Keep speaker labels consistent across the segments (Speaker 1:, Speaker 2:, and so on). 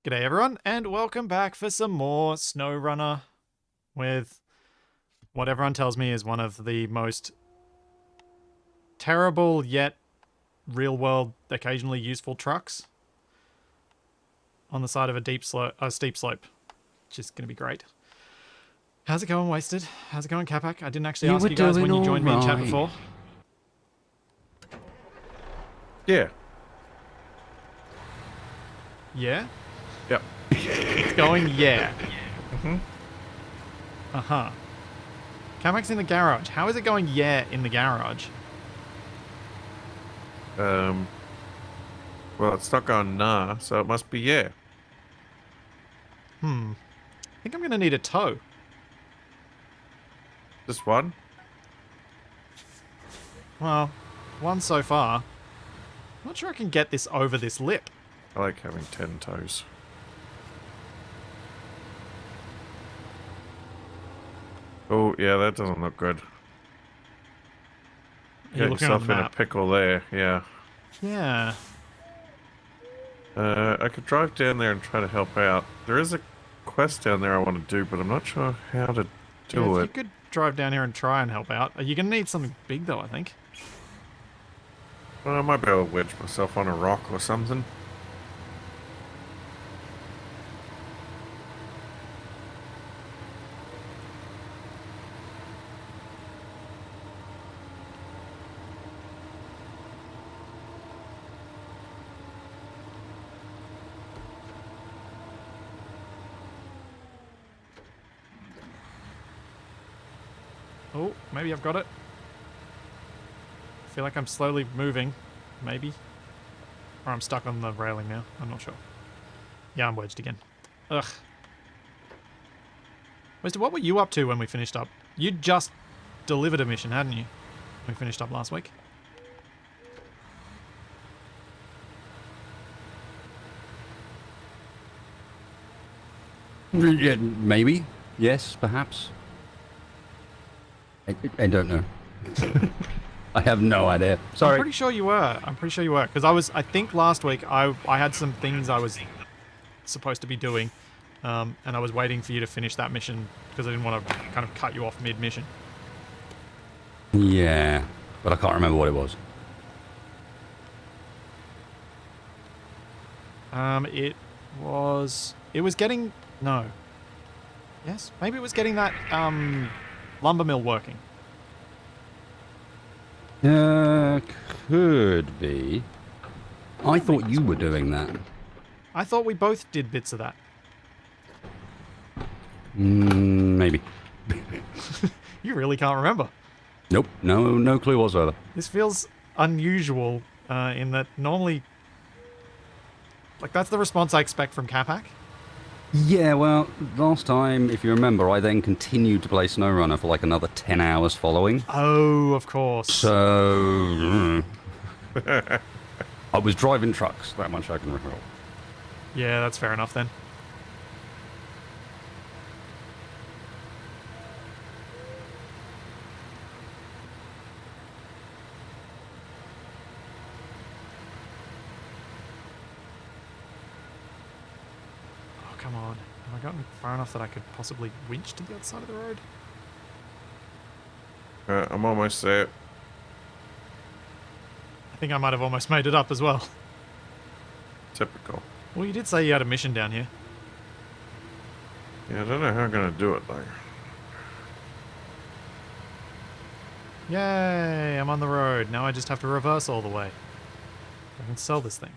Speaker 1: G'day everyone, and welcome back for some more Sno'runner with what everyone tells me is one of the most terrible yet real-world, occasionally useful trucks on the side of a steep slope, which is going to be great. How's it going, Wasted? How's it going, Capac? I didn't actually ask you guys when you joined me in chat before.
Speaker 2: Yeah.
Speaker 1: Yeah?
Speaker 2: Yep.
Speaker 1: It's going yeah.
Speaker 2: Mm-hmm.
Speaker 1: Uh-huh. Capac's in the garage. How is it going yeah in the garage?
Speaker 2: Well, it's not going nah, so it must be yeah.
Speaker 1: I think I'm going to need a tow.
Speaker 2: Just one?
Speaker 1: Well, one so far. Not sure I can get this over this lip.
Speaker 2: I like having 10 toes. Oh, yeah, that doesn't look good.
Speaker 1: You're
Speaker 2: Get
Speaker 1: looking at
Speaker 2: yourself
Speaker 1: the
Speaker 2: in a
Speaker 1: map.
Speaker 2: pickle there, yeah.
Speaker 1: Yeah.
Speaker 2: I could drive down there and try to help out. There is a quest down there I want to do, but I'm not sure how to do
Speaker 1: If you
Speaker 2: it.
Speaker 1: could drive down here and try and help out. You're going to need something big though, I think.
Speaker 2: Well, I might be able to wedge myself on a rock or something.
Speaker 1: Oh, maybe I've got it. I feel like I'm slowly moving. Maybe. Or I'm stuck on the railing now. I'm not sure. Yeah, I'm wedged again. Ugh. Mister, what were you up to when we finished up? You just delivered a mission, hadn't you? We finished up last week.
Speaker 3: Yeah, maybe. Yes, perhaps. I don't know. I have no idea. Sorry.
Speaker 1: I'm pretty sure you were. Because I think last week I had some things I was supposed to be doing. And I was waiting for you to finish that mission because I didn't want to kind of cut you off mid-mission.
Speaker 3: Yeah, but I can't remember what it was.
Speaker 1: It was getting, no. Yes, maybe it was getting that, lumber mill working.
Speaker 3: Could be. I thought you were doing that.
Speaker 1: I thought we both did bits of that.
Speaker 3: Maybe.
Speaker 1: You really can't remember.
Speaker 3: Nope, no clue whatsoever.
Speaker 1: This feels unusual, in that normally, like, that's the response I expect from Capac.
Speaker 3: Yeah, well, last time, if you remember, I then continued to play Sno'runner for like another 10 hours following.
Speaker 1: Oh, of course.
Speaker 3: So... I was driving trucks, that much I can recall.
Speaker 1: Yeah, that's fair enough then. Oh, come on. Have I gotten far enough that I could possibly winch to the other side of the road?
Speaker 2: I'm almost there.
Speaker 1: I think I might have almost made it up as well.
Speaker 2: Typical.
Speaker 1: Well, you did say you had a mission down here.
Speaker 2: Yeah, I don't know how I'm going to do it, though.
Speaker 1: Yay, I'm on the road. Now I just have to reverse all the way. I can sell this thing.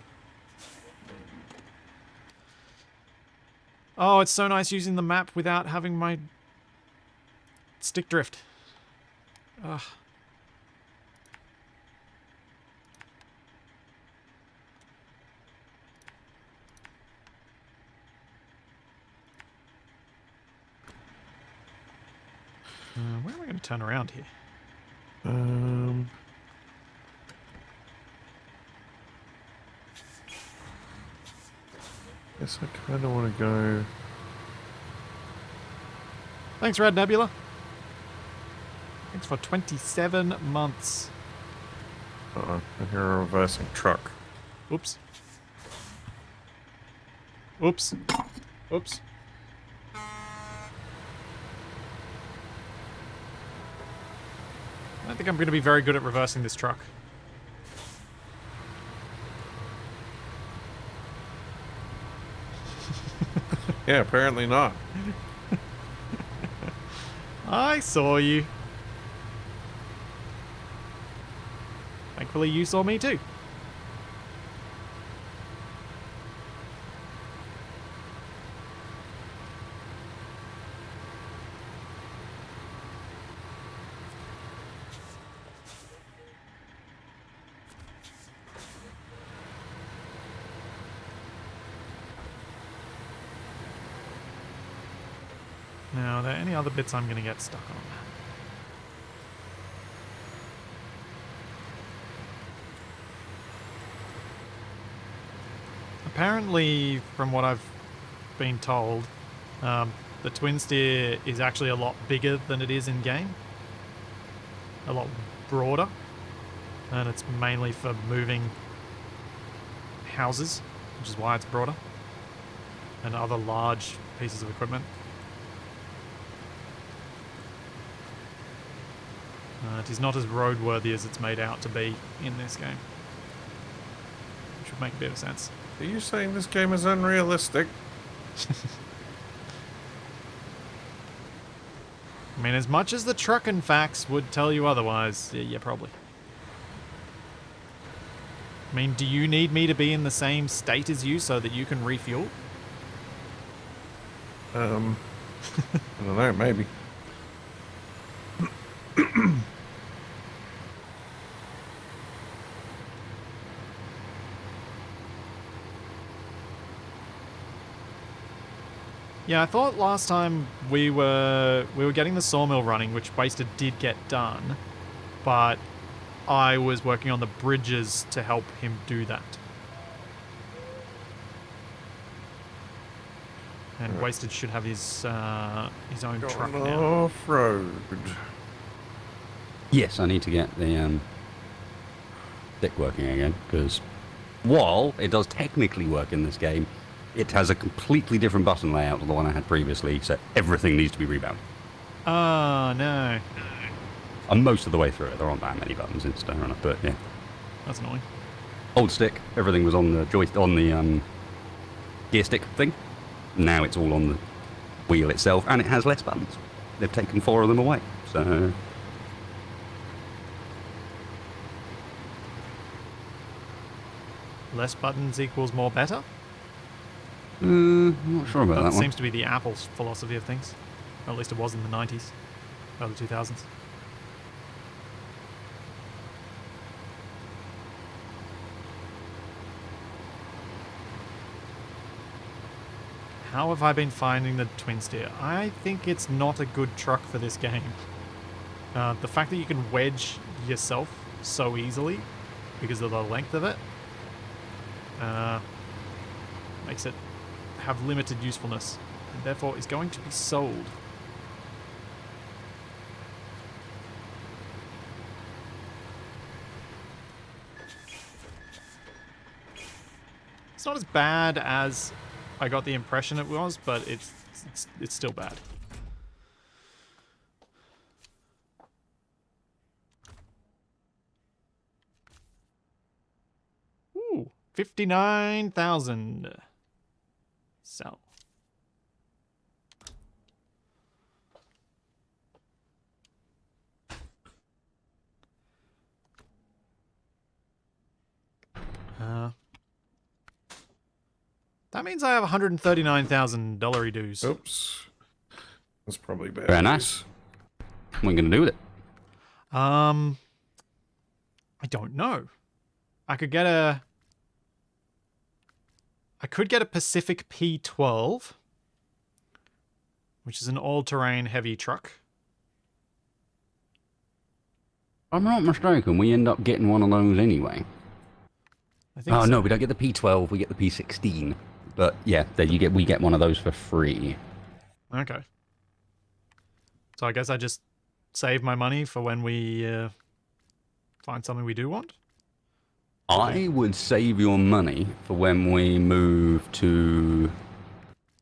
Speaker 1: Oh, it's so nice using the map without having my stick drift. Ugh. Where am I going to turn around here?
Speaker 2: Guess I kind of want to go...
Speaker 1: Thanks, Red Nebula. Thanks for 27 months.
Speaker 2: Uh-oh, I hear a reversing truck.
Speaker 1: Oops. Oops. Oops. I don't think I'm going to be very good at reversing this truck.
Speaker 2: Yeah, apparently not.
Speaker 1: I saw you. Thankfully, you saw me too. Now, are there any other bits I'm going to get stuck on? Apparently, from what I've been told, the twin steer is actually a lot bigger than it is in game. A lot broader. And it's mainly for moving houses, which is why it's broader. And other large pieces of equipment. It is not as roadworthy as it's made out to be in this game. Which would make a bit of sense.
Speaker 2: Are you saying this game is unrealistic?
Speaker 1: I mean, as much as the truckin' facts would tell you otherwise, yeah, probably. I mean, do you need me to be in the same state as you so that you can refuel?
Speaker 2: I don't know, maybe.
Speaker 1: Yeah, I thought last time we were getting the sawmill running, which Wasted did get done, but I was working on the bridges to help him do that. And Wasted should have his own truck now.
Speaker 2: Off-road.
Speaker 3: Yes, I need to get the stick working again, because while it does technically work in this game, it has a completely different button layout to the one I had previously, so everything needs to be rebound.
Speaker 1: Oh, no.
Speaker 3: I'm most of the way through it. There aren't that many buttons in Sno'runnin, but yeah.
Speaker 1: That's annoying.
Speaker 3: Old stick, everything was on the gear stick thing. Now it's all on the wheel itself, and it has less buttons. They've taken 4 of them away, so...
Speaker 1: Less buttons equals more better?
Speaker 3: I'm not sure about that one.
Speaker 1: Seems to be the Apple's philosophy of things. Or at least it was in the 90s, early 2000s. How have I been finding the twin steer? I think it's not a good truck for this game. The fact that you can wedge yourself so easily because of the length of it makes it have limited usefulness, and therefore is going to be sold. It's not as bad as I got the impression it was, but it's still bad. Ooh, 59,000. Sell. That means I have $139,000 dues.
Speaker 2: Oops. That's probably bad.
Speaker 3: Very nice. What are you going to do with it?
Speaker 1: I don't know. I could get a Pacific P12, which is an all-terrain heavy truck.
Speaker 3: If I'm not mistaken, we end up getting one of those anyway.
Speaker 1: I think
Speaker 3: Oh,
Speaker 1: so.
Speaker 3: no, we don't get the P12, we get the P16. But yeah, we get one of those for free.
Speaker 1: Okay. So I guess I just save my money for when we find something we do want?
Speaker 3: I would save your money for when we move to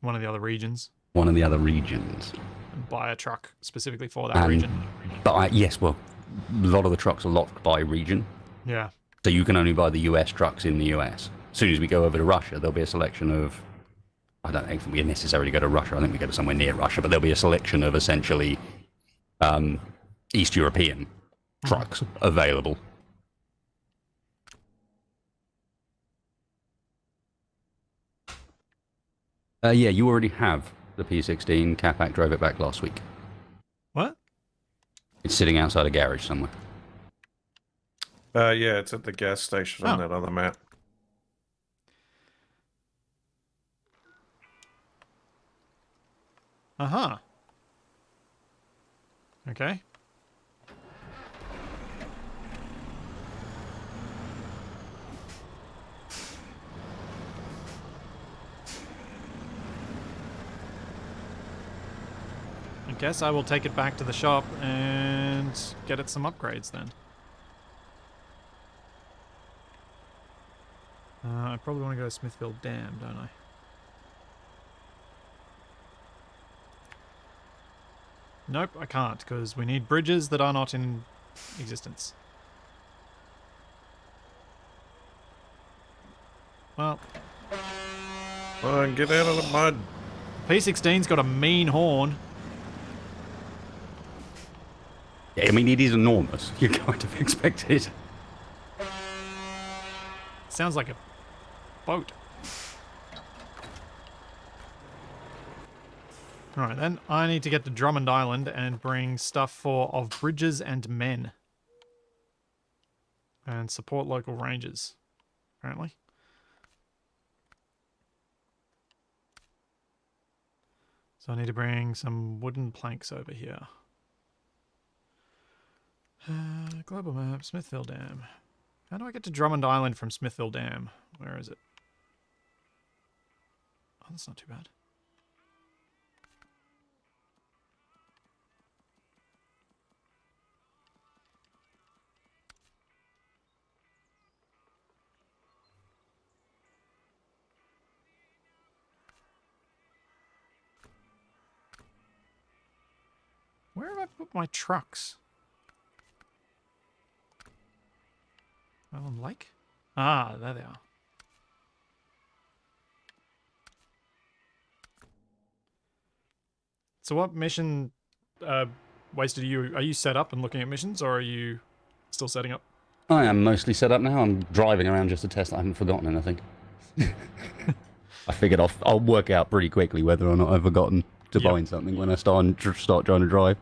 Speaker 1: one of the other regions.
Speaker 3: One of the other regions.
Speaker 1: And buy a truck specifically for that region.
Speaker 3: But yes, well, a lot of the trucks are locked by region.
Speaker 1: Yeah.
Speaker 3: So you can only buy the US trucks in the US. As soon as we go over to Russia, there'll be a selection of... I don't think we necessarily go to Russia. I think we go to somewhere near Russia. But there'll be a selection of essentially East European trucks available. Yeah, you already have the P16. Capac drove it back last week.
Speaker 1: What?
Speaker 3: It's sitting outside a garage somewhere.
Speaker 2: Yeah, it's at the gas station on that other map.
Speaker 1: Uh-huh. Okay. I guess I will take it back to the shop and get it some upgrades then. I probably want to go to Smithville Dam, don't I? Nope, I can't, because we need bridges that are not in existence. Well...
Speaker 2: Come on, get out of the mud.
Speaker 1: P16's got a mean horn.
Speaker 3: Yeah, I mean, it is enormous. You kind of expect it.
Speaker 1: Sounds like a boat. Alright then, I need to get to Drummond Island and bring stuff for of bridges and men. And support local rangers, apparently. So I need to bring some wooden planks over here. Global map, Smithville Dam. How do I get to Drummond Island from Smithville Dam? Where is it? Oh, that's not too bad. Where have I put my trucks? Island Lake? Ah, there they are. So what mission, Wasted, are you set up and looking at missions, or are you still setting up?
Speaker 3: I am mostly set up now. I'm driving around just to test that I haven't forgotten anything. I figured I'll work out pretty quickly whether or not I've forgotten to bind something when I start trying to drive.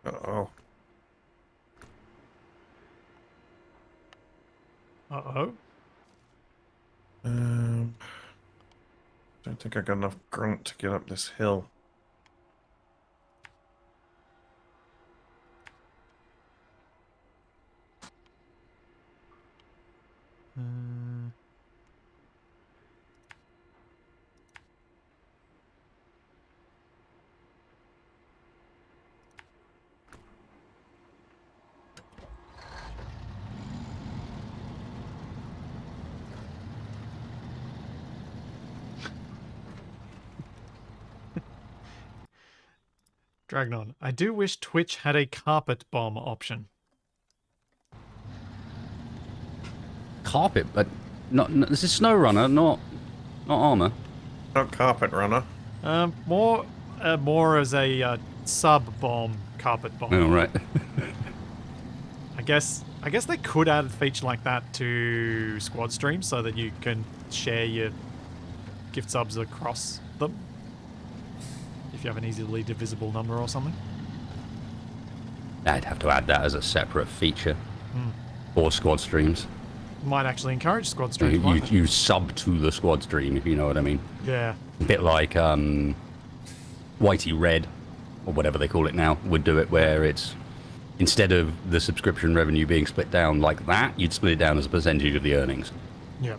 Speaker 2: Uh-oh.
Speaker 1: Uh-oh.
Speaker 2: Don't think I got enough grunt to get up this hill.
Speaker 1: Dragnon, I do wish Twitch had a carpet bomb option.
Speaker 3: Carpet, but this is Sno'runner, not armor.
Speaker 2: Not carpet runner.
Speaker 1: More as a sub bomb, carpet bomb.
Speaker 3: Oh right.
Speaker 1: I guess they could add a feature like that to squad streams so that you can share your gift subs across them. If you have an easily divisible number or something.
Speaker 3: I'd have to add that as a separate feature. Or squad streams.
Speaker 1: Might actually encourage squad streams.
Speaker 3: You sub to the squad stream, if you know what I mean.
Speaker 1: Yeah.
Speaker 3: A bit like Whitey Red, or whatever they call it now, would do it, where it's, instead of the subscription revenue being split down like that, you'd split it down as a percentage of the earnings.
Speaker 1: Yeah.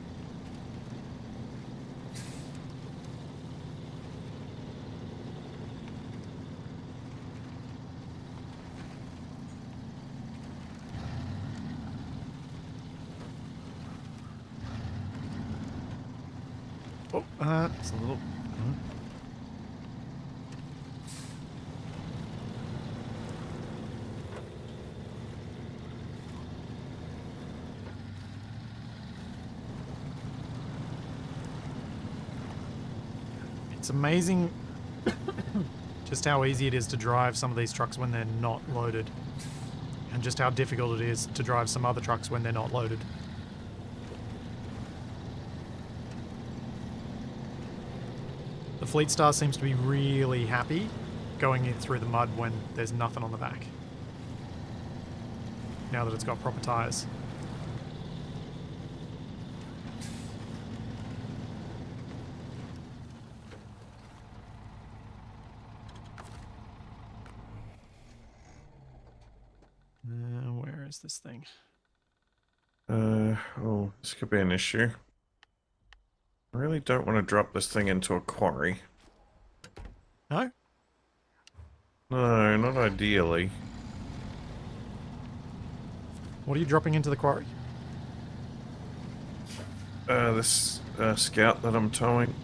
Speaker 1: Oh, it's a little... It's amazing just how easy it is to drive some of these trucks when they're not loaded. And just how difficult it is to drive some other trucks when they're not loaded. The Fleet Star seems to be really happy going in through the mud when there's nothing on the back. Now that it's got proper tyres. Where is this thing?
Speaker 2: Oh, this could be an issue. I really don't want to drop this thing into a quarry.
Speaker 1: No?
Speaker 2: No, not ideally.
Speaker 1: What are you dropping into the quarry?
Speaker 2: This scout that I'm towing.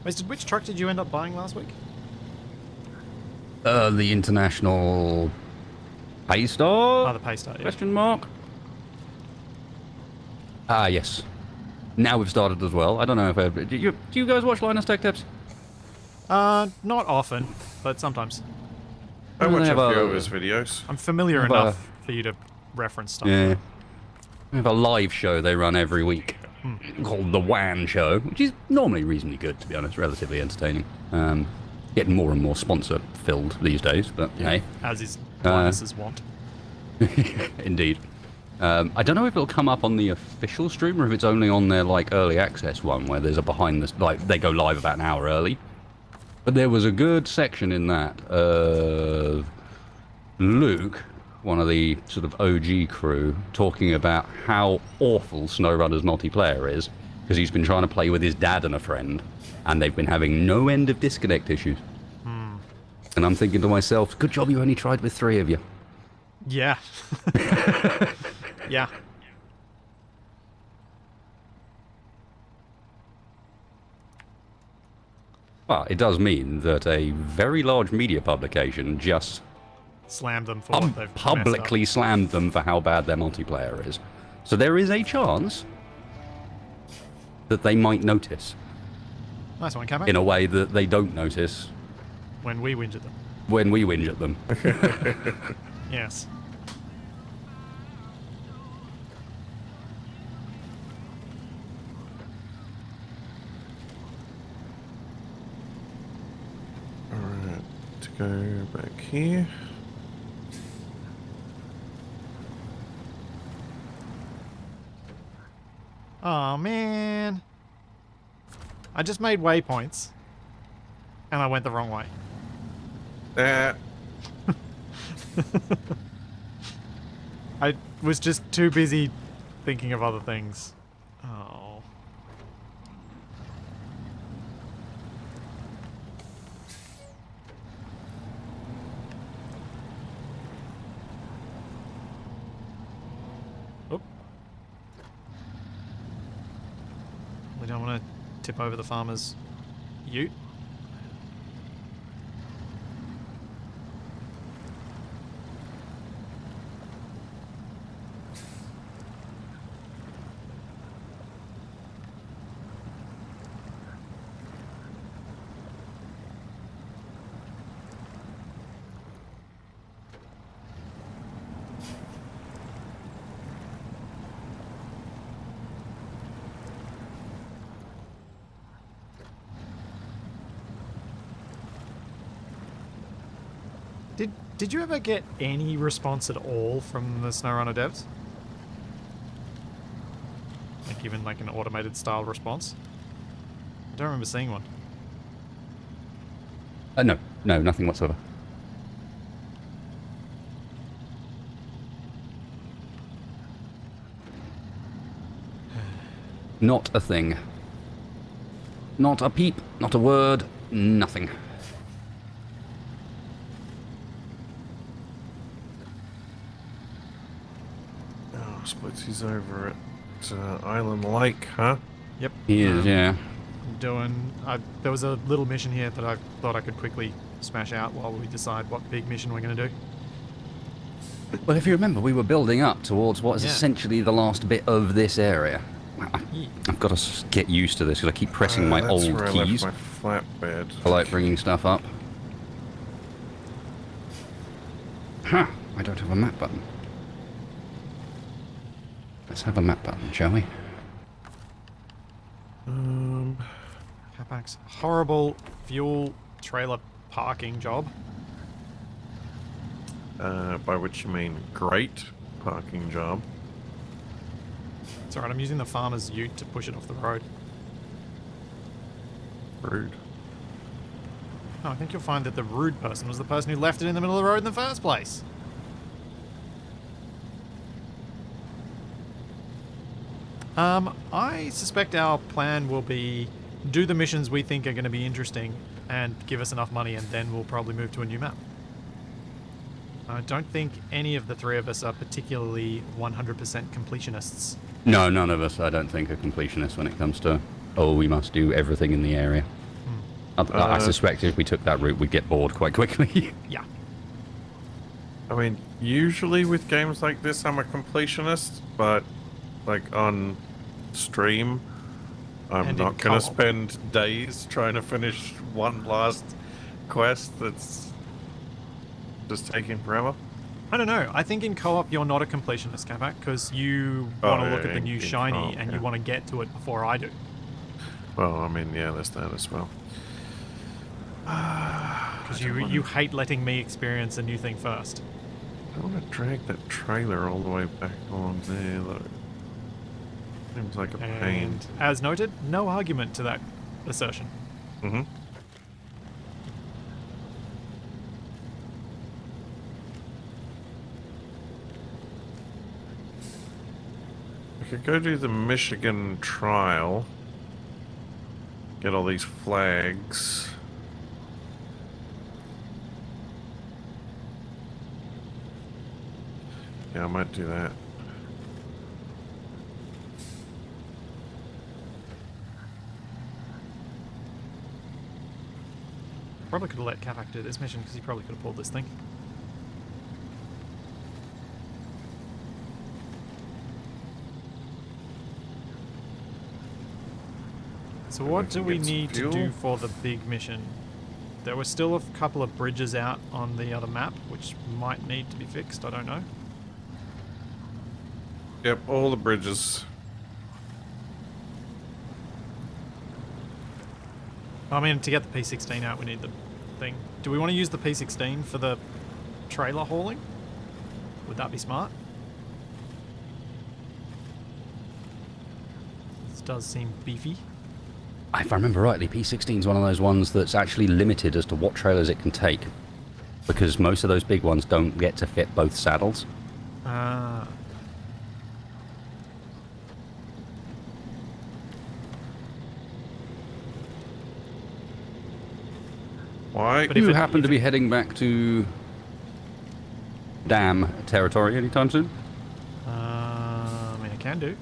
Speaker 1: Wasted, which truck did you end up buying last week?
Speaker 3: The international pay star?
Speaker 1: Oh, the Paystar, yeah.
Speaker 3: Question mark? Ah, yes. Now we've started as well. I don't know if do you guys watch Linus Tech Tips?
Speaker 1: Not often, but sometimes.
Speaker 2: I
Speaker 3: Well,
Speaker 2: watch
Speaker 3: they
Speaker 2: a
Speaker 3: have
Speaker 2: few
Speaker 3: a-
Speaker 2: of his videos.
Speaker 1: I'm familiar
Speaker 3: Have
Speaker 1: enough for you to reference stuff.
Speaker 3: Yeah. We have a live show they run every week called The WAN Show, which is normally reasonably good, to be honest, relatively entertaining. Getting more and more sponsor-filled these days, but hey.
Speaker 1: As is Linus's want.
Speaker 3: Indeed. I don't know if it'll come up on the official stream or if it's only on their like early access one where there's a behind the like they go live about an hour early. But there was a good section in that of Luke, one of the sort of OG crew, talking about how awful SnowRunner's multiplayer is because he's been trying to play with his dad and a friend, and they've been having no end of disconnect issues. And I'm thinking to myself, good job you only tried with 3 of you.
Speaker 1: Yeah. Yeah.
Speaker 3: Well, it does mean that a very large media publication just
Speaker 1: Slammed them for what they've messed
Speaker 3: publicly
Speaker 1: up.
Speaker 3: slammed them for how bad their multiplayer is. So there is a chance that they might notice
Speaker 1: Nice one, Capac.
Speaker 3: in a way that they don't notice
Speaker 1: When we whinge at them.
Speaker 3: when we whinge at them.
Speaker 1: Yes.
Speaker 2: Alright, to go back here.
Speaker 1: Oh man. I just made waypoints. And I went the wrong way. I was just too busy thinking of other things. Oh. Oop. We don't want to tip over the farmer's ute. Did you ever get any response at all from the SnowRunner devs? Like even like an automated style response? I don't remember seeing one.
Speaker 3: No, nothing whatsoever. Not a thing. Not a peep, not a word, nothing.
Speaker 2: Oh, Splitsy's over at Island Lake, huh?
Speaker 1: Yep.
Speaker 3: He is, yeah.
Speaker 1: There was a little mission here that I thought I could quickly smash out while we decide what big mission we're going to do.
Speaker 3: Well, if you remember, we were building up towards what is
Speaker 1: Yeah.
Speaker 3: essentially the last bit of this area.
Speaker 1: Yeah.
Speaker 3: I've got to get used to this because I keep pressing my
Speaker 2: That's
Speaker 3: old
Speaker 2: where
Speaker 3: keys.
Speaker 2: I left my flatbed.
Speaker 3: I like bringing stuff up. Huh, I don't have a map button. Let's have a map button, shall we?
Speaker 1: Capac's horrible fuel trailer parking job.
Speaker 2: By which you mean great parking job.
Speaker 1: It's alright, I'm using the farmer's ute to push it off the road.
Speaker 2: Rude.
Speaker 1: Oh, I think you'll find that the rude person was the person who left it in the middle of the road in the first place. I suspect our plan will be do the missions we think are going to be interesting and give us enough money, and then we'll probably move to a new map. I don't think any of the three of us are particularly 100% completionists.
Speaker 3: No, none of us, I don't think, are completionists when it comes to, oh, we must do everything in the area. I suspect if we took that route, we'd get bored quite quickly.
Speaker 1: Yeah.
Speaker 2: I mean, usually with games like this, I'm a completionist, but like on stream, I'm
Speaker 1: And
Speaker 2: not
Speaker 1: in
Speaker 2: going to
Speaker 1: co-op.
Speaker 2: spend days trying to finish one last quest that's just taking forever.
Speaker 1: I don't know. I think in co-op you're not a completionist, Capac, because you want to
Speaker 2: Oh,
Speaker 1: look
Speaker 2: yeah,
Speaker 1: at the new
Speaker 2: in
Speaker 1: shiny
Speaker 2: co-op,
Speaker 1: and
Speaker 2: yeah.
Speaker 1: you want to get to it before I do.
Speaker 2: Well, I mean, yeah, there's that as well.
Speaker 1: Because you hate letting me experience a new thing first.
Speaker 2: I don't want to drag that trailer all the way back on there, though. Seems like a pain.
Speaker 1: And as noted, no argument to that assertion.
Speaker 2: Mm-hmm. I could go do the Michigan trial. Get all these flags. Yeah, I might do that.
Speaker 1: Probably could have let Capac do this mission because he probably could have pulled this thing. So
Speaker 2: Maybe
Speaker 1: what
Speaker 2: I
Speaker 1: do
Speaker 2: can
Speaker 1: we
Speaker 2: get some
Speaker 1: need to
Speaker 2: fuel.
Speaker 1: do for the big mission? There were still a couple of bridges out on the other map, which might need to be fixed, I don't know.
Speaker 2: Yep, all the bridges.
Speaker 1: I mean, to get the P16 out, we need the thing. Do we want to use the P16 for the trailer hauling? Would that be smart? This does seem beefy.
Speaker 3: If I remember rightly, P16 is one of those ones that's actually limited as to what trailers it can take. Because most of those big ones don't get to fit both saddles.
Speaker 1: Ah.
Speaker 2: Why?
Speaker 1: But
Speaker 3: Do
Speaker 1: if
Speaker 3: you
Speaker 1: it-
Speaker 3: happen
Speaker 1: if
Speaker 3: to be heading back to Dam territory anytime soon?
Speaker 1: I mean, I can do.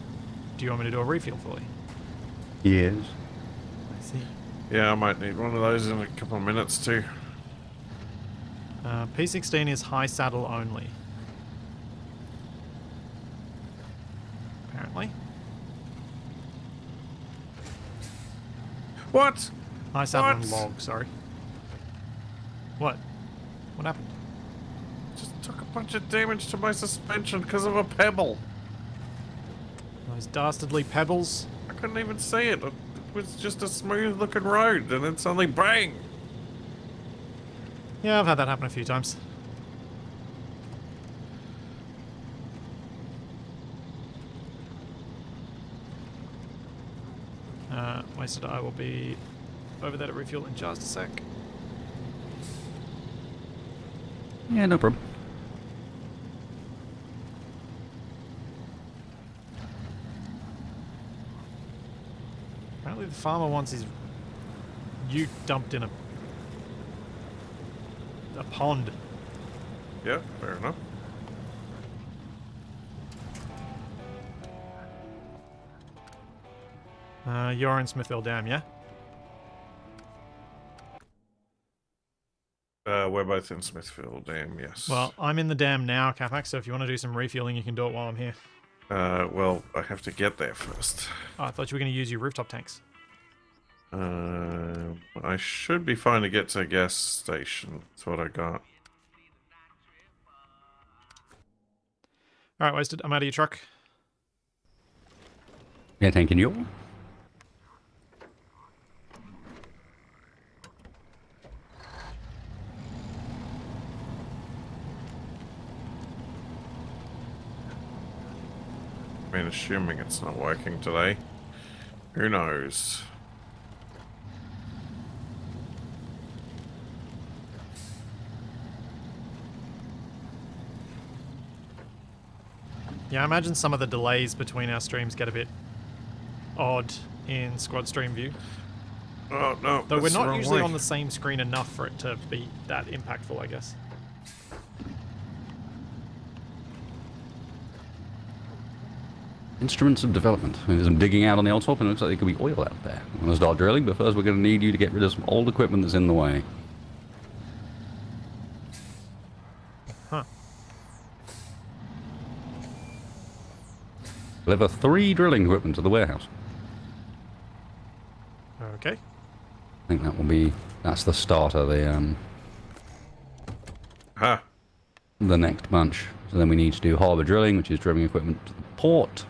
Speaker 1: Do you want me to do a refuel fully?
Speaker 3: Yes.
Speaker 1: I see.
Speaker 2: Yeah, I might need one of those in a couple of minutes too.
Speaker 1: P16 is high saddle only. Apparently.
Speaker 2: What?
Speaker 1: High saddle and
Speaker 2: What?
Speaker 1: log, sorry. What? What happened?
Speaker 2: Just took a bunch of damage to my suspension because of a pebble.
Speaker 1: Those dastardly pebbles.
Speaker 2: I couldn't even see it. It was just a smooth looking road and then suddenly bang!
Speaker 1: Yeah, I've had that happen a few times. Wasted, I will be over there to refuel in just a sec.
Speaker 3: Yeah, no problem.
Speaker 1: Apparently the farmer wants his ute dumped in a pond.
Speaker 2: Yeah, fair enough.
Speaker 1: You're in Smithville Dam, yeah?
Speaker 2: We're both in Smithfield Dam, yes.
Speaker 1: Well, I'm in the dam now, Capac, so if you want to do some refueling, you can do it while I'm here.
Speaker 2: Well, I have to get there first.
Speaker 1: Oh, I thought you were going to use your rooftop tanks.
Speaker 2: I should be fine to get to a gas station. That's what I got.
Speaker 1: Alright, Wasted, I'm out of your truck.
Speaker 3: Yeah, thanking you.
Speaker 2: I mean, assuming it's not working today. Who knows?
Speaker 1: Yeah, I imagine some of the delays between our streams get a bit odd in squad stream view.
Speaker 2: Oh, no.
Speaker 1: Though we're
Speaker 2: that's the
Speaker 1: not
Speaker 2: wrong
Speaker 1: usually
Speaker 2: way.
Speaker 1: on the same screen enough for it to be that impactful, I guess.
Speaker 3: Instruments of development. There's some digging out on the old top, and it looks like there could be oil out there. I'm going to start drilling, but first we're going to need you to get rid of some old equipment that's in the way.
Speaker 1: Huh.
Speaker 3: Deliver 3 drilling equipment to the warehouse.
Speaker 1: Okay.
Speaker 3: I think that will be... That's the start of the
Speaker 2: Ha!
Speaker 3: next bunch. So then we need to do harbour drilling, which is drilling equipment to the port.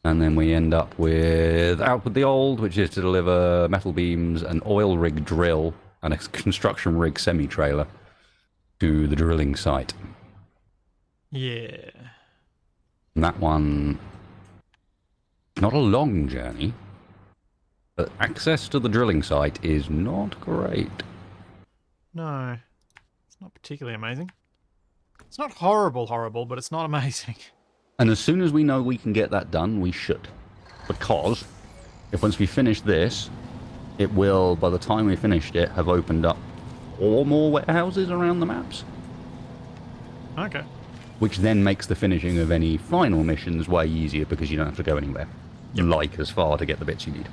Speaker 3: And then we end up with output the old, which is to deliver metal beams, an oil rig drill, and a construction rig semi-trailer to the drilling site.
Speaker 1: Yeah.
Speaker 3: And that one, not a long journey, but access to the drilling site is not great.
Speaker 1: No. It's not particularly amazing. It's not horrible, but it's not amazing.
Speaker 3: And as soon as we know we can get that done, we should. Because if once we finish this, it will, by the time we finished it, have opened up 4 more warehouses around the maps.
Speaker 1: Okay.
Speaker 3: Which then makes the finishing of any final missions way easier because you don't have to go anywhere. Like as far to get the bits you need.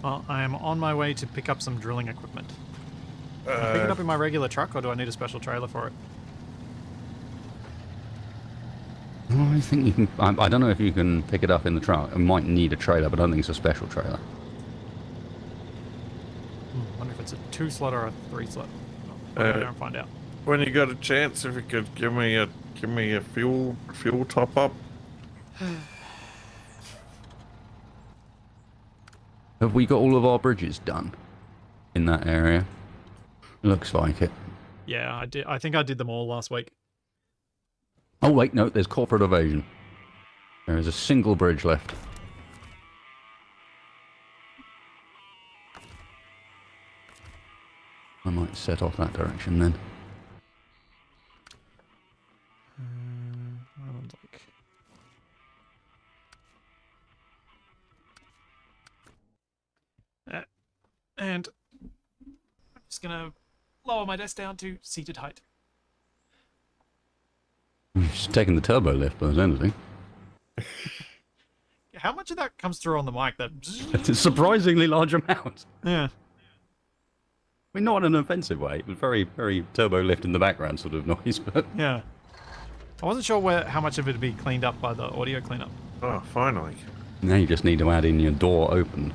Speaker 1: Well, I am on my way to pick up some drilling equipment. Can I pick it up in my regular truck, or do I need a special trailer for it?
Speaker 3: I think you can... I don't know if you can pick it up in the truck. It might need a trailer, but I don't think it's a special trailer.
Speaker 1: Wonder if it's a 2-slot or a 3-slot. I'll go there and find out.
Speaker 2: When you got a chance, if you could give me a fuel top up.
Speaker 3: Have we got all of our bridges done in that area? Looks like it.
Speaker 1: Yeah, I did. I think I did them all last week.
Speaker 3: Oh wait, no, there's corporate evasion. There is a single bridge left. I might set off that direction then.
Speaker 1: That one's like... And I'm just gonna lower my desk down to seated height.
Speaker 3: She's taking the turbo lift, but there's anything.
Speaker 1: How much of that comes through on the mic? That
Speaker 3: It's a surprisingly large amount.
Speaker 1: yeah.
Speaker 3: I mean, not in an offensive way. It was very, very turbo lift in the background sort of noise, but...
Speaker 1: Yeah. I wasn't sure how much of it would be cleaned up by the audio cleanup.
Speaker 2: Oh, finally.
Speaker 3: Now you just need to add in your door open.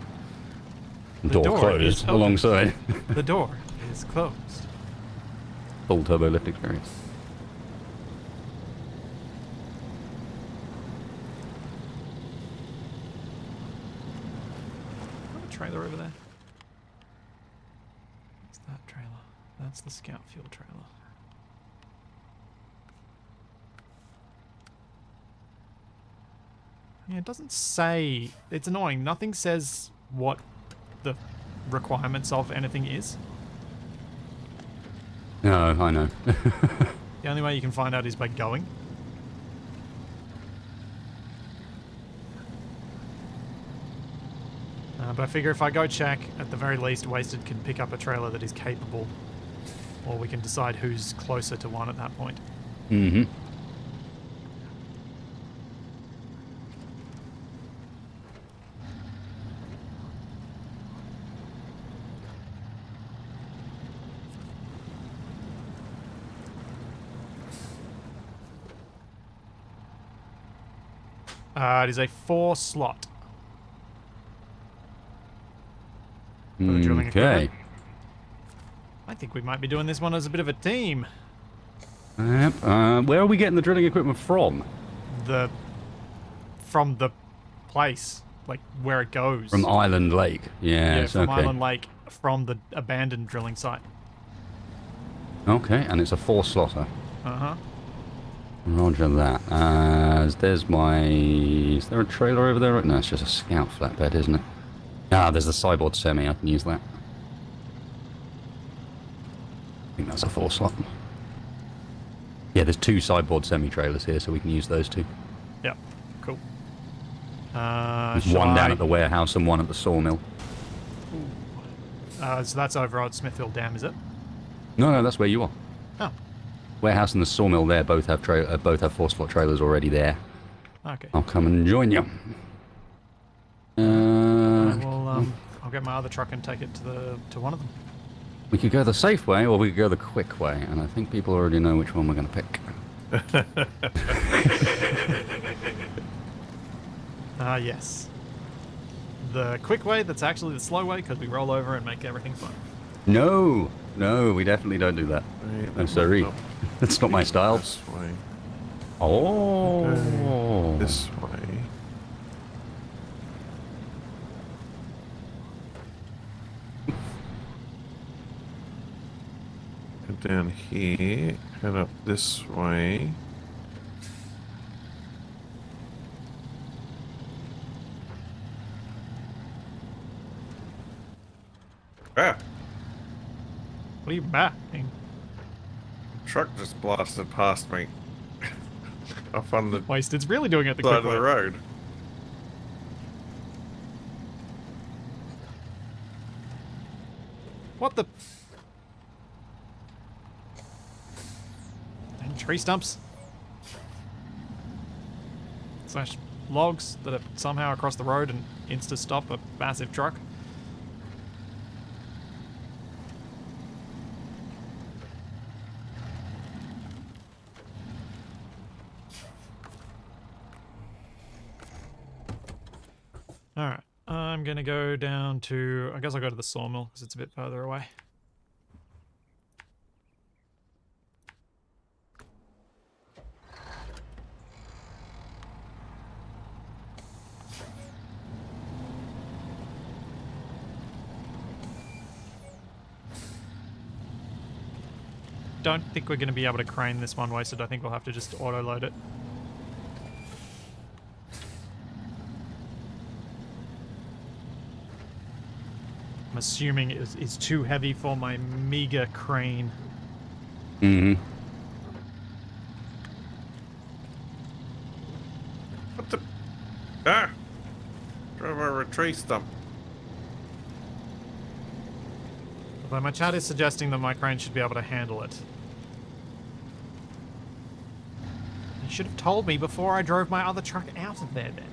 Speaker 1: The door
Speaker 3: closed
Speaker 1: is open.
Speaker 3: alongside.
Speaker 1: The door is closed.
Speaker 3: Full turbo lift experience.
Speaker 1: Got a trailer over there. What's that trailer? That's the scout fuel trailer. Yeah, it doesn't say... It's annoying. Nothing says what the requirements of anything is.
Speaker 3: No, I know.
Speaker 1: The only way you can find out is by going. But I figure if I go check, at the very least, Wasted can pick up a trailer that is capable. Or we can decide who's closer to one at that point.
Speaker 3: Mm-hmm.
Speaker 1: It is a 4 slot. For the drilling
Speaker 3: Okay.
Speaker 1: equipment. I think we might be doing this one as a bit of a team.
Speaker 3: Yep. Where are we getting the drilling equipment from?
Speaker 1: From the place, like where it goes.
Speaker 3: From Island Lake.
Speaker 1: Yeah,
Speaker 3: Yes,
Speaker 1: from
Speaker 3: okay.
Speaker 1: Island Lake, from the abandoned drilling site.
Speaker 3: Okay, and it's a 4-slotter.
Speaker 1: Uh-huh.
Speaker 3: Roger that. There's my... Is there a trailer over there? No, it's just a scout flatbed, isn't it? Ah, there's the cyborg semi. I can use that. I think that's a 4-slot. Yeah, there's 2 sideboard semi-trailers here, so we can use those 2.
Speaker 1: Yep, cool.
Speaker 3: There's one down at the warehouse and one at the sawmill.
Speaker 1: So that's over at Smithville Dam, is it?
Speaker 3: No, that's where you are.
Speaker 1: Oh,
Speaker 3: Warehouse and the sawmill there both have 4-slot trailers already there.
Speaker 1: okay.
Speaker 3: I'll come and join you.
Speaker 1: I'll get my other truck and take it to one of them.
Speaker 3: We could go the safe way or we could go the quick way, and I think people already know which one we're going to pick.
Speaker 1: Yes. The quick way, that's actually the slow way, because we roll over and make everything fun.
Speaker 3: No, we definitely don't do that.
Speaker 2: Right,
Speaker 3: I'm sorry.
Speaker 2: up
Speaker 3: That's not my style.
Speaker 2: this way.
Speaker 3: Oh.
Speaker 2: Okay, this way. Head down here, head up this way. Ah!
Speaker 1: What are you batting?
Speaker 2: Truck just blasted past me. Off on the
Speaker 1: Wasted's really doing it the
Speaker 2: side
Speaker 1: quick
Speaker 2: of the
Speaker 1: way.
Speaker 2: road.
Speaker 1: What the? And tree stumps. Slash logs that are somehow across the road and insta-stop a massive truck. Alright, I'm gonna go down to... I guess I'll go to the sawmill because it's a bit further away. Don't think we're going to be able to crane this one, Wasted. I think we'll have to just auto-load it. I'm assuming it is too heavy for my meager crane.
Speaker 3: Mm-hmm.
Speaker 2: What the? Ah! Drove over a tree stump.
Speaker 1: Although my chat is suggesting that my crane should be able to handle it. You should have told me before I drove my other truck out of there then.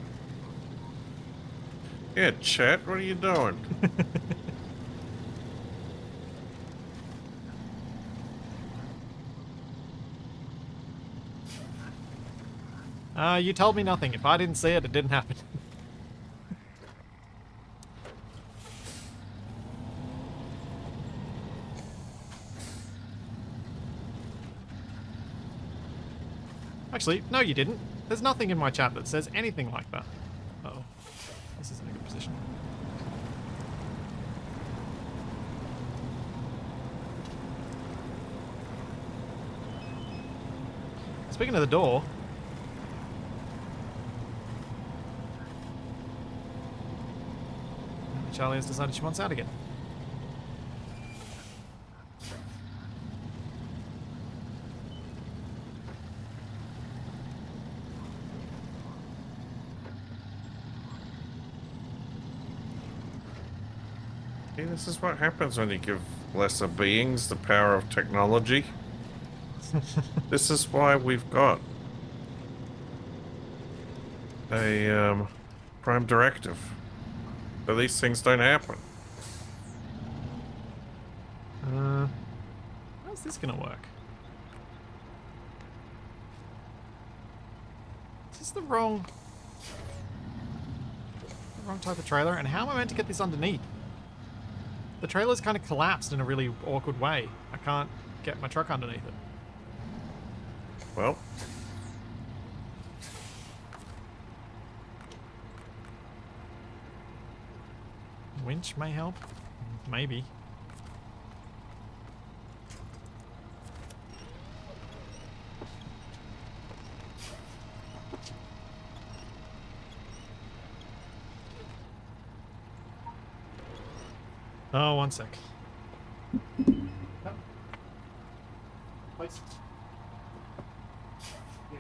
Speaker 2: Yeah, chat, what are you doing?
Speaker 1: You told me nothing. If I didn't see it, it didn't happen. Actually, no you didn't. There's nothing in my chat that says anything like that. Uh-oh. This isn't a good position. Speaking of the door... Charlie has decided she wants out again.
Speaker 2: See, this is what happens when you give lesser beings the power of technology. This is why we've got a prime directive. So these things don't happen.
Speaker 1: How's this gonna work? Is this the wrong type of trailer? And how am I meant to get this underneath? The trailer's kind of collapsed in a really awkward way. I can't get my truck underneath it.
Speaker 2: Well,
Speaker 1: Winch may help. Maybe. Oh, one sec. Place. Yeah.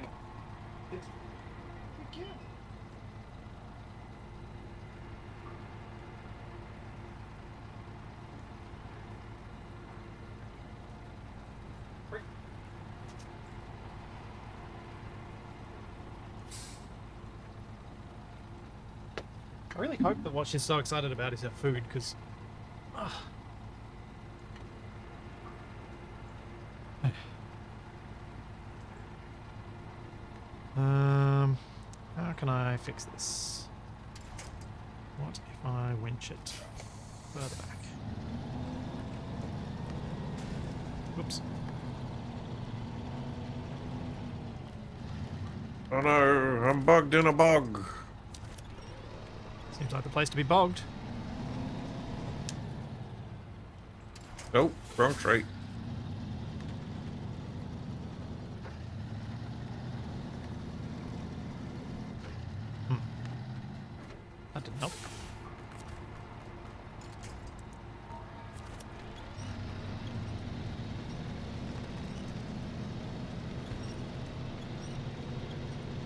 Speaker 1: I really hope that what she's so excited about is her food, because how can I fix this? What if I winch it further back? Whoops.
Speaker 2: oh no, I'm bugged in a bog.
Speaker 1: Seems like the place to be bogged.
Speaker 2: Nope, wrong trait.
Speaker 1: That didn't help.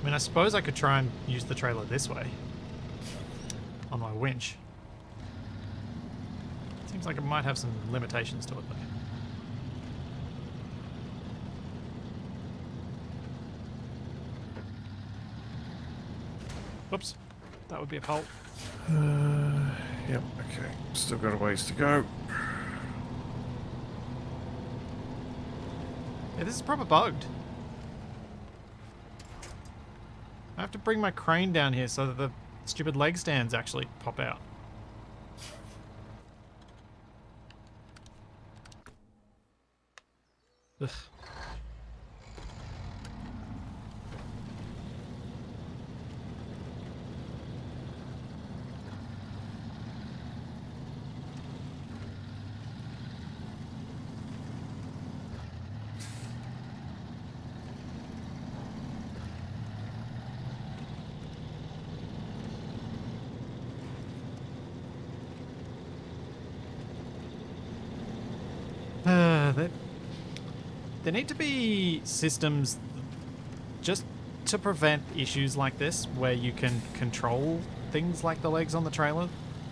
Speaker 1: I mean, I suppose I could try and use the trailer this way on my winch. Seems like it might have some limitations to it, though. Whoops. That would be a pole.
Speaker 2: Yep, okay. Still got a ways to go.
Speaker 1: Yeah, this is proper bugged. I have to bring my crane down here so that the stupid leg stands actually pop out. Ugh. There need to be systems just to prevent issues like this where you can control things like the legs on the trailer.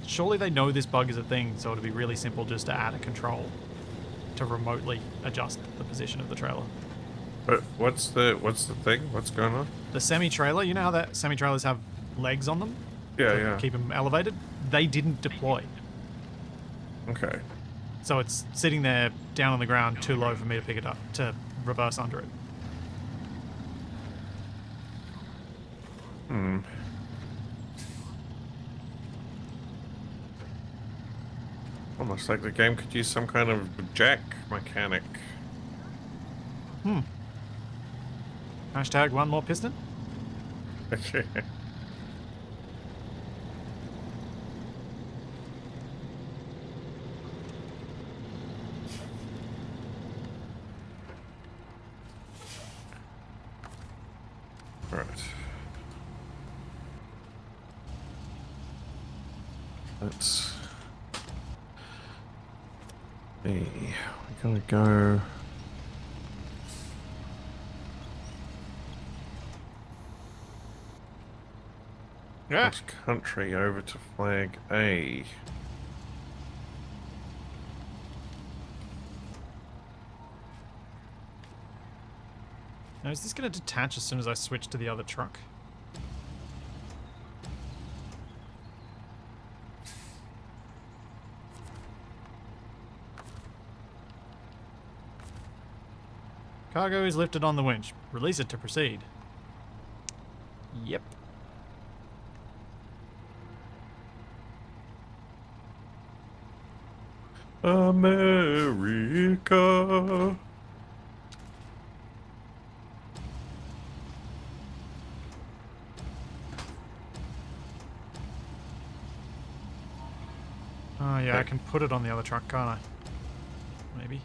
Speaker 1: Surely they know this bug is a thing, so it'd be really simple just to add a control to remotely adjust the position of the trailer.
Speaker 2: But what's the thing? What's going on?
Speaker 1: The semi-trailer, you know how that semi-trailers have legs on them?
Speaker 2: Yeah,
Speaker 1: to
Speaker 2: yeah.
Speaker 1: keep them elevated? They didn't deploy.
Speaker 2: Okay.
Speaker 1: So it's sitting there down on the ground too low for me to pick it up, to reverse under it.
Speaker 2: Hmm. Almost like the game could use some kind of jack mechanic.
Speaker 1: Hashtag one more piston.
Speaker 2: Okay. Right. Let's see. We're gonna go.
Speaker 1: Yeah.
Speaker 2: Cross country over to flag A.
Speaker 1: Now, is this going to detach as soon as I switch to the other truck? Cargo is lifted on the winch. Release it to proceed. Yep.
Speaker 2: America.
Speaker 1: Oh yeah, I can put it on the other truck, can't I? Maybe.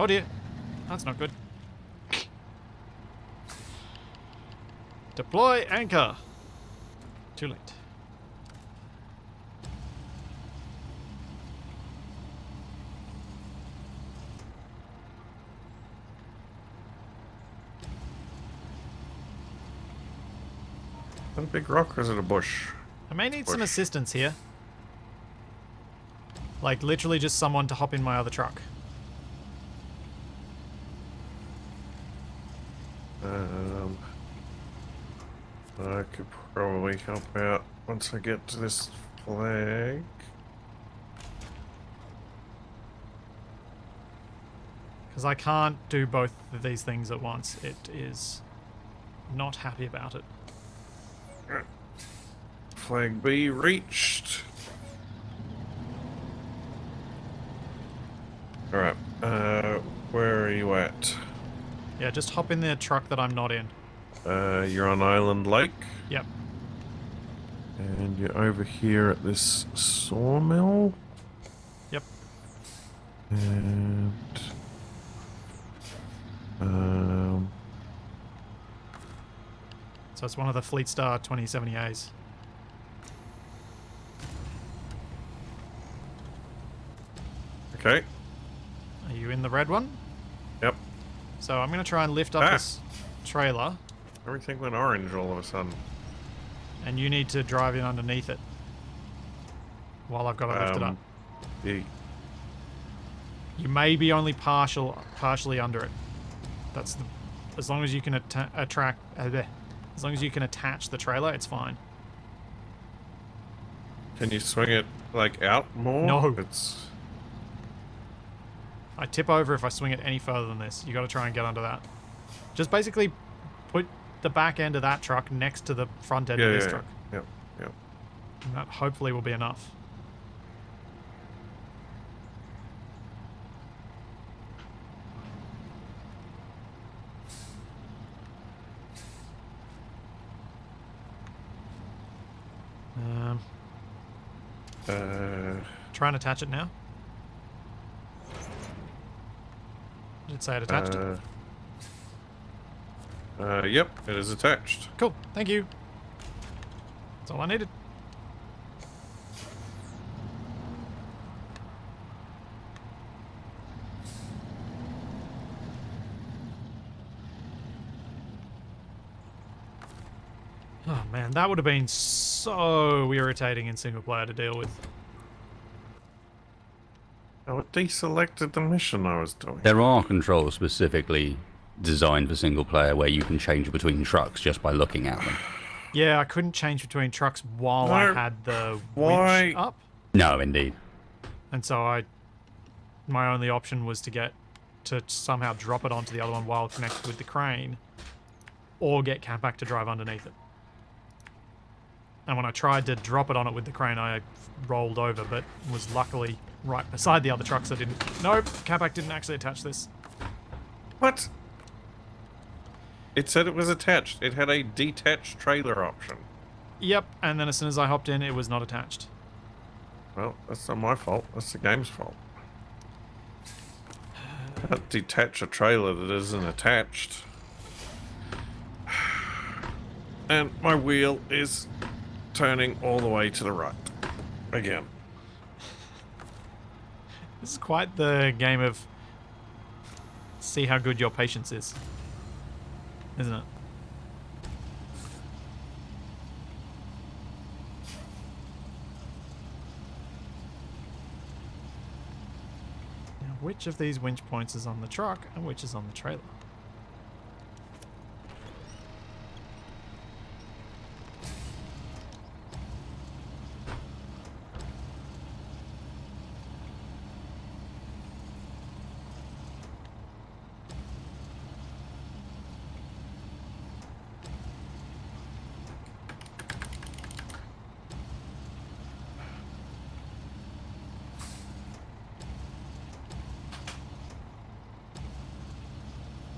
Speaker 1: Oh dear, that's not good. Deploy anchor. Too late.
Speaker 2: Is that a big rock or is it a bush?
Speaker 1: I may need some
Speaker 2: Push.
Speaker 1: assistance here. Like literally just someone to hop in my other truck.
Speaker 2: I could probably help out once I get to this flag.
Speaker 1: Because I can't do both of these things at once. It is not happy about it.
Speaker 2: Flag B reached. Alright, where are you at?
Speaker 1: Yeah, just hop in the truck that I'm not in.
Speaker 2: You're on Island Lake.
Speaker 1: Yep.
Speaker 2: And you're over here at this sawmill.
Speaker 1: Yep.
Speaker 2: And
Speaker 1: So it's one of the Fleet Star 2070As.
Speaker 2: okay.
Speaker 1: Are you in the red one?
Speaker 2: Yep.
Speaker 1: So I'm going to try and lift up this trailer,
Speaker 2: Everything went orange all of a sudden.
Speaker 1: and you need to drive in underneath it while I've got it lifted up.
Speaker 2: The
Speaker 1: You may be only partially under it. That's the, as long as you can as long as you can attach the trailer, it's fine.
Speaker 2: Can you swing it like out more?
Speaker 1: No.
Speaker 2: It's
Speaker 1: I tip over if I swing it any further than this. You got to try and get under that. Just basically put the back end of that truck next to the front end of this truck.
Speaker 2: Yep. Yep.
Speaker 1: And that hopefully will be enough. Try and attach it now. Did it say it attached it?
Speaker 2: Yep, it is attached.
Speaker 1: Cool, thank you. That's all I needed. Oh man, that would have been so irritating in single player to deal with.
Speaker 2: Oh, it deselected the mission I was doing.
Speaker 3: There are controls specifically designed for single player where you can change between trucks just by looking at them.
Speaker 1: Yeah, I couldn't change between trucks while I
Speaker 2: No.
Speaker 1: had the
Speaker 2: Why?
Speaker 1: winch up.
Speaker 3: No, indeed.
Speaker 1: And so my only option was to somehow drop it onto the other one while connected with the crane, or get Capac to drive underneath it. And when I tried to drop it on it with the crane, I rolled over, but was luckily right beside the other truck, so didn't. Nope, Capac didn't actually attach this.
Speaker 2: What? It said it was attached. It had a detached trailer option.
Speaker 1: Yep, and then as soon as I hopped in, it was not attached.
Speaker 2: Well, that's not my fault. That's the game's fault. Can't detach a trailer that isn't attached. And my wheel is turning all the way to the right. Again.
Speaker 1: This is quite the game of see how good your patience is, isn't it? Now, which of these winch points is on the truck and which is on the trailer?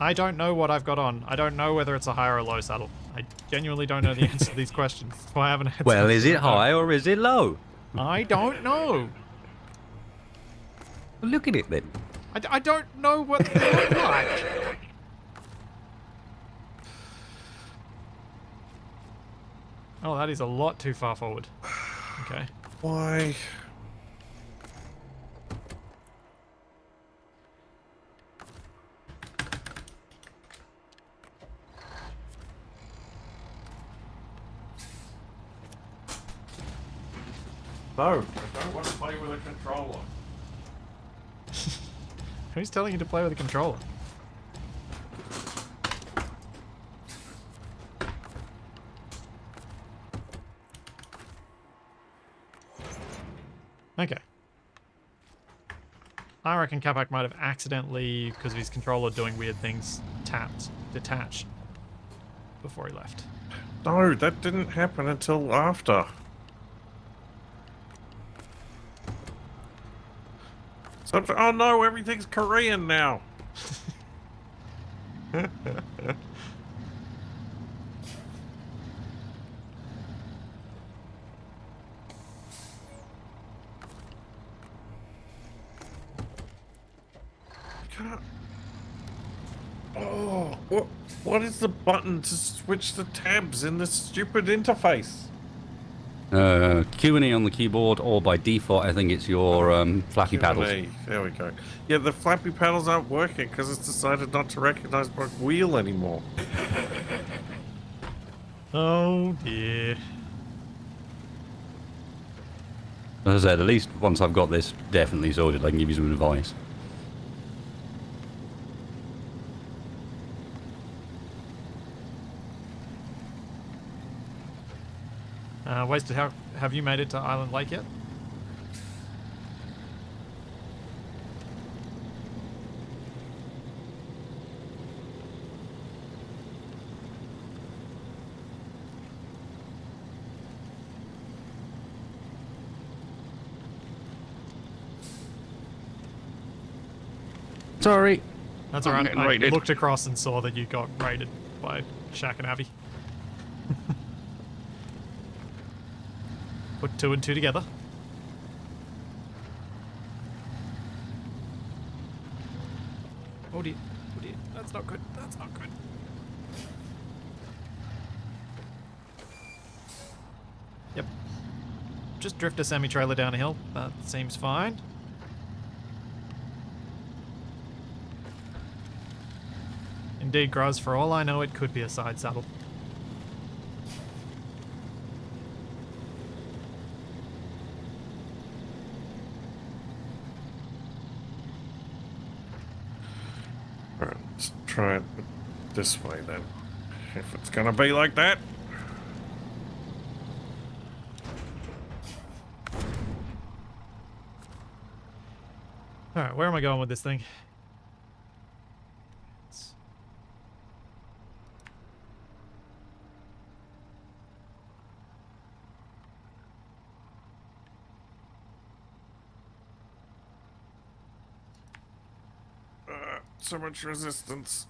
Speaker 1: I don't know what I've got on. I don't know whether it's a high or a low saddle. I genuinely don't know the answer to these questions. That's why I haven't answered.
Speaker 3: Well, is it high or is it low?
Speaker 1: I don't know.
Speaker 3: Well, look at it then.
Speaker 1: I don't know what they look like. Oh, that is a lot too far forward. Okay.
Speaker 2: Why? No, I don't want to play with a controller.
Speaker 1: Who's telling you to play with a controller? Okay. I reckon Capac might have accidentally, because of his controller doing weird things, tapped detach before he left.
Speaker 2: No, that didn't happen until after. So, oh no, everything's Korean now. Oh, what is the button to switch the tabs in this stupid interface?
Speaker 3: Q and E on the keyboard, or by default, I think it's your flappy paddles.
Speaker 2: Q&A. There we go. Yeah, the flappy paddles aren't working because it's decided not to recognize my wheel anymore.
Speaker 1: Oh dear.
Speaker 3: As I said, at least once I've got this definitely sorted, I can give you some advice.
Speaker 1: Wasted, have you made it to Island Lake yet?
Speaker 3: Sorry.
Speaker 1: That's
Speaker 3: I'm
Speaker 1: alright.
Speaker 3: getting
Speaker 1: I
Speaker 3: raided.
Speaker 1: looked across and saw that you got raided by Shaq and Abby. Put two and two together. Oh dear. Oh dear. That's not good. That's not good. Yep. Just drift a semi-trailer down a hill. That seems fine. Indeed, Gruz, for all I know, it could be a side saddle.
Speaker 2: Alright, let's try it this way then. If it's gonna be like that.
Speaker 1: Alright, where am I going with this thing?
Speaker 2: So much resistance.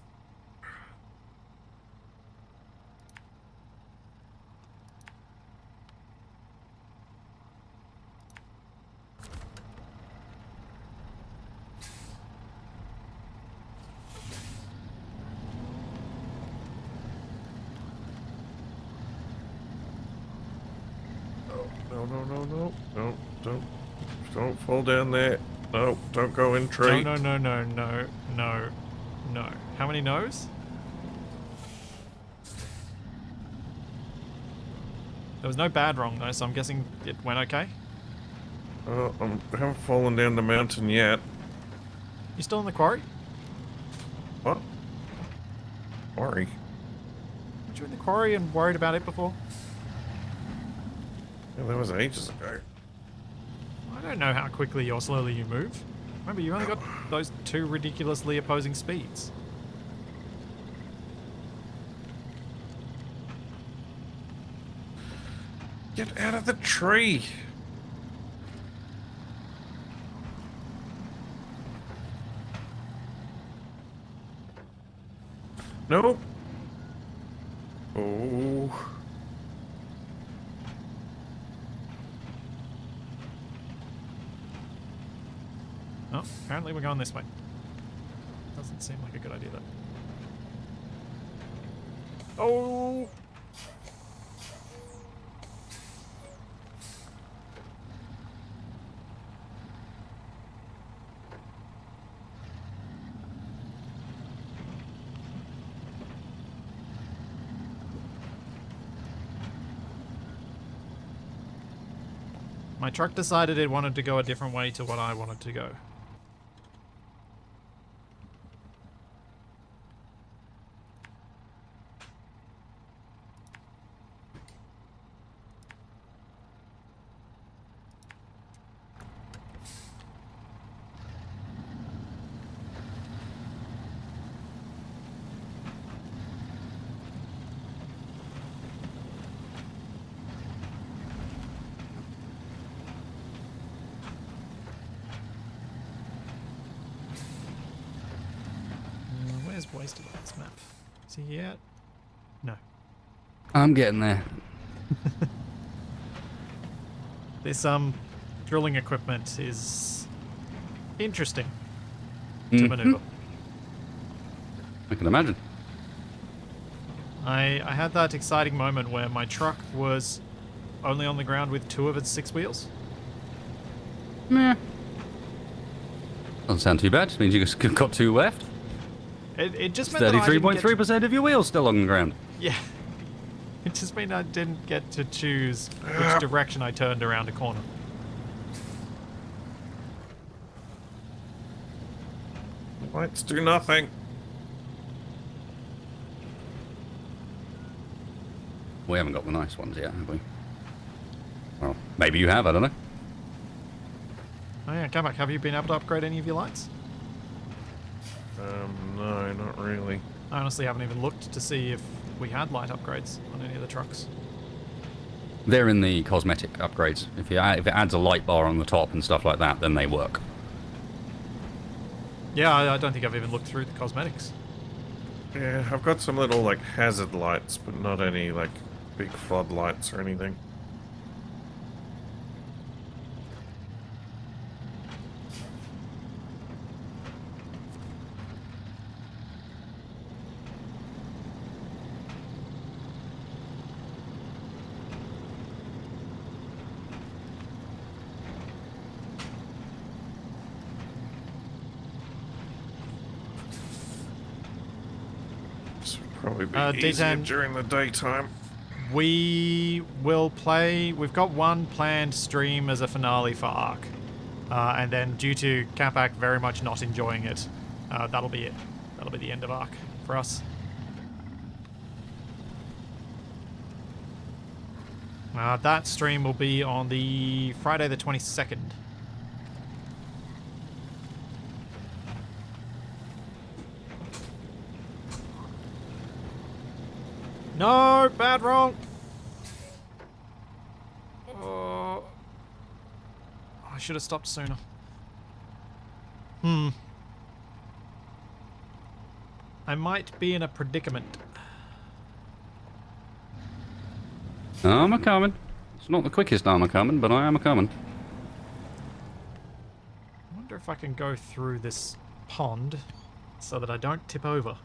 Speaker 2: No, no, no, no. No, don't fall down there. No, don't go in tree.
Speaker 1: No, no, no, no, no, no. How many no's? There was no bad wrong though, so I'm guessing it went okay.
Speaker 2: Oh, I haven't fallen down the mountain yet.
Speaker 1: You still in the quarry?
Speaker 2: What? Sorry.
Speaker 1: Weren't you in the quarry and worried about it before?
Speaker 2: Yeah, that was ages ago.
Speaker 1: I don't know how quickly or slowly you move. Remember, you only got those two ridiculously opposing speeds.
Speaker 2: Get out of the tree! No! Oh.
Speaker 1: Oh, apparently we're going this way. Doesn't seem like a good idea though. Oh! My truck decided it wanted to go a different way to what I wanted to go. Where's Wasted on this map? Is he yet? No.
Speaker 3: I'm getting there.
Speaker 1: This drilling equipment is interesting to maneuver.
Speaker 3: I can imagine.
Speaker 1: I had that exciting moment where my truck was only on the ground with 2 of its 6 wheels.
Speaker 3: Meh. Doesn't sound too bad. Just means you've got 2 left.
Speaker 1: It just meant that I didn't get to-
Speaker 3: 33.3% of your wheels still on the ground.
Speaker 1: Yeah. It just meant I didn't get to choose which direction I turned around a corner.
Speaker 2: Lights do nothing.
Speaker 3: We haven't got the nice ones yet, have we? Well, maybe you have, I don't know.
Speaker 1: Oh yeah, Capac, have you been able to upgrade any of your lights?
Speaker 2: No, not really.
Speaker 1: I honestly haven't even looked to see if we had light upgrades on any of the trucks.
Speaker 3: They're in the cosmetic upgrades. If it adds a light bar on the top and stuff like that, then they work.
Speaker 1: Yeah, I don't think I've even looked through the cosmetics.
Speaker 2: Yeah, I've got some little, like, hazard lights, but not any, like, big floodlights or anything. This would probably be easier
Speaker 1: D10.
Speaker 2: during the daytime.
Speaker 1: We will play... We've got one planned stream as a finale for Ark. And then due to Capac very much not enjoying it, that'll be it. That'll be the end of Ark for us. That stream will be on the Friday the 22nd. No, bad wrong. Oh, I should have stopped sooner. I might be in a predicament.
Speaker 3: I'm a coming. It's not the quickest I'm a coming, but I am a coming.
Speaker 1: I wonder if I can go through this pond so that I don't tip over.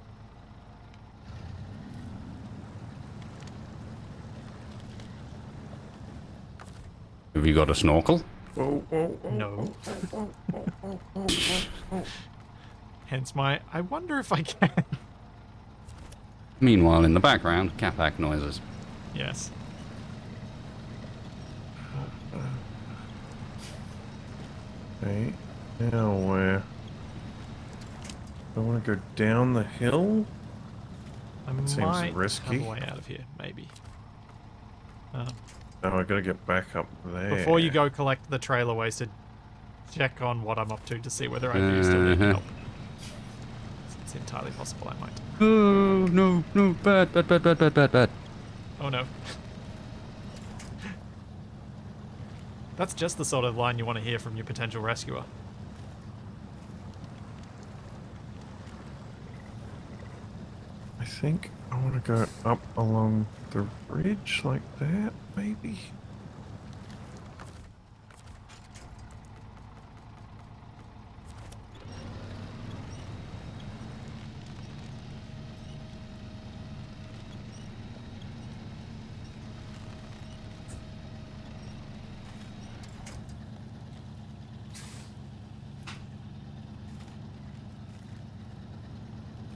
Speaker 3: Have you got a snorkel?
Speaker 1: No. Hence my, I wonder if I can.
Speaker 3: Meanwhile, in the background, Capac noises.
Speaker 1: Yes.
Speaker 2: Okay, now where? I want to go down the hill?
Speaker 1: I
Speaker 2: That seems
Speaker 1: might
Speaker 2: risky.
Speaker 1: have a way out of here, maybe.
Speaker 2: Oh, I gotta get back up there.
Speaker 1: Before you go collect the trailer wasted, check on what I'm up to see whether I do still need help. It's entirely possible I might.
Speaker 3: Oh, no, no, bad, bad, bad, bad, bad, bad, bad.
Speaker 1: Oh no. That's just the sort of line you want to hear from your potential rescuer.
Speaker 2: I think I want to go up along the ridge like that, maybe?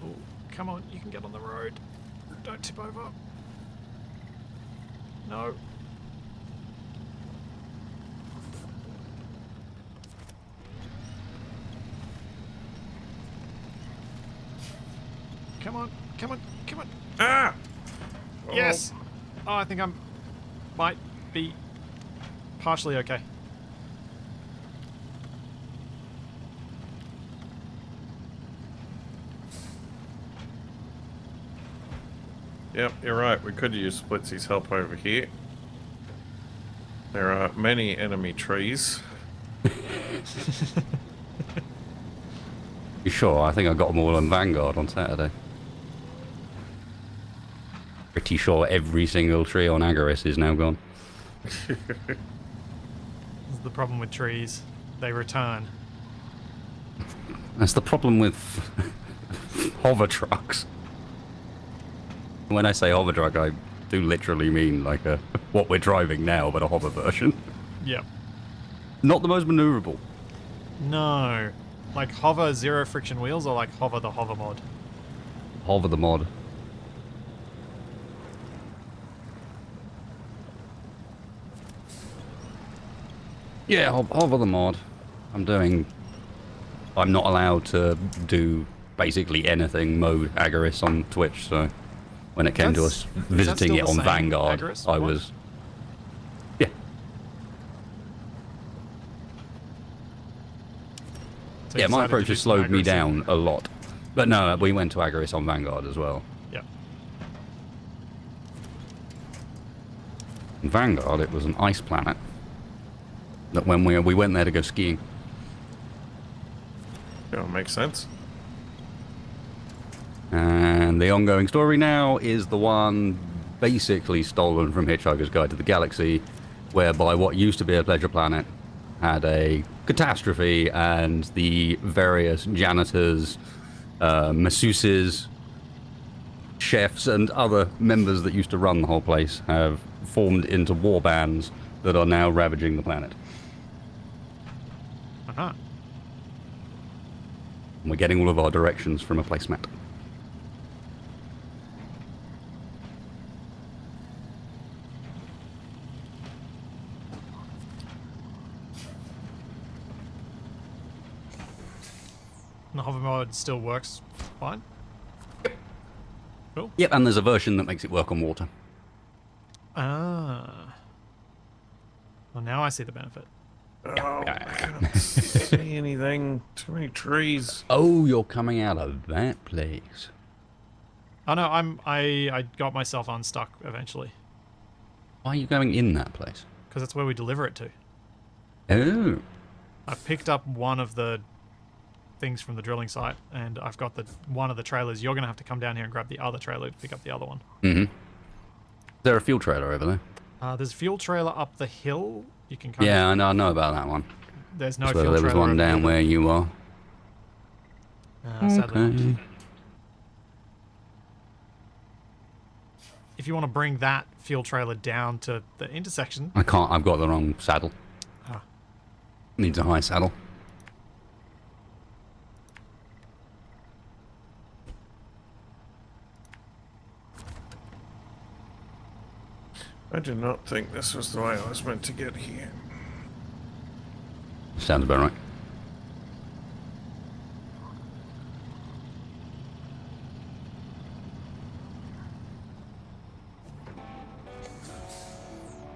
Speaker 1: Oh, come on, you can get on the road. Don't tip over. No. Come on, come on, come on.
Speaker 2: Ah!
Speaker 1: Yes! Oh, I think I'm... might be partially okay.
Speaker 2: Yep, you're right. We could use Splitsy's help over here. There are many enemy trees.
Speaker 3: You sure? I think I got them all on Vanguard on Saturday. Pretty sure every single tree on Agaris is now gone.
Speaker 1: This is the problem with trees. They return.
Speaker 3: That's the problem with hover trucks. When I say hover truck, I do literally mean like a what we're driving now, but a hover version.
Speaker 1: Yep.
Speaker 3: Not the most maneuverable.
Speaker 1: No. Like hover zero friction wheels or like hover the hover mod?
Speaker 3: Hover the mod. Yeah, hover the mod. I'm not allowed to do basically anything mode Agaris on Twitch, so when it came to us visiting it on Vanguard,
Speaker 1: Agaris
Speaker 3: I
Speaker 1: mod?
Speaker 3: was... Yeah.
Speaker 1: So
Speaker 3: Yeah,
Speaker 1: you
Speaker 3: my
Speaker 1: decided to
Speaker 3: approach
Speaker 1: do
Speaker 3: has
Speaker 1: some
Speaker 3: slowed me
Speaker 1: Agaris
Speaker 3: down a lot. But no, we went to Agaris on Vanguard as well.
Speaker 1: Yep.
Speaker 3: In Vanguard, it was an ice planet. That when we went there to go skiing.
Speaker 2: Yeah, makes sense.
Speaker 3: And the ongoing story now is the one basically stolen from Hitchhiker's Guide to the Galaxy, whereby what used to be a pleasure planet had a catastrophe and the various janitors, masseuses, chefs, and other members that used to run the whole place have formed into war bands that are now ravaging the planet.
Speaker 1: Uh-huh.
Speaker 3: And we're getting all of our directions from a placemat.
Speaker 1: And the hover mode still works fine? Cool.
Speaker 3: Yep, and there's a version that makes it work on water.
Speaker 1: Ah. Well, now I see the benefit.
Speaker 2: Oh, I can't see anything. Too many trees.
Speaker 3: Oh, you're coming out of that place.
Speaker 1: Oh no, I got myself unstuck eventually.
Speaker 3: Why are you going in that place?
Speaker 1: Because that's where we deliver it to.
Speaker 3: Oh.
Speaker 1: I picked up one of the things from the drilling site, and I've got one of the trailers. You're going to have to come down here and grab the other trailer to pick up the other one.
Speaker 3: Mm-hmm. Is there a fuel trailer over there?
Speaker 1: There's a fuel trailer up the hill. You can
Speaker 3: Yeah, I know about that one.
Speaker 1: There's no
Speaker 3: So
Speaker 1: fuel
Speaker 3: there was
Speaker 1: trailer
Speaker 3: one
Speaker 1: over
Speaker 3: down
Speaker 1: here.
Speaker 3: where you are.
Speaker 1: Sadly not.
Speaker 3: Okay.
Speaker 1: if you want to bring that fuel trailer down to the intersection.
Speaker 3: I can't. I've got the wrong saddle.
Speaker 1: Ah.
Speaker 3: Needs a high saddle.
Speaker 2: I do not think this was the way I was meant to get here.
Speaker 3: Sounds about right.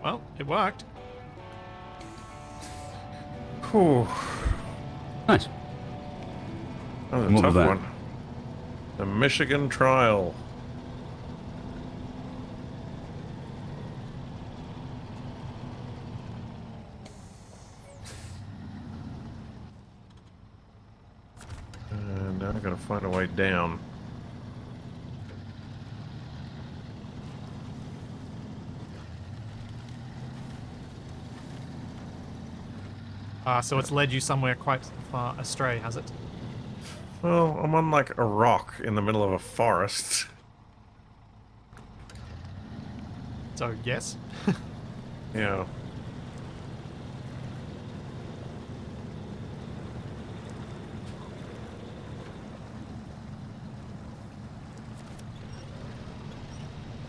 Speaker 1: Well, it worked.
Speaker 2: Whew.
Speaker 3: Nice.
Speaker 2: That was a
Speaker 3: What was
Speaker 2: tough
Speaker 3: that?
Speaker 2: one. The Michigan Trial. And now I've got to find a way down.
Speaker 1: So it's led you somewhere quite far astray, has it?
Speaker 2: Well, I'm on like a rock in the middle of a forest.
Speaker 1: So, yes.
Speaker 2: Yeah.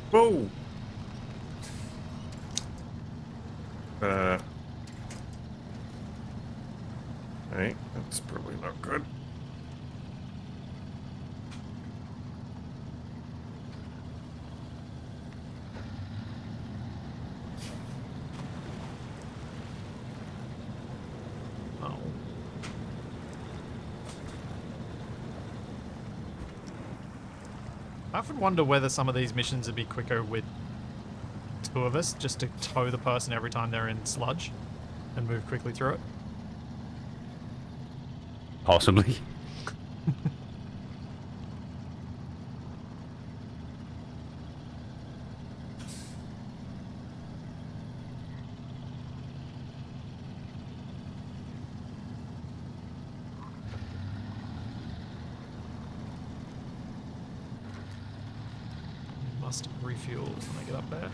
Speaker 2: Whoa! Hey, that's probably not good.
Speaker 1: Oh. I often wonder whether some of these missions would be quicker with two of us, just to tow the person every time they're in sludge and move quickly through it.
Speaker 3: Possibly.
Speaker 1: Must refuel when I get up there.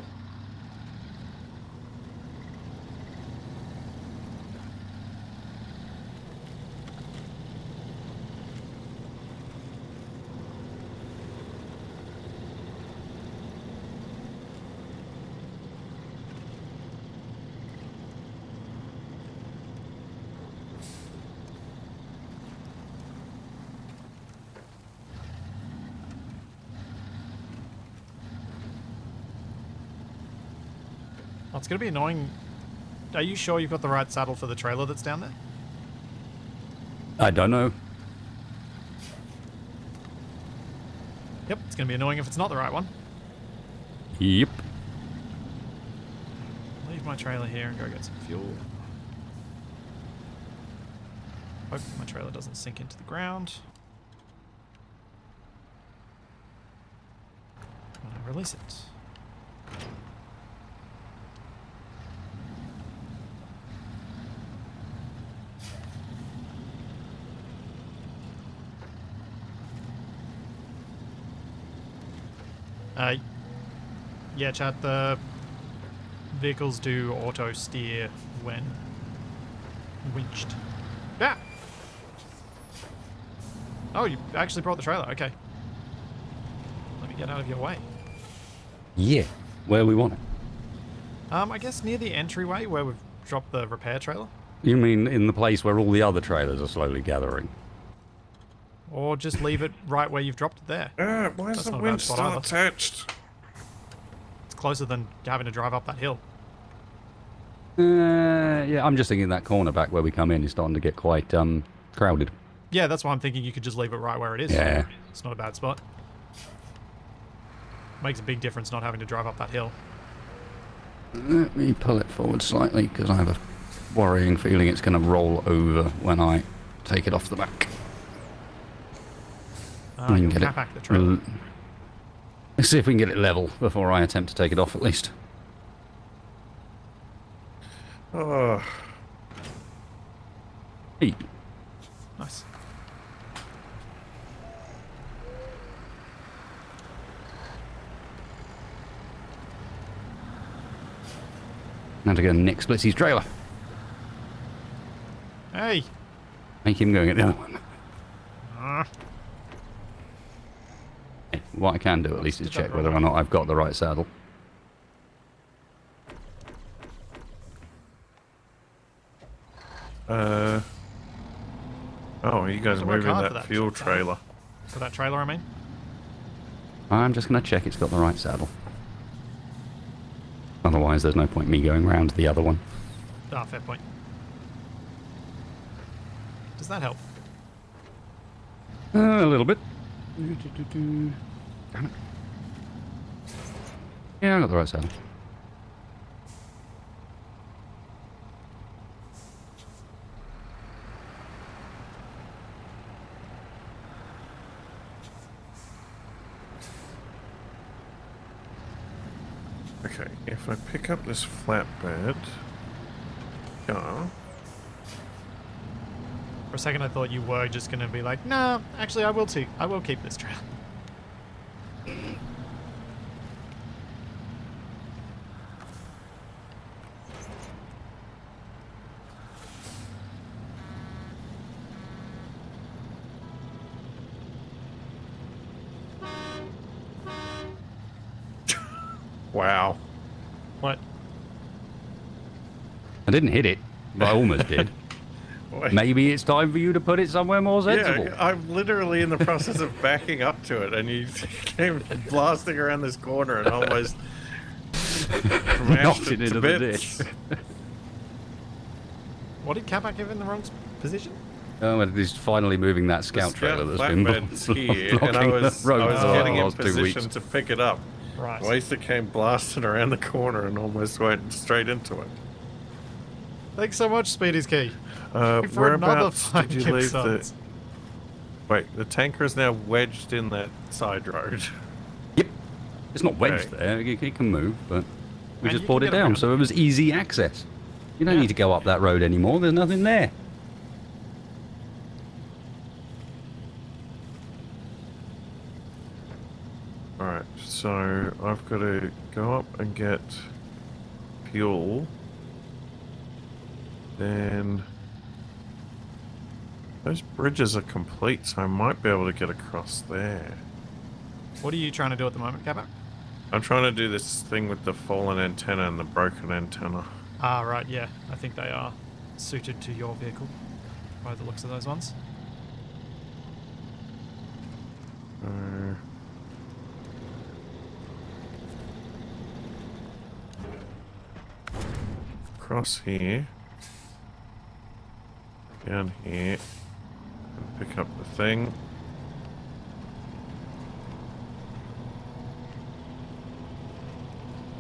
Speaker 1: Oh, it's going to be annoying. Are you sure you've got the right saddle for the trailer that's down there?
Speaker 3: I don't know.
Speaker 1: Yep, it's going to be annoying if it's not the right one.
Speaker 3: Yep.
Speaker 1: Leave my trailer here and go get some fuel. Hope my trailer doesn't sink into the ground. When I release it. Yeah, chat, the vehicles do auto steer when winched. Yeah! Oh, you actually brought the trailer, okay. Let me get out of your way.
Speaker 3: Yeah. Where we want it.
Speaker 1: I guess near the entryway where we've dropped the repair trailer.
Speaker 3: You mean in the place where all the other trailers are slowly gathering?
Speaker 1: Or just leave it right where you've dropped it there.
Speaker 2: Why is
Speaker 1: That's
Speaker 2: the
Speaker 1: not a bad
Speaker 2: winch
Speaker 1: spot
Speaker 2: still
Speaker 1: either.
Speaker 2: attached?
Speaker 1: It's closer than having to drive up that hill.
Speaker 3: Yeah, I'm just thinking that corner back where we come in is starting to get quite crowded.
Speaker 1: Yeah, that's why I'm thinking you could just leave it right where it is.
Speaker 3: Yeah.
Speaker 1: It's not a bad spot. Makes a big difference not having to drive up that hill.
Speaker 3: Let me pull it forward slightly because I have a worrying feeling it's going to roll over when I take it off the back. We
Speaker 1: You'll
Speaker 3: can get
Speaker 1: Capac the trailer.
Speaker 3: Let's see if we can get it level before I attempt to take it off at least.
Speaker 2: Oh,
Speaker 3: Hey.
Speaker 1: Nice.
Speaker 3: Now to go nick Splitsy's trailer.
Speaker 1: Hey!
Speaker 3: Make him go get the other one.
Speaker 1: Ah,
Speaker 3: Hey, what I can do at least is check whether or not I've got the right saddle.
Speaker 2: Oh, you guys
Speaker 1: To
Speaker 2: are
Speaker 1: work
Speaker 2: moving
Speaker 1: hard for
Speaker 2: that
Speaker 1: that
Speaker 2: fuel
Speaker 1: saddle.
Speaker 2: trailer.
Speaker 1: for that trailer, I mean.
Speaker 3: I'm just going to check it's got the right saddle. Otherwise, there's no point me going round to the other one.
Speaker 1: Ah, fair point. Does that help?
Speaker 3: A little bit. Damn it. Yeah, I got the right saddle.
Speaker 2: Okay, if I pick up this flatbed... Yeah.
Speaker 1: For a second, I thought you were just going to be like, no, actually, I will keep this trailer.
Speaker 2: Wow.
Speaker 1: What?
Speaker 3: I didn't hit it, but I almost did.
Speaker 2: Wait.
Speaker 3: Maybe it's time for you to put it somewhere more sensible.
Speaker 2: Yeah, I'm literally in the process of backing up to it, and you came blasting around this corner and almost
Speaker 3: Knocked it into the ditch.
Speaker 1: What did Capac have in the wrong position?
Speaker 3: Oh, and he's finally moving that scout trailer that's been
Speaker 2: flatbed's here, and I
Speaker 3: blocking
Speaker 2: was
Speaker 3: the road for the
Speaker 2: getting in
Speaker 3: last 2
Speaker 2: position
Speaker 3: weeks.
Speaker 2: to pick it up.
Speaker 1: Right.
Speaker 2: Wasted came blasting around the corner and almost went straight into it.
Speaker 1: Thanks so much, Speedy's Key. For another
Speaker 2: Whereabouts
Speaker 1: fine
Speaker 2: did you leave the...
Speaker 1: Gibsons.
Speaker 2: Wait, the tanker is now wedged in that side road.
Speaker 3: Yep. It's not wedged
Speaker 2: Okay.
Speaker 3: there. It can move, but we
Speaker 1: And
Speaker 3: just
Speaker 1: you
Speaker 3: brought
Speaker 1: can
Speaker 3: it
Speaker 1: get
Speaker 3: down,
Speaker 1: around
Speaker 3: so it was easy access. You don't
Speaker 1: Yeah.
Speaker 3: need to go up that road anymore. There's nothing there.
Speaker 2: Alright, so I've got to go up and get fuel. Then those bridges are complete, so I might be able to get across there.
Speaker 1: What are you trying to do at the moment, Capac?
Speaker 2: I'm trying to do this thing with the fallen antenna and the broken antenna.
Speaker 1: Ah, right, yeah. I think they are suited to your vehicle by the looks of those ones.
Speaker 2: Across here. Down here. And pick up the thing.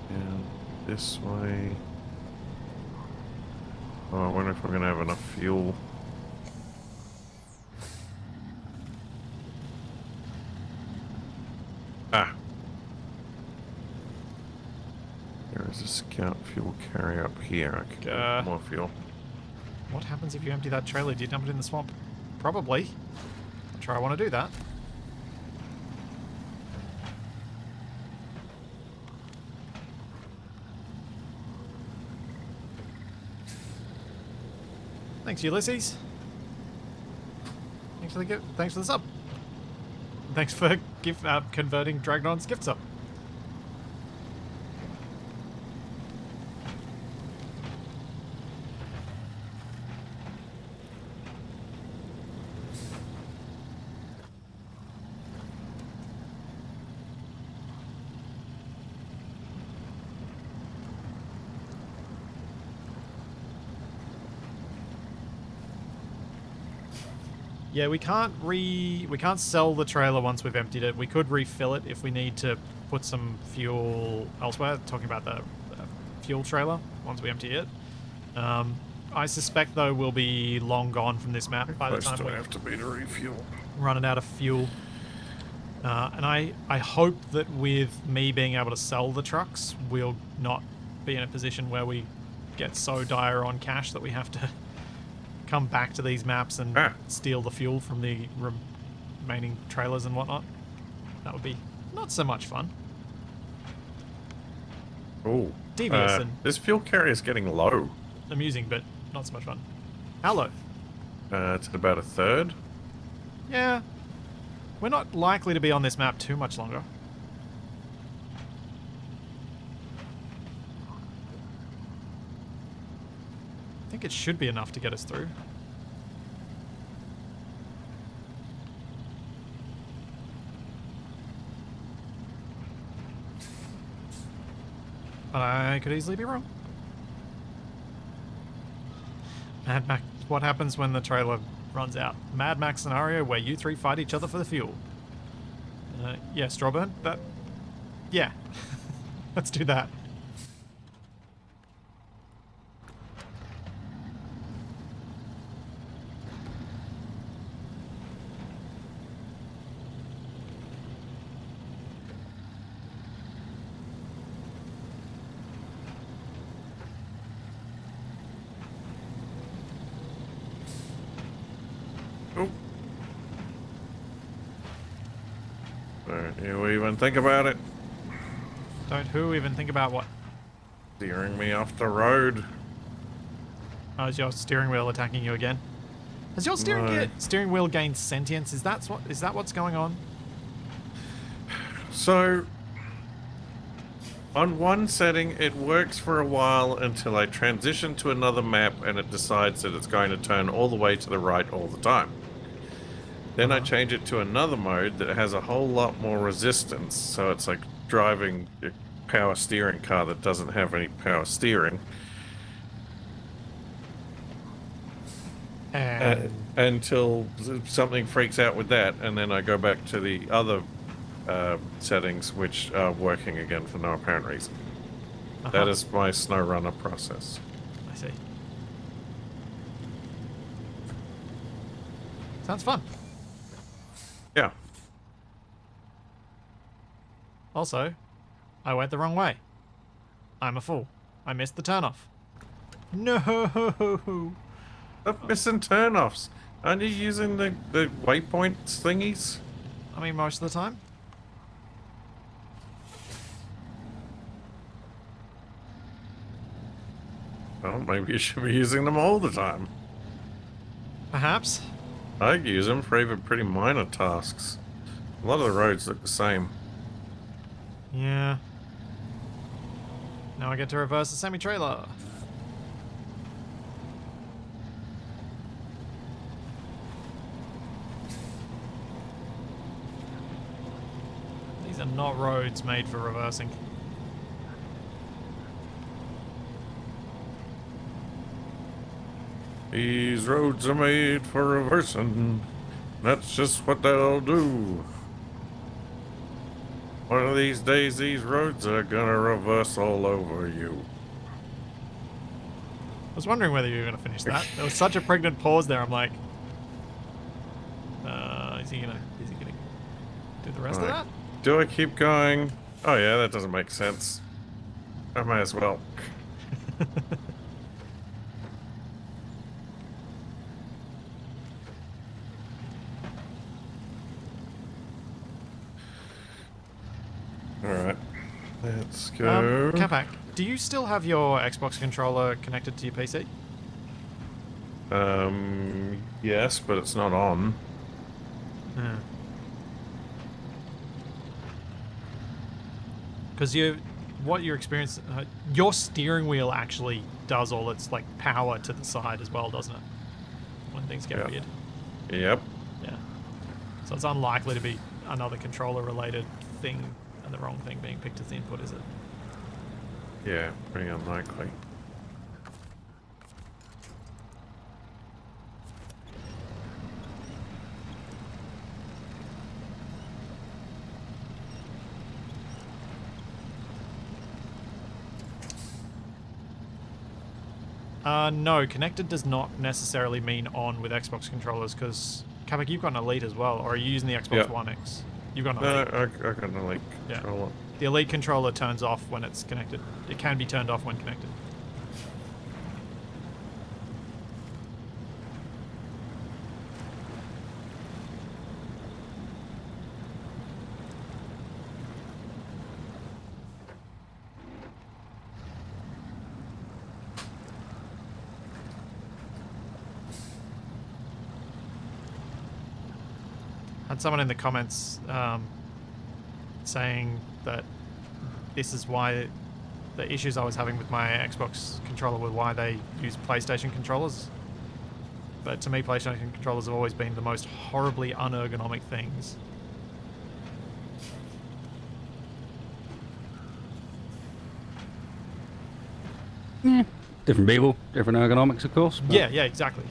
Speaker 2: Down this way. Oh, I wonder if we're going to have enough fuel. Ah! There is a scout fuel carrier up here. I can get more fuel.
Speaker 1: What happens if you empty that trailer? Do you dump it in the swamp? Probably. I'm sure I want to do that. Thanks, Ulysses. Thanks for the sub. Thanks for converting Dragnon's gift sub. Yeah, we can't sell the trailer once we've emptied it. We could refill it if we need to put some fuel elsewhere. Talking about the fuel trailer once we empty it. I suspect though we'll be long gone from this map by the
Speaker 2: Close
Speaker 1: time
Speaker 2: do I
Speaker 1: we're
Speaker 2: have to be to refuel?
Speaker 1: running out of fuel. And I hope that with me being able to sell the trucks, we'll not be in a position where we get so dire on cash that we have to come back to these maps and steal the fuel from the remaining trailers and whatnot. That would be not so much fun.
Speaker 2: Oh,
Speaker 1: devious and
Speaker 2: This fuel carrier is getting low.
Speaker 1: amusing, but not so much fun. How low?
Speaker 2: It's at about a third.
Speaker 1: Yeah. We're not likely to be on this map too much longer. I think it should be enough to get us through. But I could easily be wrong. Mad Max. What happens when the trailer runs out? Mad Max scenario where you three fight each other for the fuel. Yeah, Strawburn. That. Yeah. Let's do that.
Speaker 2: Oh. Don't you even think about it.
Speaker 1: Don't who even think about what?
Speaker 2: Steering me off the road.
Speaker 1: Oh, is your steering wheel attacking you again? Has your
Speaker 2: No.
Speaker 1: steering wheel gained sentience? Is that what's going on?
Speaker 2: So, on one setting, it works for a while until I transition to another map and it decides that it's going to turn all the way to the right all the time. Then I change it to another mode that has a whole lot more resistance, so it's like driving a power steering car that doesn't have any power steering.
Speaker 1: And
Speaker 2: Until something freaks out with that, and then I go back to the other settings, which are working again for no apparent reason. That is my Sno'runner process.
Speaker 1: I see. Sounds fun.
Speaker 2: Yeah.
Speaker 1: Also, I went the wrong way. I'm a fool. I missed the turnoff. No.
Speaker 2: Stop missing turnoffs. Aren't you using the waypoints thingies?
Speaker 1: I mean, most of the time.
Speaker 2: Well, maybe you should be using them all the time.
Speaker 1: Perhaps.
Speaker 2: I use them for even pretty minor tasks. A lot of the roads look the same.
Speaker 1: Yeah. Now I get to reverse the semi-trailer. These are not roads made for reversing.
Speaker 2: These roads are made for reversing. That's just what they'll do. One of these days, these roads are gonna reverse all over you.
Speaker 1: I was wondering whether you were going to finish that. There was such a pregnant pause there. I'm like, is he gonna do the rest of that?
Speaker 2: Do I keep going? Oh yeah, that doesn't make sense. I might as well. Alright. Let's go.
Speaker 1: Capac, do you still have your Xbox controller connected to your PC?
Speaker 2: Yes, but it's not on.
Speaker 1: Because what your experience, your steering wheel actually does all its like power to the side as well, doesn't it? When things get weird.
Speaker 2: Yep.
Speaker 1: Yeah. So it's unlikely to be another controller-related thing and the wrong thing being picked as the input, is it?
Speaker 2: Yeah, pretty unlikely.
Speaker 1: No, connected does not necessarily mean on with Xbox controllers, because Capac, you've got an Elite as well, or are you using the Xbox One X? You've got an
Speaker 2: No,
Speaker 1: Elite.
Speaker 2: I got an Elite controller.
Speaker 1: The Elite controller turns off when it's connected. It can be turned off when connected. had someone in the comments saying that this is why the issues I was having with my Xbox controller were why they use PlayStation controllers. But to me, PlayStation controllers have always been the most horribly unergonomic things.
Speaker 3: Yeah. Different people, different ergonomics, of course.
Speaker 1: Yeah, exactly.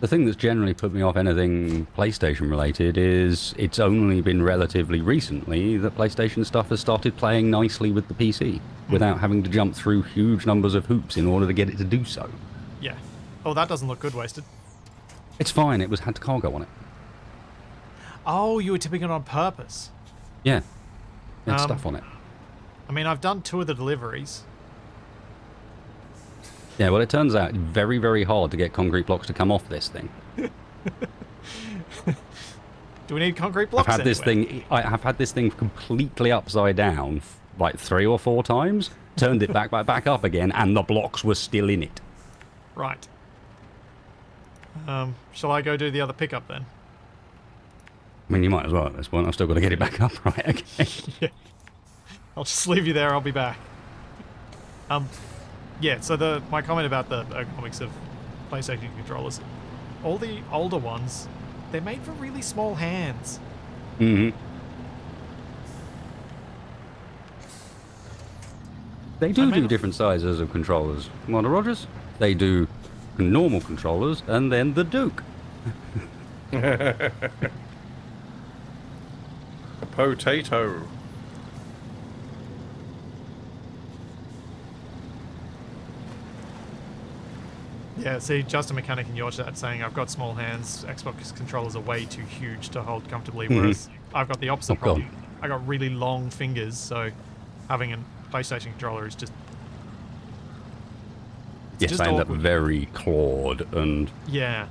Speaker 3: The thing that's generally put me off anything PlayStation related is it's only been relatively recently that PlayStation stuff has started playing nicely with the PC without having to jump through huge numbers of hoops in order to get it to do so.
Speaker 1: Yeah. Oh, that doesn't look good, Wasted.
Speaker 3: It's fine, it had cargo on it.
Speaker 1: Oh, you were tipping it on purpose.
Speaker 3: Yeah. It had stuff on it.
Speaker 1: I mean, I've done 2 of the deliveries.
Speaker 3: Yeah, well, it turns out it's very, very hard to get concrete blocks to come off this thing.
Speaker 1: Do we need concrete blocks
Speaker 3: I have had this thing completely upside down like 3 or 4 times, turned it back up again, and the blocks were still in it.
Speaker 1: Right. Shall I go do the other pickup then?
Speaker 3: I mean, you might as well at this point. I've still got to get it back up, right? Okay.
Speaker 1: Yeah. I'll just leave you there. I'll be back. Yeah, so my comment about the ergonomics of PlayStation controllers, all the older ones, they're made for really small hands.
Speaker 3: Mm-hmm. They do different sizes of controllers. Commander Rogers, they do normal controllers and then the Duke.
Speaker 2: A potato.
Speaker 1: Yeah, see, Just a Mechanic in your chat saying I've got small hands, Xbox controllers are way too huge to hold comfortably, whereas I've got the opposite problem. I got really long fingers, so having a PlayStation controller is just...
Speaker 3: Yes, I end up very clawed and...
Speaker 1: Yeah.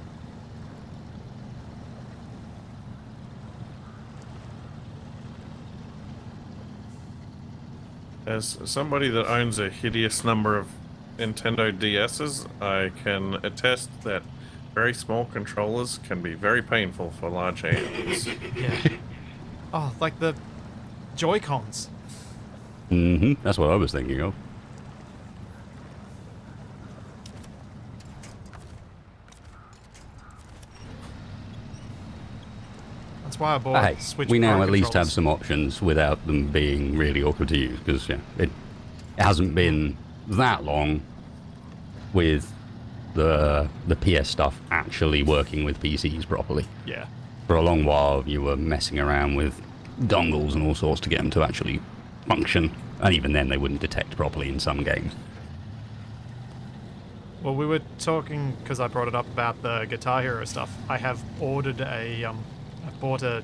Speaker 2: As somebody that owns a hideous number of Nintendo DS's, I can attest that very small controllers can be very painful for large hands.
Speaker 1: Yeah. Oh, like the Joy-Cons.
Speaker 3: Mm-hmm. That's what I was thinking of.
Speaker 1: That's why I bought
Speaker 3: Hey,
Speaker 1: Switch
Speaker 3: we now
Speaker 1: Pro
Speaker 3: at least have
Speaker 1: controllers.
Speaker 3: some options without them being really awkward to use, because yeah, it hasn't been that long with the PS stuff actually working with PCs properly.
Speaker 1: Yeah.
Speaker 3: For a long while, you were messing around with dongles and all sorts to get them to actually function, and even then they wouldn't detect properly in some games.
Speaker 1: Well, we were talking, because I brought it up about the Guitar Hero stuff. I have ordered I bought a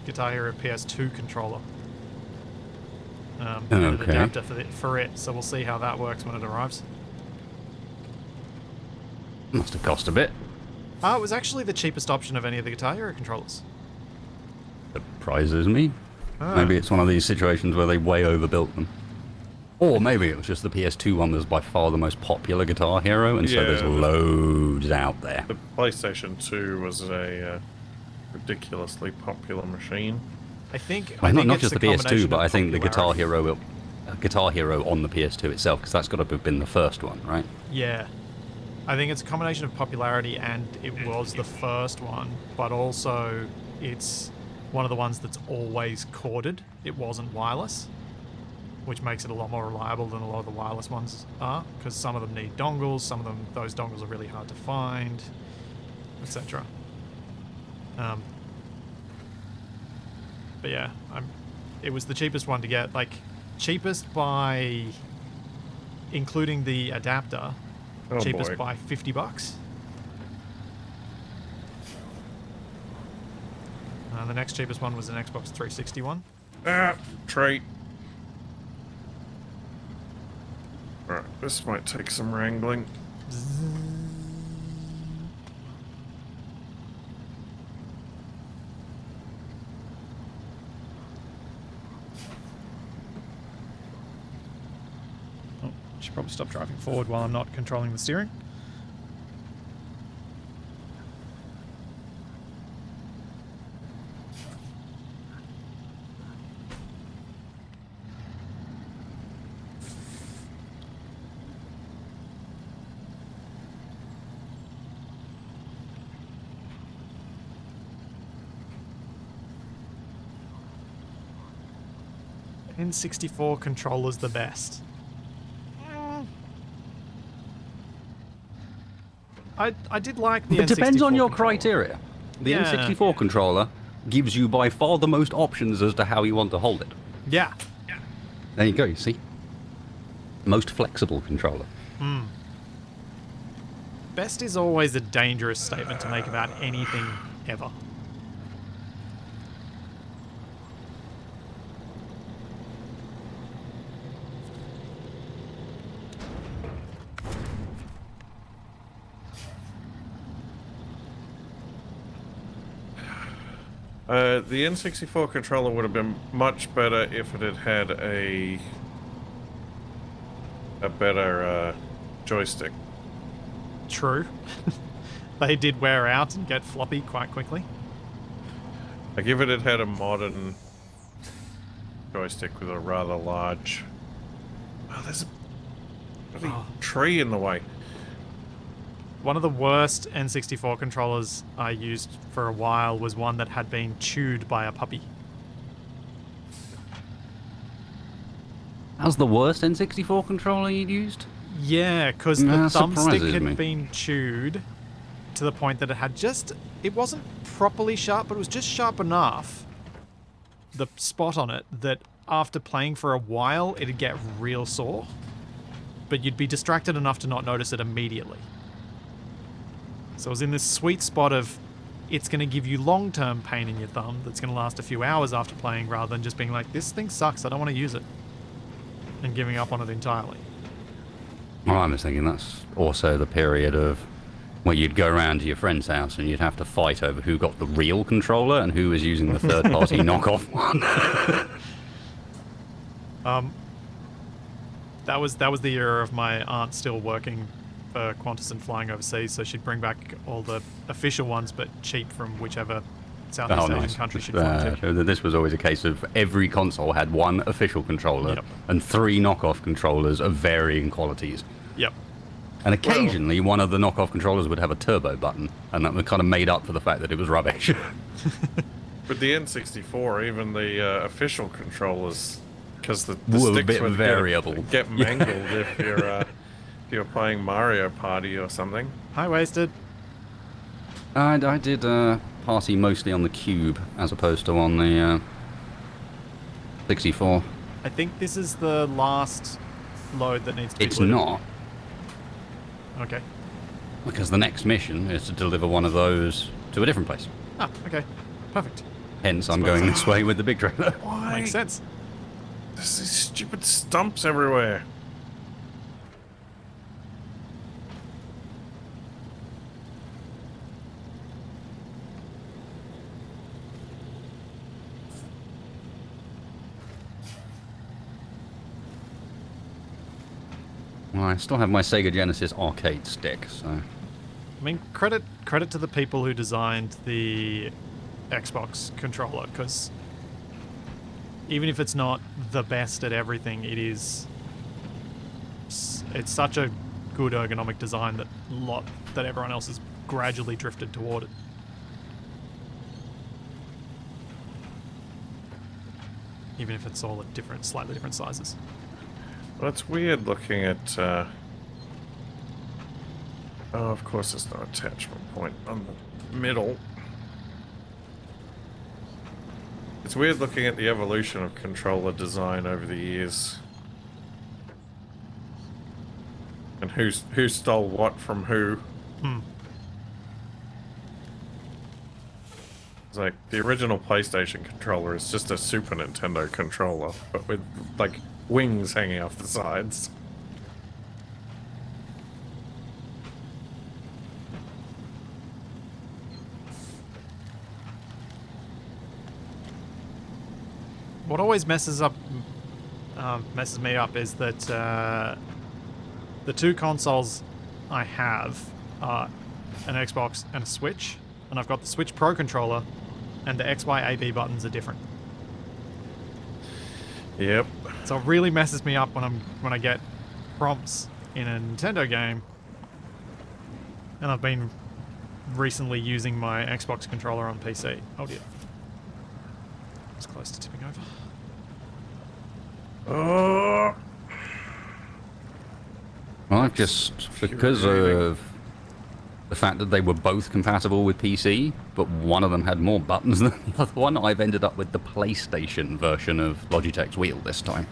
Speaker 1: Guitar Hero PS2 controller. And an adapter for it, so we'll see how that works when it arrives.
Speaker 3: Must have cost a bit.
Speaker 1: It was actually the cheapest option of any of the Guitar Hero controllers.
Speaker 3: Surprises me. Maybe it's one of these situations where they way overbuilt them. Or maybe it was just the PS2 one was by far the most popular Guitar Hero, and so there's loads out there.
Speaker 2: The PlayStation 2 was a ridiculously popular machine.
Speaker 1: I think
Speaker 3: not
Speaker 1: it's
Speaker 3: just the
Speaker 1: combination
Speaker 3: PS2,
Speaker 1: of
Speaker 3: but I think the Guitar
Speaker 1: popularity.
Speaker 3: Hero on the PS2 itself, because that's got to have been the first one, right?
Speaker 1: Yeah. I think it's a combination of popularity and it was the first one, but also it's one of the ones that's always corded. It wasn't wireless, which makes it a lot more reliable than a lot of the wireless ones are, because some of them need dongles, some of them, those dongles are really hard to find, etc. But yeah, it was the cheapest one to get, like, cheapest by including the adapter, cheapest by $50. The next cheapest one was an Xbox 360 one.
Speaker 2: Trait. Alright, this might take some wrangling.
Speaker 1: Oh, I should probably stop driving forward while I'm not controlling the steering. N64 controller's the best. I did like the N64
Speaker 3: It depends on your
Speaker 1: controller.
Speaker 3: criteria. The
Speaker 1: Yeah.
Speaker 3: N64 controller gives you by far the most options as to how you want to hold it.
Speaker 1: Yeah.
Speaker 3: There you go, you see? Most flexible controller.
Speaker 1: Best is always a dangerous statement to make about anything ever.
Speaker 2: The N64 controller would have been much better if it had had a better joystick.
Speaker 1: True. They did wear out and get floppy quite quickly.
Speaker 2: Like if it had had a modern joystick with a rather large... Oh, there's a bloody tree in the way.
Speaker 1: One of the worst N64 controllers I used for a while was one that had been chewed by a puppy.
Speaker 3: That was the worst N64 controller you'd used?
Speaker 1: Yeah, because the
Speaker 3: That
Speaker 1: thumbstick
Speaker 3: surprises
Speaker 1: had
Speaker 3: me.
Speaker 1: been chewed to the point that it had just... It wasn't properly sharp, but it was just sharp enough, the spot on it, that after playing for a while, it'd get real sore. But you'd be distracted enough to not notice it immediately. So I was in this sweet spot of, it's going to give you long-term pain in your thumb that's going to last a few hours after playing, rather than just being like, this thing sucks, I don't want to use it, and giving up on it entirely.
Speaker 3: Well, I was thinking that's also the period of where you'd go around to your friend's house and you'd have to fight over who got the real controller and who was using the third-party knockoff one.
Speaker 1: That was the era of my aunt still working for Qantas and flying overseas, so she'd bring back all the official ones, but cheap from whichever Southeast Asian country she'd flown to.
Speaker 3: This was always a case of every console had one official controller
Speaker 1: Yep.
Speaker 3: and 3 knockoff controllers of varying qualities.
Speaker 1: Yep.
Speaker 3: And occasionally one of the knockoff controllers would have a turbo button, and that was kind of made up for the fact that it was rubbish.
Speaker 2: With the N64, even the official controllers, because the
Speaker 3: Were a
Speaker 2: sticks
Speaker 3: bit
Speaker 2: would
Speaker 3: variable.
Speaker 2: get mangled if you're playing Mario Party or something.
Speaker 1: Hi, Wasted.
Speaker 3: I did party mostly on the Cube as opposed to on the 64.
Speaker 1: I think this is the last load that needs to be
Speaker 3: It's
Speaker 1: looted.
Speaker 3: not,
Speaker 1: Okay.
Speaker 3: because the next mission is to deliver one of those to a different place.
Speaker 1: Ah, okay. Perfect.
Speaker 3: Hence, I'm going this way with the big trailer.
Speaker 2: Why?
Speaker 1: Makes sense.
Speaker 2: There's these stupid stumps everywhere.
Speaker 3: Well, I still have my Sega Genesis arcade stick, so...
Speaker 1: I mean, credit to the people who designed the Xbox controller, because even if it's not the best at everything, it's such a good ergonomic design that everyone else has gradually drifted toward it. Even if it's all at slightly different sizes.
Speaker 2: Well, it's weird looking at... Oh, of course there's no attachment point on the middle. It's weird looking at the evolution of controller design over the years. And who stole what from who. It's like, the original PlayStation controller is just a Super Nintendo controller, but with, like, wings hanging off the sides.
Speaker 1: What always messes me up is that the two consoles I have are an Xbox and a Switch, and I've got the Switch Pro controller, and the XY/AB buttons are different.
Speaker 2: Yep.
Speaker 1: So it really messes me up when I get prompts in a Nintendo game, and I've been recently using my Xbox controller on PC. Oh dear. It's close to tipping over.
Speaker 2: Oh,
Speaker 3: Well, just because of the fact that they were both compatible with PC, but one of them had more buttons than the other one, I've ended up with the PlayStation version of Logitech's wheel this time.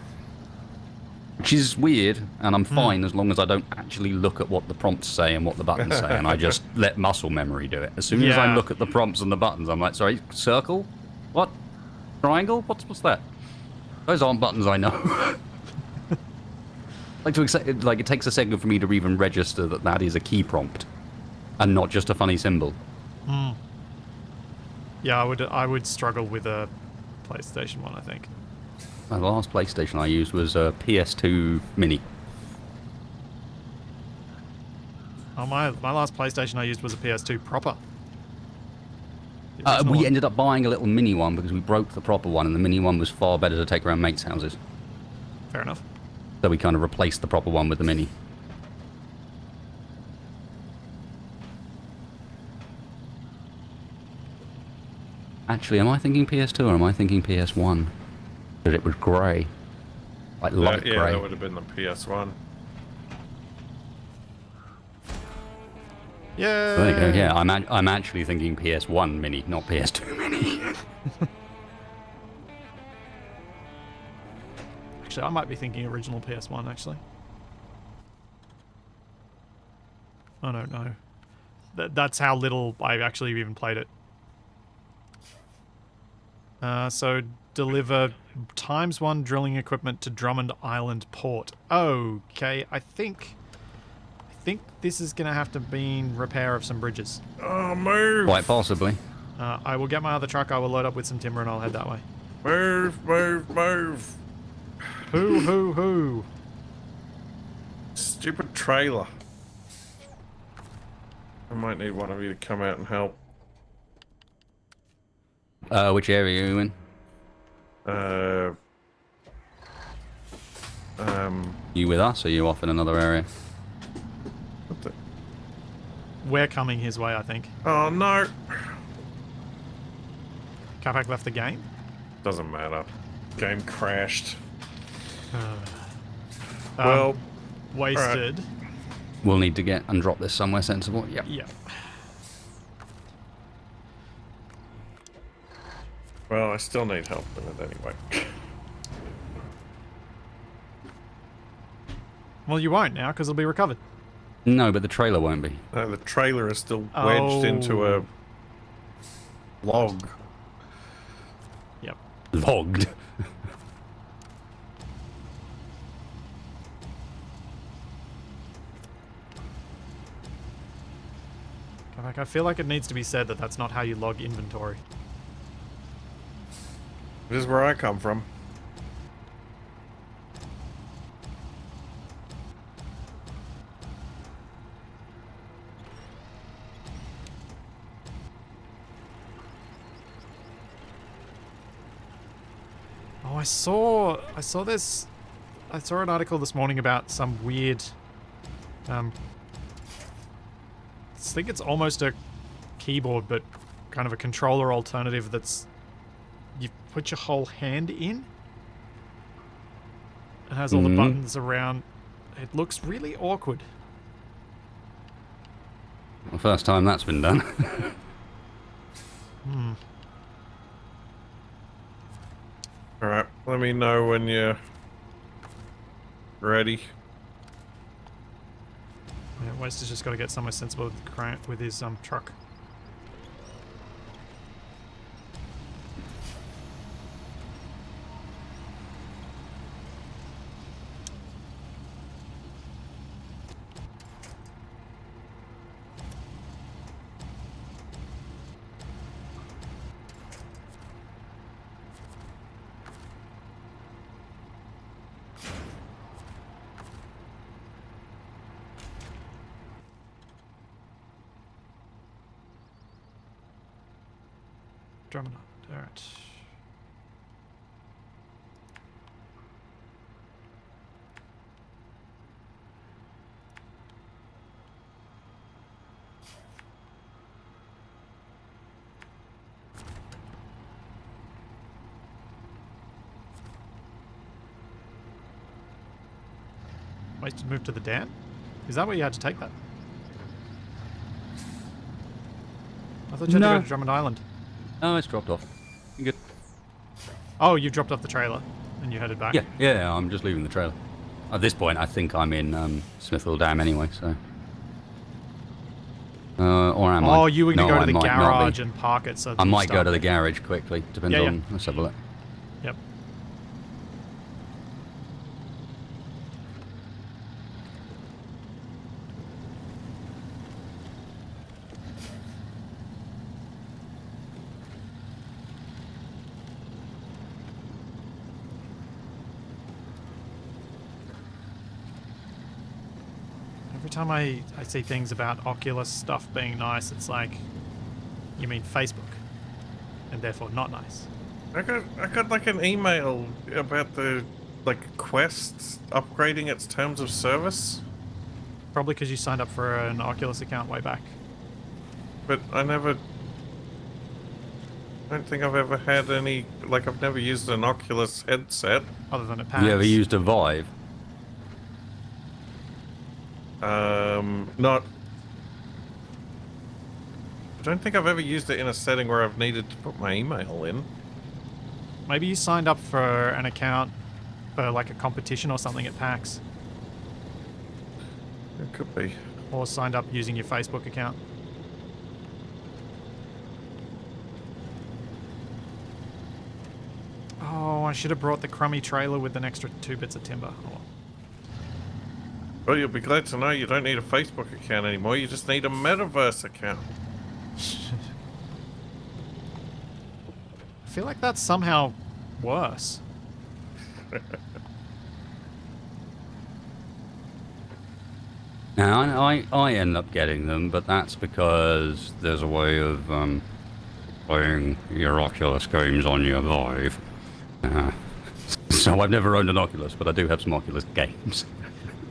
Speaker 3: Which is weird, and I'm fine as long as I don't actually look at what the prompts say and what the buttons say, and I just let muscle memory do it. As soon as I
Speaker 1: Yeah.
Speaker 3: look at the prompts and the buttons, I'm like, sorry, circle? What? Triangle? What's that? Those aren't buttons I know. Like it takes a second for me to even register that that is a key prompt and not just a funny symbol.
Speaker 1: Yeah, I would struggle with a PlayStation one, I think.
Speaker 3: The last PlayStation I used was a PS2 Mini.
Speaker 1: Oh, my last PlayStation I used was a PS2 proper. The original
Speaker 3: We
Speaker 1: one.
Speaker 3: ended up buying a little mini one because we broke the proper one, and the mini one was far better to take around mates' houses.
Speaker 1: Fair enough.
Speaker 3: So we kind of replaced the proper one with the mini. Actually, am I thinking PS2 or am I thinking PS1? Because it was grey. Like light
Speaker 2: yeah,
Speaker 3: grey.
Speaker 2: that would have been the PS1.
Speaker 1: Yeah.
Speaker 3: There you go. Yeah, I'm actually thinking PS1 mini, not PS2 mini.
Speaker 1: Actually, I might be thinking original PS1, actually. I don't know. That's how little I've actually even played it. So, deliver ×1 drilling equipment to Drummond Island Port. Okay, I think this is going to have to mean repair of some bridges.
Speaker 2: Oh, move!
Speaker 3: Quite possibly.
Speaker 1: I will get my other truck, I will load up with some timber, and I'll head that way.
Speaker 2: Move, move, move!
Speaker 1: Hoo.
Speaker 2: Stupid trailer. I might need one of you to come out and help.
Speaker 3: Which area are you in? You with us, or are you off in another area?
Speaker 2: What the?
Speaker 1: We're coming his way, I think.
Speaker 2: Oh, no!
Speaker 1: Capac left the game.
Speaker 2: Doesn't matter. Game crashed. Well,
Speaker 1: Wasted.
Speaker 3: We'll need to get and drop this somewhere sensible. Yep.
Speaker 1: Yeah.
Speaker 2: well, I still need help with it anyway.
Speaker 1: Well, you won't now, because it'll be recovered.
Speaker 3: No, but the trailer won't be.
Speaker 2: The trailer is still wedged into a log.
Speaker 1: Yep.
Speaker 3: Logged.
Speaker 1: Capac, I feel like it needs to be said that that's not how you log inventory.
Speaker 2: This is where I come from.
Speaker 1: Oh, I saw this. I saw an article this morning about some weird. I think it's almost a keyboard, but kind of a controller alternative. That's you put your whole hand in. It has all the buttons around. It looks really awkward.
Speaker 3: The first time that's been done.
Speaker 2: Alright, let me know when you're ready.
Speaker 1: Yeah, West has just got to get somewhere sensible with his truck. Drummond, alright. Wasted move to the dam? Is that where you had to take that? I thought you had to
Speaker 3: No.
Speaker 1: go to Drummond Island.
Speaker 3: Oh, it's dropped off. You good?
Speaker 1: Oh, you dropped off the trailer and you headed back?
Speaker 3: Yeah, I'm just leaving the trailer. At this point, I think I'm in Smithville Dam anyway, so... or am I?
Speaker 1: Oh, you were going to
Speaker 3: No,
Speaker 1: go to the
Speaker 3: I might not
Speaker 1: garage
Speaker 3: be.
Speaker 1: and park it so that
Speaker 3: I
Speaker 1: you
Speaker 3: might go
Speaker 1: start
Speaker 3: to the
Speaker 1: there.
Speaker 3: garage quickly. Depends
Speaker 1: Yeah,
Speaker 3: on... Let's have a look.
Speaker 1: Yep. Every time I see things about Oculus stuff being nice, it's like, you mean Facebook, and therefore not nice.
Speaker 2: I got like an email about the Quest upgrading its terms of service,
Speaker 1: Probably because you signed up for an Oculus account way back.
Speaker 2: but I don't think I've ever had any. Like, I've never used an Oculus headset.
Speaker 1: Other than at
Speaker 3: Have you ever
Speaker 1: PAX.
Speaker 3: used a Vive?
Speaker 2: Not. I don't think I've ever used it in a setting where I've needed to put my email in.
Speaker 1: Maybe you signed up for an account for like a competition or something at PAX.
Speaker 2: It could be.
Speaker 1: Or signed up using your Facebook account. Oh, I should have brought the crummy trailer with an extra 2 bits of timber. Oh, well.
Speaker 2: Well, you'll be glad to know you don't need a Facebook account anymore. You just need a Metaverse account.
Speaker 1: I feel like that's somehow worse.
Speaker 3: Now, I end up getting them, but that's because there's a way of playing your Oculus games on your Vive. So I've never owned an Oculus, but I do have some Oculus games.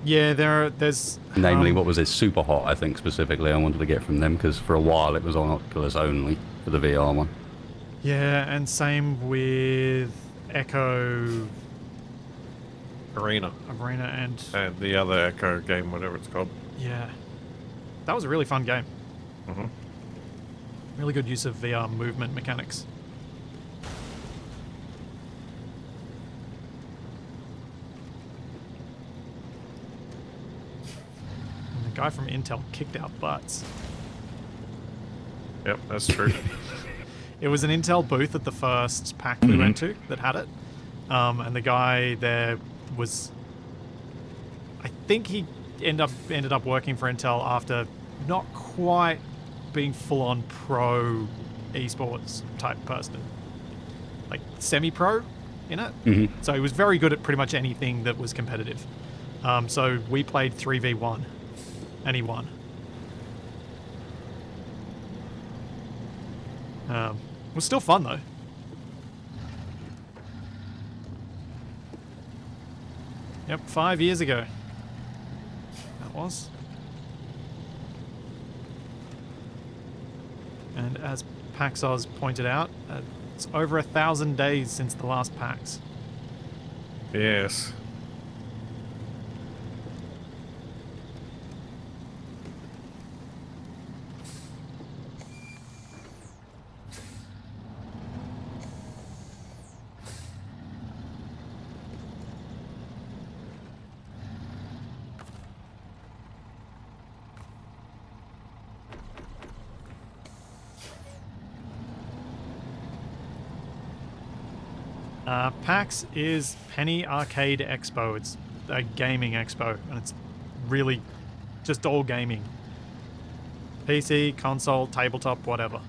Speaker 1: Yeah, there's...
Speaker 3: Namely, what was it? Super Hot, I think, specifically, I wanted to get from them, because for a while it was on Oculus only for the VR one.
Speaker 1: Yeah, and same with Echo
Speaker 2: Arena.
Speaker 1: and...
Speaker 2: And the other Echo game, whatever it's called.
Speaker 1: Yeah. That was a really fun game.
Speaker 2: Mm-hmm.
Speaker 1: Really good use of VR movement mechanics. And the guy from Intel kicked our butts.
Speaker 2: Yep, that's true.
Speaker 1: It was an Intel booth at the first PAC we went to that had it. And the guy there was... I think he ended up working for Intel after not quite being full-on pro esports type person. Like semi-pro in it.
Speaker 3: Mm-hmm.
Speaker 1: So he was very good at pretty much anything that was competitive. So we played 3v1 and he won. It was still fun though. Yep, 5 years ago. That was. And as Paxos pointed out, it's over 1,000 days since the last PAX.
Speaker 2: Yes.
Speaker 1: PAX is Penny Arcade Expo. It's a gaming expo, and it's really just all gaming. PC, console, tabletop, whatever.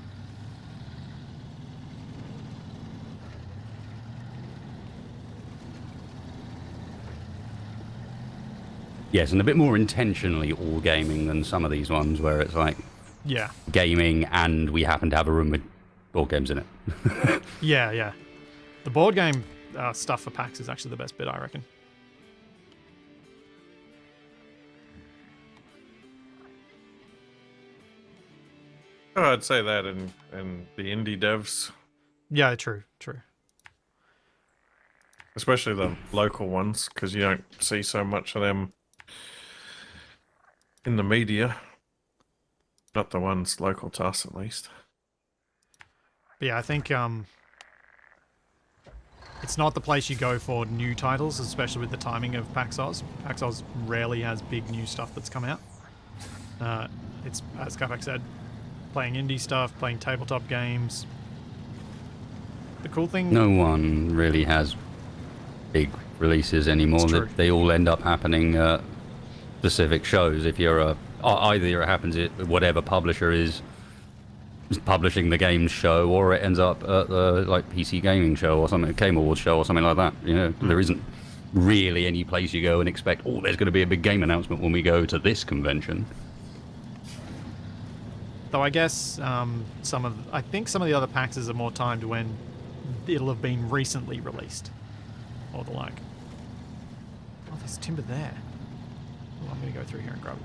Speaker 3: Yes, and a bit more intentionally all gaming than some of these ones where it's like
Speaker 1: Yeah.
Speaker 3: gaming and we happen to have a room with board games in it.
Speaker 1: Yeah, yeah. The board game stuff for PAX is actually the best bit, I reckon.
Speaker 2: Oh, I'd say that and the indie devs,
Speaker 1: Yeah, true, true.
Speaker 2: especially the local ones, because you don't see so much of them in the media. Not the ones local to us, at least.
Speaker 1: But yeah, I think it's not the place you go for new titles, especially with the timing of PAX Oz. PAX Oz rarely has big new stuff that's come out. It's, as Capac said, playing indie stuff, playing tabletop games. The cool thing...
Speaker 3: No one really has big releases anymore.
Speaker 1: It's true.
Speaker 3: They all end up happening at specific shows. If you're either it happens at whatever publisher is publishing the game show, or it ends up at the like PC gaming show or something, Game Awards show or something like that. You know, there isn't really any place you go and expect, oh, there's going to be a big game announcement when we go to this convention.
Speaker 1: Though I guess I think some of the other PAXs are more timed when it'll have been recently released, or the like. Oh, there's timber there. Oh, I'm going to go through here and grab it.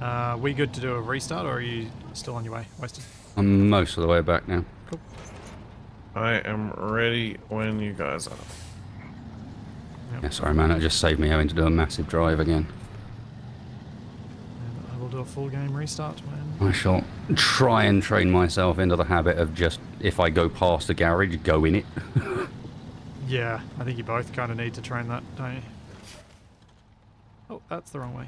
Speaker 1: Are we good to do a restart, or are you still on your way, Wasted?
Speaker 3: I'm most of the way back now.
Speaker 1: Cool.
Speaker 2: I am ready when you guys are.
Speaker 1: Yep.
Speaker 3: Yeah, sorry, man. It just saved me having to do a massive drive again.
Speaker 1: And I will do a full game restart when...
Speaker 3: I shall try and train myself into the habit of just, if I go past a garage, go in it.
Speaker 1: Yeah, I think you both kind of need to train that, don't you? Oh, that's the wrong way.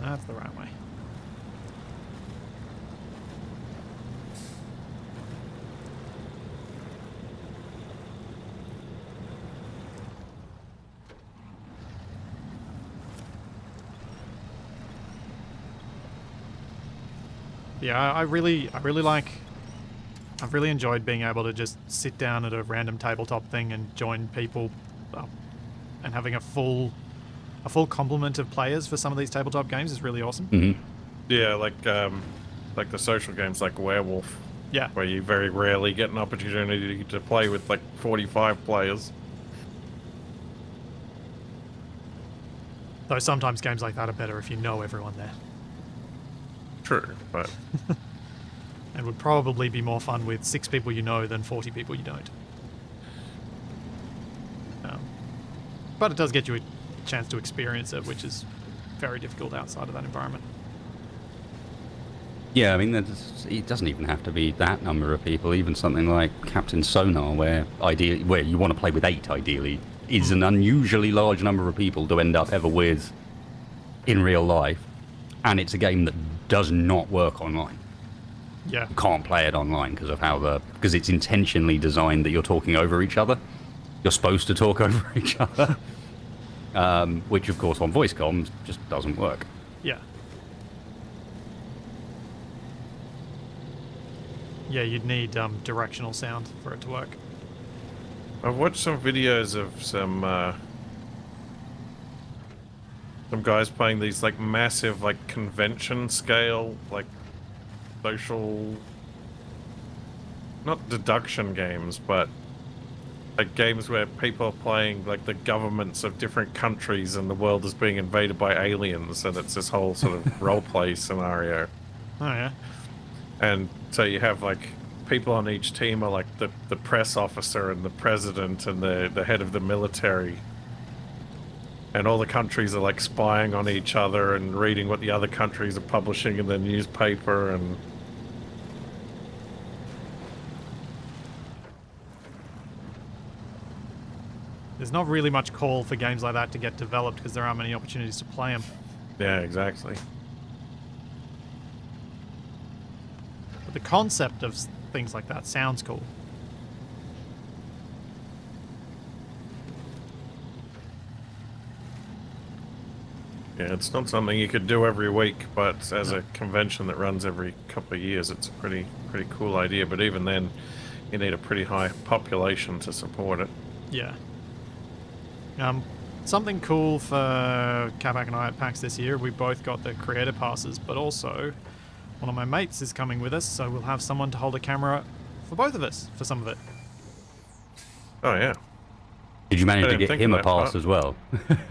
Speaker 1: That's the right way. Yeah, I've really enjoyed being able to just sit down at a random tabletop thing and join people, and having a full complement of players for some of these tabletop games is really awesome.
Speaker 3: Mm-hmm.
Speaker 2: Yeah, like the social games like Werewolf.
Speaker 1: Yeah.
Speaker 2: Where you very rarely get an opportunity to play with like 45 players.
Speaker 1: Though sometimes games like that are better if you know everyone there.
Speaker 2: True, but...
Speaker 1: And would probably be more fun with 6 people you know than 40 people you don't. But it does get you a chance to experience it, which is very difficult outside of that environment.
Speaker 3: Yeah, I mean, it doesn't even have to be that number of people. Even something like Captain Sonar, where you want to play with 8, ideally, is an unusually large number of people to end up ever with in real life. And it's a game that does not work online.
Speaker 1: Yeah.
Speaker 3: You can't play it online because of because it's intentionally designed that you're talking over each other. You're supposed to talk over each other. Which, of course, on voice comms just doesn't work.
Speaker 1: Yeah. Yeah, you'd need directional sound for it to work.
Speaker 2: I've watched some videos of some guys playing these like massive like convention scale like social, not deduction games, but like games where people are playing like the governments of different countries and the world is being invaded by aliens, and it's this whole sort of role play scenario.
Speaker 1: Oh yeah.
Speaker 2: And so you have like people on each team are like the press officer and the president and the head of the military. And all the countries are like spying on each other and reading what the other countries are publishing in the newspaper. And
Speaker 1: there's not really much call for games like that to get developed because there aren't many opportunities to play them.
Speaker 2: yeah, exactly.
Speaker 1: But the concept of things like that sounds cool.
Speaker 2: Yeah, it's not something you could do every week, but as a convention that runs every couple of years, it's a pretty cool idea. But even then, you need a pretty high population to support it.
Speaker 1: Yeah. Something cool for Capac and I at PAX this year, we both got the creator passes, but also one of my mates is coming with us, so we'll have someone to hold a camera for both of us for some of it.
Speaker 2: Oh, yeah.
Speaker 3: Did you manage
Speaker 2: I
Speaker 3: to
Speaker 2: didn't
Speaker 3: get
Speaker 2: think
Speaker 3: him
Speaker 2: of
Speaker 3: a
Speaker 2: that
Speaker 3: pass
Speaker 2: part.
Speaker 3: as well?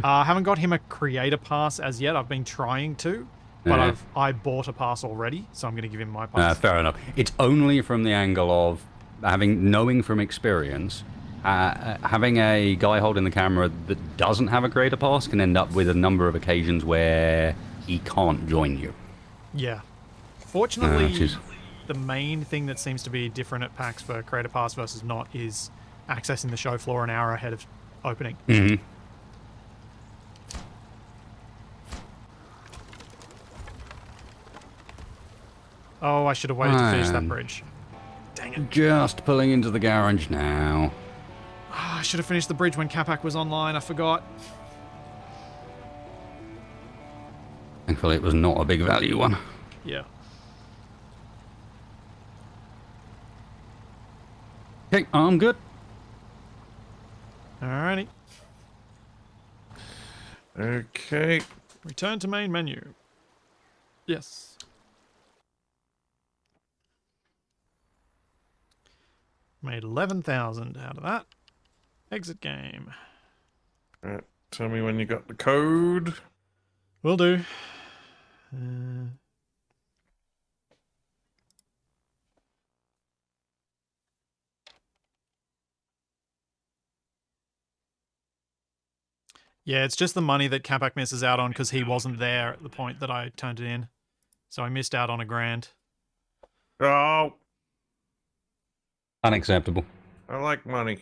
Speaker 1: I haven't got him a creator pass as yet. I've been trying to, but I bought a pass already, so I'm going to give him my pass.
Speaker 3: Fair enough. It's only from the angle of knowing from experience, having a guy holding the camera that doesn't have a creator pass can end up with a number of occasions where he can't join you.
Speaker 1: Yeah. Fortunately,
Speaker 3: Which
Speaker 1: the main thing that seems to be different at PAX for creator pass versus not is accessing the show floor an hour ahead of opening.
Speaker 3: Mm-hmm.
Speaker 1: Oh, I should have waited to finish that
Speaker 3: Man.
Speaker 1: bridge. Dang it.
Speaker 3: Just pulling into the garage now.
Speaker 1: Oh, I should have finished the bridge when Capac was online. I forgot.
Speaker 3: Thankfully, it was not a big value one.
Speaker 1: Yeah.
Speaker 3: Okay, I'm good.
Speaker 1: Alrighty.
Speaker 2: Okay.
Speaker 1: Return to main menu. Yes. Made 11,000 out of that. Exit game.
Speaker 2: Alright, tell me when you got the code.
Speaker 1: Will do. Yeah, it's just the money that Capac misses out on because he wasn't there at the point that I turned it in. So I missed out on $1,000.
Speaker 2: Oh,
Speaker 3: Unacceptable.
Speaker 2: I like money.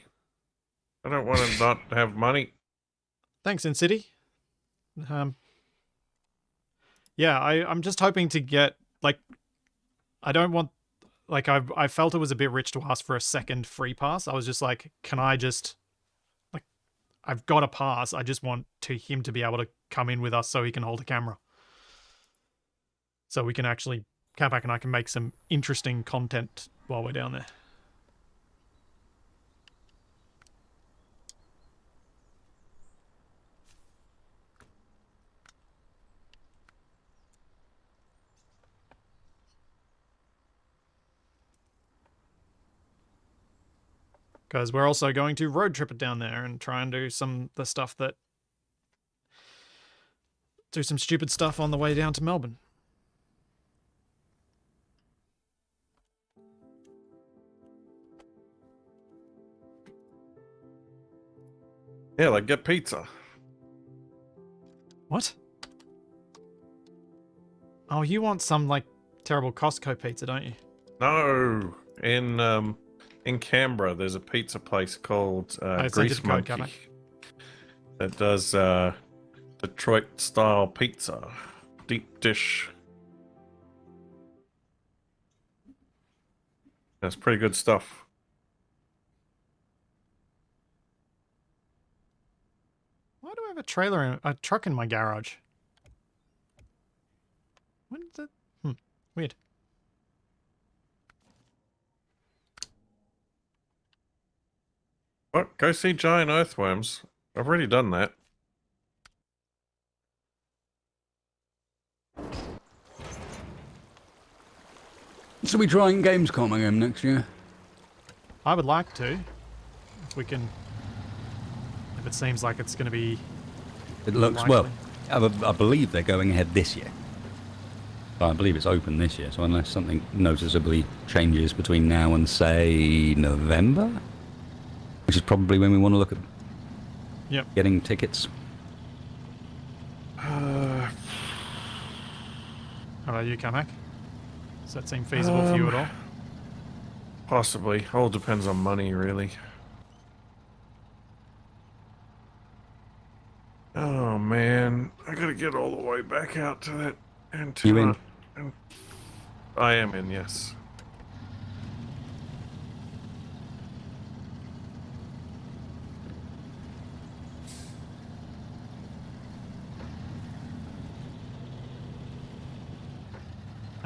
Speaker 2: I don't want to not have money.
Speaker 1: Thanks, InCity. Yeah, I'm just hoping to get, like, I don't want, like, I felt it was a bit rich to ask for a second free pass. I was just like, can I just, like, I've got a pass. I just want him to be able to come in with us so he can hold a camera. So we can actually, Capac and I can make some interesting content while we're down there. Because we're also going to road trip it down there and try and do some stupid stuff on the way down to Melbourne.
Speaker 2: Yeah, like get pizza.
Speaker 1: What? Oh, you want some, like, terrible Costco pizza, don't you?
Speaker 2: No, in Canberra, there's a pizza place called
Speaker 1: sent
Speaker 2: Grease
Speaker 1: it to code,
Speaker 2: Monkey
Speaker 1: Capac.
Speaker 2: that does Detroit-style pizza, deep dish. That's pretty good stuff.
Speaker 1: Why do I have a truck in my garage? When did that? Weird.
Speaker 2: What? Go see giant earthworms. I've already done that.
Speaker 3: So we trying Gamescom again next year?
Speaker 1: I would like to. If we can. If it seems like it's going to be.
Speaker 3: It looks, well, I believe they're going ahead this year. I believe it's open this year, so unless something noticeably changes between now and, say, November, which is probably when we want to look at getting tickets.
Speaker 1: How about you, Capac? Does that seem feasible for you at all?
Speaker 2: Possibly. All depends on money, really. Oh, man. I gotta get all the way back out to that antenna.
Speaker 3: You in?
Speaker 2: I am in, yes.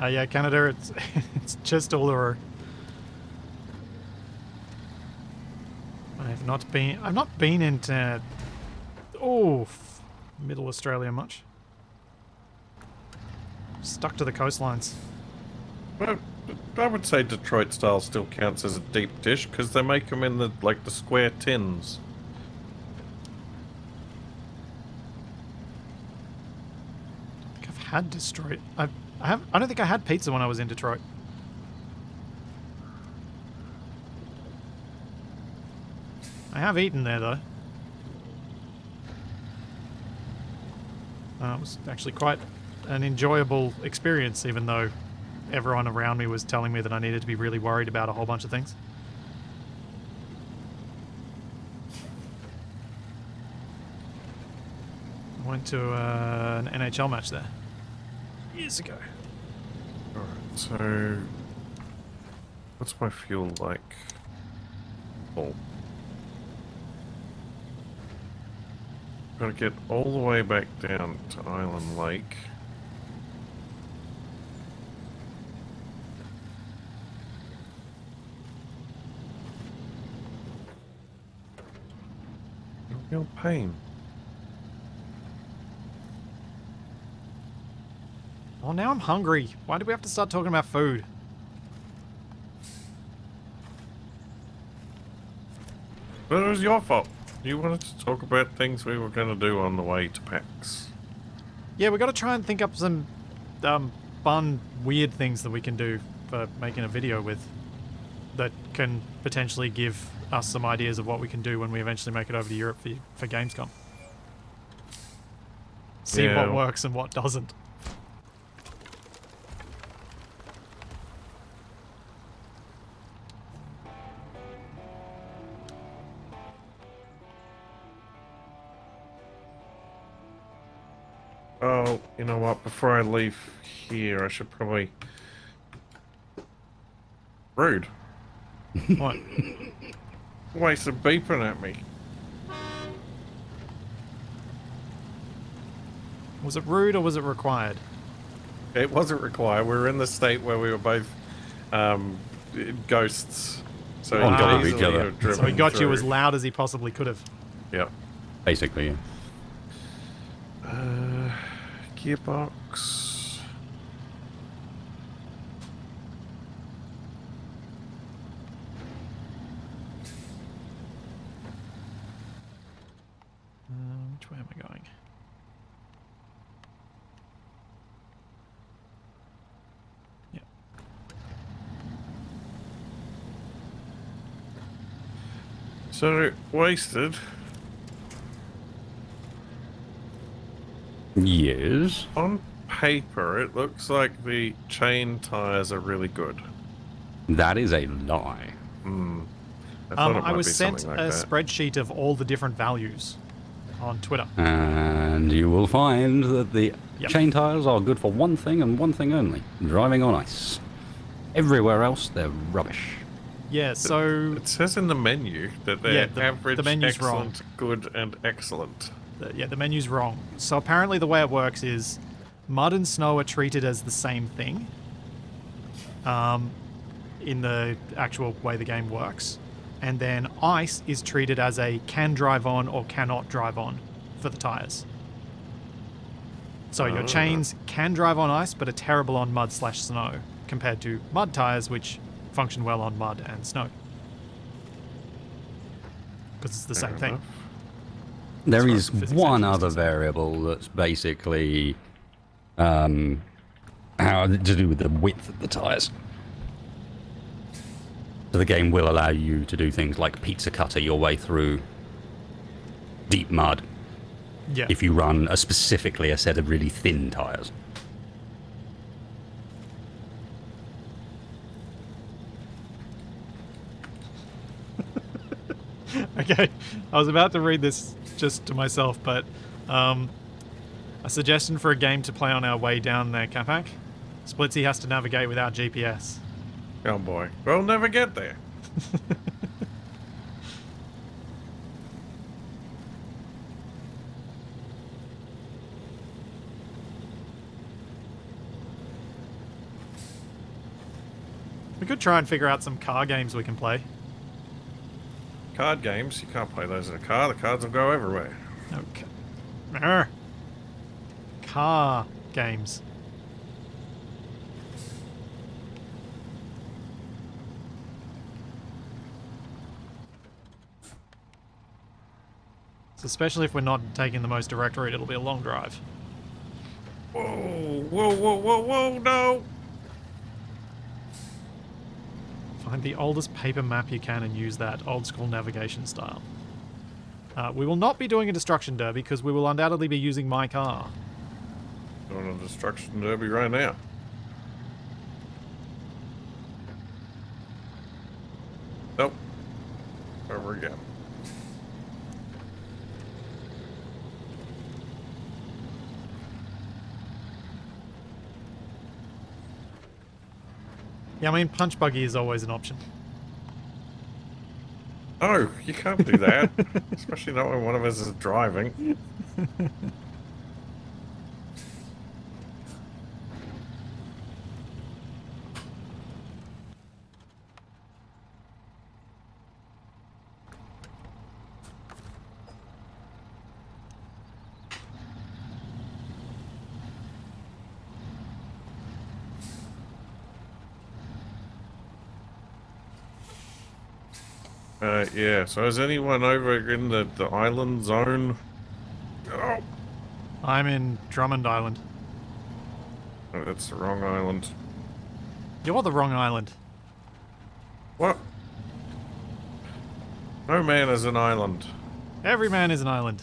Speaker 1: Yeah, Canada, it's just Uluru. I have I've not been into Middle Australia much. Stuck to the coastlines.
Speaker 2: Well, I would say Detroit style still counts as a deep dish because they make them in the square tins.
Speaker 1: I think I've had Detroit. I don't think I had pizza when I was in Detroit. I have eaten there though. It was actually quite an enjoyable experience, even though everyone around me was telling me that I needed to be really worried about a whole bunch of things. I went to an NHL match there years ago.
Speaker 2: Alright, so what's my fuel like? Full. Gotta get all the way back down to Island Lake. Real pain.
Speaker 1: Oh, now I'm hungry. Why do we have to start talking about food?
Speaker 2: But it was your fault. You wanted to talk about things we were going to do on the way to PAX.
Speaker 1: Yeah, we got to try and think up some fun, weird things that we can do for making a video with that can potentially give us some ideas of what we can do when we eventually make it over to Europe for Gamescom. See
Speaker 2: Yeah.
Speaker 1: what works and what doesn't.
Speaker 2: Oh, you know what? Before I leave here, I should probably... Rude.
Speaker 1: What?
Speaker 2: Wasted beeping at me.
Speaker 1: Was it rude or was it required?
Speaker 2: It wasn't required. We were in the state where we were both ghosts. So
Speaker 3: On
Speaker 2: you
Speaker 3: top
Speaker 2: could
Speaker 3: of each
Speaker 2: easily
Speaker 3: other.
Speaker 2: have driven
Speaker 1: So he got you
Speaker 2: through.
Speaker 1: as loud as he possibly could have.
Speaker 2: Yep.
Speaker 3: Basically, yeah.
Speaker 2: Gearbox.
Speaker 1: Which way am I going? Yeah.
Speaker 2: So, wasted.
Speaker 3: Yes.
Speaker 2: On paper, it looks like the chain tires are really good.
Speaker 3: That is a lie.
Speaker 2: I thought it might
Speaker 1: I was
Speaker 2: be
Speaker 1: sent
Speaker 2: something
Speaker 1: a
Speaker 2: like that.
Speaker 1: spreadsheet of all the different values on Twitter.
Speaker 3: And you will find that the
Speaker 1: Yep.
Speaker 3: chain tires are good for one thing and one thing only: driving on ice. Everywhere else, they're rubbish.
Speaker 1: Yeah, so
Speaker 2: It says in the menu that they're
Speaker 1: Yeah, the
Speaker 2: average,
Speaker 1: menu's wrong.
Speaker 2: excellent, good, and excellent.
Speaker 1: the menu's wrong. So apparently the way it works is mud and snow are treated as the same thing in the actual way the game works. And then ice is treated as a can drive on or cannot drive on for the tires. So your chains can drive on ice but are terrible on mud/snow compared to mud tires which function well on mud and snow. Because it's the same thing.
Speaker 2: enough.
Speaker 3: There
Speaker 1: far
Speaker 3: is
Speaker 1: as physics
Speaker 3: one
Speaker 1: engines
Speaker 3: other
Speaker 1: is.
Speaker 3: variable that's basically how to do with the width of the tires. So the game will allow you to do things like pizza cutter your way through deep mud
Speaker 1: Yeah.
Speaker 3: if you run specifically a set of really thin tires.
Speaker 1: Okay, I was about to read this just to myself, but a suggestion for a game to play on our way down there, Capac. Splitsy has to navigate without GPS.
Speaker 2: Oh boy. We'll never get there.
Speaker 1: We could try and figure out some car games we can play.
Speaker 2: Card games, you can't play those in a car. The cards will go everywhere.
Speaker 1: Okay. Arr. Car games. So especially if we're not taking the most direct route, it'll be a long drive.
Speaker 2: Whoa, whoa, whoa, whoa, whoa, no!
Speaker 1: Find the oldest paper map you can and use that old school navigation style. We will not be doing a destruction derby because we will undoubtedly be using my car.
Speaker 2: Doing a destruction derby right now. Nope. Over again.
Speaker 1: Yeah, I mean, punch buggy is always an option.
Speaker 2: No, you can't do that. Especially not when one of us is driving. Yeah, so is anyone over in the island zone? Oh,
Speaker 1: I'm in Drummond Island.
Speaker 2: no, that's the wrong island.
Speaker 1: You're the wrong island.
Speaker 2: What? No man is an island.
Speaker 1: Every man is an island.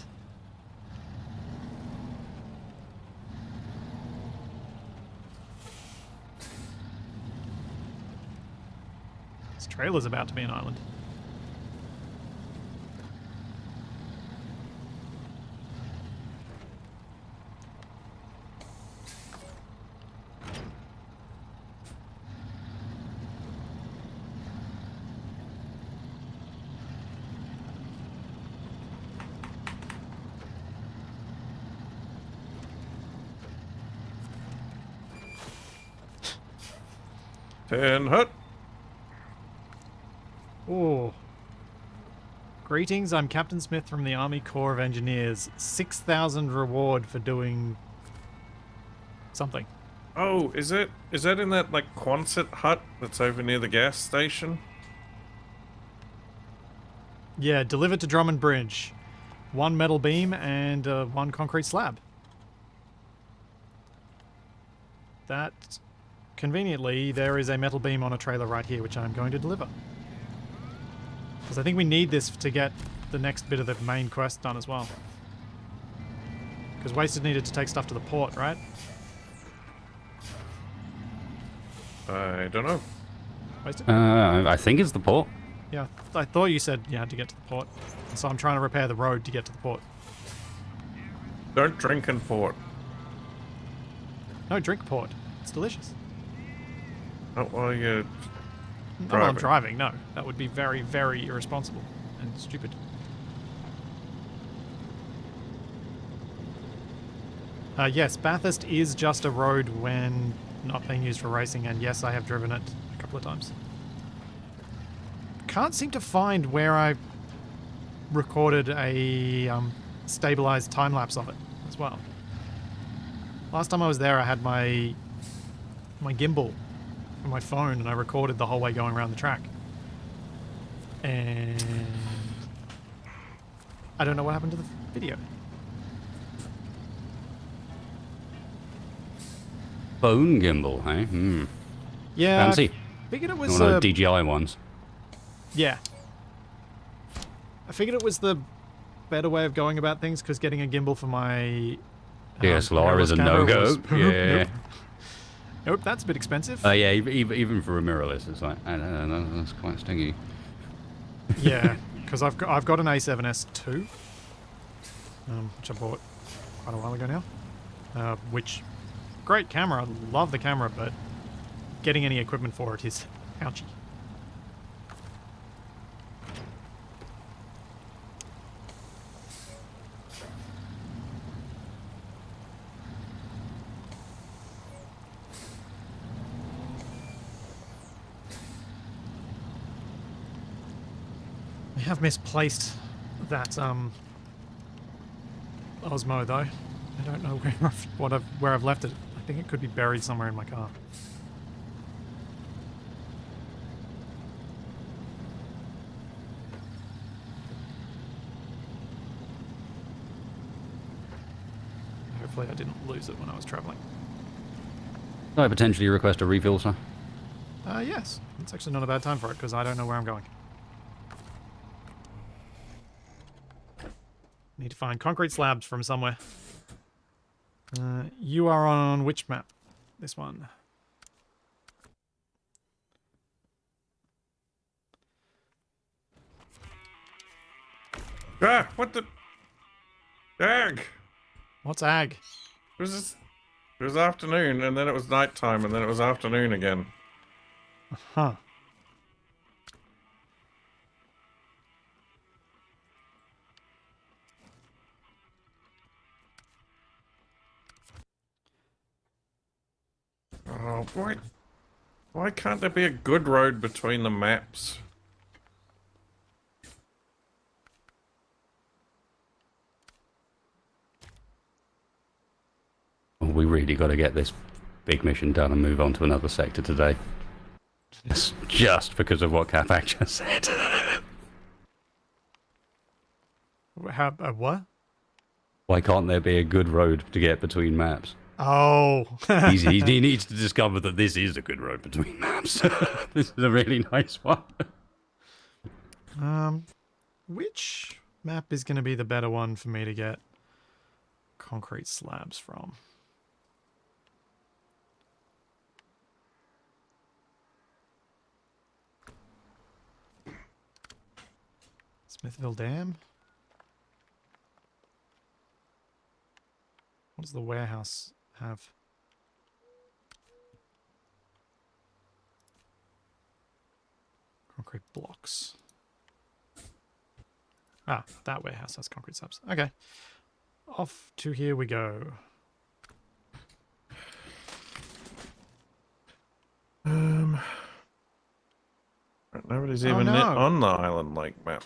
Speaker 1: This trailer's about to be an island.
Speaker 2: Ten hut.
Speaker 1: Oh. Greetings, I'm Captain Smith from the Army Corps of Engineers. 6,000 reward for doing something.
Speaker 2: Oh, is that in that like Quonset hut that's over near the gas station?
Speaker 1: Yeah, delivered to Drummond Bridge. 1 metal beam and 1 concrete slab. That, conveniently, there is a metal beam on a trailer right here, which I'm going to deliver. Because I think we need this to get the next bit of the main quest done as well. Because Wasted needed to take stuff to the port, right?
Speaker 2: I don't know.
Speaker 1: Wasted?
Speaker 3: I think it's the port.
Speaker 1: Yeah, I thought you said you had to get to the port. And so I'm trying to repair the road to get to the port.
Speaker 2: Don't drink in port.
Speaker 1: No, drink port. It's delicious.
Speaker 2: Not while you're
Speaker 1: Not while I'm
Speaker 2: driving.
Speaker 1: driving, no. That would be very, very irresponsible and stupid. Yes, Bathurst is just a road when not being used for racing, and yes, I have driven it a couple of times. Can't seem to find where I recorded a stabilized time lapse of it as well. Last time I was there, I had my gimbal on my phone, and I recorded the whole way going around the track. And I don't know what happened to the video.
Speaker 3: Phone gimbal, hey? Hmm.
Speaker 1: Yeah,
Speaker 3: Fancy.
Speaker 1: I figured it was
Speaker 3: One of the DJI ones.
Speaker 1: yeah. I figured it was the better way of going about things, because getting a gimbal for my
Speaker 3: DSLR is a
Speaker 1: camera
Speaker 3: no-go.
Speaker 1: was-
Speaker 3: Yeah.
Speaker 1: Nope. Nope, that's a bit expensive.
Speaker 3: Yeah, even for a mirrorless, it's like, I don't know, that's quite stingy.
Speaker 1: Yeah, because I've got an A7S II, which I bought quite a while ago now. Which, great camera, love the camera, but getting any equipment for it is ouchy. I have misplaced that Osmo though. I don't know where I've left it. I think it could be buried somewhere in my car. Hopefully I didn't lose it when I was traveling.
Speaker 3: Can I potentially request a refill, sir?
Speaker 1: Yes. It's actually not a bad time for it because I don't know where I'm going. Need to find concrete slabs from somewhere. You are on which map? This one.
Speaker 2: Ah, what the? Ag!
Speaker 1: What's ag?
Speaker 2: It was afternoon, and then it was nighttime, and then it was afternoon again.
Speaker 1: Huh.
Speaker 2: Oh, why can't there be a good road between the maps?
Speaker 3: Well, we really got to get this big mission done and move on to another sector today. Just because of what Capac just said.
Speaker 1: What?
Speaker 3: Why can't there be a good road to get between maps?
Speaker 1: Oh.
Speaker 3: He needs to discover that this is a good road between maps. This is a really nice one.
Speaker 1: Which map is going to be the better one for me to get concrete slabs from? Smithville Dam? What does the warehouse have? Concrete blocks. Ah, that warehouse has concrete slabs. Okay. Off to here we go.
Speaker 2: Nobody's
Speaker 1: Oh,
Speaker 2: even
Speaker 1: no.
Speaker 2: on the Island Lake map.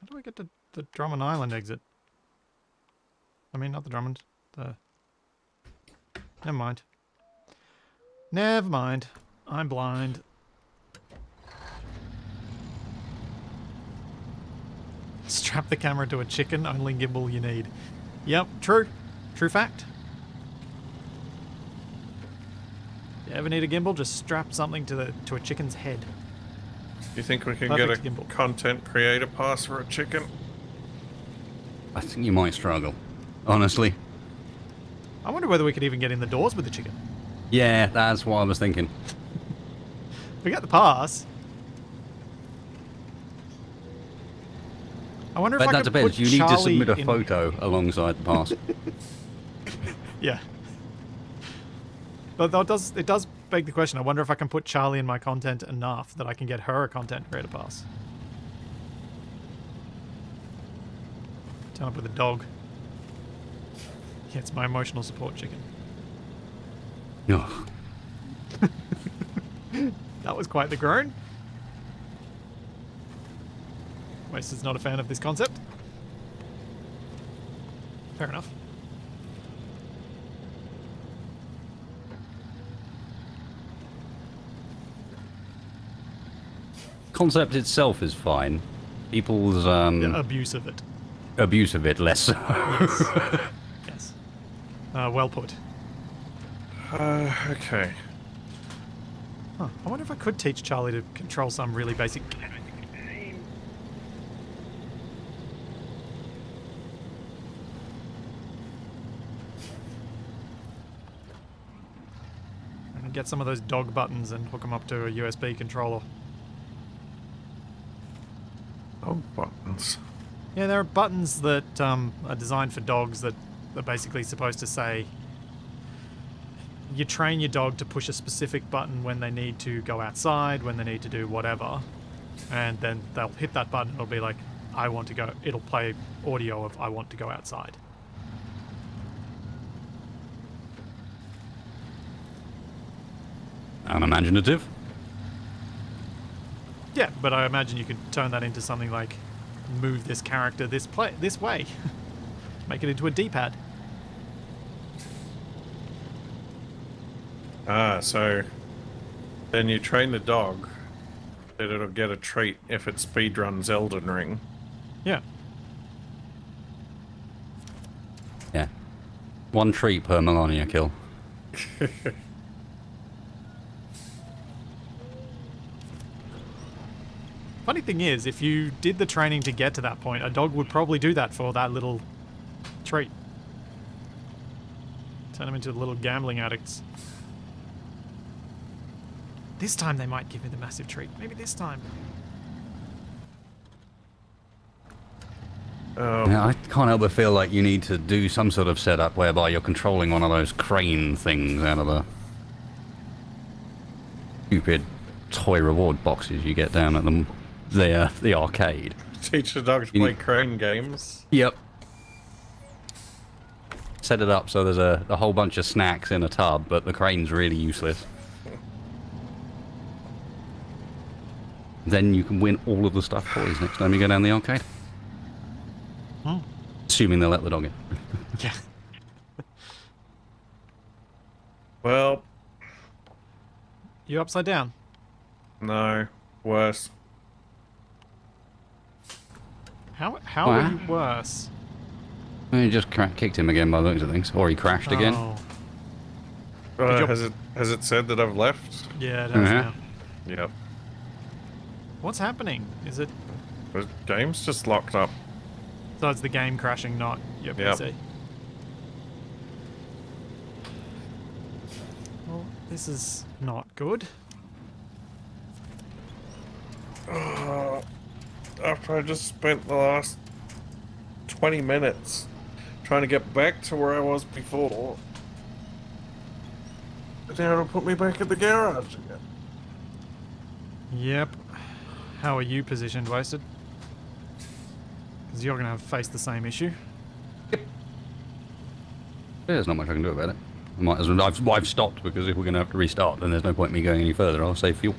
Speaker 1: How do I get to the Drummond Island exit? I mean, not the Drummond. The... Never mind. Never mind. I'm blind. Strap the camera to a chicken, only gimbal you need. Yep, true. True fact. You ever need a gimbal, just strap something to a chicken's head.
Speaker 2: Do you think we can
Speaker 1: Perfect
Speaker 2: get a
Speaker 1: gimbal.
Speaker 2: content creator pass for a chicken?
Speaker 3: I think you might struggle, honestly.
Speaker 1: I wonder whether we could even get in the doors with the chicken.
Speaker 3: Yeah, that's what I was thinking.
Speaker 1: If we get the pass. I wonder if
Speaker 3: But
Speaker 1: I
Speaker 3: that
Speaker 1: could
Speaker 3: depends.
Speaker 1: put
Speaker 3: You need to
Speaker 1: Charlie
Speaker 3: submit a
Speaker 1: in...
Speaker 3: photo alongside the pass.
Speaker 1: Yeah. But it does beg the question. I wonder if I can put Charlie in my content enough that I can get her a content creator pass. Turn up with a dog. Yeah, it's my emotional support chicken.
Speaker 3: No.
Speaker 1: That was quite the groan. Wasted's not a fan of this concept. Fair enough.
Speaker 3: Concept itself is fine. People's
Speaker 1: The abuse of it.
Speaker 3: abuse of it less so.
Speaker 1: Yes. Yes. Well put.
Speaker 2: Okay.
Speaker 1: Huh. I wonder if I could teach Charlie to control some really basic... And get some of those dog buttons and hook them up to a USB controller.
Speaker 2: Oh, buttons.
Speaker 1: Yeah, there are buttons that are designed for dogs that are basically supposed to say you train your dog to push a specific button when they need to go outside, when they need to do whatever, and then they'll hit that button. It'll be like, I want to go. It'll play audio of I want to go outside.
Speaker 3: Unimaginative.
Speaker 1: Yeah, but I imagine you could turn that into something like move this character this way. Make it into a D-pad.
Speaker 2: Ah, so then you train the dog that it'll get a treat if it speedruns Elden Ring.
Speaker 1: Yeah.
Speaker 3: Yeah. 1 treat per Melania kill.
Speaker 1: Funny thing is, if you did the training to get to that point, a dog would probably do that for that little treat. Turn them into little gambling addicts. This time they might give me the massive treat. Maybe this time.
Speaker 3: Yeah, I can't help but feel like you need to do some sort of setup whereby you're controlling one of those crane things out of the stupid toy reward boxes you get down at the arcade.
Speaker 2: Teach the dog to play crane games.
Speaker 3: Yep. Set it up so there's a whole bunch of snacks in a tub, but the crane's really useless. Then you can win all of the stuffed toys next time you go down the arcade. Assuming they'll let the dog in.
Speaker 1: Yeah.
Speaker 2: Well,
Speaker 1: You upside down?
Speaker 2: no, worse.
Speaker 1: How
Speaker 3: Wow.
Speaker 1: are you worse?
Speaker 3: Well, you just kicked him again by the looks of things. Or he crashed again.
Speaker 1: Oh. Did you-
Speaker 2: Has it said that I've left?
Speaker 1: Yeah, it has now.
Speaker 2: Yep.
Speaker 1: What's happening? Is it...
Speaker 2: The game's just locked up.
Speaker 1: So it's the game crashing, not your
Speaker 2: Yep.
Speaker 1: PC? Well, this is not good.
Speaker 2: After I just spent the last 20 minutes trying to get back to where I was before. And now it'll put me back at the garage again.
Speaker 1: Yep. How are you positioned, Wasted? Because you're going to face the same issue.
Speaker 3: There's not much I can do about it. I might as well. I've stopped because if we're going to have to restart, then there's no point in me going any further. I'll save fuel.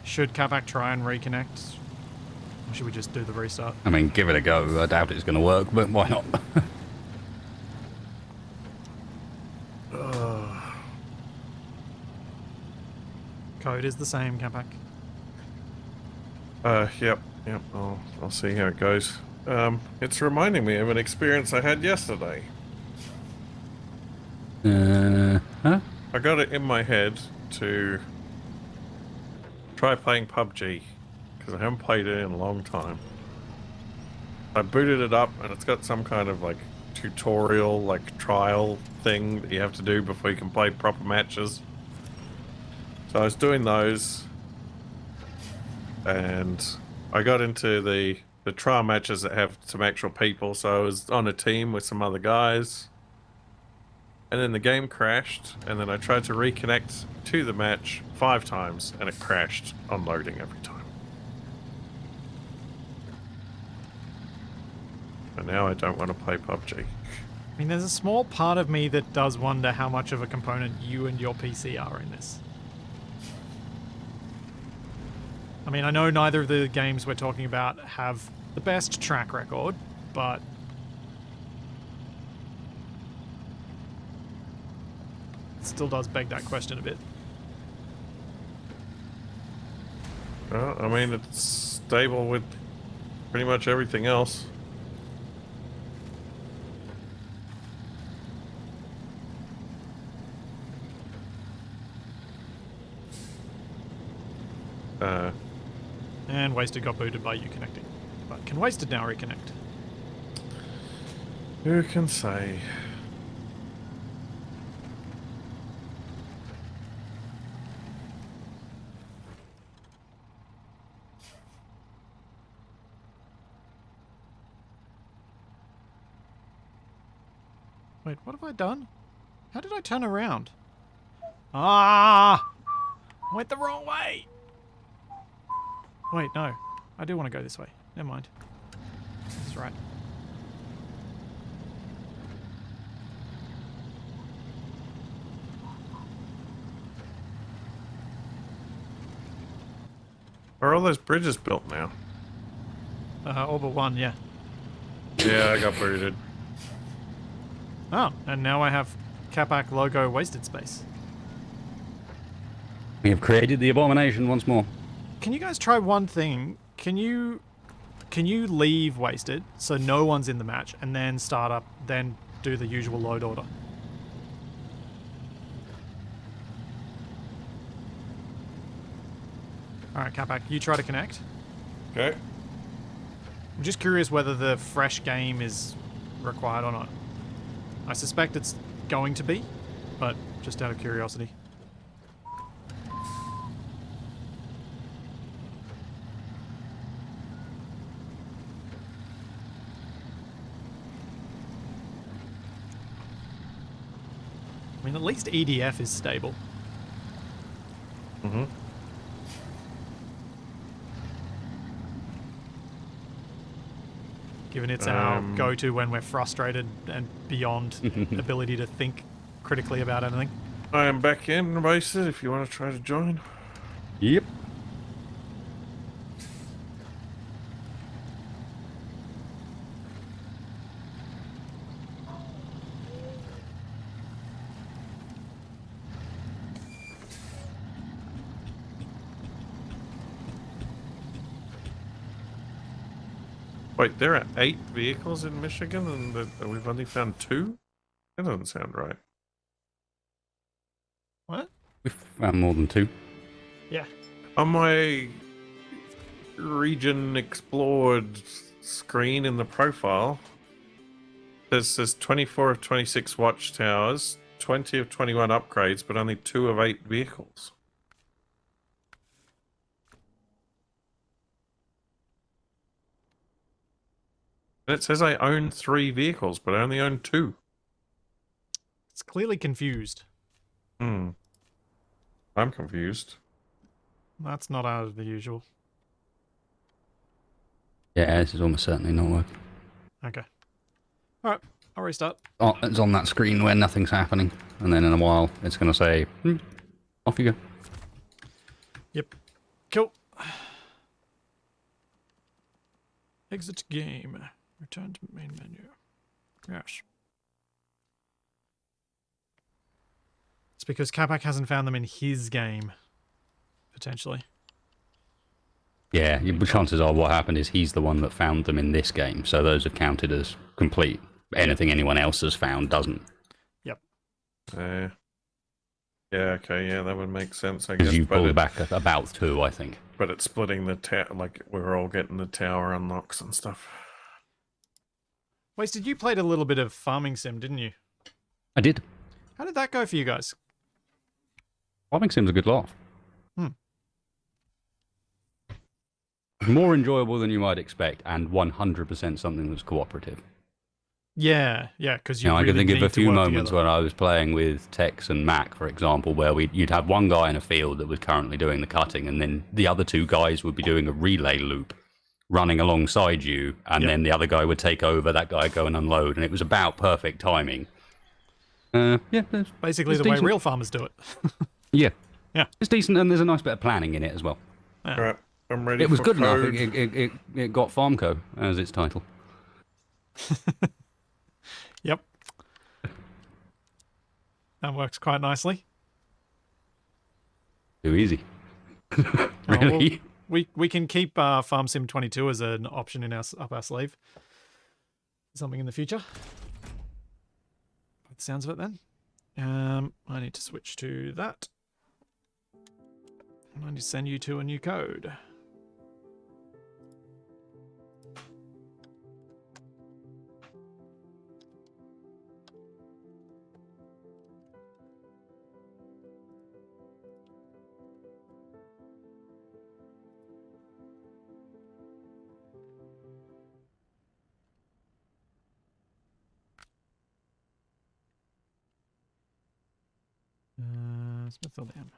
Speaker 1: Should Capac try and reconnect? Or should we just do the restart?
Speaker 3: I mean, give it a go. I doubt it's going to work, but why not?
Speaker 1: Code is the same, Capac.
Speaker 2: Yep. I'll see how it goes. It's reminding me of an experience I had yesterday.
Speaker 3: Huh?
Speaker 2: I got it in my head to try playing PUBG because I haven't played it in a long time. I booted it up and it's got some kind of like tutorial, like trial thing that you have to do before you can play proper matches. So I was doing those and I got into the trial matches that have some actual people. So I was on a team with some other guys. And then the game crashed, and then I tried to reconnect to the match 5 times, and it crashed on loading every time. And now I don't want to play PUBG.
Speaker 1: I mean, there's a small part of me that does wonder how much of a component you and your PC are in this. I mean, I know neither of the games we're talking about have the best track record, but... it still does beg that question a bit.
Speaker 2: Well, I mean, it's stable with pretty much everything else.
Speaker 1: And Wasted got booted by you connecting. But can Wasted now reconnect?
Speaker 2: Who can say?
Speaker 1: Wait, what have I done? How did I turn around? Ah! Went the wrong way! Wait, no. I do want to go this way. Never mind. This is right.
Speaker 2: Are all those bridges built now?
Speaker 1: All but one, yeah.
Speaker 2: Yeah, I got booted.
Speaker 1: Oh, and now I have Capac logo wasted space.
Speaker 3: We have created the abomination once more.
Speaker 1: Can you guys try one thing? Can you leave wasted so no one's in the match and then start up, then do the usual load order? Alright, Capac, you try to connect.
Speaker 2: Okay.
Speaker 1: I'm just curious whether the fresh game is required or not. I suspect it's going to be, but just out of curiosity. I mean, at least EDF is stable.
Speaker 2: Mm-hmm.
Speaker 1: Given it's our go-to when we're frustrated and beyond ability to think critically about anything.
Speaker 2: I am back in, Wasted, if you want to try to join.
Speaker 3: Yep.
Speaker 2: Wait, there are 8 vehicles in Michigan and we've only found 2? That doesn't sound right.
Speaker 1: What?
Speaker 3: We've found more than 2.
Speaker 1: Yeah.
Speaker 2: On my region explored screen in the profile, there's says 24 of 26 watchtowers, 20 of 21 upgrades, but only 2 of 8 vehicles. And it says I own 3 vehicles, but I only own 2.
Speaker 1: It's clearly confused.
Speaker 2: I'm confused.
Speaker 1: That's not out of the usual.
Speaker 3: Yeah, this is almost certainly not working.
Speaker 1: Okay. Alright, I'll restart.
Speaker 3: Oh, it's on that screen where nothing's happening, and then in a while it's going to say, off you go.
Speaker 1: Yep. Cool. Exit game. Return to main menu. Yes. It's because Capac hasn't found them in his game. Potentially.
Speaker 3: Yeah, the chances are what happened is he's the one that found them in this game, so those have counted as complete. Anything anyone else has found doesn't.
Speaker 1: Yep.
Speaker 2: Yeah, okay, yeah, that would make sense, I guess.
Speaker 3: Because you
Speaker 2: but
Speaker 3: pulled back about 2, I think.
Speaker 2: But it's splitting the tower, like we're all getting the tower unlocks and stuff.
Speaker 1: Wasted, you played a little bit of Farming Sim, didn't you?
Speaker 3: I did.
Speaker 1: How did that go for you guys?
Speaker 3: Farming Sim's a good laugh.
Speaker 1: Hmm.
Speaker 3: More enjoyable than you might expect, and 100% something that's cooperative.
Speaker 1: Yeah, because
Speaker 3: I can think of a few moments where I was playing with Tex and Mac, for example, where you'd have one guy in a field that was currently doing the cutting, and then the other 2 guys would be doing a relay loop, running alongside you, and then the other guy would take over, that guy go and unload, and it was about perfect timing.
Speaker 1: Basically the way real farmers do it.
Speaker 3: Yeah.
Speaker 1: Yeah.
Speaker 3: It's decent, and there's a nice bit of planning in it as well.
Speaker 1: Yeah.
Speaker 2: All right, I'm ready.
Speaker 3: It was
Speaker 2: for
Speaker 3: good
Speaker 2: code.
Speaker 3: enough. It got Farmco as its title.
Speaker 1: Yep. That works quite nicely.
Speaker 3: Too easy.
Speaker 1: Oh,
Speaker 3: Really?
Speaker 1: well, we can keep Farm Sim 22 as an option in up our sleeve. Something in the future. By the sounds of it then. I need to switch to that. I need to send you to a new code. Smithville Dam.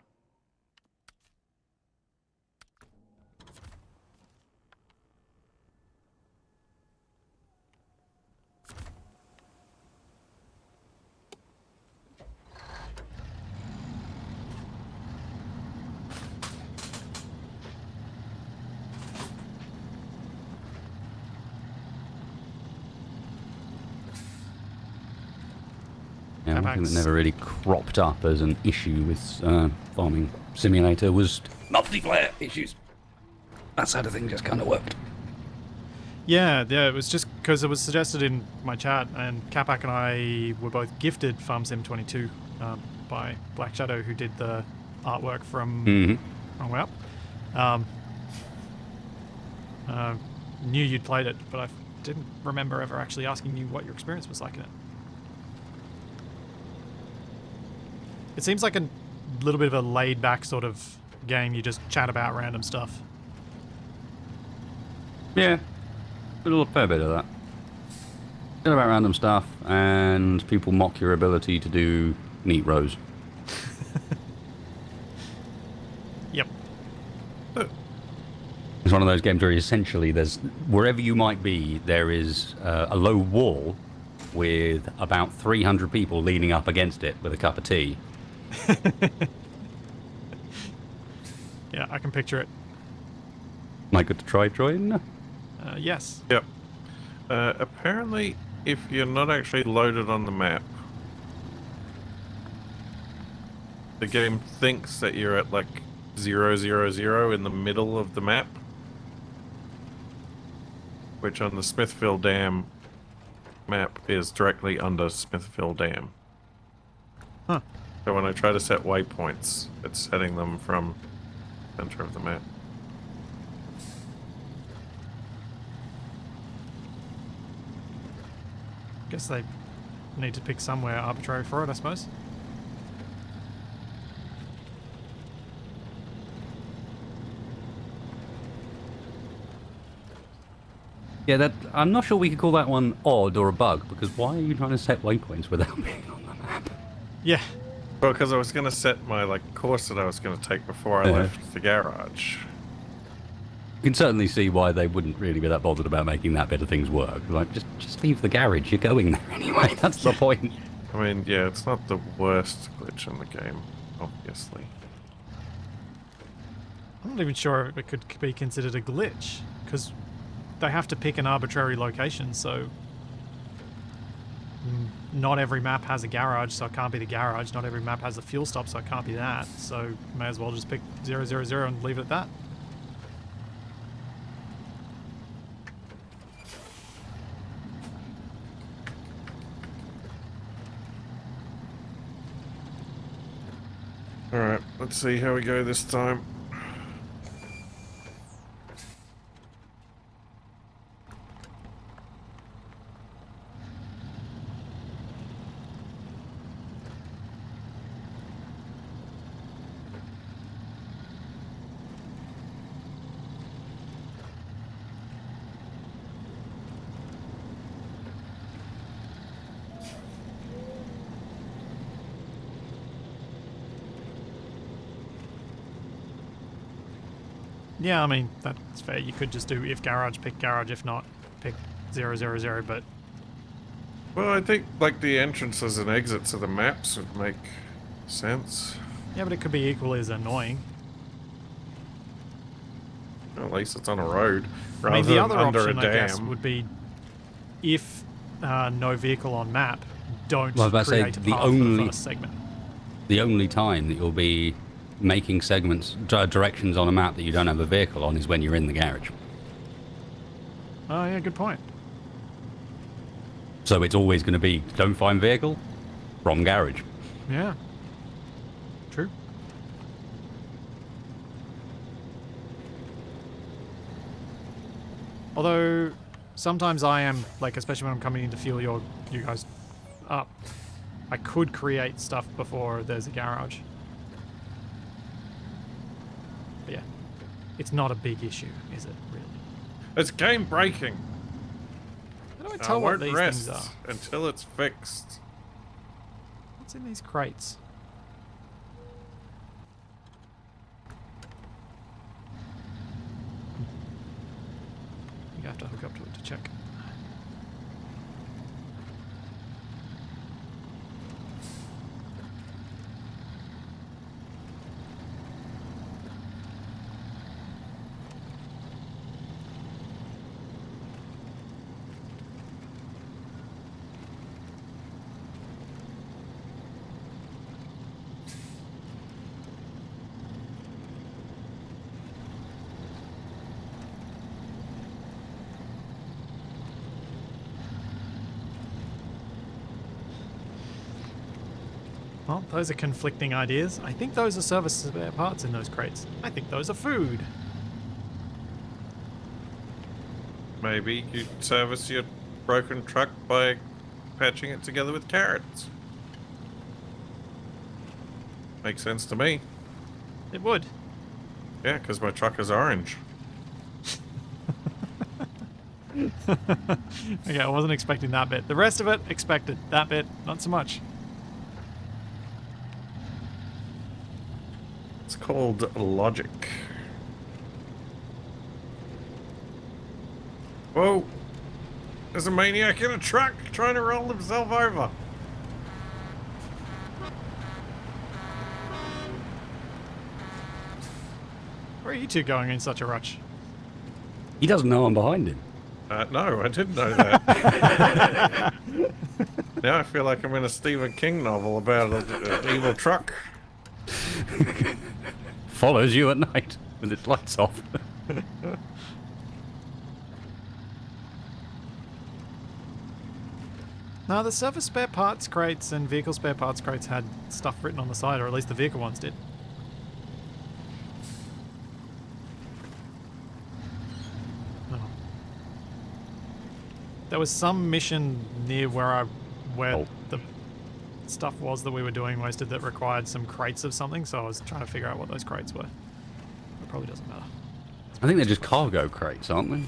Speaker 3: Yeah, one thing that
Speaker 1: Capac's-
Speaker 3: never really cropped up as an issue with Farming Simulator was multiplayer issues. That side of things just kind of worked.
Speaker 1: Yeah, it was just because it was suggested in my chat, and Capac and I were both gifted Farm Sim 22 by Black Shadow, who did the artwork from Wrong Way Up. Knew you'd played it, but I didn't remember ever actually asking you what your experience was like in it. It seems like a little bit of a laid-back sort of game. You just chat about random stuff.
Speaker 3: Yeah, a fair bit of that. Bit about random stuff, and people mock your ability to do neat rows.
Speaker 1: Yep.
Speaker 3: It's one of those games where essentially there's, wherever you might be, there is a low wall with about 300 people leaning up against it with a cup of tea.
Speaker 1: Yeah, I can picture it.
Speaker 3: Am I good to try join?
Speaker 1: Yes.
Speaker 2: Yep. Apparently, if you're not actually loaded on the map, the game thinks that you're at like 000 in the middle of the map, which on the Smithville Dam map is directly under Smithville Dam.
Speaker 1: Huh.
Speaker 2: So when I try to set waypoints, it's setting them from the center of the map.
Speaker 1: Guess they need to pick somewhere arbitrary for it, I suppose.
Speaker 3: Yeah, that I'm not sure we could call that one odd or a bug, because why are you trying to set waypoints without being on the map?
Speaker 1: Yeah.
Speaker 2: Well, because I was going to set my course that I was going to take before I left the garage.
Speaker 3: You can certainly see why they wouldn't really be that bothered about making that bit of things work. Like, just leave the garage. You're going there anyway. That's the point.
Speaker 2: I mean, yeah, it's not the worst glitch in the game, obviously.
Speaker 1: I'm not even sure if it could be considered a glitch, because they have to pick an arbitrary location, so not every map has a garage, so it can't be the garage. Not every map has a fuel stop, so it can't be that. So may as well just pick 000 and leave it at that.
Speaker 2: Alright, let's see how we go this time.
Speaker 1: Yeah, I mean, that's fair. You could just do if garage, pick garage. If not, pick 000, but...
Speaker 2: Well, I think, the entrances and exits of the maps would make sense.
Speaker 1: Yeah, but it could be equally as annoying.
Speaker 2: At least it's on a road,
Speaker 1: I
Speaker 2: rather
Speaker 1: mean, the
Speaker 2: than
Speaker 1: other
Speaker 2: under
Speaker 1: option,
Speaker 2: a
Speaker 1: I guess,
Speaker 2: dam.
Speaker 1: would be if no vehicle on map, don't
Speaker 3: Well, I was about to say,
Speaker 1: create a
Speaker 3: the
Speaker 1: path for
Speaker 3: only-
Speaker 1: the first segment.
Speaker 3: The only time that you'll be making segments, directions on a map that you don't have a vehicle on is when you're in the garage.
Speaker 1: Oh, yeah, good point.
Speaker 3: So it's always going to be, don't find vehicle, from garage.
Speaker 1: Yeah. True. Although, sometimes I am, especially when I'm coming in to fuel you guys up, I could create stuff before there's a garage. But yeah, it's not a big issue, is it, really?
Speaker 2: It's game breaking.
Speaker 1: How do I
Speaker 2: I
Speaker 1: tell what
Speaker 2: won't
Speaker 1: these
Speaker 2: rest
Speaker 1: things are?
Speaker 2: until it's fixed.
Speaker 1: What's in these crates? You have to hook up to it to check. Well, those are conflicting ideas. I think those are service spare parts in those crates. I think those are food.
Speaker 2: Maybe you service your broken truck by patching it together with carrots. Makes sense to me.
Speaker 1: It would.
Speaker 2: Yeah, because my truck is orange.
Speaker 1: Okay, I wasn't expecting that bit. The rest of it, expected. That bit, not so much.
Speaker 2: It's called logic. Whoa! There's a maniac in a truck trying to roll himself over.
Speaker 1: Where are you two going in such a rush?
Speaker 3: He doesn't know I'm behind him.
Speaker 2: No, I didn't know that. Now I feel like I'm in a Stephen King novel about an evil truck.
Speaker 3: Follows you at night with its lights off.
Speaker 1: No, the service spare parts crates and vehicle spare parts crates had stuff written on the side, or at least the vehicle ones did. Oh. There was some mission near where the stuff was that we were doing wasted that required some crates of something, so I was trying to figure out what those crates were. It probably doesn't matter.
Speaker 3: I think they're just cargo crates, aren't they?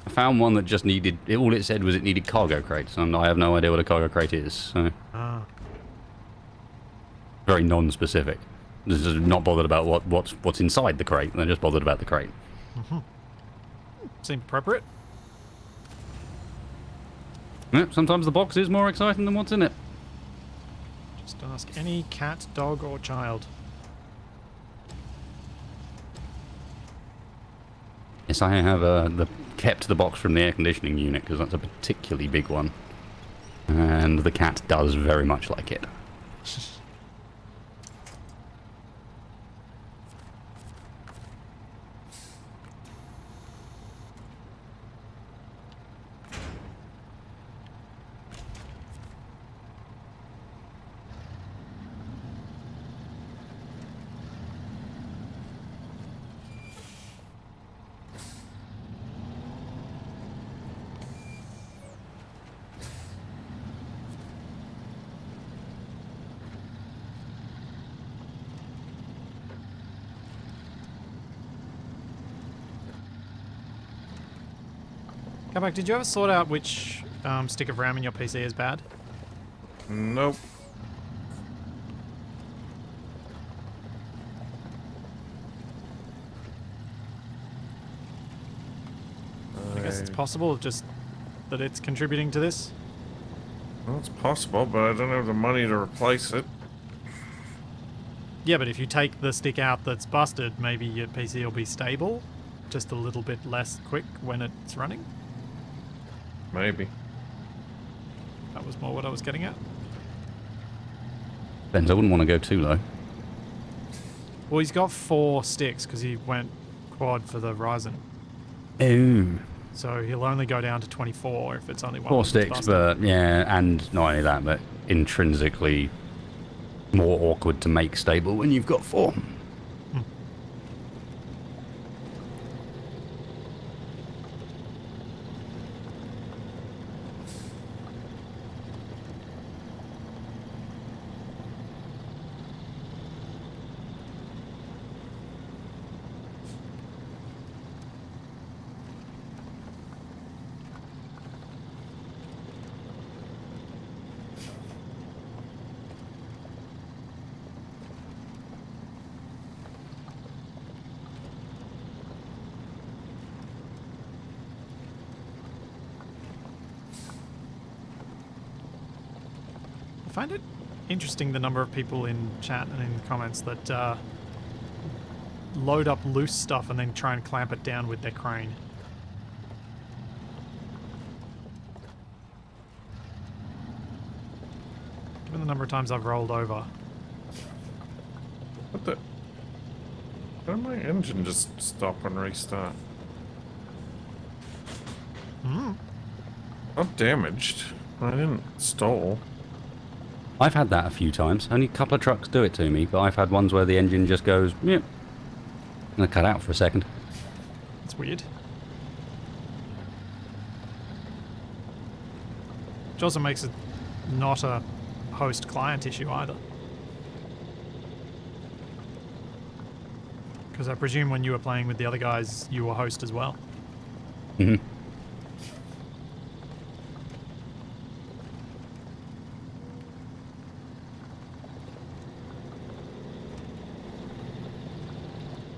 Speaker 3: I found one that just needed... all it said was it needed cargo crates, and I have no idea what a cargo crate is, so...
Speaker 1: Ah.
Speaker 3: Very non-specific. Just not bothered about what's inside the crate, they're just bothered about the crate.
Speaker 1: Mm-hmm. Seemed appropriate.
Speaker 3: Yep, sometimes the box is more exciting than what's in it.
Speaker 1: Just ask any cat, dog, or child.
Speaker 3: Yes, I have kept the box from the air conditioning unit because that's a particularly big one. And the cat does very much like it.
Speaker 1: Capac, did you ever sort out which stick of RAM in your PC is bad?
Speaker 2: Nope.
Speaker 1: I guess it's possible, just that it's contributing to this.
Speaker 2: Well, it's possible, but I don't have the money to replace it.
Speaker 1: Yeah, but if you take the stick out that's busted, maybe your PC will be stable, just a little bit less quick when it's running.
Speaker 2: Maybe.
Speaker 1: That was more what I was getting at.
Speaker 3: Depends, I wouldn't want to go too low.
Speaker 1: Well, he's got 4 sticks because he went quad for the Ryzen.
Speaker 3: Oh.
Speaker 1: So he'll only go down to 24 if it's only one.
Speaker 3: 4 sticks,
Speaker 1: busted.
Speaker 3: but yeah, and not only that, but intrinsically more awkward to make stable when you've got 4.
Speaker 1: I find it interesting the number of people in chat and in the comments that load up loose stuff and then try and clamp it down with their crane. Given the number of times I've rolled over.
Speaker 2: What the? Why did my engine just stop and restart?
Speaker 1: Hmm.
Speaker 2: Not damaged. I didn't stall.
Speaker 3: I've had that a few times. Only a couple of trucks do it to me, but I've had ones where the engine just goes, yep, and I cut out for a second.
Speaker 1: It's weird. Which also makes it not a host-client issue either. Because I presume when you were playing with the other guys, you were host as well.
Speaker 3: Mm-hmm.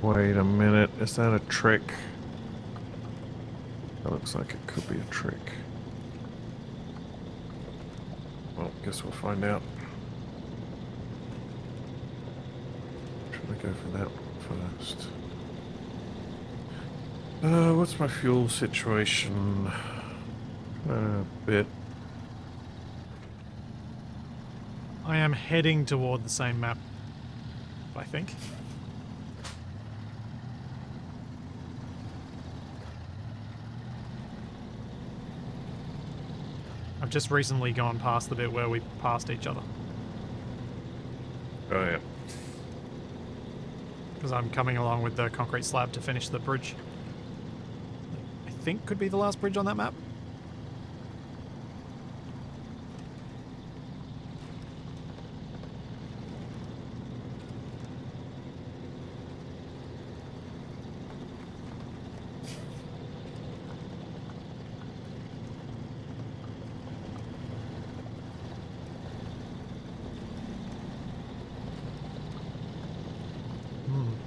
Speaker 2: Wait a minute, is that a trick? That looks like it could be a trick. Well, guess we'll find out. Should I go for that first? What's my fuel situation? A bit.
Speaker 1: I am heading toward the same map, I think. I've just recently gone past the bit where we passed each other.
Speaker 2: Oh yeah.
Speaker 1: Because I'm coming along with the concrete slab to finish the bridge. I think could be the last bridge on that map.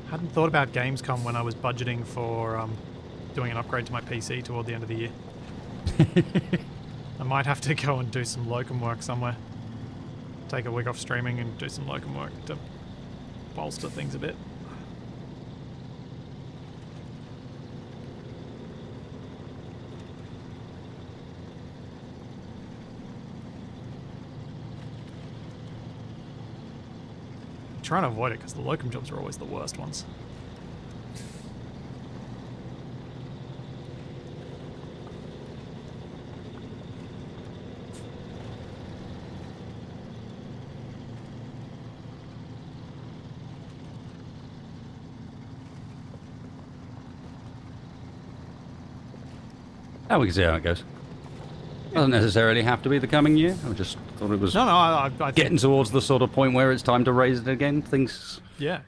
Speaker 1: Hadn't thought about Gamescom when I was budgeting for doing an upgrade to my PC toward the end of the year. I might have to go and do some locum work somewhere. Take a week off streaming and do some locum work to bolster things a bit. Trying to avoid it because the locum jobs are always the worst ones.
Speaker 3: Oh, we can see how it goes. Doesn't necessarily have to be the coming year. I just thought it was
Speaker 1: No, I think,
Speaker 3: getting towards the sort of point where it's time to raise it again. Things,
Speaker 1: yeah.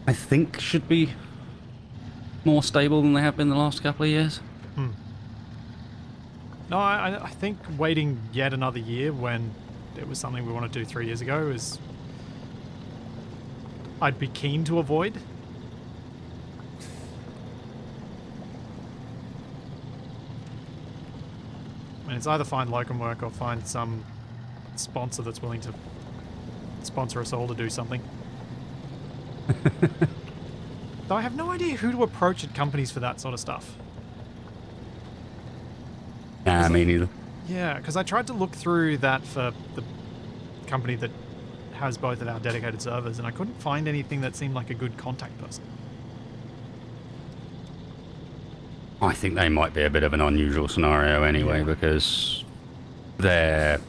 Speaker 3: I think, should be more stable than they have been the last couple of years.
Speaker 1: No, I think waiting yet another year when it was something we wanted to do 3 years ago is... I'd be keen to avoid. I mean, it's either find locum work or find some sponsor that's willing to sponsor us all to do something. Though I have no idea who to approach at companies for that sort of stuff.
Speaker 3: Nah, me neither.
Speaker 1: Yeah, because I tried to look through that for the company that has both of our dedicated servers, and I couldn't find anything that seemed like a good contact person.
Speaker 3: I think they might be a bit of an unusual scenario anyway,
Speaker 1: Yeah.
Speaker 3: because their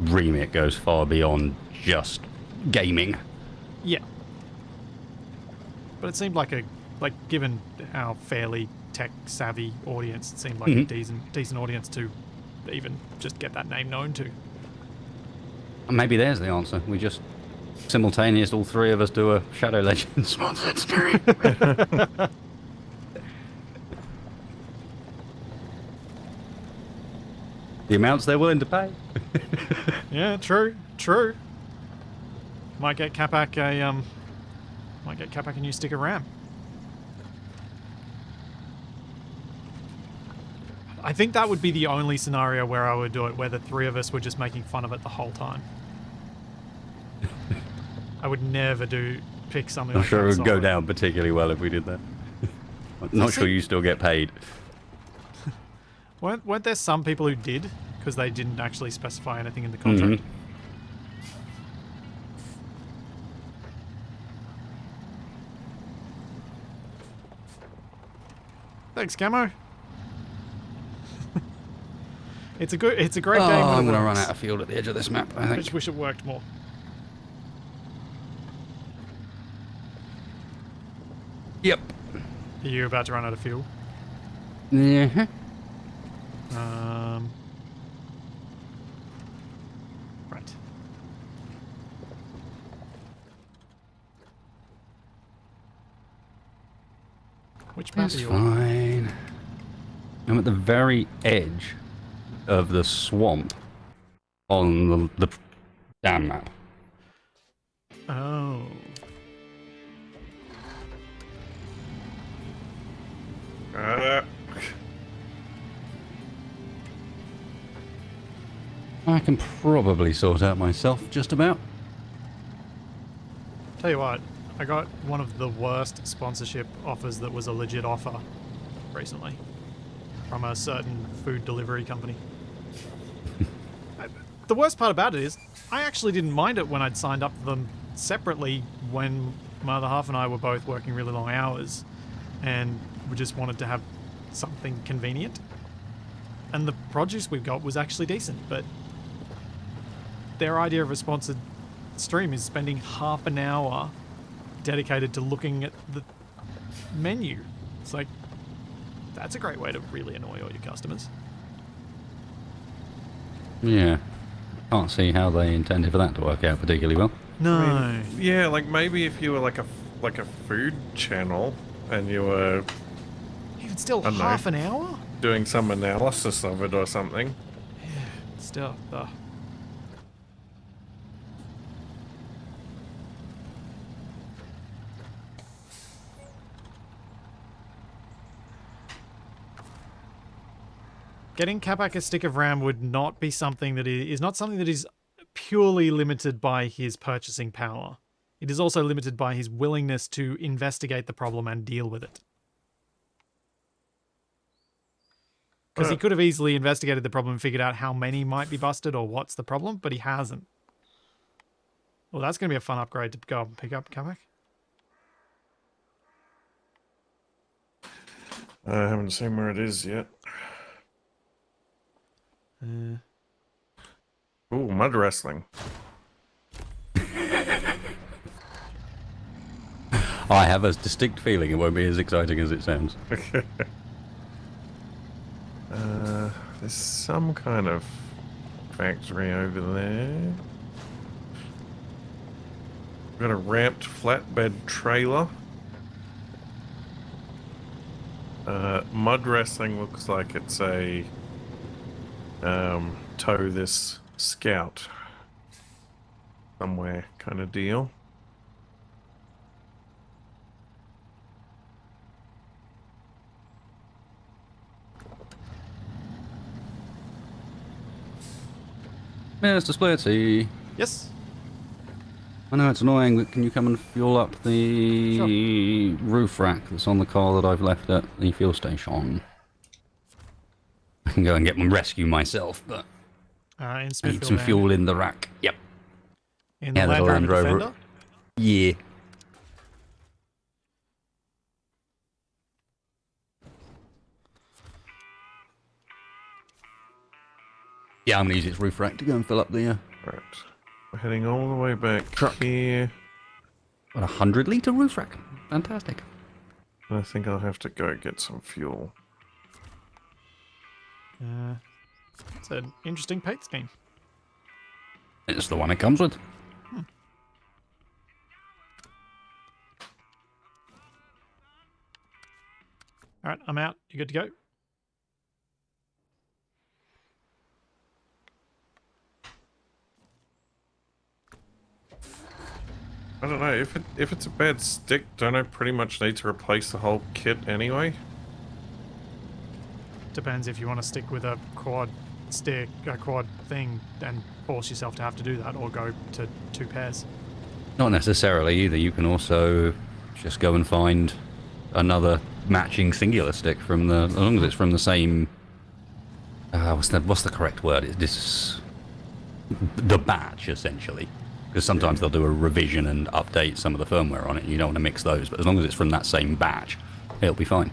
Speaker 3: remit goes far beyond just gaming.
Speaker 1: Yeah. But it seemed like given our fairly tech-savvy audience, it seemed like a decent audience to even just get that name known to.
Speaker 3: And maybe there's the answer. We just simultaneous, all three of us do a Shadow Legends sponsored stream. The amounts they're willing to pay.
Speaker 1: Yeah, true. Might get Capac a new stick of RAM. I think that would be the only scenario where I would do it, where the three of us were just making fun of it the whole time. I would never pick something
Speaker 3: I'm
Speaker 1: like
Speaker 3: sure
Speaker 1: that
Speaker 3: it would go
Speaker 1: solo.
Speaker 3: down particularly well if we did that. I'm not sure you still get paid.
Speaker 1: Weren't there some people who did, because they didn't actually specify anything in the contract? Thanks, Camo. It's a great
Speaker 3: Oh,
Speaker 1: game.
Speaker 3: I'm going to run out of fuel at the edge of this map, I
Speaker 1: I
Speaker 3: think.
Speaker 1: just wish it worked more.
Speaker 3: Yep.
Speaker 1: Are you about to run out of fuel?
Speaker 3: Yeah.
Speaker 1: Right. Which map
Speaker 3: That's
Speaker 1: are you on?
Speaker 3: fine. I'm at the very edge of the swamp on the dam map.
Speaker 1: Oh.
Speaker 3: I can probably sort out myself, just about.
Speaker 1: Tell you what, I got one of the worst sponsorship offers that was a legit offer recently from a certain food delivery company. The worst part about it is, I actually didn't mind it when I'd signed up for them separately when my other half and I were both working really long hours and we just wanted to have something convenient. And the produce we got was actually decent, but their idea of a sponsored stream is spending half an hour dedicated to looking at the menu. It's like, that's a great way to really annoy all your customers.
Speaker 3: Yeah. Can't see how they intended for that to work out particularly well.
Speaker 1: No.
Speaker 2: I mean, yeah, like maybe if you were like a food channel and you were
Speaker 1: Even still,
Speaker 2: I don't know.
Speaker 1: half an hour?
Speaker 2: doing some analysis of it or something.
Speaker 1: Still, ugh. Getting Capac a stick of RAM would not be something that is not something that is purely limited by his purchasing power. It is also limited by his willingness to investigate the problem and deal with it. Because he could have easily investigated the problem and figured out how many might be busted or what's the problem, but he hasn't. Well, that's going to be a fun upgrade to go up and pick up, Capac.
Speaker 2: I haven't seen where it is yet. Ooh, mud wrestling.
Speaker 3: I have a distinct feeling it won't be as exciting as it sounds.
Speaker 2: There's some kind of factory over there. We've got a ramped flatbed trailer. Mud wrestling looks like it's a tow this scout somewhere kind of deal.
Speaker 3: Mr. Splitsy.
Speaker 1: Yes.
Speaker 3: I know it's annoying, but can you come and fuel up the roof rack that's on the car that I've left at the fuel station? I can go and get and rescue myself, but
Speaker 1: In
Speaker 3: I need
Speaker 1: Smithville
Speaker 3: some
Speaker 1: Dam.
Speaker 3: fuel in the rack. Yep.
Speaker 1: In the
Speaker 3: Yeah, there's a
Speaker 1: Land Rover
Speaker 3: Land Rover.
Speaker 1: Defender.
Speaker 3: Yeah. Yeah, I'm going to use its roof rack to go and fill up the...
Speaker 2: Right. We're heading all the way back
Speaker 3: Truck.
Speaker 2: here.
Speaker 3: What, 100-litre roof rack? Fantastic.
Speaker 2: I think I'll have to go get some fuel.
Speaker 1: It's an interesting paint scheme.
Speaker 3: It's the one it comes with.
Speaker 1: All right, I'm out. You good to go?
Speaker 2: I don't know, if it's a bad stick, don't I pretty much need to replace the whole kit anyway?
Speaker 1: Depends if you want to stick with a quad stick, a quad thing, and force yourself to have to do that, or go to 2 pairs.
Speaker 3: Not necessarily either. You can also just go and find another matching singular stick from the... As long as it's from the same... what's the correct word? It's the batch, essentially. Because sometimes they'll do a revision and update some of the firmware on it. You don't want to mix those, but as long as it's from that same batch, it'll be fine.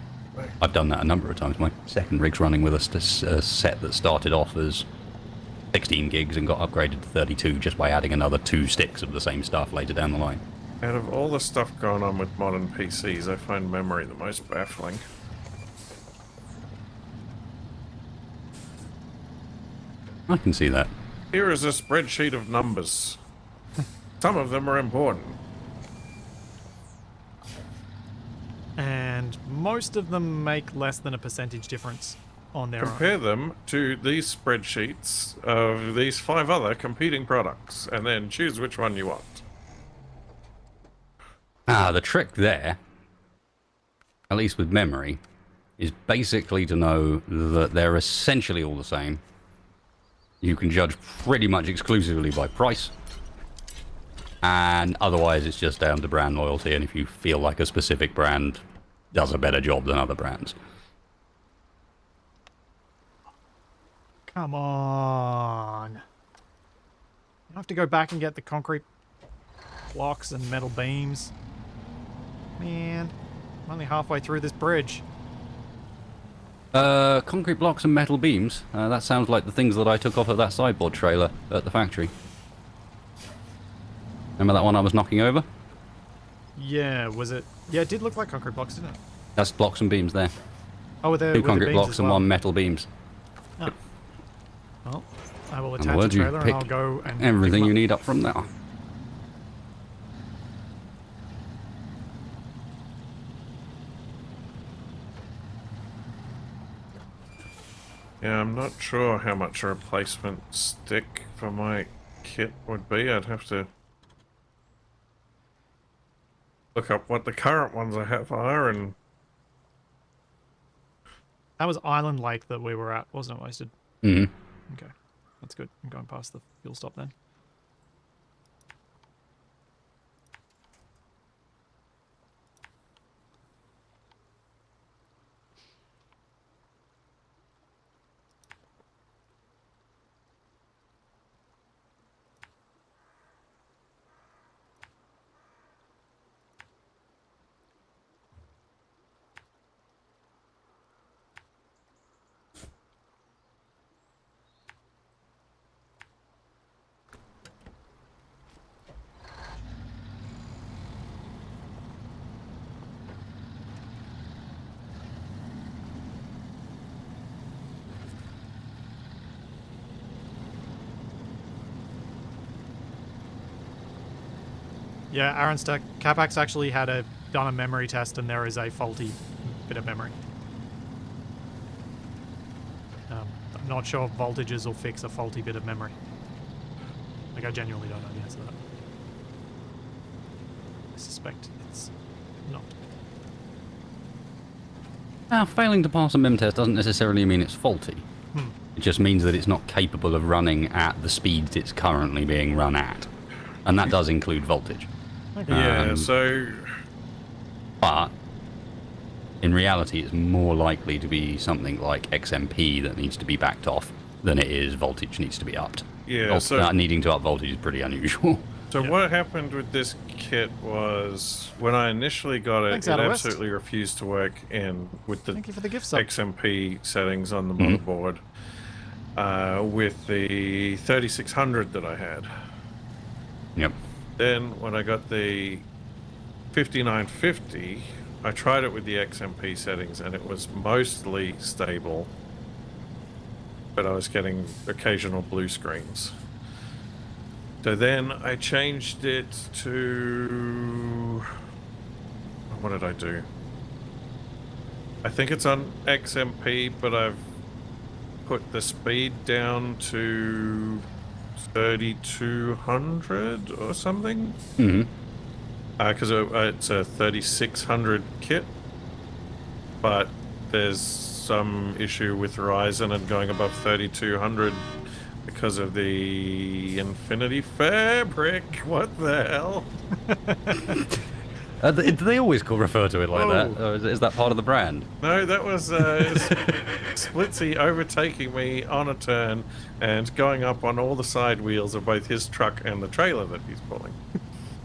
Speaker 3: I've done that a number of times. My second rig's running with a set that started off as 16 gigs and got upgraded to 32 just by adding another 2 sticks of the same stuff later down the line.
Speaker 2: Out of all the stuff going on with modern PCs, I find memory the most baffling.
Speaker 3: I can see that.
Speaker 2: Here is a spreadsheet of numbers. Some of them are important.
Speaker 1: And most of them make less than a percentage difference on their own.
Speaker 2: Compare them to these spreadsheets of these 5 other competing products, and then choose which one you want.
Speaker 3: The trick there, at least with memory, is basically to know that they're essentially all the same. You can judge pretty much exclusively by price. And otherwise it's just down to brand loyalty, and if you feel like a specific brand does a better job than other brands.
Speaker 1: Come on. You have to go back and get the concrete blocks and metal beams. Man, I'm only halfway through this bridge.
Speaker 3: Concrete blocks and metal beams. That sounds like the things that I took off of that sideboard trailer at the factory. Remember that one I was knocking over?
Speaker 1: Yeah, was it? Yeah, it did look like concrete blocks, didn't it?
Speaker 3: That's blocks and beams there.
Speaker 1: Oh, were there
Speaker 3: 2
Speaker 1: were there
Speaker 3: concrete
Speaker 1: beams
Speaker 3: blocks
Speaker 1: as
Speaker 3: and
Speaker 1: well?
Speaker 3: 1 metal beams.
Speaker 1: Oh. Well, I will
Speaker 3: And
Speaker 1: attach the
Speaker 3: words, you
Speaker 1: trailer and
Speaker 3: pick
Speaker 1: I'll go and
Speaker 3: everything
Speaker 1: pick
Speaker 3: you
Speaker 1: them
Speaker 3: need up from there.
Speaker 2: Yeah, I'm not sure how much a replacement stick for my kit would be. I'd have to look up what the current ones I have are, and
Speaker 1: That was Island Lake that we were at, wasn't it, Wasted?
Speaker 3: Mm-hmm.
Speaker 1: Okay, that's good. I'm going past the fuel stop then. Yeah, Aaron's Capac's actually done a memory test, and there is a faulty bit of memory. I'm not sure if voltages will fix a faulty bit of memory. Like, I genuinely don't know the answer to that. I suspect it's not.
Speaker 3: Failing to pass a mem test doesn't necessarily mean it's faulty. It just means that it's not capable of running at the speeds it's currently being run at. And that does include voltage.
Speaker 1: Okay.
Speaker 2: yeah, so
Speaker 3: But in reality, it's more likely to be something like XMP that needs to be backed off than it is voltage needs to be upped.
Speaker 2: yeah, so
Speaker 3: Needing to up voltage is pretty unusual.
Speaker 2: So what happened with this kit was when I initially got it,
Speaker 1: Thanks,
Speaker 2: it
Speaker 1: Out West.
Speaker 2: absolutely refused to work in with the
Speaker 1: Thank you for the gift sub.
Speaker 2: XMP settings on the motherboard with the 3600 that I had.
Speaker 3: Yep.
Speaker 2: Then when I got the 5950, I tried it with the XMP settings and it was mostly stable, but I was getting occasional blue screens. So then I changed it to... What did I do? I think it's on XMP, but I've put the speed down to 3200 or something.
Speaker 3: Mm-hmm.
Speaker 2: Because it's a 3600 kit, but there's some issue with Ryzen and going above 3200 because of the Infinity Fabric. What the hell?
Speaker 3: Do they always refer to it like that? Or is that part of the brand?
Speaker 2: No, that was Splitsy overtaking me on a turn and going up on all the side wheels of both his truck and the trailer that he's pulling.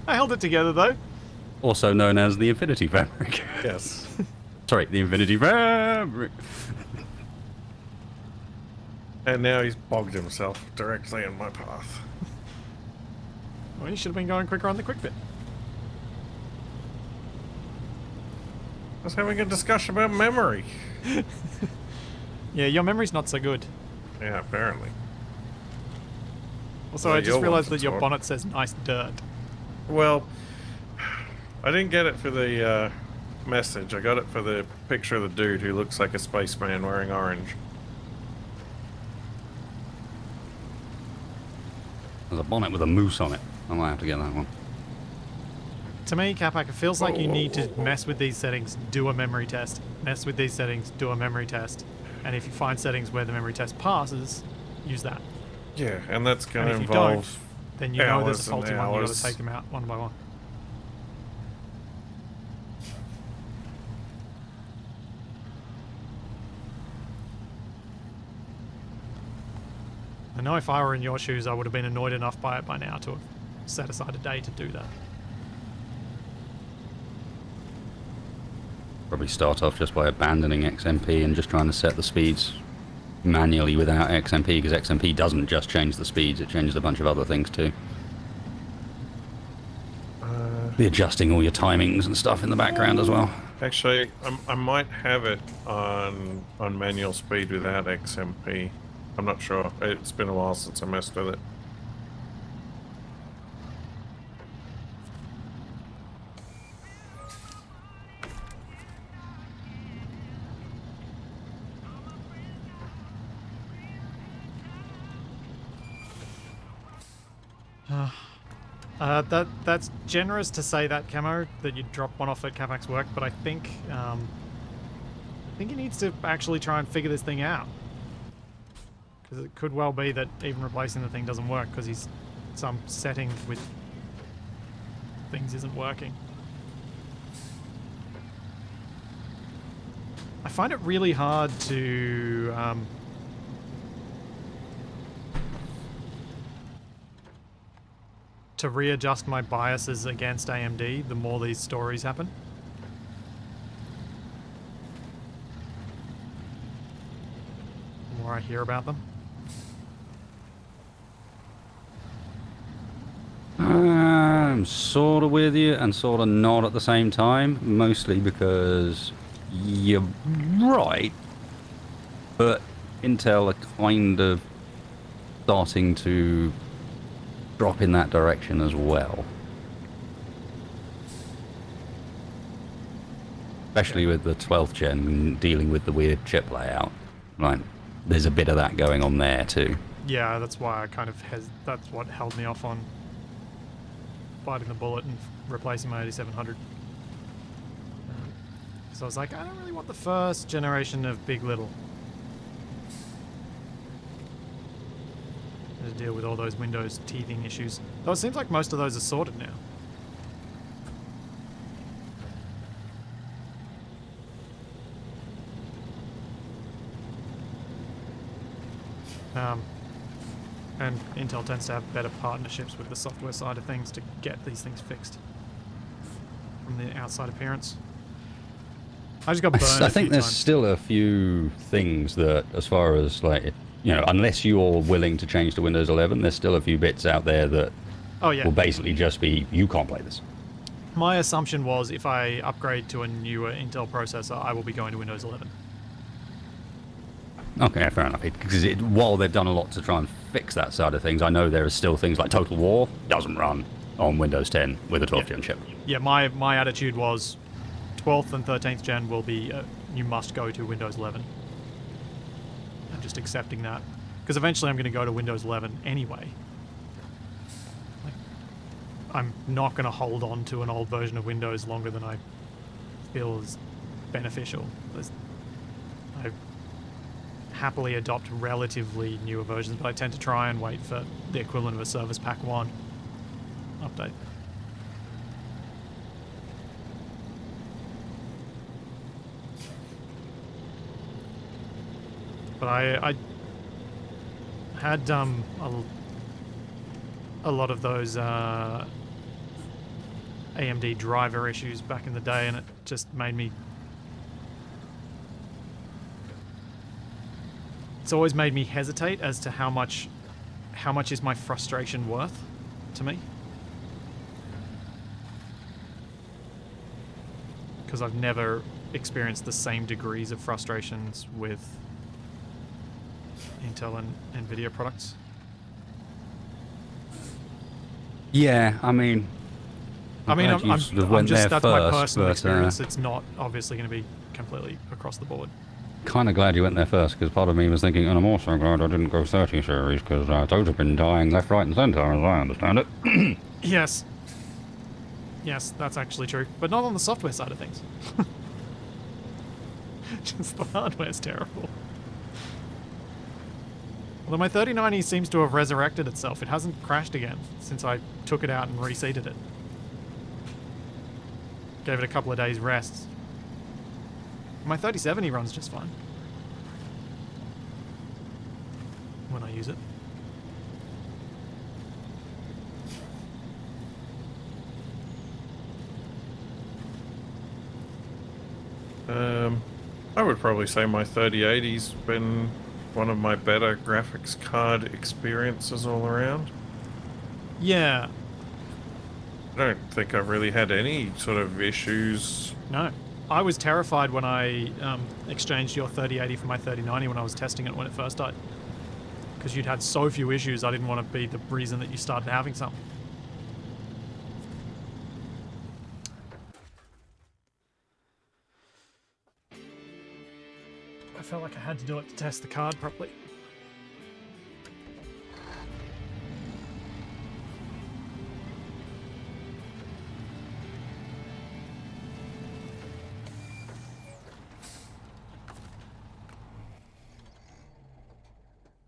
Speaker 1: I held it together, though.
Speaker 3: Also known as the Infinity Fabric.
Speaker 2: Yes.
Speaker 3: Sorry, the Infinity Fabric.
Speaker 2: And now he's bogged himself directly in my path.
Speaker 1: Well, you should have been going quicker on the quick bit.
Speaker 2: I was having a discussion about memory.
Speaker 1: Yeah, your memory's not so good.
Speaker 2: Yeah, apparently.
Speaker 1: Also,
Speaker 2: Well,
Speaker 1: I just
Speaker 2: your
Speaker 1: realized
Speaker 2: one's
Speaker 1: that your
Speaker 2: talk.
Speaker 1: bonnet says nice dirt.
Speaker 2: Well, I didn't get it for the message. I got it for the picture of the dude who looks like a spaceman wearing orange.
Speaker 3: There's a bonnet with a moose on it. I might have to get that one.
Speaker 1: To me, Capac, it feels like you need to mess with these settings, do a memory test. Mess with these settings, do a memory test. And if you find settings where the memory test passes, use that.
Speaker 2: Yeah, and that's going
Speaker 1: And
Speaker 2: to
Speaker 1: if you don't,
Speaker 2: involve
Speaker 1: then you know there's a
Speaker 2: hours
Speaker 1: faulty
Speaker 2: and
Speaker 1: one, you got
Speaker 2: hours.
Speaker 1: to take them out one by one. I know if I were in your shoes, I would have been annoyed enough by it by now to have set aside a day to do that.
Speaker 3: Probably start off just by abandoning XMP and just trying to set the speeds manually without XMP, because XMP doesn't just change the speeds, it changes a bunch of other things too. Be adjusting all your timings and stuff in the background as well.
Speaker 2: Actually, I might have it on manual speed without XMP. I'm not sure. It's been a while since I messed with it.
Speaker 1: That's generous to say that, Camo, that you drop one off at Capac's work, but I think he needs to actually try and figure this thing out. Because it could well be that even replacing the thing doesn't work because he's some setting with things isn't working. I find it really hard to readjust my biases against AMD the more these stories happen. The more I hear about them.
Speaker 3: I'm sort of with you and sort of not at the same time, mostly because you're right, but Intel are kind of starting to drop in that direction as well. Especially with the 12th gen dealing with the weird chip layout. Like, there's a bit of that going on there too.
Speaker 1: Yeah, that's why I kind of that's what held me off on biting the bullet and replacing my 8700. So I was like, I don't really want the first generation of Big Little to deal with all those Windows teething issues. Though it seems like most of those are sorted now. And Intel tends to have better partnerships with the software side of things to get these things fixed from the outside appearance. I just got burned
Speaker 3: I
Speaker 1: a
Speaker 3: think
Speaker 1: few
Speaker 3: there's
Speaker 1: times.
Speaker 3: still a few things that, as far as like, you know, unless you're willing to change to Windows 11, there's still a few bits out there that
Speaker 1: Oh yeah.
Speaker 3: will basically just be, you can't play this.
Speaker 1: My assumption was if I upgrade to a newer Intel processor, I will be going to Windows 11.
Speaker 3: Okay, fair enough. Because while they've done a lot to try and fix that side of things, I know there are still things like Total War doesn't run on Windows 10 with a 12th gen chip.
Speaker 1: Yeah, my attitude was 12th and 13th gen will be, you must go to Windows 11. I'm just accepting that. Because eventually I'm going to go to Windows 11 anyway. Like, I'm not going to hold on to an old version of Windows longer than I feel is beneficial. I happily adopt relatively newer versions, but I tend to try and wait for the equivalent of a Service Pack 1 update. But I had a lot of those AMD driver issues back in the day, and it just made me it's always made me hesitate as to how much is my frustration worth to me. Because I've never experienced the same degrees of frustrations with Intel and Nvidia products.
Speaker 3: Yeah, I mean,
Speaker 1: I'm just that's my personal
Speaker 3: but,
Speaker 1: experience. It's not obviously going to be completely across the board.
Speaker 3: kind of glad you went there first, because part of me was thinking, and I'm also glad I didn't go 30 series, because those have been dying left, right, and centre, as I understand it.
Speaker 1: Yes. Yes, that's actually true. But not on the software side of things. Just the hardware's terrible. Although my 3090 seems to have resurrected itself. It hasn't crashed again since I took it out and reseated it. Gave it a couple of days rest. My 3070 runs just fine when I use it.
Speaker 2: I would probably say my 3080's been one of my better graphics card experiences all around.
Speaker 1: Yeah.
Speaker 2: I don't think I've really had any sort of issues.
Speaker 1: No. I was terrified when I exchanged your 3080 for my 3090 when I was testing it when it first died. Because you'd had so few issues, I didn't want to be the reason that you started having some. I felt like I had to do it to test the card properly.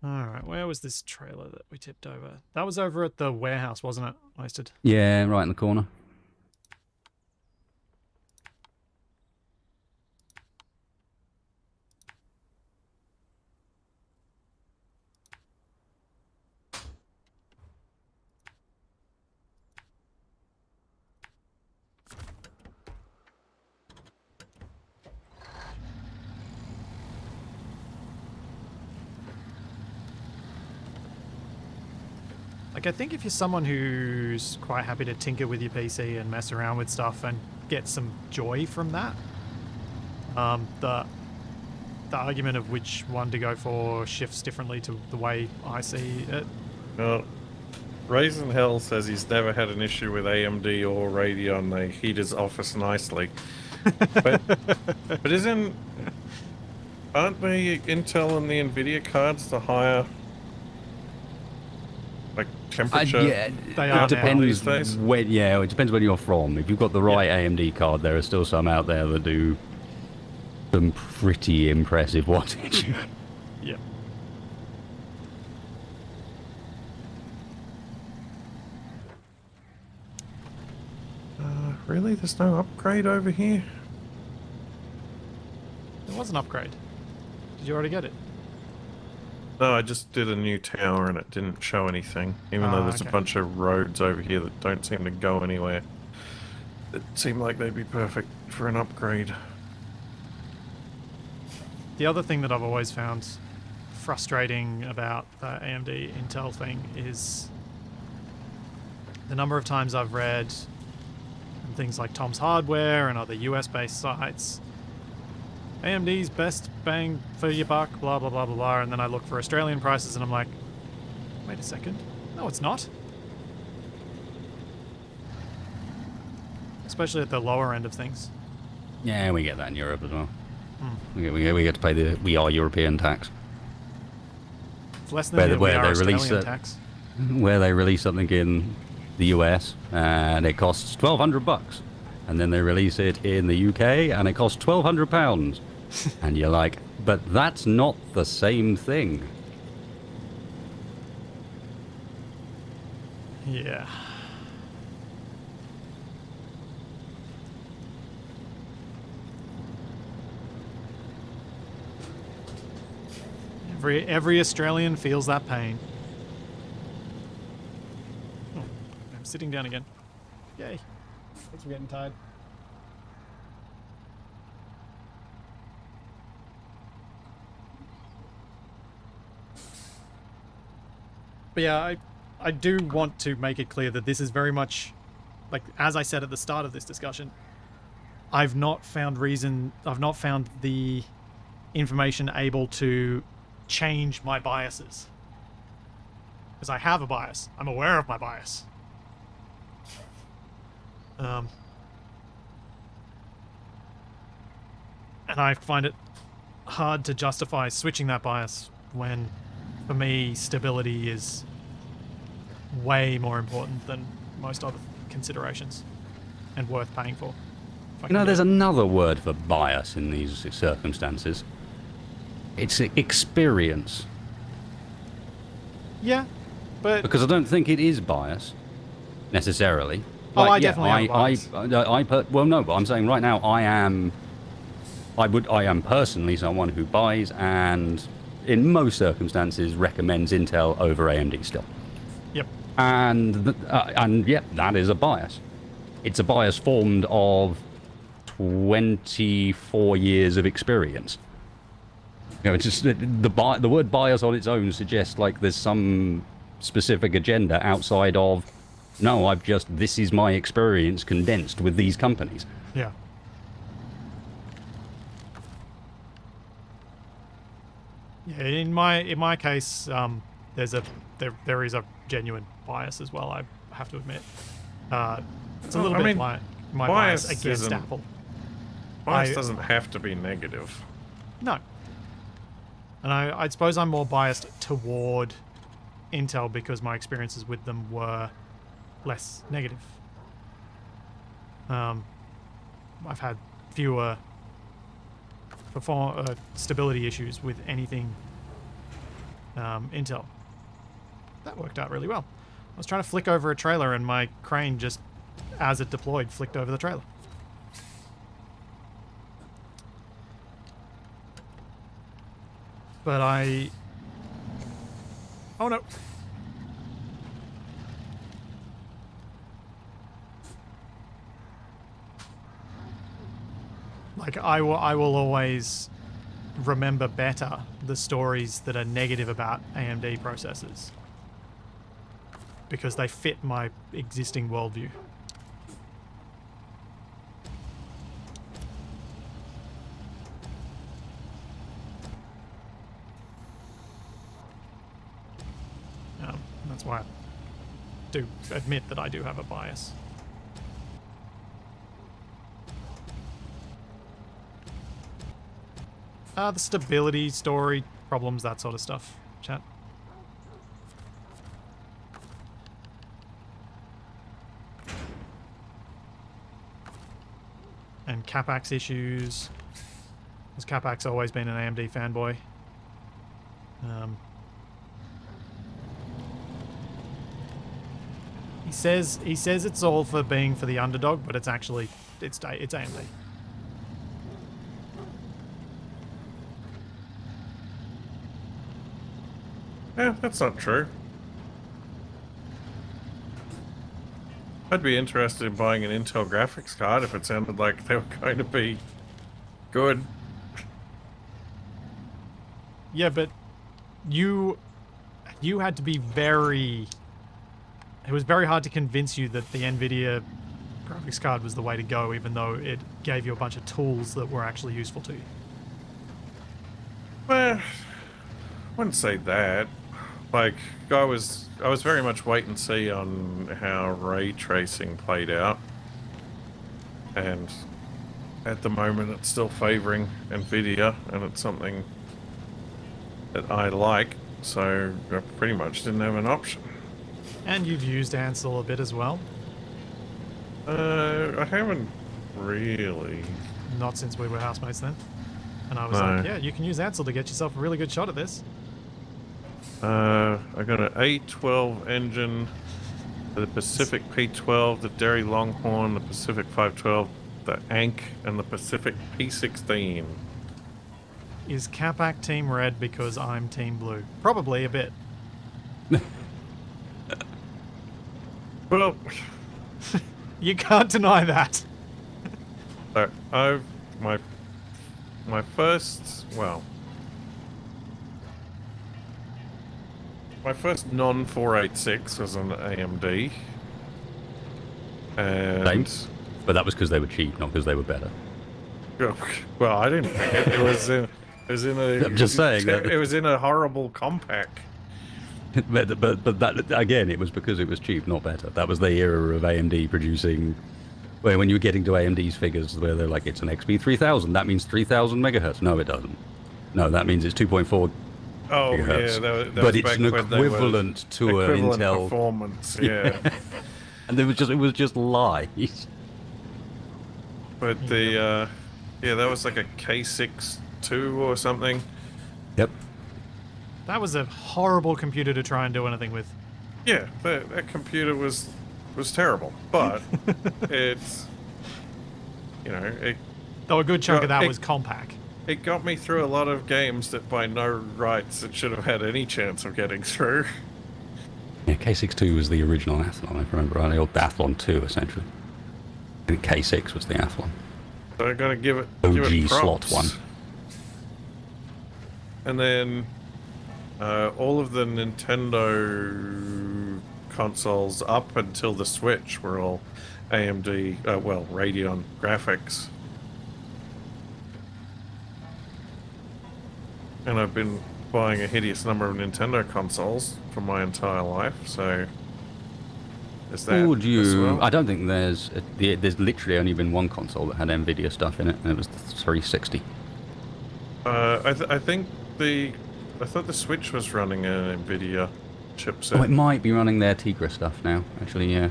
Speaker 1: Alright, where was this trailer that we tipped over? That was over at the warehouse, wasn't it? Wasted.
Speaker 3: Yeah, right in the corner.
Speaker 1: Like, I think if you're someone who's quite happy to tinker with your PC and mess around with stuff and get some joy from that, the argument of which one to go for shifts differently to the way I see it.
Speaker 2: Well, Raisin Hell says he's never had an issue with AMD or Radeon. They heat his office nicely. But aren't the Intel and the Nvidia cards the higher, like, temperature?
Speaker 3: Yeah,
Speaker 1: They are
Speaker 3: it depends
Speaker 2: these days.
Speaker 3: it depends where you're from. If you've got the right AMD card, there are still some out there that do some pretty impressive wattage.
Speaker 1: Yeah.
Speaker 2: Really? There's no upgrade over here?
Speaker 1: It was an upgrade. Did you already get it?
Speaker 2: No, I just did a new tower and it didn't show anything. Even though there's
Speaker 1: okay.
Speaker 2: a bunch of roads over here that don't seem to go anywhere. It seemed like they'd be perfect for an upgrade.
Speaker 1: The other thing that I've always found frustrating about the AMD Intel thing is the number of times I've read on things like Tom's Hardware and other US-based sites, AMD's best bang for your buck, blah, blah, blah, blah, blah, and then I look for Australian prices and I'm like, wait a second. No, it's not. Especially at the lower end of things.
Speaker 3: Yeah, we get that in Europe as well. We get to pay the European tax.
Speaker 1: It's less than the Australian tax.
Speaker 3: Where they release something in the US and it costs $1,200, and then they release it in the UK and it costs £1,200, and you're like, but that's not the same thing.
Speaker 1: Yeah. Every Australian feels that pain. Oh, I'm sitting down again. Yay. Thanks for getting tired. But yeah, I do want to make it clear that this is very much, like, as I said at the start of this discussion, I've not found the information able to change my biases. Because I have a bias. I'm aware of my bias. And I find it hard to justify switching that bias when, for me, stability is way more important than most other considerations and worth paying for.
Speaker 3: You know, there's another word for bias in these circumstances. It's experience.
Speaker 1: Yeah, but...
Speaker 3: Because I don't think it is bias, necessarily.
Speaker 1: Oh, I definitely have bias.
Speaker 3: Well, no, but I'm saying right now I am personally someone who buys and, in most circumstances, recommends Intel over AMD still.
Speaker 1: Yep.
Speaker 3: And yeah, that is a bias. It's a bias formed of 24 years of experience. You know, it's just the word bias on its own suggests like there's some specific agenda outside of, no, this is my experience condensed with these companies.
Speaker 1: Yeah. Yeah, in my case, there is a genuine bias as well, I have to admit. It's a little bit like my bias against Apple.
Speaker 2: Bias doesn't have to be negative.
Speaker 1: No. And I suppose I'm more biased toward Intel because my experiences with them were less negative. I've had fewer stability issues with anything Intel. That worked out really well. I was trying to flick over a trailer and my crane just, as it deployed, flicked over the trailer. But oh no. Like, I will always remember better the stories that are negative about AMD processors because they fit my existing worldview. That's why I do admit that I do have a bias. The stability, story, problems, that sort of stuff. Chat. And Capac's issues. Because Capac's always been an AMD fanboy. He says it's all for being for the underdog, but it's actually it's AMD.
Speaker 2: Yeah, that's not true. I'd be interested in buying an Intel graphics card if it sounded like they were going to be good.
Speaker 1: Yeah, but you had to be very... It was very hard to convince you that the NVIDIA graphics card was the way to go, even though it gave you a bunch of tools that were actually useful to you.
Speaker 2: Well, I wouldn't say that. Like, I was very much wait and see on how ray tracing played out. And at the moment it's still favoring NVIDIA, and it's something that I like, so I pretty much didn't have an option.
Speaker 1: And you've used Ansel a bit as well?
Speaker 2: I haven't really.
Speaker 1: Not since we were housemates then. And I was like, yeah, you can use Ansel to get yourself a really good shot at this.
Speaker 2: I got an A12 engine, the Pacific P12, the Derry Longhorn, the Pacific 512, the Ank, and the Pacific P16.
Speaker 1: Is Capac Team Red because I'm Team Blue? Probably a bit.
Speaker 2: Well,
Speaker 1: you can't deny that.
Speaker 2: So my first, well, My first non-486 was an AMD. And...
Speaker 3: Same. But that was because they were cheap, not because they were better.
Speaker 2: Well, I didn't think it. It was in a...
Speaker 3: I'm just saying that...
Speaker 2: It was in a horrible Capac.
Speaker 3: but that, again, it was because it was cheap, not better. That was the era of AMD producing... Where when you were getting to AMD's figures, where they're like, it's an XP 3000, that means 3000 megahertz. No, it doesn't. No, that means it's 2.4
Speaker 2: Oh,
Speaker 3: gigahertz.
Speaker 2: yeah, that
Speaker 3: but
Speaker 2: was
Speaker 3: it's
Speaker 2: back
Speaker 3: an
Speaker 2: when they were
Speaker 3: equivalent to an
Speaker 2: equivalent
Speaker 3: Intel...
Speaker 2: performance, yeah.
Speaker 3: And it was just lies.
Speaker 2: But the, yeah, that was like a K6-2 or something.
Speaker 3: Yep.
Speaker 1: That was a horrible computer to try and do anything with.
Speaker 2: Yeah, that computer was terrible, but it's, you know,
Speaker 1: Though a good chunk of that
Speaker 2: it-
Speaker 1: was Capac.
Speaker 2: it got me through a lot of games that by no rights it should have had any chance of getting through.
Speaker 3: Yeah, K62 was the original Athlon, if I remember rightly, or Athlon 2, essentially. I think K6 was the Athlon.
Speaker 2: So I gotta give it
Speaker 3: OG slot
Speaker 2: props.
Speaker 3: one.
Speaker 2: And then all of the Nintendo consoles up until the Switch were all AMD, well, Radeon graphics. And I've been buying a hideous number of Nintendo consoles for my entire life, so is that
Speaker 3: Would you?
Speaker 2: as well?
Speaker 3: I don't think there's literally only been one console that had Nvidia stuff in it, and it was the 360.
Speaker 2: I thought the Switch was running an Nvidia chipset.
Speaker 3: Oh, it might be running their Tegra stuff now, actually, yeah.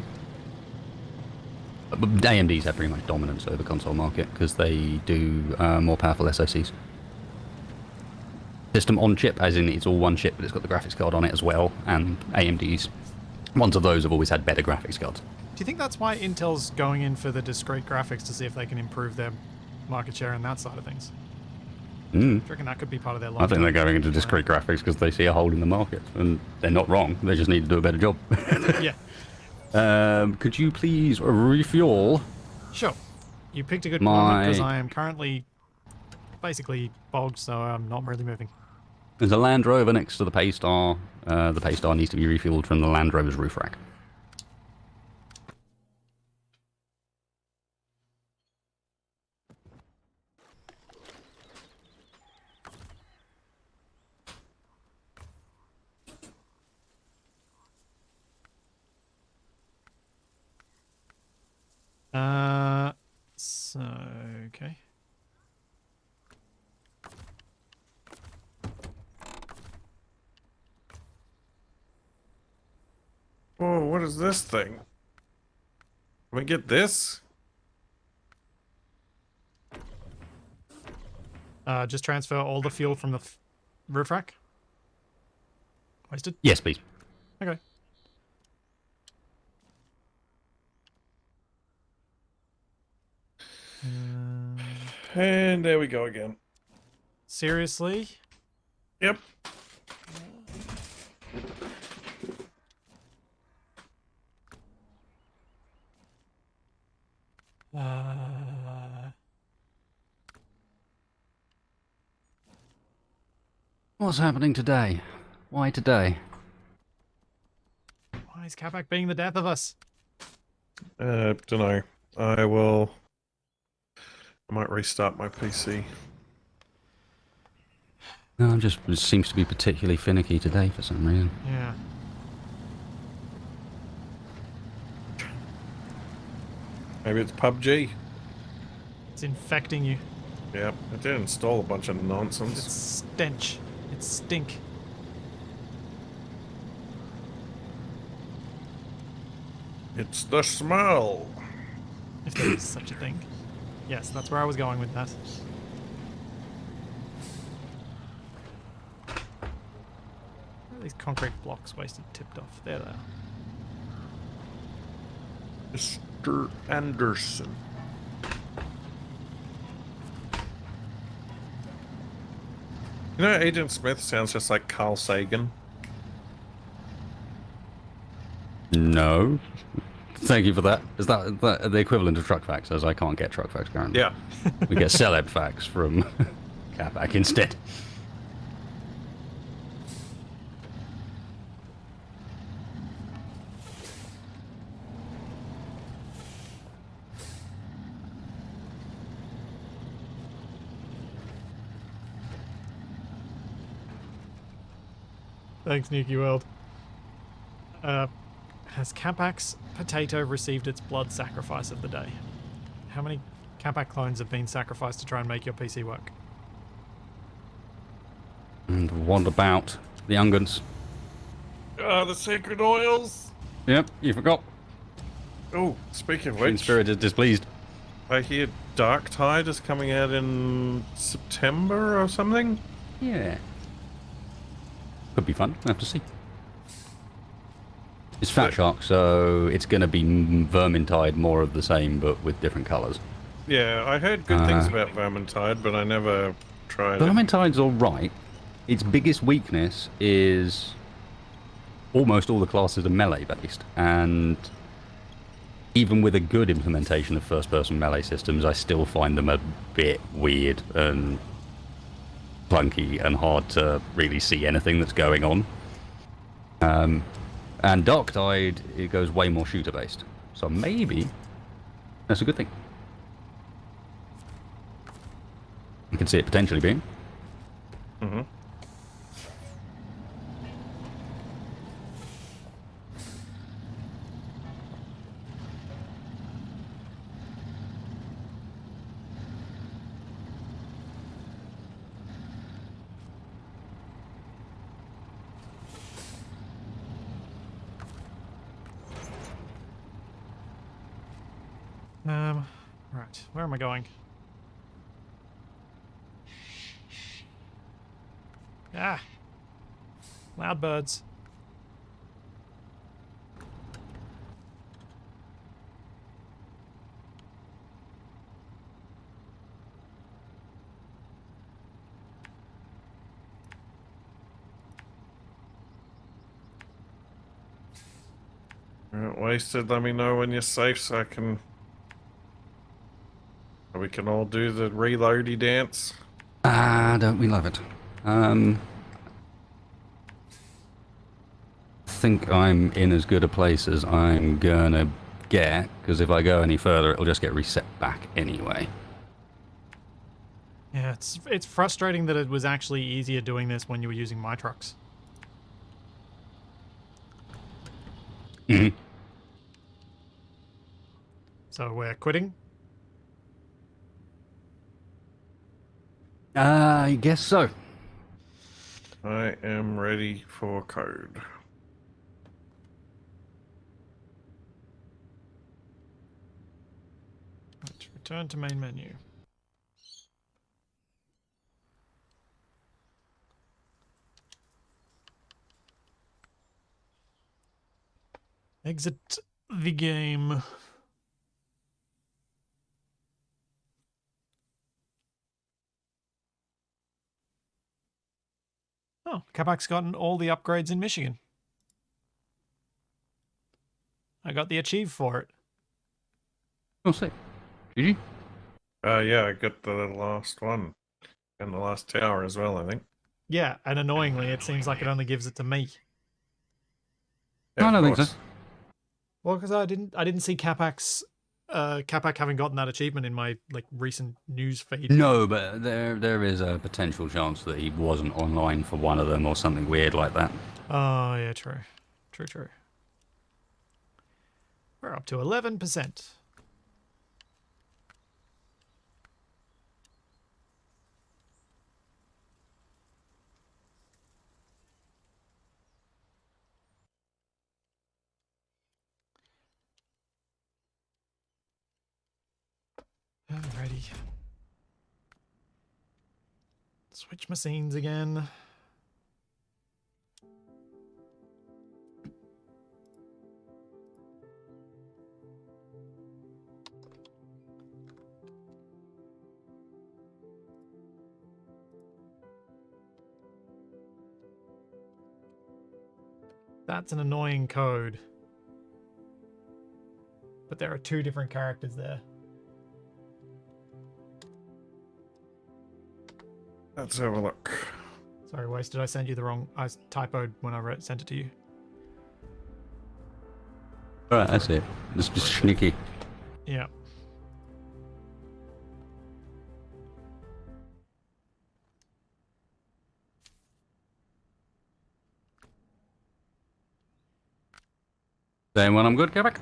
Speaker 3: But AMD's have pretty much dominance over the console market because they do more powerful SoCs. System on chip, as in it's all one chip, but it's got the graphics card on it as well, and AMD's ones of those have always had better graphics cards.
Speaker 1: Do you think that's why Intel's going in for the discrete graphics to see if they can improve their market share in that side of things? Do you reckon that could be part of their
Speaker 3: I think they're going into discrete graphics because they see a hole in the market, and they're not wrong. They just need to do a better job.
Speaker 1: Yeah.
Speaker 3: Could you please refuel?
Speaker 1: Sure. You picked a good
Speaker 3: My-
Speaker 1: moment because I am currently basically bogged, so I'm not really moving.
Speaker 3: There's a Land Rover next to the Paystar. The Paystar needs to be refueled from the Land Rover's roof rack.
Speaker 1: So, okay.
Speaker 2: Whoa, what is this thing? Can we get this?
Speaker 1: Just transfer all the fuel from the roof rack. Wasted?
Speaker 3: Yes, please.
Speaker 1: Okay.
Speaker 2: And there we go again.
Speaker 1: Seriously?
Speaker 2: Yep.
Speaker 3: What's happening today? Why today?
Speaker 1: Why is Capac being the death of us?
Speaker 2: Dunno. I might restart my PC.
Speaker 3: No, it seems to be particularly finicky today for some reason.
Speaker 1: Yeah.
Speaker 2: Maybe it's PUBG.
Speaker 1: It's infecting you.
Speaker 2: Yep. I did install a bunch of
Speaker 1: It's
Speaker 2: nonsense.
Speaker 1: stench. It's stink.
Speaker 2: It's the smell.
Speaker 1: If there is such a thing. Yes, that's where I was going with that. Where are these concrete blocks wasted, tipped off? There they are.
Speaker 2: Mr. Anderson. You know, Agent Smith sounds just like Carl Sagan.
Speaker 3: No. Thank you for that. Is that the equivalent of truck facts, as I can't get truck facts currently?
Speaker 2: Yeah.
Speaker 3: We get celeb facts from Capac instead.
Speaker 1: Thanks, Nuki World. Has Capac's potato received its blood sacrifice of the day? How many Capac clones have been sacrificed to try and make your PC work?
Speaker 3: And what about the Ungans?
Speaker 2: The sacred oils.
Speaker 3: Yep, you forgot.
Speaker 2: Oh, speaking of
Speaker 3: Green
Speaker 2: which,
Speaker 3: Spirit is displeased.
Speaker 2: I hear Dark Tide is coming out in September or something.
Speaker 3: Yeah. Could be fun. We'll have to see. It's Fat Shark, so it's going to be Vermintide, more of the same, but with different colours.
Speaker 2: Yeah, I heard good things about Vermintide, but I never tried it.
Speaker 3: Vermintide's alright. Its biggest weakness is almost all the classes are melee based, and even with a good implementation of first-person melee systems, I still find them a bit weird and clunky and hard to really see anything that's going on. And Dark Tide, it goes way more shooter-based, so maybe that's a good thing. You can see it potentially being.
Speaker 2: Mm-hmm.
Speaker 1: Right, where am I going? Ah! Loud birds.
Speaker 2: Alright, Wasted, let me know when you're safe so I can... We can all do the reloady dance.
Speaker 3: Ah, don't we love it? I think I'm in as good a place as I'm gonna get, because if I go any further, it'll just get reset back anyway.
Speaker 1: Yeah, it's frustrating that it was actually easier doing this when you were using my trucks.
Speaker 3: Mhm.
Speaker 1: So we're quitting?
Speaker 3: I guess so.
Speaker 2: I am ready for code.
Speaker 1: Right, return to main menu. Exit the game. Oh, Capac's gotten all the upgrades in Michigan. I got the achieve for it.
Speaker 3: We'll see. Did you?
Speaker 2: Yeah, I got the last one. And the last tower as well, I think.
Speaker 1: Yeah, and annoyingly, it seems like it only gives it to me.
Speaker 2: Yeah,
Speaker 3: I don't
Speaker 2: of
Speaker 3: think so.
Speaker 2: course.
Speaker 1: Well, because I didn't see Capac's Capac having gotten that achievement in my recent news feed.
Speaker 3: No, but there is a potential chance that he wasn't online for one of them or something weird like that.
Speaker 1: Oh yeah, true. True. We're up to 11%. Alrighty. Switch my scenes again. That's an annoying code. But there are two different characters there.
Speaker 2: Let's have a look.
Speaker 1: Sorry, Waste, did I send you the wrong... I typoed when I sent it to you.
Speaker 3: Alright, that's it. It's just sneaky.
Speaker 1: Yeah.
Speaker 3: Then when I'm good, Capac.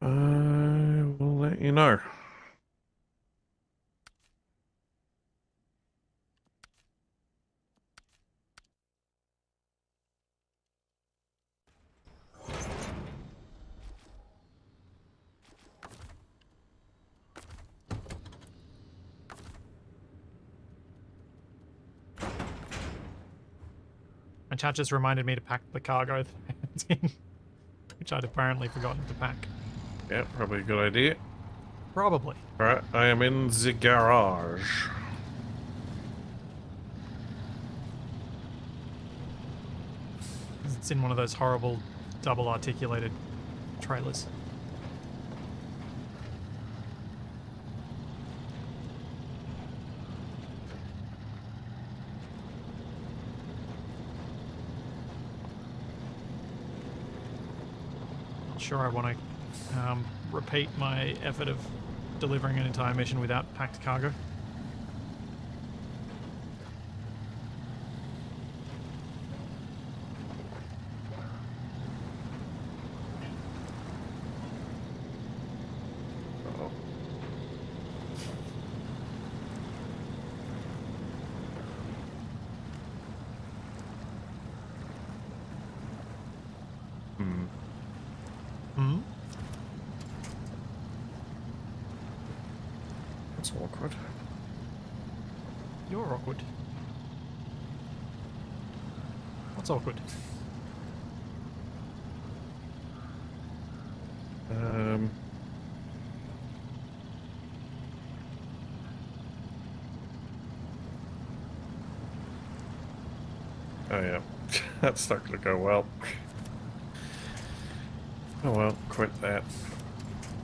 Speaker 2: I will let you know.
Speaker 1: My chat just reminded me to pack the cargo, which I'd apparently forgotten to pack.
Speaker 2: Yeah, probably a good idea.
Speaker 1: Probably.
Speaker 2: Alright, I am in the garage.
Speaker 1: It's in one of those horrible double articulated trailers. Not sure I want to repeat my effort of delivering an entire mission without packed cargo.
Speaker 2: Uh-oh. Hmm.
Speaker 1: Hmm?
Speaker 2: That's awkward.
Speaker 1: You're awkward. What's awkward?
Speaker 2: Oh yeah, that's not gonna go well. Oh well, quit that.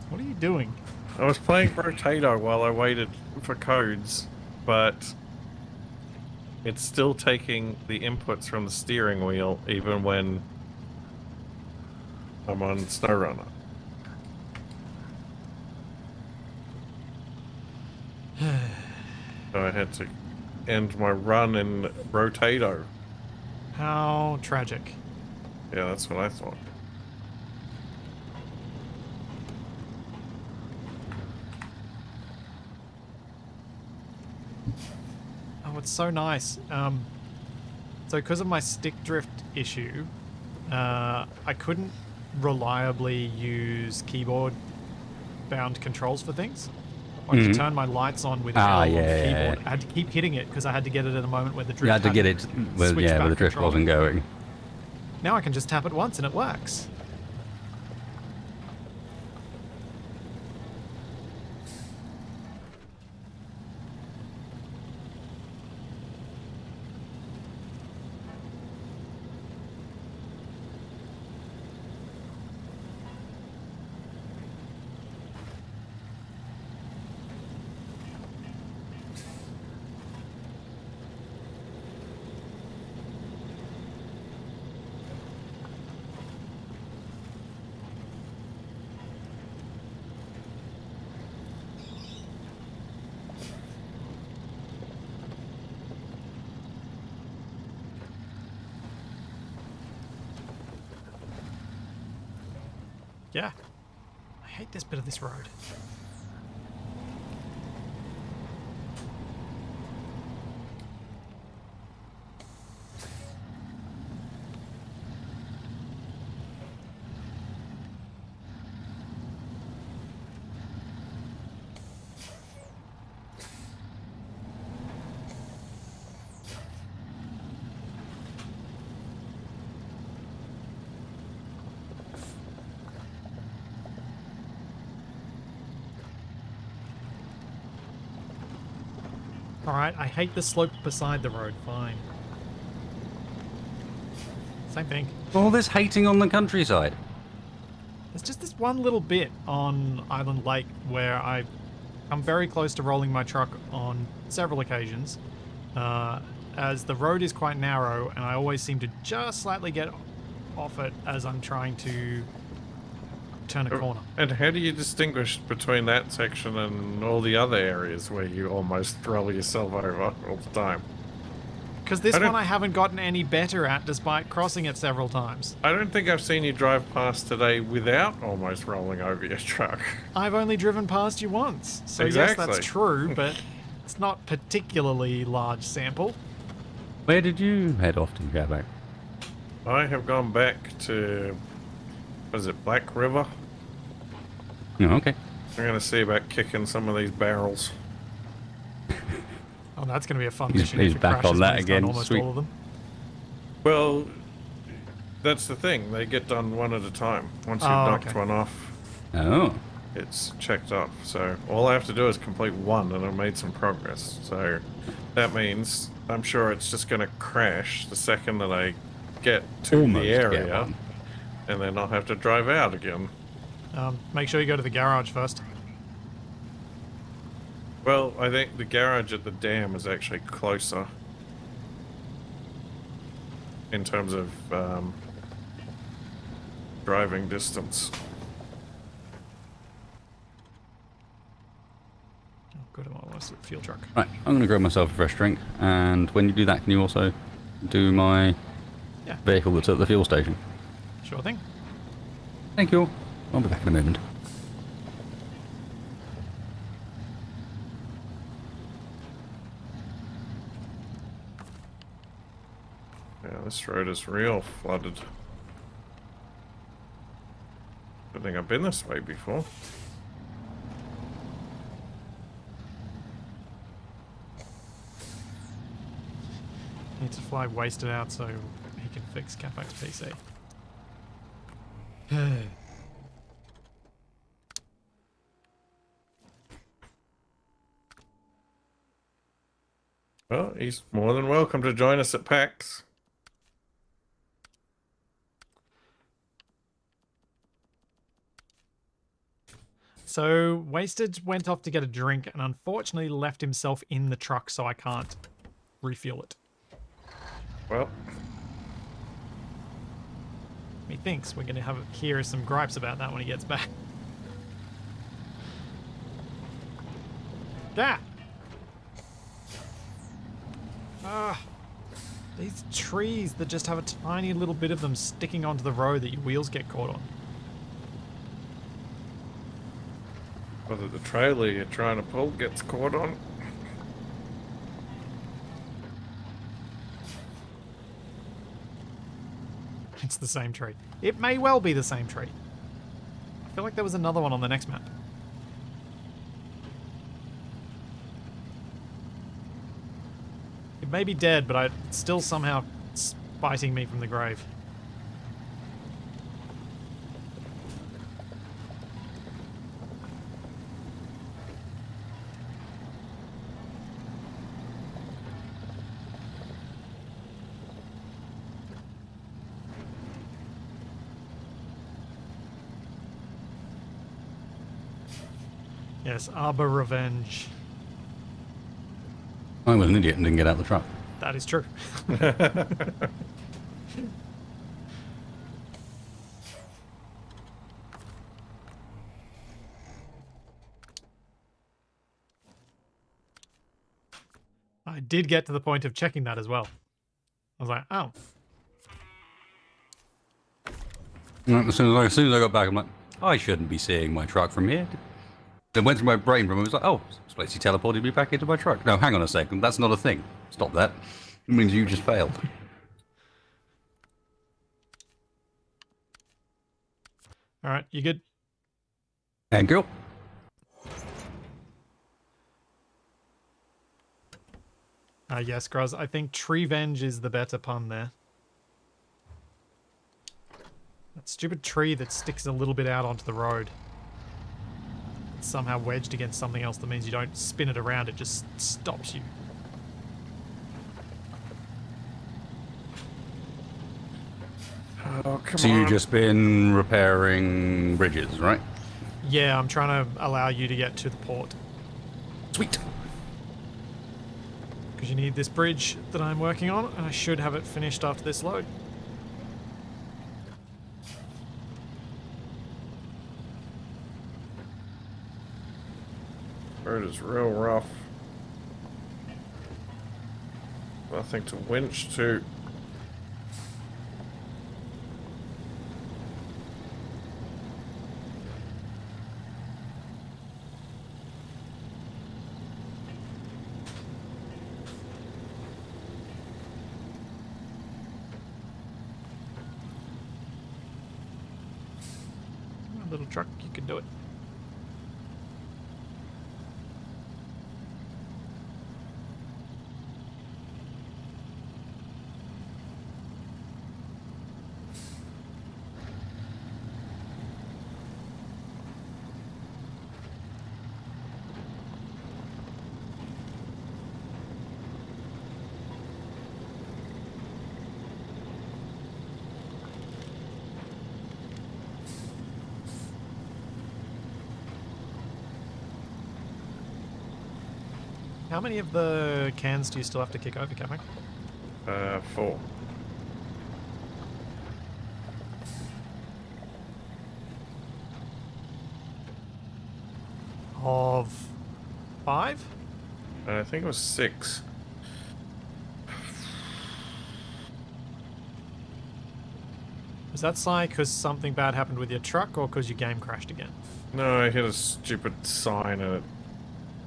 Speaker 1: What are you doing?
Speaker 2: I was playing Rotato while I waited for codes, but it's still taking the inputs from the steering wheel even when I'm on Sno'runnin. So I had to end my run in Rotato.
Speaker 1: How tragic.
Speaker 2: Yeah, that's what I thought.
Speaker 1: Oh, it's so nice. So because of my stick drift issue, I couldn't reliably use keyboard-bound controls for things. Like to turn my lights on with L on the keyboard, I had to keep hitting it because I had to get it at a moment where the drift.
Speaker 3: You had to get it where the drift wasn't going.
Speaker 1: Now I can just tap it once and it works. Yeah. I hate this bit of this road. Alright, I hate the slope beside the road. Fine. Same thing.
Speaker 3: All this hating on the countryside.
Speaker 1: There's just this one little bit on Island Lake where I come very close to rolling my truck on several occasions, as the road is quite narrow and I always seem to just slightly get off it as I'm trying to turn a corner.
Speaker 2: And how do you distinguish between that section and all the other areas where you almost roll yourself over all the time?
Speaker 1: Because this
Speaker 2: I don't-
Speaker 1: one I haven't gotten any better at despite crossing it several times.
Speaker 2: I don't think I've seen you drive past today without almost rolling over your truck.
Speaker 1: I've only driven past you once. So yes,
Speaker 2: Exactly.
Speaker 1: that's true, but it's not particularly large sample.
Speaker 3: Where did you head off to, Capac?
Speaker 2: I have gone back to, what is it, Black River?
Speaker 3: Oh, okay.
Speaker 2: I'm going to see about kicking some of these barrels.
Speaker 1: Oh, that's going to be a fun
Speaker 3: He's-
Speaker 1: mission.
Speaker 3: he's
Speaker 1: if it
Speaker 3: back
Speaker 1: crashes
Speaker 3: on that
Speaker 1: when it's done
Speaker 3: again.
Speaker 1: Almost
Speaker 3: Sweet.
Speaker 1: all of them.
Speaker 2: Well, that's the thing. They get done one at a time. Once you've
Speaker 1: Oh,
Speaker 2: knocked
Speaker 1: okay.
Speaker 2: one off,
Speaker 3: Oh.
Speaker 2: it's checked off. So all I have to do is complete one, and I've made some progress. So that means I'm sure it's just going to crash the second that I get to
Speaker 3: Almost
Speaker 2: the
Speaker 3: get
Speaker 2: area,
Speaker 3: one.
Speaker 2: and then I'll have to drive out again.
Speaker 1: Make sure you go to the garage first.
Speaker 2: Well, I think the garage at the dam is actually closer in terms of driving distance.
Speaker 1: Oh, good. I'm almost at the fuel truck.
Speaker 3: Right, I'm going to grab myself a fresh drink, and when you do that, can you also do my
Speaker 1: Yeah.
Speaker 3: vehicle that's at the fuel station?
Speaker 1: Sure thing.
Speaker 3: Thank you. I'll be back in a moment.
Speaker 2: Yeah, this road is real flooded. I don't think I've been this way before.
Speaker 1: Need to fly wasted out so he can fix Capac's PC.
Speaker 2: Well, he's more than welcome to join us at PAX.
Speaker 1: So, Wasted went off to get a drink and unfortunately left himself in the truck, so I can't refuel it.
Speaker 2: Well,
Speaker 1: Methinks we're going to hear some gripes about that when he gets back. Yeah. Ah. These trees that just have a tiny little bit of them sticking onto the road that your wheels get caught on.
Speaker 2: whether the trailer you're trying to pull gets caught on.
Speaker 1: It's the same tree. It may well be the same tree. I feel like there was another one on the next map. It may be dead, but it's still somehow spiting me from the grave. Yes, Arbor Revenge.
Speaker 3: I was an idiot and didn't get out the truck.
Speaker 1: That is true. I did get to the point of checking that as well. I was like, oh,
Speaker 3: As soon as I got back, I'm like, I shouldn't be seeing my truck from here. It went through my brain from it. Was like, oh, Spacey teleported me back into my truck. No, hang on a second. That's not a thing. Stop that. It means you just failed.
Speaker 1: all right, you good?
Speaker 3: And go.
Speaker 1: Yes, Graz, I think Treevenge is the better pun there. That stupid tree that sticks a little bit out onto the road. It's somehow wedged against something else that means you don't spin it around, it just stops you.
Speaker 2: Oh, come
Speaker 3: So
Speaker 2: on.
Speaker 3: you've just been repairing bridges, right?
Speaker 1: Yeah, I'm trying to allow you to get to the port.
Speaker 3: Sweet.
Speaker 1: Because you need this bridge that I'm working on, and I should have it finished after this load.
Speaker 2: Road is real rough. Nothing to winch to.
Speaker 1: Little truck, you can do it. How many of the cans do you still have to kick over, Capac?
Speaker 2: 4.
Speaker 1: Of 5?
Speaker 2: I think it was 6.
Speaker 1: Is that like because something bad happened with your truck or because your game crashed again?
Speaker 2: No, I hit a stupid sign and it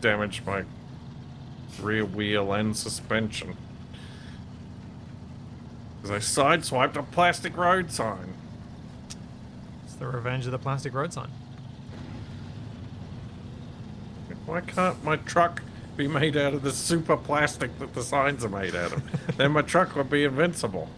Speaker 2: damaged my rear wheel and suspension. Because I sideswiped a plastic road sign.
Speaker 1: It's the revenge of the plastic road sign.
Speaker 2: Why can't my truck be made out of the super plastic that the signs are made out of? Then my truck would be invincible.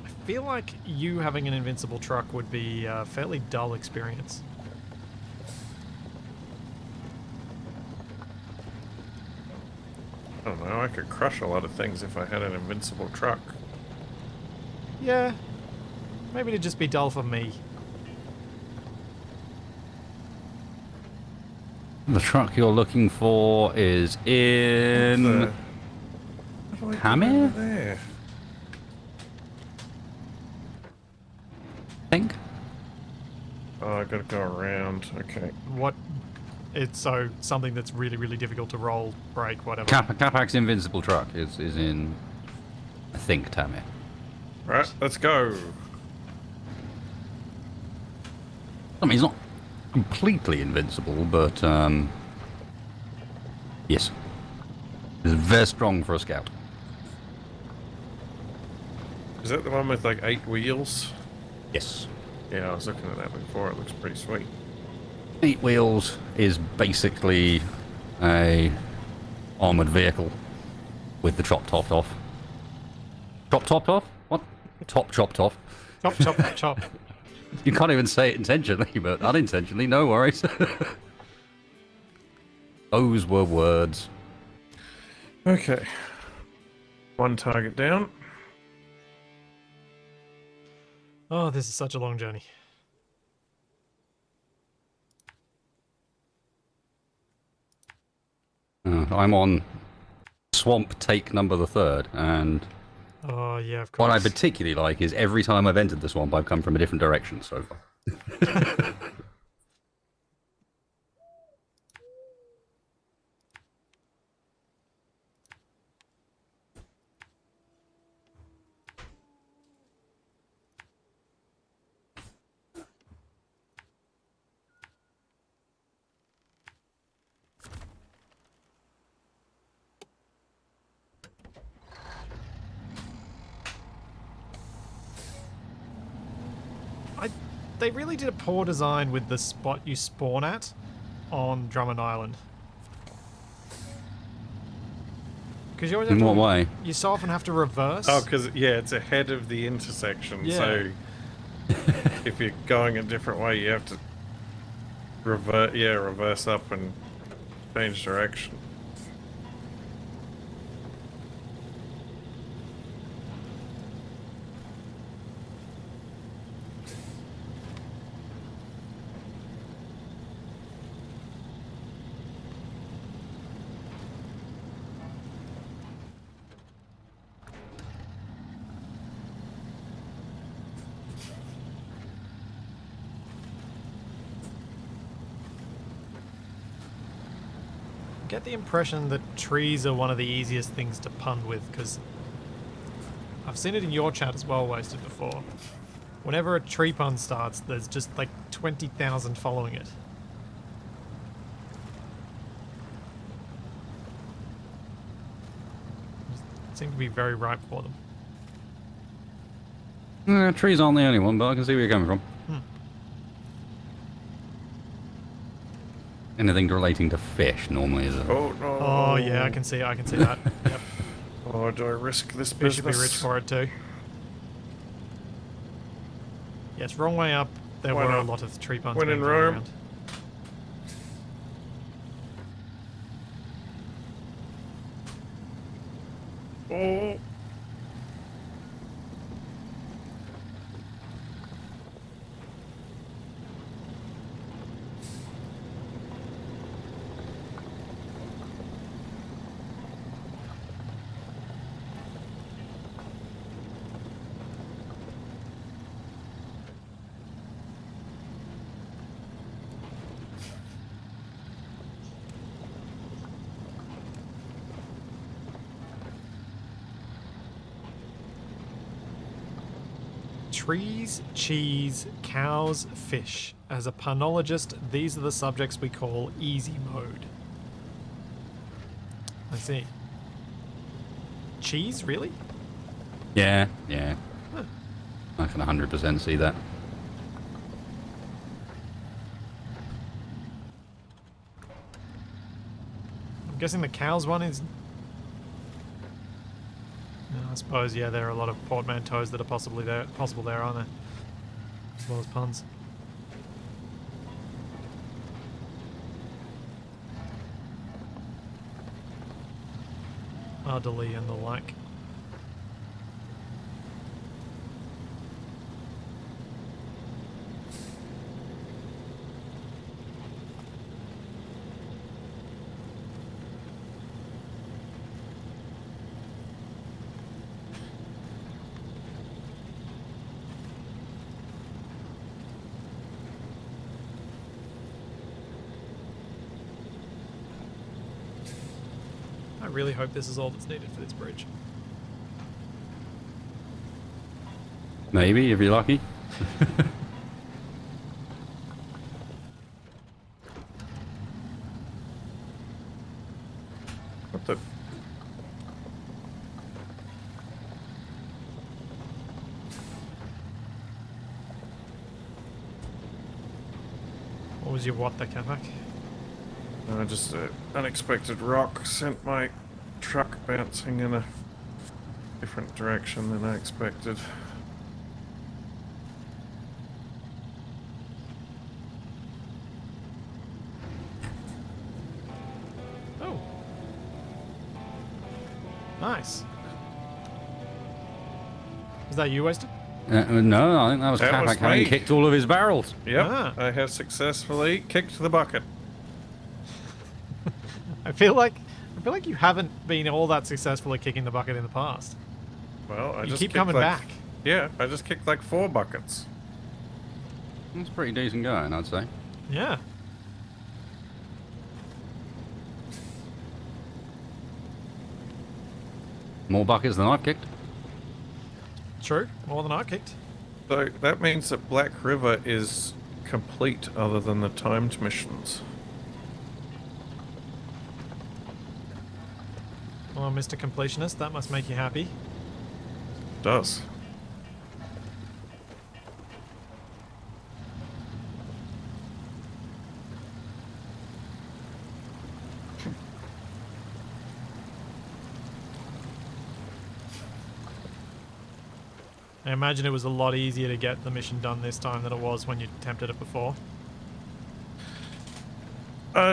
Speaker 1: I feel like you having an invincible truck would be a fairly dull experience.
Speaker 2: I don't know, I could crush a lot of things if I had an invincible truck.
Speaker 1: Yeah, maybe it'd just be dull for me.
Speaker 3: The truck you're looking for is in Hammer,
Speaker 2: There.
Speaker 3: I think.
Speaker 2: Oh, I gotta go around. Okay.
Speaker 1: What? It's so something that's really, really difficult to roll, break, whatever.
Speaker 3: Capac's invincible truck is in, I think, Tammy.
Speaker 2: Right, let's go.
Speaker 3: I mean, he's not completely invincible, but yes, he's very strong for a scout.
Speaker 2: Is that the one with like 8 wheels?
Speaker 3: Yes.
Speaker 2: Yeah, I was looking at that before. It looks pretty sweet.
Speaker 3: 8 wheels is basically a armored vehicle with the top topped off. Top topped off? What? Top chopped off.
Speaker 1: Chop, chop, chop.
Speaker 3: You can't even say it intentionally, but unintentionally, no worries. Those were words.
Speaker 2: Okay. 1 target down.
Speaker 1: Oh, this is such a long journey.
Speaker 3: I'm on swamp take number the 3rd, and
Speaker 1: Oh, yeah, of
Speaker 3: what I
Speaker 1: course.
Speaker 3: particularly like is every time I've entered the swamp, I've come from a different direction so far.
Speaker 1: They really did a poor design with the spot you spawn at on Drummond Island. Because you always have
Speaker 3: In
Speaker 1: to,
Speaker 3: what way?
Speaker 1: you so often have to reverse.
Speaker 2: Oh, because, yeah, it's ahead of the intersection.
Speaker 1: Yeah.
Speaker 2: So if you're going a different way, you have to reverse up and change direction.
Speaker 1: get the impression that trees are one of the easiest things to pun with, because I've seen it in your chat as well, Wasted, before. Whenever a tree pun starts, there's just like 20,000 following it. Seem to be very ripe for them.
Speaker 3: Trees aren't the only one, but I can see where you're coming from. Anything relating to fish normally is a...
Speaker 2: Oh, no.
Speaker 1: Oh yeah, I can see that. Yep.
Speaker 2: Oh, do I risk this
Speaker 1: Fish
Speaker 2: business?
Speaker 1: should be rich for it too. Yes, wrong way up. There
Speaker 2: Why
Speaker 1: were a
Speaker 2: not?
Speaker 1: lot of tree puns
Speaker 2: When
Speaker 1: being
Speaker 2: in
Speaker 1: thrown
Speaker 2: Rome.
Speaker 1: around.
Speaker 2: Oh.
Speaker 1: Trees, cheese, cows, fish. As a punologist, these are the subjects we call easy mode. I see. Cheese, really?
Speaker 3: Yeah.
Speaker 1: Huh.
Speaker 3: I can 100% see that.
Speaker 1: I'm guessing the cows one is... I suppose, yeah, there are a lot of portmanteaus that are possible there, aren't there? As well as puns. Elderly and the like. I really hope this is all that's needed for this bridge.
Speaker 3: Maybe, if you're lucky.
Speaker 2: What the?
Speaker 1: What was your what, the Capac?
Speaker 2: Just an unexpected rock sent my truck bouncing in a different direction than I expected.
Speaker 1: Oh. Nice. Was that you, Wasted?
Speaker 3: No, I think that was
Speaker 2: That was
Speaker 3: Capac having
Speaker 2: me.
Speaker 3: kicked all of his barrels.
Speaker 2: Yep,
Speaker 1: Ah.
Speaker 2: I have successfully kicked the bucket.
Speaker 1: I feel like you haven't been all that successful at kicking the bucket in the past.
Speaker 2: Well, I
Speaker 1: You
Speaker 2: just
Speaker 1: keep
Speaker 2: kicked
Speaker 1: coming
Speaker 2: like,
Speaker 1: back.
Speaker 2: Yeah, I just kicked like 4 buckets.
Speaker 3: That's pretty decent going, I'd say.
Speaker 1: Yeah.
Speaker 3: More buckets than I've kicked.
Speaker 1: True. More than I kicked.
Speaker 2: So that means that Black River is complete other than the timed missions.
Speaker 1: Well, Mr. Completionist, that must make you happy.
Speaker 2: Does.
Speaker 1: I imagine it was a lot easier to get the mission done this time than it was when you attempted it before.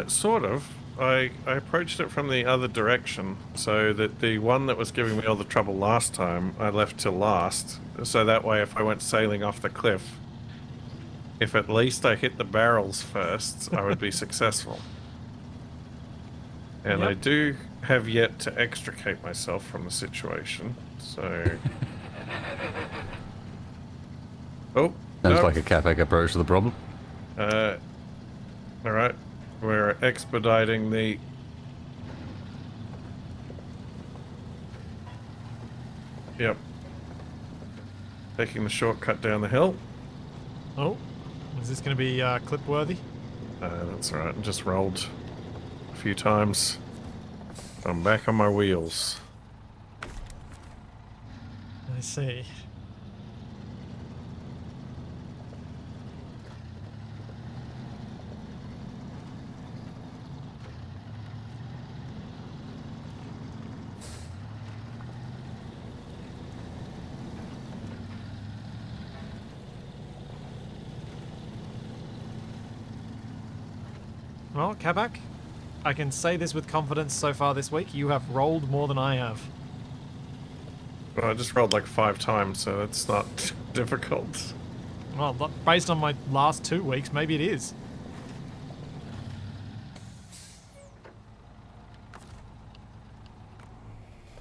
Speaker 2: Sort of. I approached it from the other direction, so that the one that was giving me all the trouble last time, I left till last. So that way, if I went sailing off the cliff, if at least I hit the barrels first, I would be successful. And
Speaker 1: Yep.
Speaker 2: I do have yet to extricate myself from the situation, so... Oh,
Speaker 3: Sounds
Speaker 2: no.
Speaker 3: like a Capac approach to the problem.
Speaker 2: Alright. We're expediting the Yep. Taking the shortcut down the hill.
Speaker 1: Oh, is this going to be clip worthy?
Speaker 2: That's all right. Just rolled a few times. I'm back on my wheels.
Speaker 1: I see. Well, Capac, I can say this with confidence so far this week. You have rolled more than I have.
Speaker 2: Well, I just rolled like 5 times, so it's not difficult.
Speaker 1: Well, based on my last 2 weeks, maybe it is.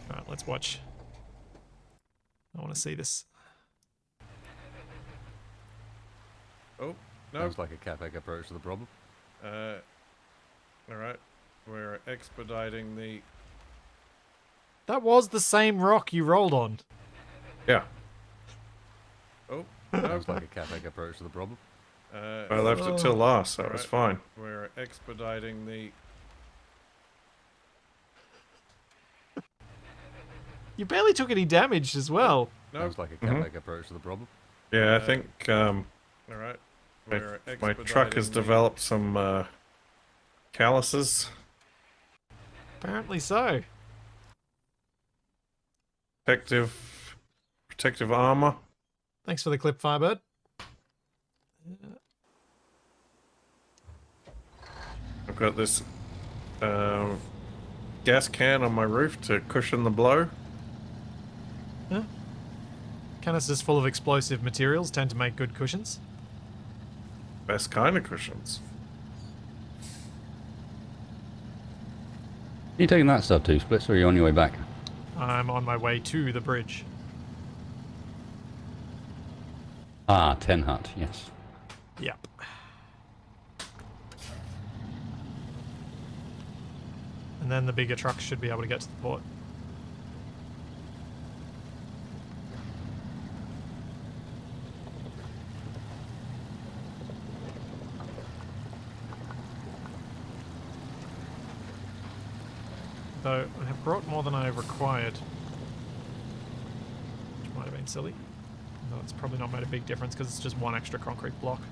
Speaker 1: Alright, let's watch. I want to see this.
Speaker 2: Oh, no.
Speaker 3: Sounds like a Capac approach to the problem.
Speaker 2: Alright. We're expediting the...
Speaker 1: That was the same rock you rolled on.
Speaker 2: Yeah. Oh, no.
Speaker 3: Sounds like a Capac approach to the problem.
Speaker 2: I left it till last, so it was fine. We're expediting the...
Speaker 1: You barely took any damage as well.
Speaker 2: No.
Speaker 3: Sounds like a Capac approach to the problem.
Speaker 2: Yeah, I think
Speaker 3: Alright.
Speaker 2: my truck has developed some calluses.
Speaker 1: Apparently so.
Speaker 2: Protective armor.
Speaker 1: Thanks for the clip, Firebird.
Speaker 2: I've got this gas can on my roof to cushion the blow.
Speaker 1: Canisters full of explosive materials tend to make good cushions.
Speaker 2: Best kind of cushions.
Speaker 3: Are you taking that stuff too, Splits, or are you on your way back?
Speaker 1: I'm on my way to the bridge.
Speaker 3: Ah, 10 hut, yes.
Speaker 1: Yep. And then the bigger trucks should be able to get to the port. Though I have brought more than I required. Which might have been silly. Though it's probably not made a big difference because it's just one extra concrete block.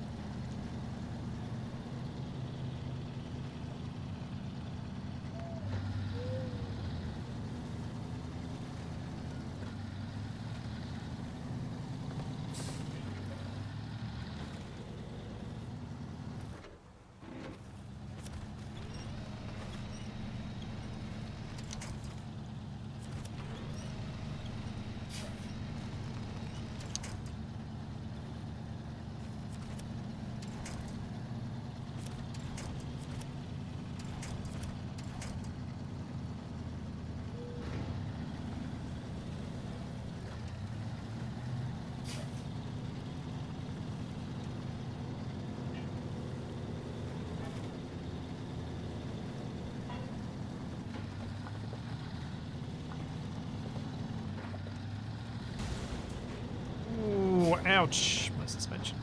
Speaker 1: Ooh, ouch. My suspension.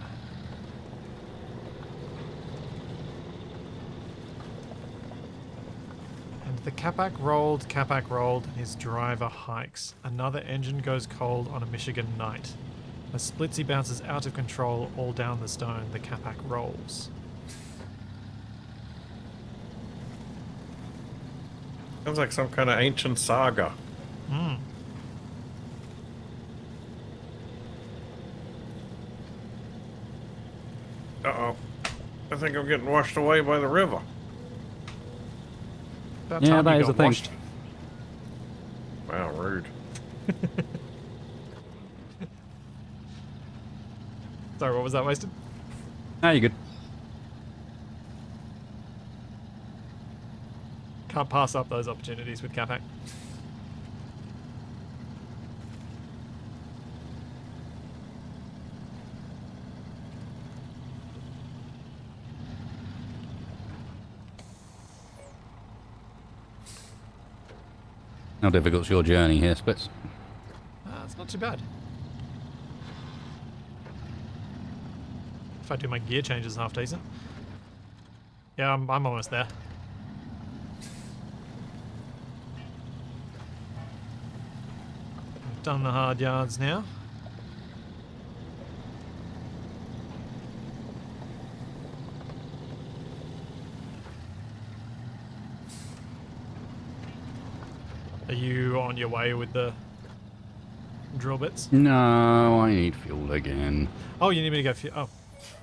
Speaker 1: And the Capac rolled, and his driver hikes. Another engine goes cold on a Michigan night. As Splitsy bounces out of control all down the stone, the Capac rolls.
Speaker 2: Sounds like some kind of ancient saga.
Speaker 1: Hmm.
Speaker 2: Uh-oh. I think I'm getting washed away by the river.
Speaker 1: About
Speaker 3: Yeah,
Speaker 1: time
Speaker 3: that
Speaker 1: you
Speaker 3: is
Speaker 1: got
Speaker 3: a thing.
Speaker 1: washed.
Speaker 2: Wow, rude.
Speaker 1: Sorry, what was that, Wasted?
Speaker 3: Ah, you're good.
Speaker 1: Can't pass up those opportunities with Capac.
Speaker 3: How difficult's your journey here, Splits?
Speaker 1: It's not too bad. If I do my gear changes, half decent. Yeah, I'm almost there. I've done the hard yards now. Are you on your way with the drill bits?
Speaker 3: No, I need fuel again.
Speaker 1: Oh, you need me to go. Oh,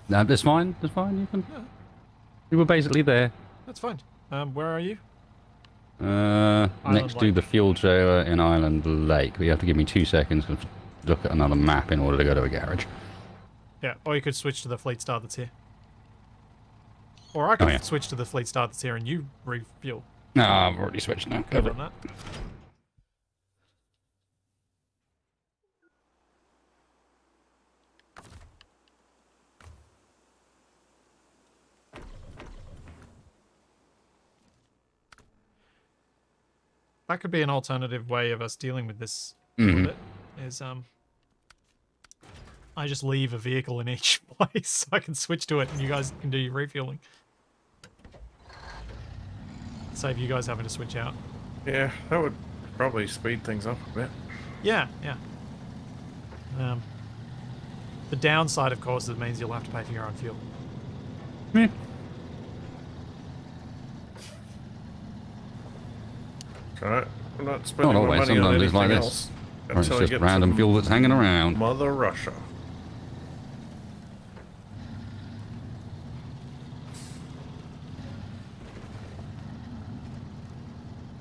Speaker 3: No, that's fine. That's fine. You can.
Speaker 1: yeah,
Speaker 3: We were basically there.
Speaker 1: that's fine. Where are you?
Speaker 3: Next to
Speaker 1: Lake.
Speaker 3: the fuel trailer in Island Lake. But you have to give me 2 seconds to look at another map in order to go to a garage.
Speaker 1: Yeah, or you could switch to the fleet star that's here. Or I could
Speaker 3: yeah.
Speaker 1: switch to the fleet star that's here and you refuel.
Speaker 3: No, I've already switched now.
Speaker 1: Cover on that. That could be an alternative way of us dealing with this a little bit. Is I just leave a vehicle in each place so I can switch to it and you guys can do your refueling. Save you guys having to switch out.
Speaker 2: Yeah, that would probably speed things up a bit.
Speaker 1: Yeah, yeah. The downside, of course, is it means you'll have to pay for your own fuel.
Speaker 3: Yeah.
Speaker 2: Alright, I'm not spending
Speaker 3: Not
Speaker 2: my
Speaker 3: always.
Speaker 2: money on
Speaker 3: Sometimes it's
Speaker 2: anything
Speaker 3: like this.
Speaker 2: else.
Speaker 3: Or it's
Speaker 2: until I
Speaker 3: just
Speaker 2: get
Speaker 3: random
Speaker 2: to
Speaker 3: fuel that's hanging around.
Speaker 2: Mother Russia.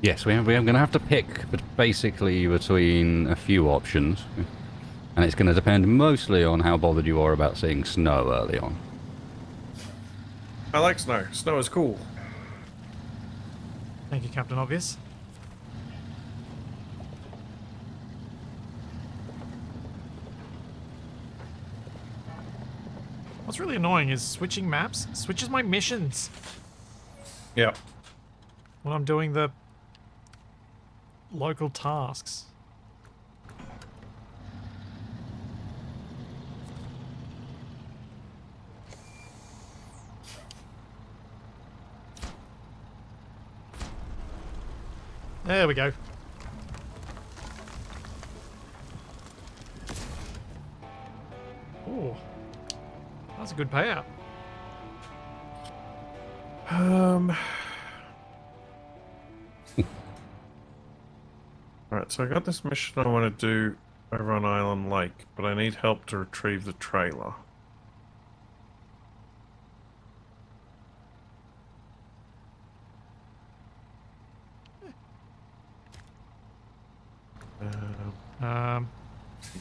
Speaker 3: Yes, we're going to have to pick, but basically between a few options, and it's going to depend mostly on how bothered you are about seeing snow early on.
Speaker 2: I like snow. Snow is cool.
Speaker 1: Thank you, Captain Obvious. What's really annoying is switching maps switches my missions
Speaker 2: Yeah.
Speaker 1: when I'm doing the local tasks. There we go. Oh, that's a good payout.
Speaker 2: Alright, so I got this mission I want to do over on Island Lake, but I need help to retrieve the trailer.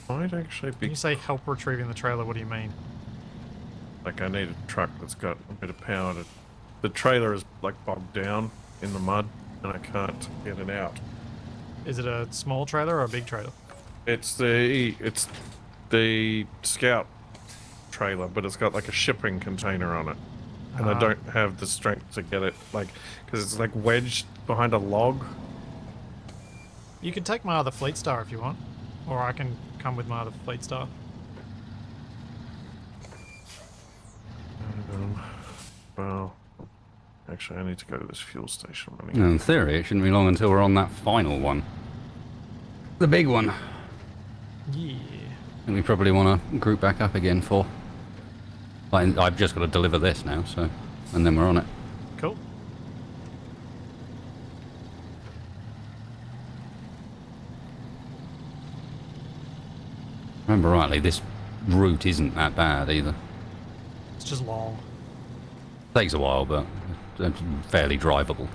Speaker 2: Might actually
Speaker 1: When
Speaker 2: be
Speaker 1: you say help retrieving the trailer, what do you mean?
Speaker 2: like I need a truck that's got a bit of power to... The trailer is like bogged down in the mud and I can't get it out.
Speaker 1: Is it a small trailer or a big trailer?
Speaker 2: It's the scout trailer, but it's got like a shipping container on it. And I don't have the strength to get it, like, because it's like wedged behind a log.
Speaker 1: You can take my other fleet star if you want, or I can come with my other fleet star.
Speaker 2: Well, actually I need to go to this fuel station.
Speaker 3: In theory, it shouldn't be long until we're on that final one. The big one.
Speaker 1: Yeah.
Speaker 3: And we probably want to group back up again for... Like, I've just got to deliver this now, so... And then we're on it.
Speaker 1: Cool.
Speaker 3: Remember rightly, this route isn't that bad either.
Speaker 1: It's just long.
Speaker 3: Takes a while, but it's fairly drivable.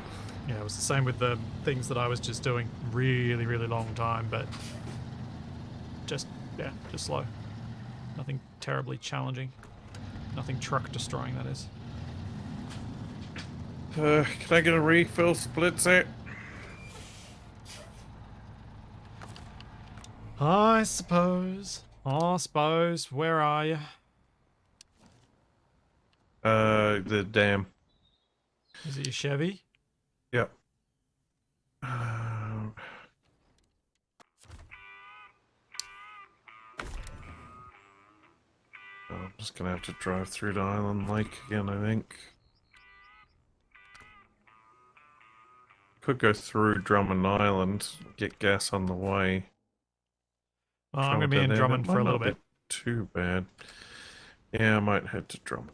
Speaker 1: Yeah, it was the same with the things that I was just doing. Really, really long time, but just slow. Nothing terribly challenging. Nothing truck destroying, that is.
Speaker 2: Can I get a refill split set?
Speaker 1: I suppose. Where are you?
Speaker 2: The dam.
Speaker 1: Is it your Chevy?
Speaker 2: Yep. Just gonna have to drive through to Island Lake again, I think. Could go through Drummond Island, get gas on the way.
Speaker 1: Well, I'm going to be in Drummond for a little bit.
Speaker 2: Too bad. Yeah, I might head to Drummond.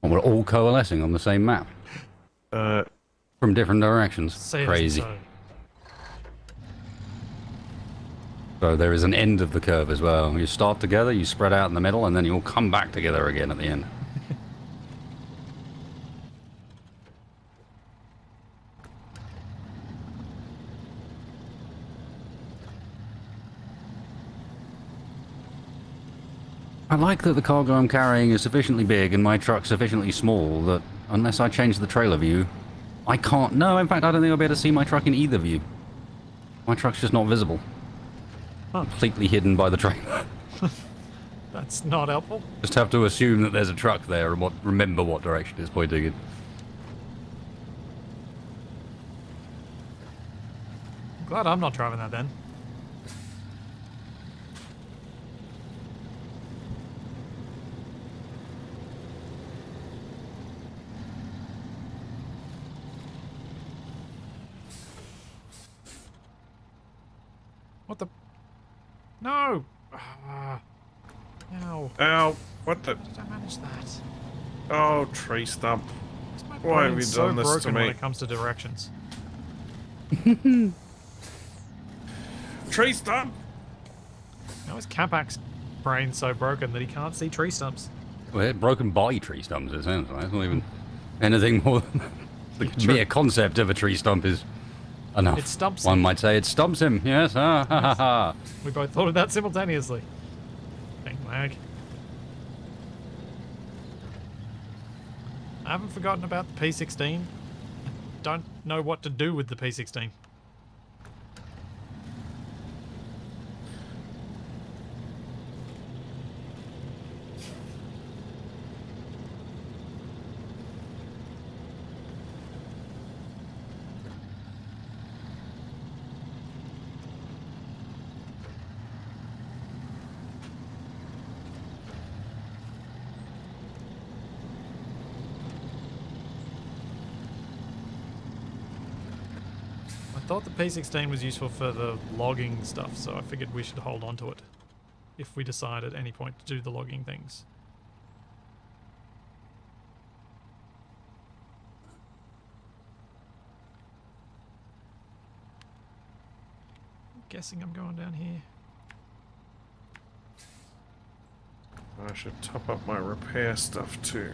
Speaker 3: And we're all coalescing on the same map. From different directions. Crazy. So there is an end of the curve as well. You start together, you spread out in the middle, and then you all come back together again at the end. I like that the cargo I'm carrying is sufficiently big and my truck sufficiently small that unless I change the trailer view, I can't... No, in fact, I don't think I'll be able to see my truck in either view. My truck's just not visible.
Speaker 1: Huh.
Speaker 3: Completely hidden by the trailer.
Speaker 1: That's not helpful.
Speaker 3: Just have to assume that there's a truck there and remember what direction it's pointing in.
Speaker 1: I'm glad I'm not driving that then. What the? No! Ow.
Speaker 2: Ow! What the?
Speaker 1: How did I manage that?
Speaker 2: Oh, tree stump.
Speaker 1: My
Speaker 2: Why have you
Speaker 1: brain's
Speaker 2: done
Speaker 1: so
Speaker 2: this to
Speaker 1: broken
Speaker 2: me?
Speaker 1: when it comes to directions.
Speaker 2: Tree stump!
Speaker 1: How is Capac's brain so broken that he can't see tree stumps?
Speaker 3: Well, it's broken by tree stumps, it sounds like. It's not even anything more than the mere concept of a tree stump is enough.
Speaker 1: It stumps
Speaker 3: One
Speaker 1: him.
Speaker 3: might say it stumps him, yes. Ha ha ha.
Speaker 1: We both thought of that simultaneously. Bang lag. I haven't forgotten about the P16. I don't know what to do with the P16. I thought the P16 was useful for the logging stuff, so I figured we should hold on to it if we decide at any point to do the logging things. I'm guessing I'm going down here.
Speaker 2: I should top up my repair stuff too.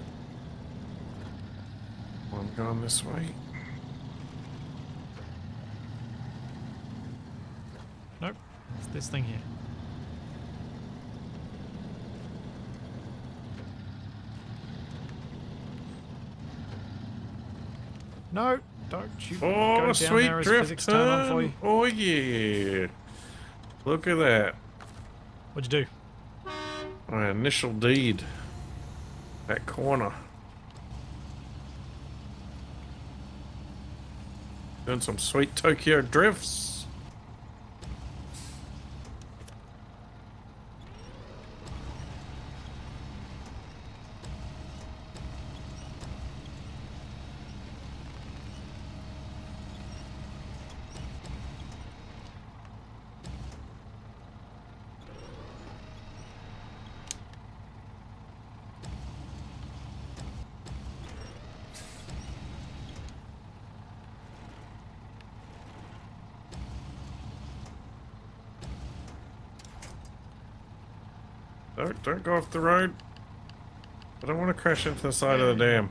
Speaker 2: I'm going this way.
Speaker 1: Nope, it's this thing here. No, don't you go
Speaker 2: Oh,
Speaker 1: down
Speaker 2: sweet
Speaker 1: there as
Speaker 2: drift
Speaker 1: physics turn on for
Speaker 2: turn!
Speaker 1: you.
Speaker 2: Oh yeah! Look at that.
Speaker 1: What'd you do?
Speaker 2: My initial deed. That corner. Doing some sweet Tokyo drifts. Don't go off the road. I don't want to crash into the side of the dam.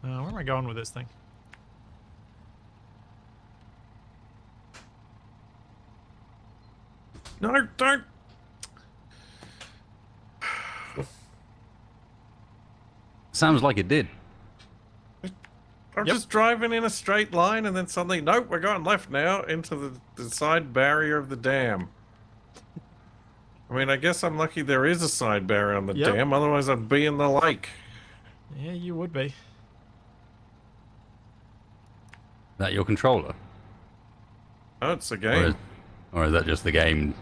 Speaker 1: Where am I going with this thing?
Speaker 2: No, don't!
Speaker 3: Sounds like it did.
Speaker 2: I'm
Speaker 1: Yep.
Speaker 2: just driving in a straight line and then suddenly, nope, we're going left now into the side barrier of the dam. I mean, I guess I'm lucky there is a side barrier on the
Speaker 1: Yep.
Speaker 2: dam, otherwise I'd be in the lake.
Speaker 1: Yeah, you would be.
Speaker 3: Is that your controller?
Speaker 2: Oh, it's a
Speaker 3: Or is,
Speaker 2: game.
Speaker 3: or is that just the game?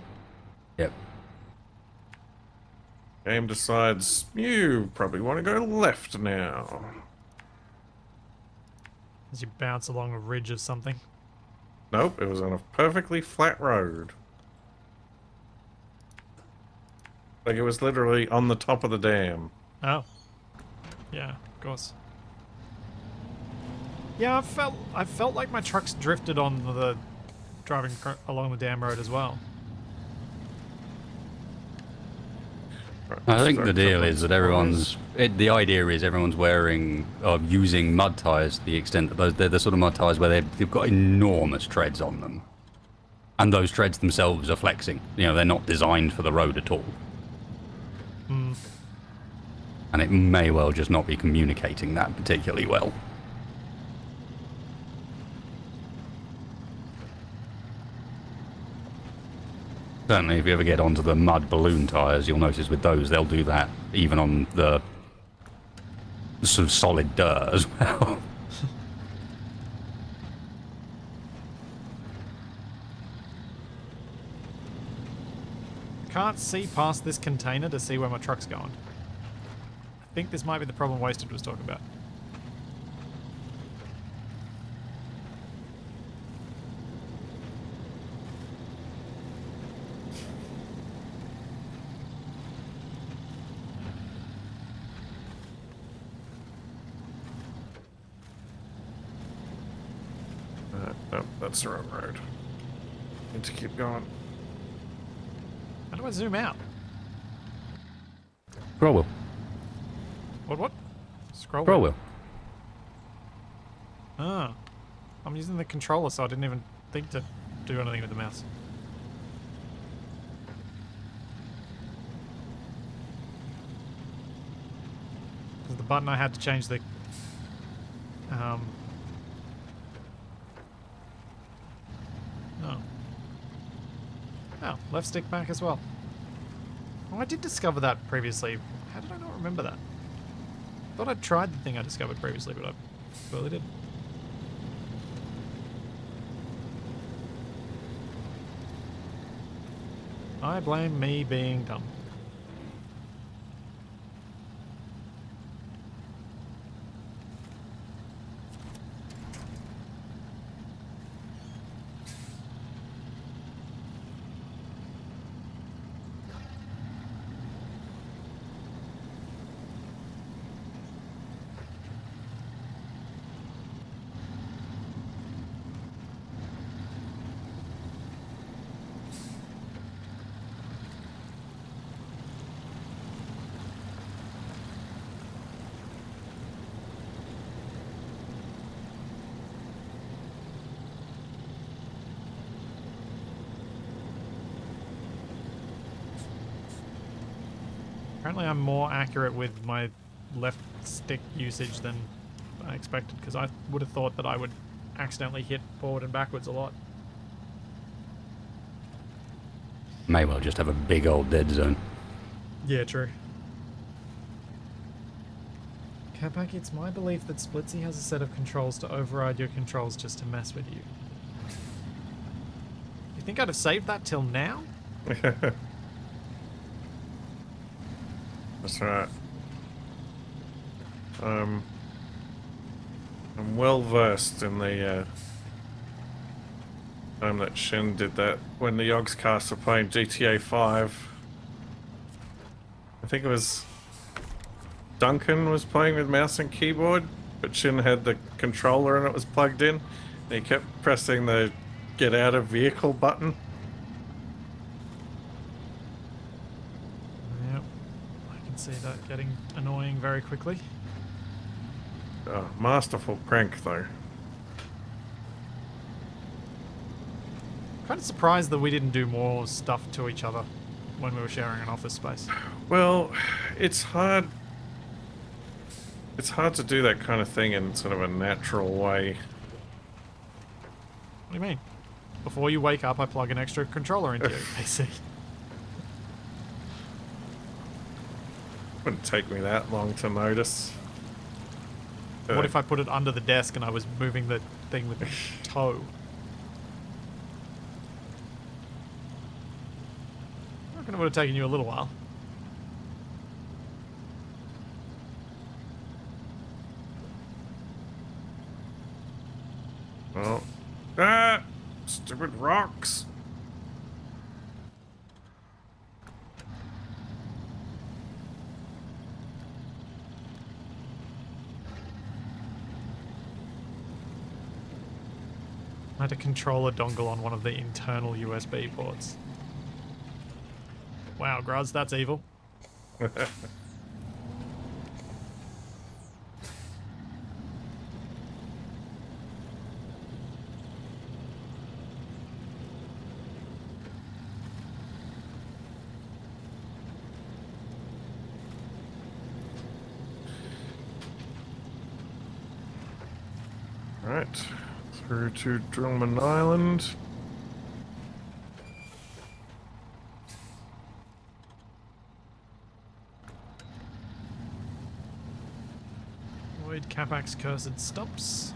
Speaker 3: Yep.
Speaker 2: Game decides you probably want to go left now.
Speaker 1: As you bounce along a ridge of something.
Speaker 2: Nope, it was on a perfectly flat road. Like it was literally on the top of the dam.
Speaker 1: Oh. Yeah, of course. Yeah, I felt like my trucks drifted on the driving along the dam road as well.
Speaker 2: Right,
Speaker 3: I think
Speaker 2: start
Speaker 3: the deal
Speaker 2: couple
Speaker 3: is that
Speaker 2: of
Speaker 3: everyone's. The idea is everyone's wearing or using mud tires to the extent that they're the sort of mud tires where they've got enormous treads on them, and those treads themselves are flexing. You know, they're not designed for the road at all.
Speaker 1: Hmm.
Speaker 3: And it may well just not be communicating that particularly well. Certainly, if you ever get onto the mud balloon tyres, you'll notice with those, they'll do that even on the sort of solid dirt as well.
Speaker 1: Can't see past this container to see where my truck's going. I think this might be the problem Wasted was talking about.
Speaker 2: Nope, that's the wrong road. Need to keep going.
Speaker 1: How do I zoom out?
Speaker 3: Scroll wheel.
Speaker 1: What? Scroll
Speaker 3: Scroll
Speaker 1: wheel.
Speaker 3: wheel.
Speaker 1: Ah. I'm using the controller, so I didn't even think to do anything with the mouse. Because the button I had to change the... Oh, left stick back as well. Oh, I did discover that previously. How did I not remember that? Thought I'd tried the thing I discovered previously, but I really didn't. I blame me being dumb. Apparently I'm more accurate with my left stick usage than I expected, because I would have thought that I would accidentally hit forward and backwards a lot.
Speaker 3: May well just have a big old dead zone.
Speaker 1: Yeah, true. Capac, it's my belief that Splitsy has a set of controls to override your controls just to mess with you. You think I'd have saved that till now?
Speaker 2: That's right. I'm well versed in the time that Shin did that when the Yogscast were playing GTA 5. I think it was Duncan was playing with mouse and keyboard, but Shin had the controller and it was plugged in. And he kept pressing the get out of vehicle button.
Speaker 1: Yep. I can see that getting annoying very quickly.
Speaker 2: Oh, masterful prank though.
Speaker 1: Kind of surprised that we didn't do more stuff to each other when we were sharing an office space.
Speaker 2: Well, it's hard. It's hard to do that kind of thing in sort of a natural way.
Speaker 1: What do you mean? Before you wake up, I plug an extra controller into your PC.
Speaker 2: Wouldn't take me that long to notice.
Speaker 1: What if I put it under the desk and I was moving the thing with the toe? I reckon it would have taken you a little while.
Speaker 2: Oh. Ah! Stupid rocks!
Speaker 1: I had a controller dongle on one of the internal USB ports. Wow, Gruz, that's evil.
Speaker 2: Right. Through to Drillman Island.
Speaker 1: Avoid Capac's cursed stops.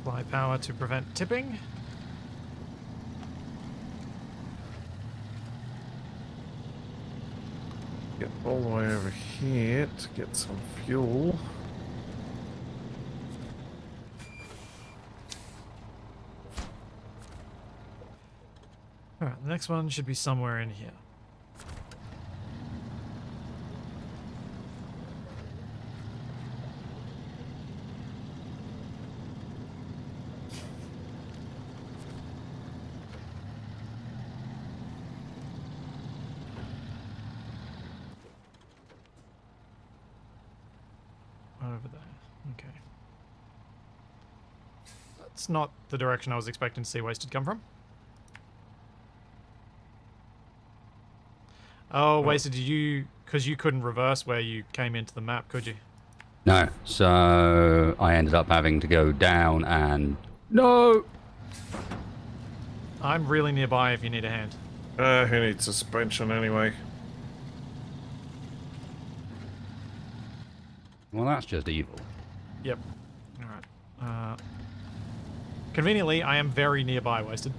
Speaker 1: Apply power to prevent tipping.
Speaker 2: Get all the way over here to get some fuel.
Speaker 1: Alright, the next one should be somewhere in here. Over there. Okay. That's not the direction I was expecting to see Wasted come from. Oh, Wasted, did you... Because you couldn't reverse where you came into the map, could you?
Speaker 3: No, so I ended up having to go down and... No!
Speaker 1: I'm really nearby if you need a hand.
Speaker 2: Who needs suspension anyway?
Speaker 3: Well, that's just evil.
Speaker 1: Yep. Alright. Conveniently, I am very nearby, Wasted.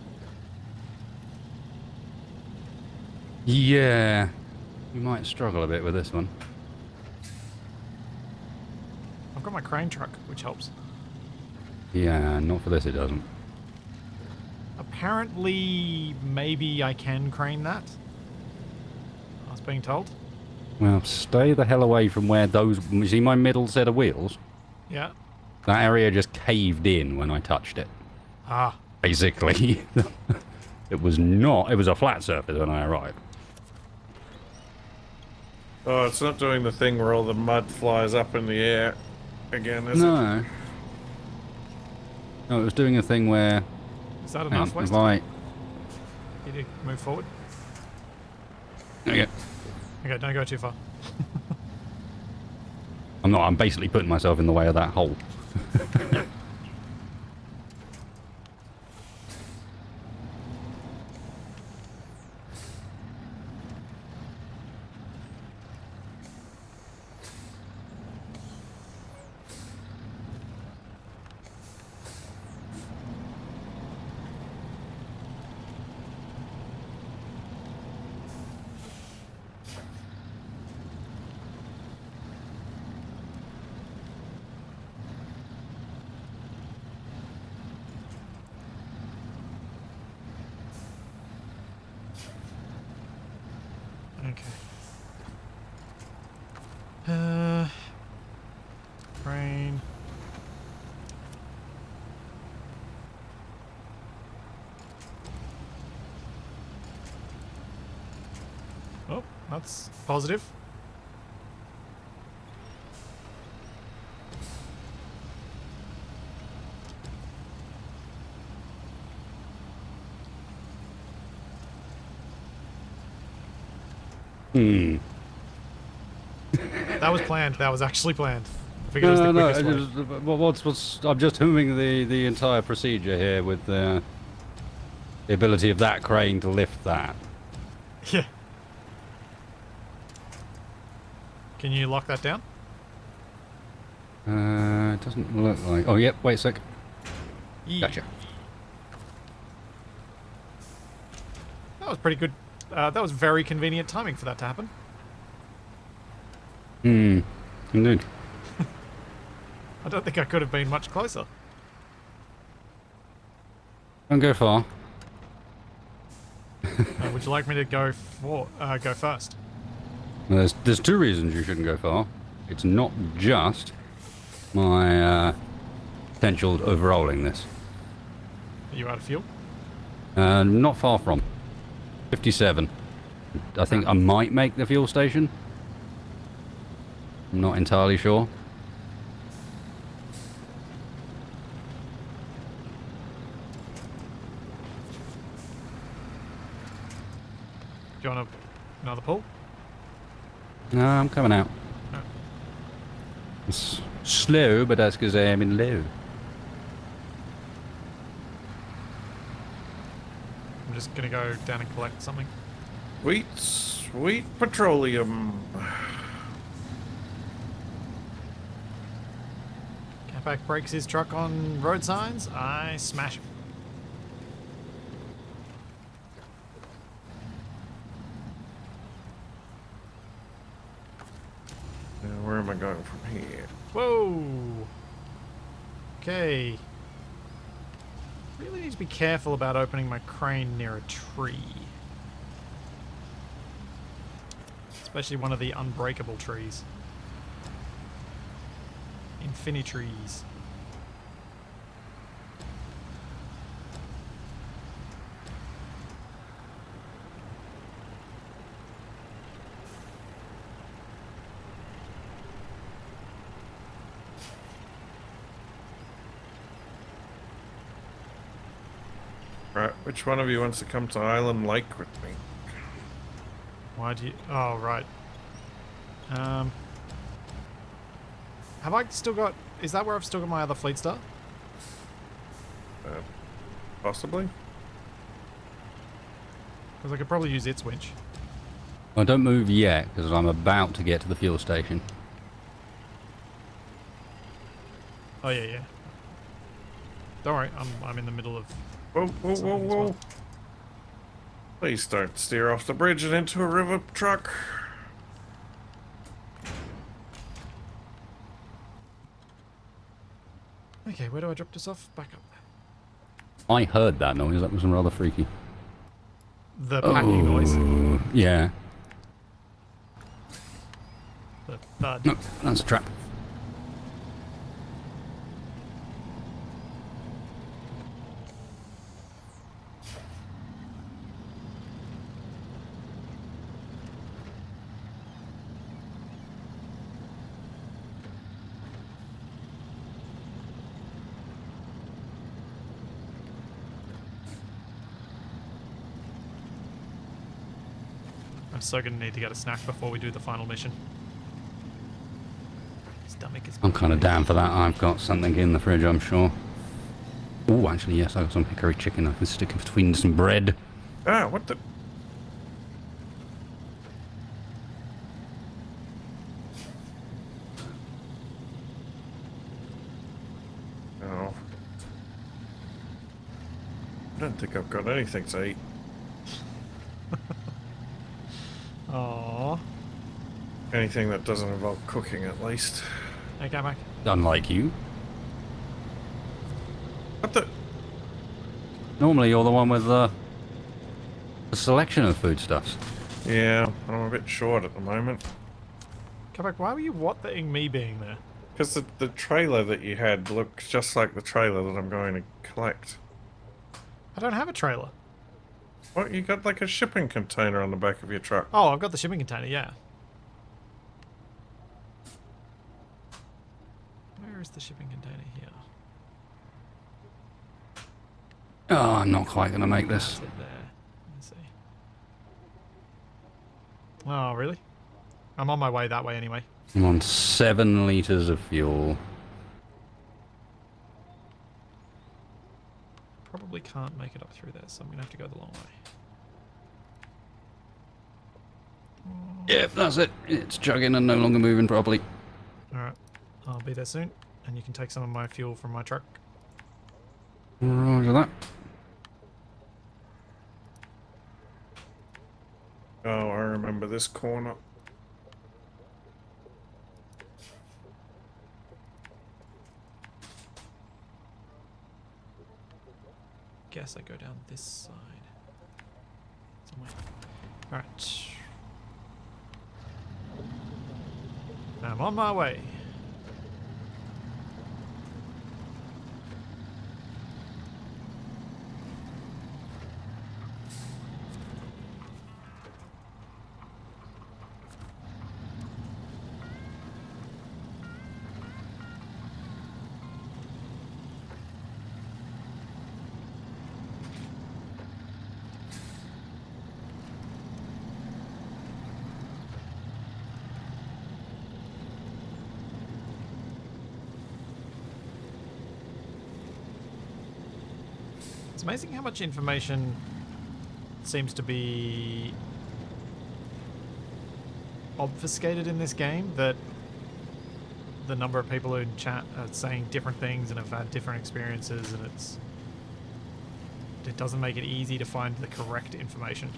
Speaker 3: Yeah, you might struggle a bit with this one.
Speaker 1: I've got my crane truck, which helps.
Speaker 3: Yeah, not for this it doesn't.
Speaker 1: Apparently, maybe I can crane that. I was being told.
Speaker 3: Well, stay the hell away from where those... You see my middle set of wheels?
Speaker 1: Yeah.
Speaker 3: That area just caved in when I touched it.
Speaker 1: Ah.
Speaker 3: Basically. It was not... It was a flat surface when I arrived.
Speaker 2: Oh, it's not doing the thing where all the mud flies up in the air again, is it?
Speaker 3: No. No, it was doing a thing where...
Speaker 1: Is that
Speaker 3: Hang
Speaker 1: enough,
Speaker 3: on,
Speaker 1: Wasted?
Speaker 3: if I...
Speaker 1: Need to move forward?
Speaker 3: Okay.
Speaker 1: Okay, don't go too far.
Speaker 3: I'm not. I'm basically putting myself in the way of that hole.
Speaker 1: Okay. Crane. Oh, that's positive.
Speaker 3: Hmm.
Speaker 1: That was planned. That was actually planned. I figured it was the
Speaker 3: No,
Speaker 1: quickest way.
Speaker 3: I'm just homing the entire procedure here with the ability of that crane to lift that.
Speaker 1: Yeah. Can you lock that down?
Speaker 3: It doesn't look like... Oh, yep, wait a sec.
Speaker 1: Yeah.
Speaker 3: Gotcha.
Speaker 1: That was pretty good. That was very convenient timing for that to happen.
Speaker 3: Hmm. Indeed.
Speaker 1: I don't think I could have been much closer.
Speaker 3: Don't go far.
Speaker 1: Would you like me to go first?
Speaker 3: Well, there's two reasons you shouldn't go far. It's not just my potential overrolling this.
Speaker 1: Are you out of fuel?
Speaker 3: Not far from. 57. I think I might make the fuel station. I'm not entirely sure.
Speaker 1: Do you want another pull?
Speaker 3: No, I'm coming out.
Speaker 1: No.
Speaker 3: It's slow, but that's because I'm in low.
Speaker 1: I'm just gonna go down and collect something.
Speaker 2: Sweet petroleum.
Speaker 1: Capac breaks his truck on road signs. I smash him.
Speaker 2: Now, where am I going from here?
Speaker 1: Whoa. Okay. Really need to be careful about opening my crane near a tree. Especially one of the unbreakable trees. Trees.
Speaker 2: Right, which one of you wants to come to Island Lake with me?
Speaker 1: Why do you... Oh, right. Have I still got... Is that where I've still got my other Fleet Star?
Speaker 2: Possibly.
Speaker 1: Because I could probably use its winch.
Speaker 3: Well, don't move yet, because I'm about to get to the fuel station.
Speaker 1: Oh, yeah, yeah. Don't worry, I'm in the middle of...
Speaker 2: Whoa, whoa, whoa, whoa.
Speaker 1: Well.
Speaker 2: Please don't steer off the bridge and into a river truck.
Speaker 1: Okay, where do I drop this off? Back up.
Speaker 3: I heard that noise. That was rather freaky.
Speaker 1: The packing noise.
Speaker 3: Yeah.
Speaker 1: The thud.
Speaker 3: No, that's a trap.
Speaker 1: I'm so gonna need to get a snack before we do the final mission. Stomach is...
Speaker 3: I'm kind of down for that. I've got something in the fridge, I'm sure. Oh, actually, yes, I've got some hickory chicken I can stick in between some bread.
Speaker 2: Ah, what the... Oh. I don't think I've got anything to eat.
Speaker 1: Aww.
Speaker 2: Anything that doesn't involve cooking, at least.
Speaker 1: Hey, Capac.
Speaker 3: Unlike you.
Speaker 2: What the...
Speaker 3: Normally, you're the one with the selection of foodstuffs.
Speaker 2: Yeah, I'm a bit short at the moment.
Speaker 1: Capac, why were you what-thing me being there?
Speaker 2: Because the trailer that you had looks just like the trailer that I'm going to collect.
Speaker 1: I don't have a trailer.
Speaker 2: What, you got like a shipping container on the back of your truck?
Speaker 1: Oh, I've got the shipping container, yeah. Where is the shipping container here?
Speaker 3: Oh, I'm not quite going to make this.
Speaker 1: That's it there. Let's see. Oh, really? I'm on my way that way anyway.
Speaker 3: I'm on 7 litres of fuel.
Speaker 1: Probably can't make it up through there, so I'm going to have to go the long way.
Speaker 3: Yep, that's it. It's chugging and no longer moving properly.
Speaker 1: Alright, I'll be there soon, and you can take some of my fuel from my truck.
Speaker 3: Roger that.
Speaker 2: Oh, I remember this corner.
Speaker 1: Guess I go down this side. Somewhere. Alright. I'm on my way. It's amazing how much information seems to be obfuscated in this game, that the number of people in chat are saying different things and have had different experiences, and it doesn't make it easy to find the correct information.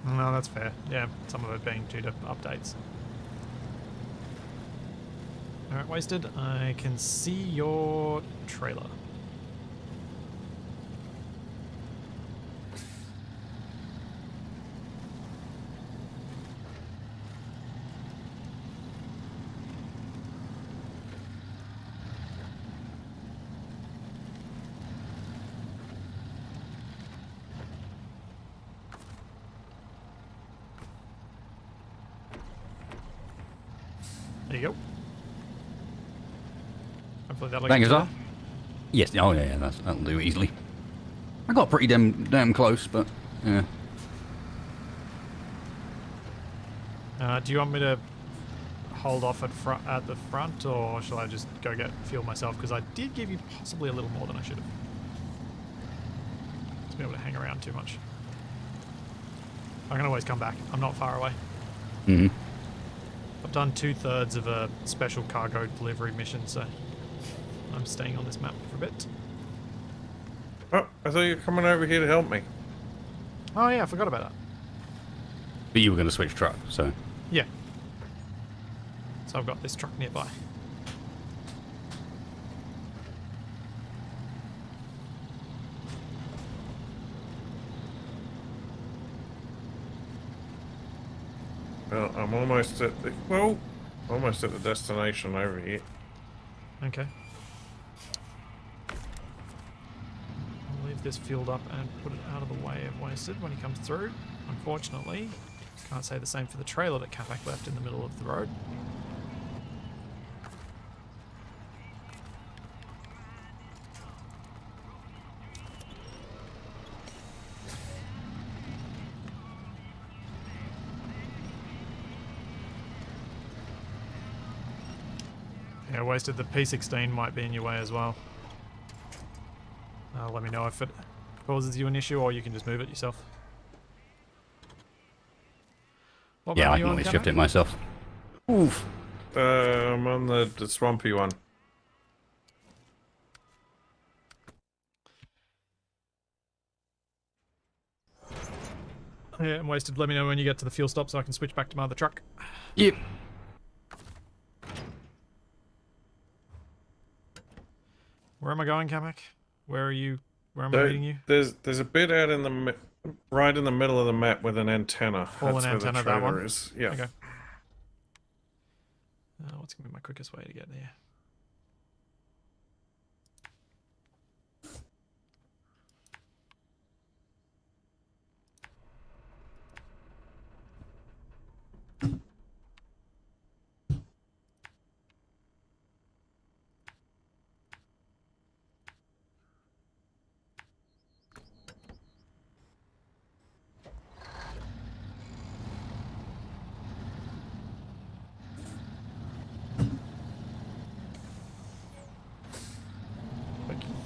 Speaker 1: No, that's fair. Yeah, some of it being due to updates. Alright, Wasted, I can see your trailer. There you go. Hopefully that'll
Speaker 3: Thank
Speaker 1: get
Speaker 3: you,
Speaker 1: you
Speaker 3: sir. Yes, oh yeah, that'll do easily. I got pretty damn close, but yeah.
Speaker 1: there. Do you want me to hold off at the front, or shall I just go get fuel myself? Because I did give you possibly a little more than I should have. Just be able to hang around too much. I can always come back. I'm not far away.
Speaker 3: Mm-hmm.
Speaker 1: I've done 2/3 of a special cargo delivery mission, so I'm staying on this map for a bit.
Speaker 2: Oh, I thought you were coming over here to help me.
Speaker 1: Oh yeah, I forgot about that.
Speaker 3: But you were going to switch truck, so.
Speaker 1: Yeah. So I've got this truck nearby.
Speaker 2: Well, I'm almost at the almost at the destination over here.
Speaker 1: Okay. I'll leave this fueled up and put it out of the way of Wasted when he comes through. Unfortunately, can't say the same for the trailer that Capac left in the middle of the road. Yeah, Wasted, the P16 might be in your way as well. Let me know if it causes you an issue, or you can just move it yourself. What
Speaker 3: Yeah,
Speaker 1: map
Speaker 3: I
Speaker 1: are you
Speaker 3: can
Speaker 1: on,
Speaker 3: always
Speaker 1: Capac?
Speaker 3: shift it myself. Oof.
Speaker 2: I'm on the swampy one.
Speaker 1: Yeah, I'm Wasted. Let me know when you get to the fuel stop so I can switch back to my other truck.
Speaker 3: Yep.
Speaker 1: Where am I going, Capac? Where are you? Where am I meeting you?
Speaker 2: There's a bit out in the right in the middle of the map with an antenna.
Speaker 1: Fallen
Speaker 2: That's where the
Speaker 1: antenna, that one?
Speaker 2: trailer is. Yeah.
Speaker 1: Okay. What's going to be my quickest way to get there?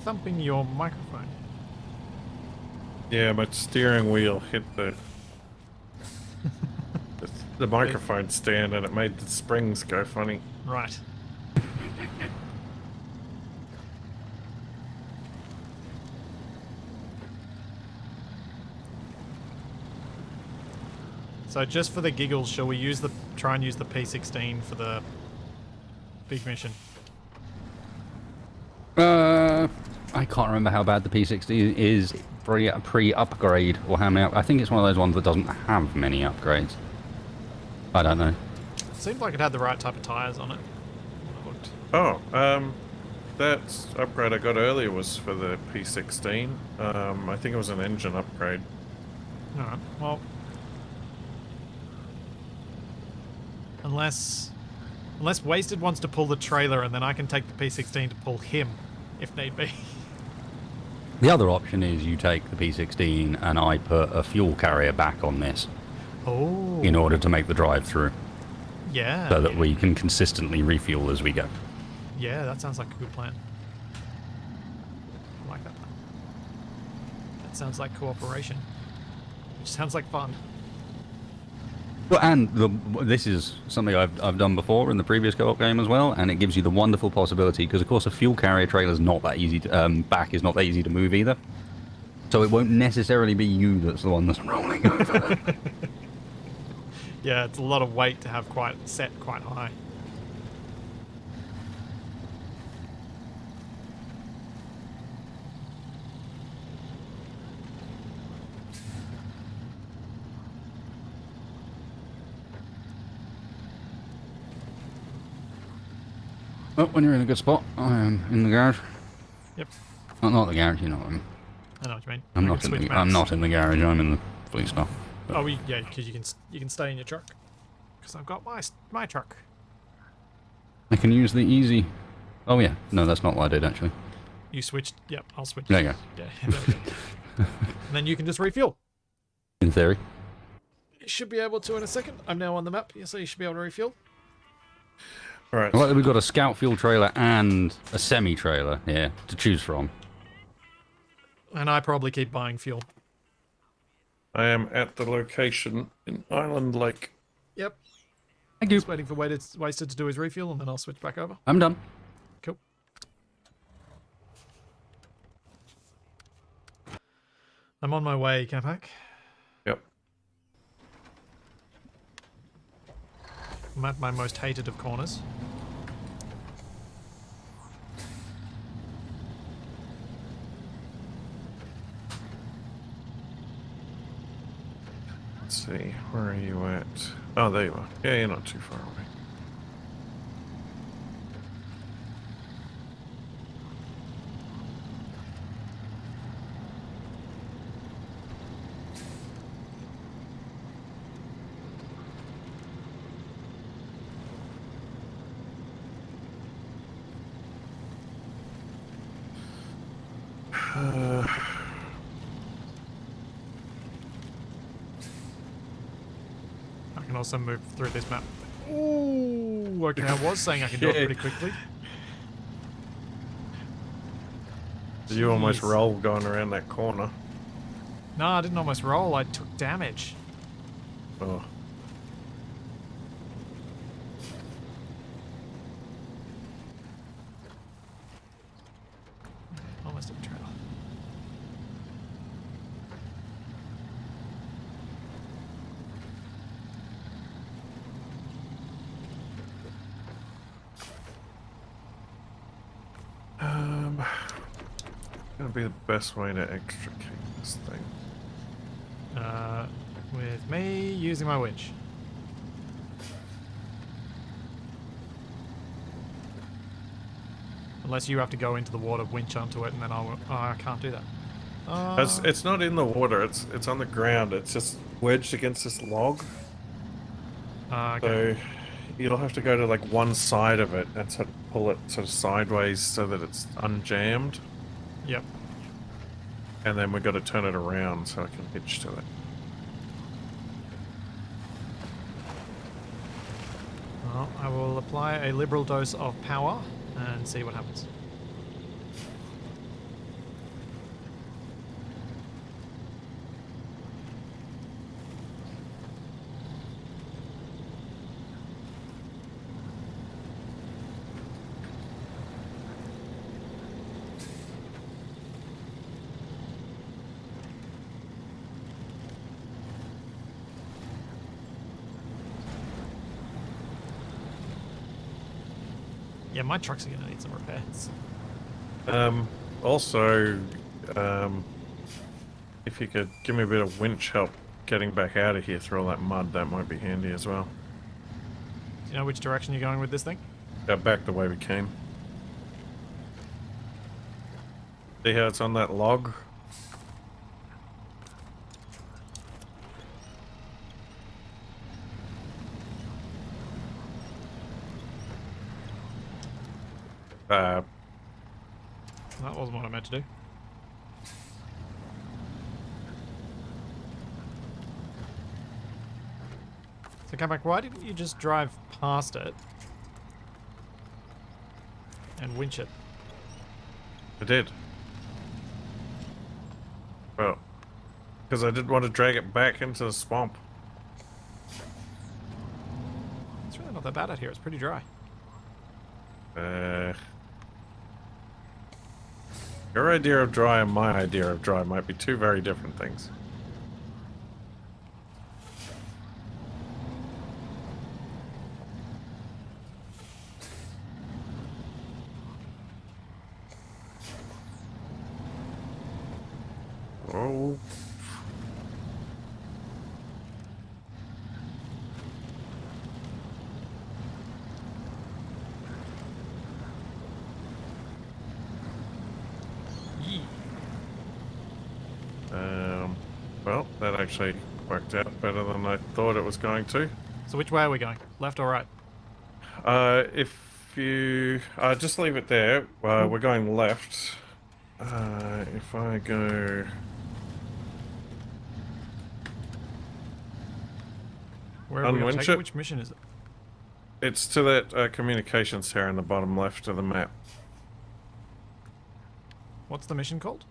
Speaker 1: Thumping your microphone.
Speaker 2: Yeah, my steering wheel hit the microphone stand and it made the springs go funny.
Speaker 1: Right. So just for the giggles, shall we try and use the P16 for the big mission?
Speaker 3: I can't remember how bad the P60 is pre-upgrade or how many. I think it's one of those ones that doesn't have many upgrades. I don't know.
Speaker 1: Seemed like it had the right type of tires on it. When I looked.
Speaker 2: Oh, that upgrade I got earlier was for the P16. I think it was an engine upgrade.
Speaker 1: Alright, well... Unless Wasted wants to pull the trailer and then I can take the P16 to pull him, if need be.
Speaker 3: The other option is you take the P16 and I put a fuel carrier back on this
Speaker 1: Oh.
Speaker 3: in order to make the drive through,
Speaker 1: Yeah.
Speaker 3: so that we can consistently refuel as we go.
Speaker 1: Yeah, that sounds like a good plan. I like that. That sounds like cooperation. Which sounds like fun.
Speaker 3: Well, and this is something I've done before in the previous co-op game as well, and it gives you the wonderful possibility, because of course a fuel carrier trailer is not that easy to, back is not that easy to move either. So it won't necessarily be you that's the one that's rolling over.
Speaker 1: Yeah, it's a lot of weight to have set quite high.
Speaker 3: Well, when you're in a good spot, I am in the garage.
Speaker 1: Yep.
Speaker 3: Not the garage, you know what I mean.
Speaker 1: I know what you mean.
Speaker 3: I'm
Speaker 1: I
Speaker 3: not
Speaker 1: can
Speaker 3: in
Speaker 1: switch
Speaker 3: the, I'm
Speaker 1: maps.
Speaker 3: not in the garage. I'm in the fleet stuff.
Speaker 1: Oh, yeah, because you can stay in your truck. Because I've got my truck.
Speaker 3: I can use the easy. Oh yeah, no, that's not what I did actually.
Speaker 1: You switched. Yep, I'll switch.
Speaker 3: There you go.
Speaker 1: Yeah. There we go. And then you can just refuel.
Speaker 3: In theory.
Speaker 1: You should be able to in a second. I'm now on the map, so you should be able to refuel.
Speaker 2: Alright.
Speaker 3: Well, we've got a scout fuel trailer and a semi trailer here to choose from.
Speaker 1: And I probably keep buying fuel.
Speaker 2: I am at the location in Island Lake.
Speaker 1: Yep.
Speaker 3: Thank you.
Speaker 1: Just waiting for Wasted to do his refuel, and then I'll switch back over.
Speaker 3: I'm done.
Speaker 1: Cool. I'm on my way, Capac.
Speaker 2: Yep.
Speaker 1: I'm at my most hated of corners.
Speaker 2: Let's see, where are you at? Oh, there you are. Yeah, you're not too far away.
Speaker 1: I can also move through this map. Ooh, okay, I was saying I can do it pretty quickly.
Speaker 2: You almost
Speaker 1: Jeez.
Speaker 2: rolled going around that corner.
Speaker 1: No, I didn't almost roll. I took damage.
Speaker 2: Oh.
Speaker 1: Almost at the trailer.
Speaker 2: Gonna be the best way to extricate this thing.
Speaker 1: With me using my winch. Unless you have to go into the water, winch onto it, and then I'll... Oh, I can't do that.
Speaker 2: It's not in the water. It's on the ground. It's just wedged against this log.
Speaker 1: Okay.
Speaker 2: So you'll have to go to like one side of it and sort of pull it sort of sideways so that it's unjammed.
Speaker 1: Yep.
Speaker 2: And then we've got to turn it around so I can hitch to it.
Speaker 1: Well, I will apply a liberal dose of power and see what happens. Yeah, my trucks are going to need some repairs.
Speaker 2: Also, if you could give me a bit of winch help getting back out of here through all that mud, that might be handy as well.
Speaker 1: Do you know which direction you're going with this thing?
Speaker 2: Go back the way we came. See how it's on that log?
Speaker 1: That wasn't what I meant to do. So Capac, why didn't you just drive past it and winch it?
Speaker 2: I did. Well, because I didn't want to drag it back into the swamp.
Speaker 1: It's really not that bad out here. It's pretty dry.
Speaker 2: Your idea of dry and my idea of dry might be two very different things. Oh.
Speaker 1: Yee.
Speaker 2: Well, that actually worked out better than I thought it was going to.
Speaker 1: So which way are we going? Left or right?
Speaker 2: If you just leave it there, we're going left. If I go,
Speaker 1: Where are we going to
Speaker 2: Unwinch
Speaker 1: take it?
Speaker 2: it.
Speaker 1: Which mission is it?
Speaker 2: it's to that communications tower in the bottom left of the map.
Speaker 1: What's the mission called?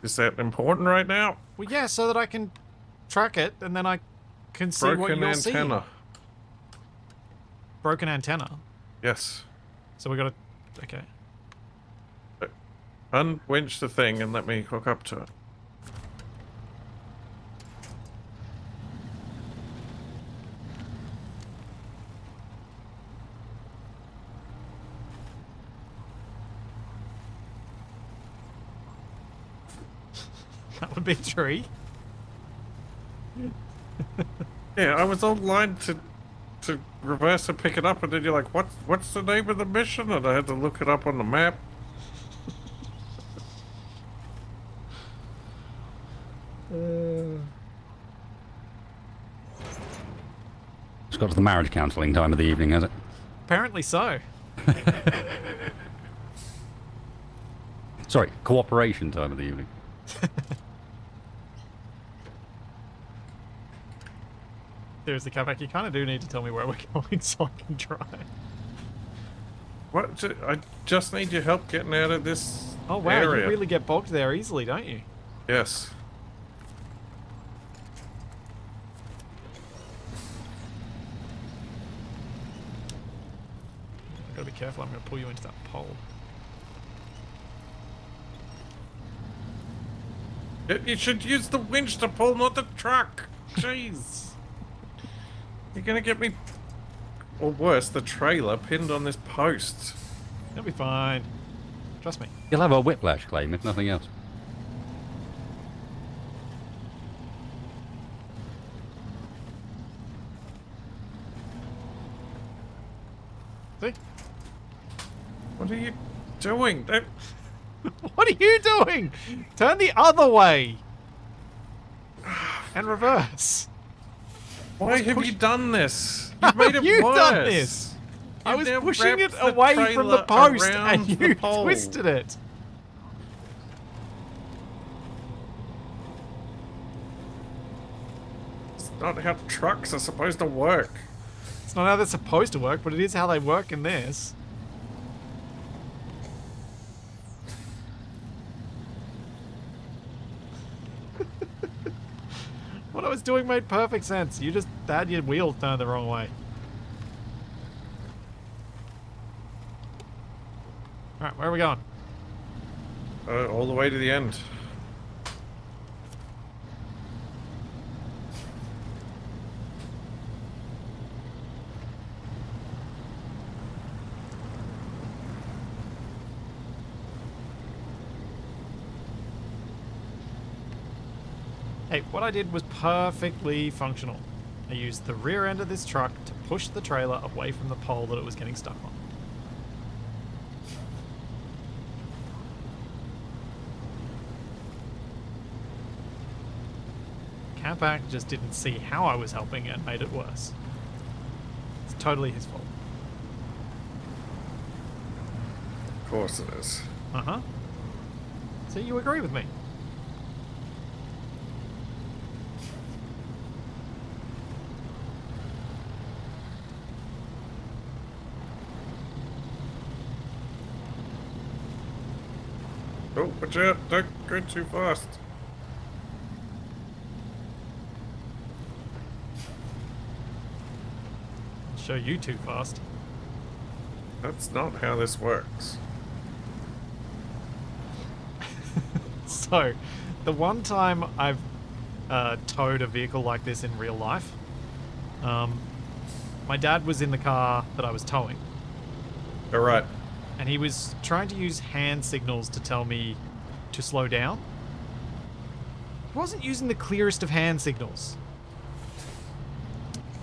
Speaker 2: Is that important right now?
Speaker 1: Well, yeah, so that I can track it and then I can see what
Speaker 2: Broken
Speaker 1: you're
Speaker 2: antenna.
Speaker 1: seeing. Broken antenna.
Speaker 2: Yes.
Speaker 1: So we got to... Okay.
Speaker 2: Unwinch the thing and let me hook up to it.
Speaker 1: That would be a tree.
Speaker 2: Yeah, I was online to reverse and pick it up, and then you're like, what's the name of the mission? And I had to look it up on the map.
Speaker 3: It's got to the marriage counselling time of the evening, has it?
Speaker 1: Apparently so.
Speaker 3: Sorry, cooperation time of the evening.
Speaker 1: Seriously, Capac, you kind of do need to tell me where we're going so I can drive.
Speaker 2: What? I just need your help getting out of this
Speaker 1: Oh wow,
Speaker 2: area.
Speaker 1: you really get bogged there easily, don't you?
Speaker 2: Yes.
Speaker 1: I've got to be careful, I'm going to pull you into that pole.
Speaker 2: You should use the winch to pull, not the truck. Jeez. You're gonna get me, or worse, the trailer pinned on this post.
Speaker 1: It'll be fine. Trust me.
Speaker 3: You'll have a whiplash claim, if nothing else.
Speaker 2: are you doing? That...
Speaker 1: What are you doing? Turn the other way. And reverse.
Speaker 2: Why have you done this? You've made it
Speaker 1: You've
Speaker 2: worse.
Speaker 1: done this. I
Speaker 2: You've
Speaker 1: was
Speaker 2: now
Speaker 1: pushing it
Speaker 2: wrapped the
Speaker 1: away from the
Speaker 2: trailer
Speaker 1: post
Speaker 2: around
Speaker 1: and
Speaker 2: the
Speaker 1: you
Speaker 2: pole.
Speaker 1: twisted it.
Speaker 2: It's not how trucks are supposed to work.
Speaker 1: It's not how they're supposed to work, but it is how they work in this. What I was doing made perfect sense. You just had your wheels turned the wrong way. Alright, where are we going?
Speaker 2: All the way to the end.
Speaker 1: Hey, what I did was perfectly functional. I used the rear end of this truck to push the trailer away from the pole that it was getting stuck on. Capac just didn't see how I was helping and made it worse. It's totally his fault.
Speaker 2: Of course it is.
Speaker 1: Uh-huh. So you agree with me?
Speaker 2: Oh, watch out. Don't go too fast.
Speaker 1: I'll show you too fast.
Speaker 2: That's not how this works.
Speaker 1: So, the one time I've towed a vehicle like this in real life, my dad was in the car that I was towing.
Speaker 2: All right.
Speaker 1: And he was trying to use hand signals to tell me to slow down. He wasn't using the clearest of hand signals.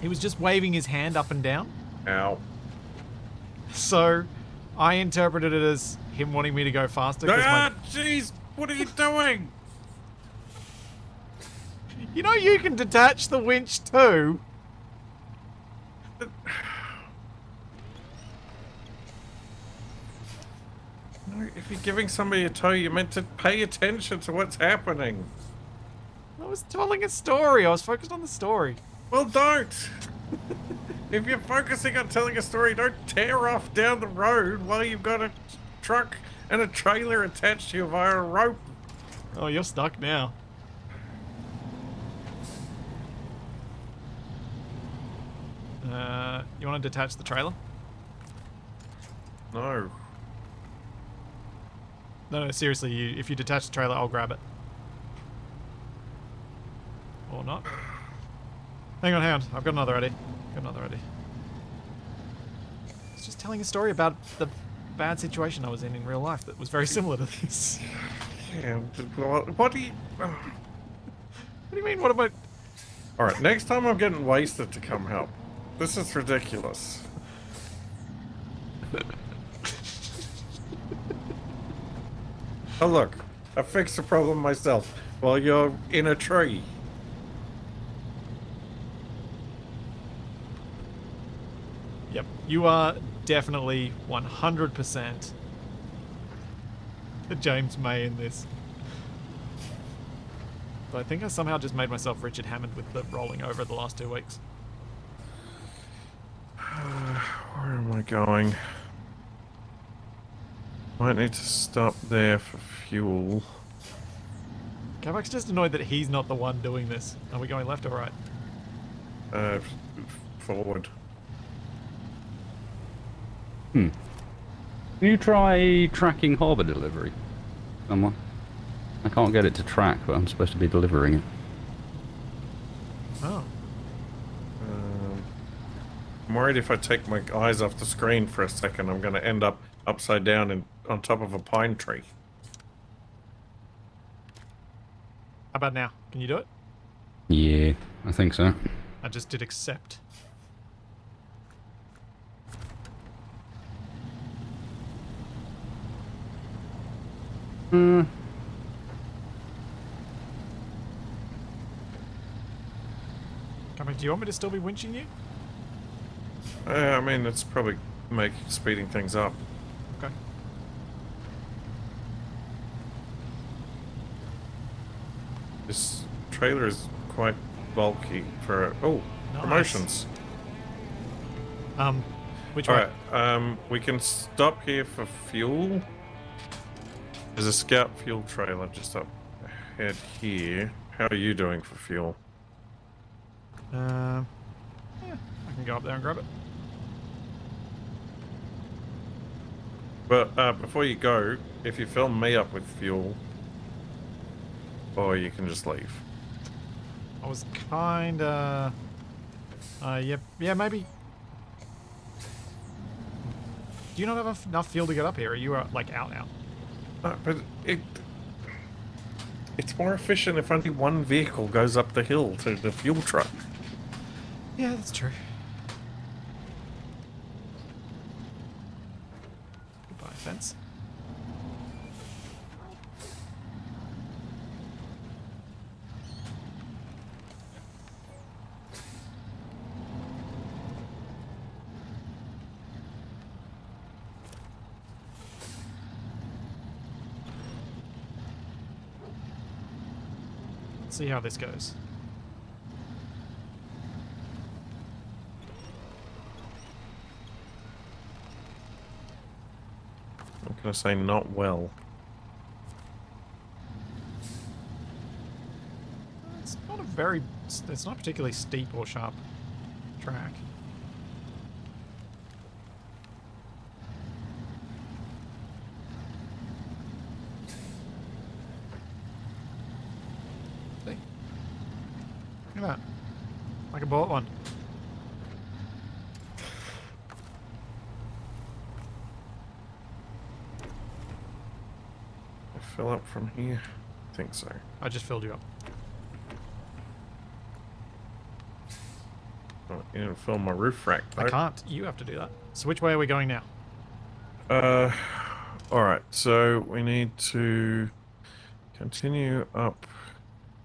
Speaker 1: He was just waving his hand up and down.
Speaker 2: Ow.
Speaker 1: So I interpreted it as him wanting me to go faster.
Speaker 2: Ah, jeez. What are you doing?
Speaker 1: You know you can detach the winch too.
Speaker 2: No, if you're giving somebody a tow, you're meant to pay attention to what's happening.
Speaker 1: I was telling a story. I was focused on the story.
Speaker 2: Well, don't. If you're focusing on telling a story, don't tear off down the road while you've got a truck and a trailer attached to you via a rope.
Speaker 1: Oh, you're stuck now. You want to detach the trailer?
Speaker 2: No.
Speaker 1: No, seriously, if you detach the trailer, I'll grab it. Or not. Hang on. I've got another ready. I was just telling a story about the bad situation I was in real life that was very similar to this.
Speaker 2: Yeah, what do you...
Speaker 1: What do you mean, what am I...
Speaker 2: Alright, next time I'm getting wasted to come help. This is ridiculous. Oh look, I fixed the problem myself while you're in a tree.
Speaker 1: Yep, you are definitely 100% the James May in this. But I think I somehow just made myself Richard Hammond with the rolling over the last 2 weeks.
Speaker 2: Where am I going? Might need to stop there for fuel.
Speaker 1: Capac's just annoyed that he's not the one doing this. Are we going left or right?
Speaker 2: Forward.
Speaker 3: Can you try tracking harbour delivery? Someone? I can't get it to track, but I'm supposed to be delivering it.
Speaker 1: Oh.
Speaker 2: I'm worried if I take my eyes off the screen for a second, I'm going to end up upside down and on top of a pine tree.
Speaker 1: How about now? Can you do it?
Speaker 3: Yeah, I think so.
Speaker 1: I just did accept.
Speaker 3: Mm,
Speaker 1: Capac, do you want me to still be winching you?
Speaker 2: I mean, it's probably speeding things up.
Speaker 1: Okay.
Speaker 2: This trailer is quite bulky for... Oh,
Speaker 1: Nice.
Speaker 2: promotions.
Speaker 1: Which way?
Speaker 2: Alright, we can stop here for fuel. There's a scout fuel trailer just up ahead here. How are you doing for fuel?
Speaker 1: Yeah, I can go up there and grab it.
Speaker 2: But before you go, if you fill me up with fuel, or you can just leave.
Speaker 1: I was kinda... yeah, maybe... Do you not have enough fuel to get up here? Are you, like, out now?
Speaker 2: But it's more efficient if only one vehicle goes up the hill to the fuel truck.
Speaker 1: Yeah, that's true. Goodbye, fence. Let's see how this goes.
Speaker 2: I'm gonna say not well.
Speaker 1: It's not a very... It's not particularly steep or sharp track. See? Look at that. Like I bought one.
Speaker 2: Fill up from here? I think so.
Speaker 1: I just filled you up.
Speaker 2: Oh, you didn't fill my roof rack, though.
Speaker 1: I can't. You have to do that. So which way are we going now?
Speaker 2: Alright, so we need to continue up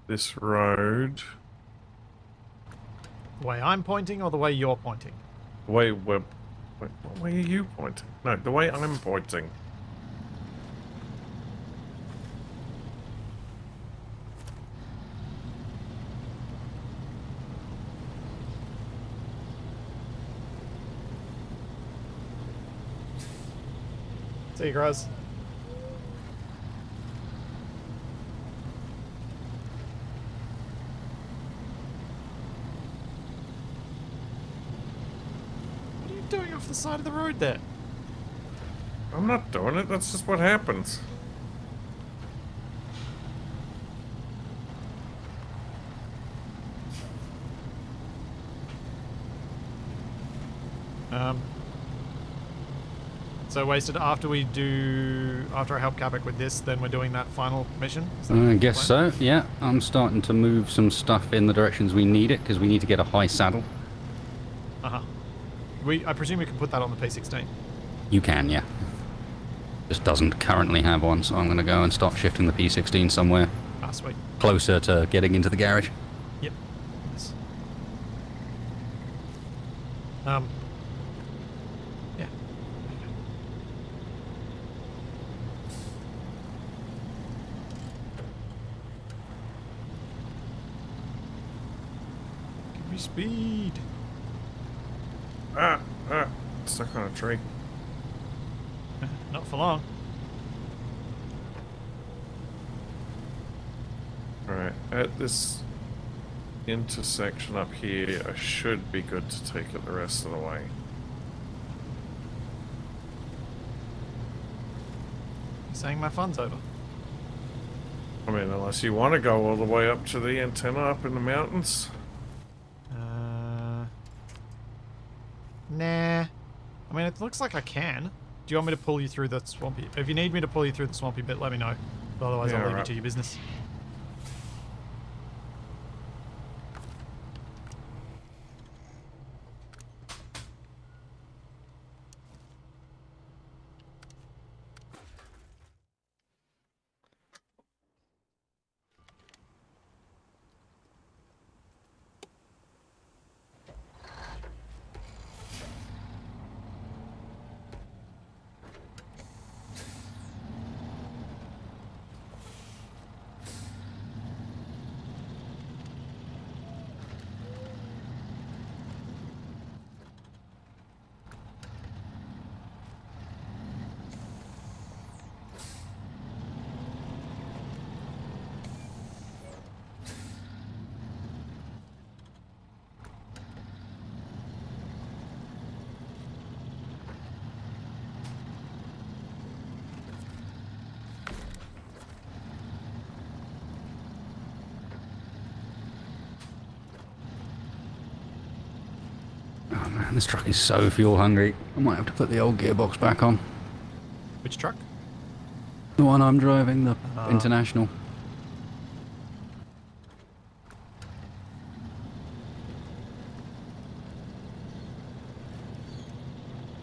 Speaker 2: this road.
Speaker 1: The way I'm pointing or the way you're pointing?
Speaker 2: The way we're... Wait, what way are you pointing? No, the way I'm pointing.
Speaker 1: See you, guys. What are you doing off the side of the road there?
Speaker 2: I'm not doing it, that's just what happens.
Speaker 1: So wasted after I help Capac with this, then we're doing that final mission? Is that
Speaker 3: I
Speaker 1: the
Speaker 3: guess
Speaker 1: plan?
Speaker 3: so, yeah. I'm starting to move some stuff in the directions we need it, because we need to get a high saddle.
Speaker 1: Uh-huh. I presume we can put that on the P16.
Speaker 3: You can, yeah. Just doesn't currently have one, so I'm going to go and start shifting the P16 somewhere
Speaker 1: Ah, sweet.
Speaker 3: closer to getting into the garage.
Speaker 1: Yep. Yes. Yeah. Give me speed.
Speaker 2: Stuck on a tree.
Speaker 1: Not for long.
Speaker 2: Alright, at this intersection up here, I should be good to take it the rest of the way.
Speaker 1: You're saying my fun's over.
Speaker 2: I mean, unless you want to go all the way up to the antenna up in the mountains.
Speaker 1: Nah. I mean, it looks like I can. Do you want me to pull you through the swampy... If you need me to pull you through the swampy bit, let me know. But otherwise,
Speaker 2: Yeah,
Speaker 1: I'll leave you
Speaker 2: right.
Speaker 1: to your business.
Speaker 3: This truck is so fuel hungry. I might have to put the old gearbox back on.
Speaker 1: Which truck?
Speaker 3: The one I'm driving, the International.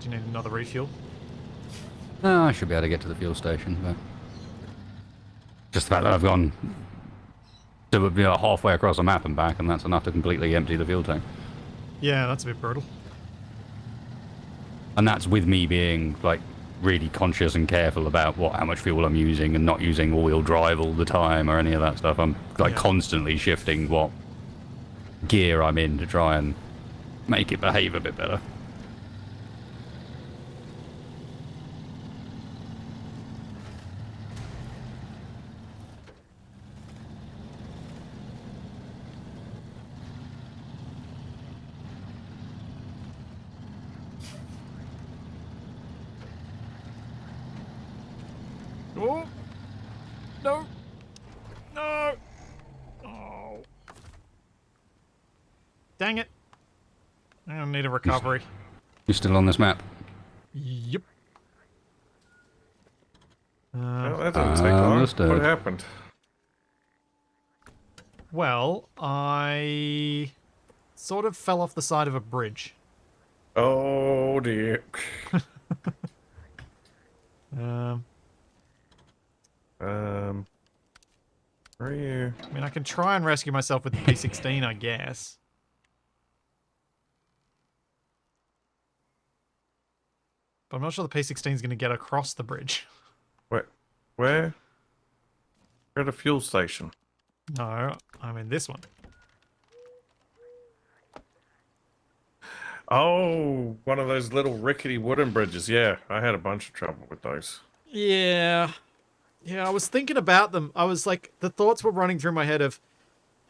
Speaker 1: Do you need another refuel?
Speaker 3: No, I should be able to get to the fuel station, but just the fact that I've gone to halfway across the map and back, and that's enough to completely empty the fuel tank.
Speaker 1: Yeah, that's a bit brutal.
Speaker 3: And that's with me being like really conscious and careful about how much fuel I'm using and not using all-wheel drive all the time or any of that stuff. I'm like constantly shifting what gear I'm in to try and make it behave a bit better.
Speaker 1: Oh! No! No! Oh. Dang it. I'm gonna need a recovery.
Speaker 3: You still on this map?
Speaker 1: Yep.
Speaker 2: Well, that didn't take long.
Speaker 3: Understood.
Speaker 2: What happened?
Speaker 1: Well, I sort of fell off the side of a bridge.
Speaker 2: Oh dear. Where are you?
Speaker 1: I mean, I can try and rescue myself with the P16, I guess. But I'm not sure the P16 is going to get across the bridge.
Speaker 2: Where? We're at a fuel station.
Speaker 1: No, I'm in this one.
Speaker 2: Oh, one of those little rickety wooden bridges. Yeah, I had a bunch of trouble with those.
Speaker 1: Yeah. Yeah, I was thinking about them. I was like, the thoughts were running through my head of,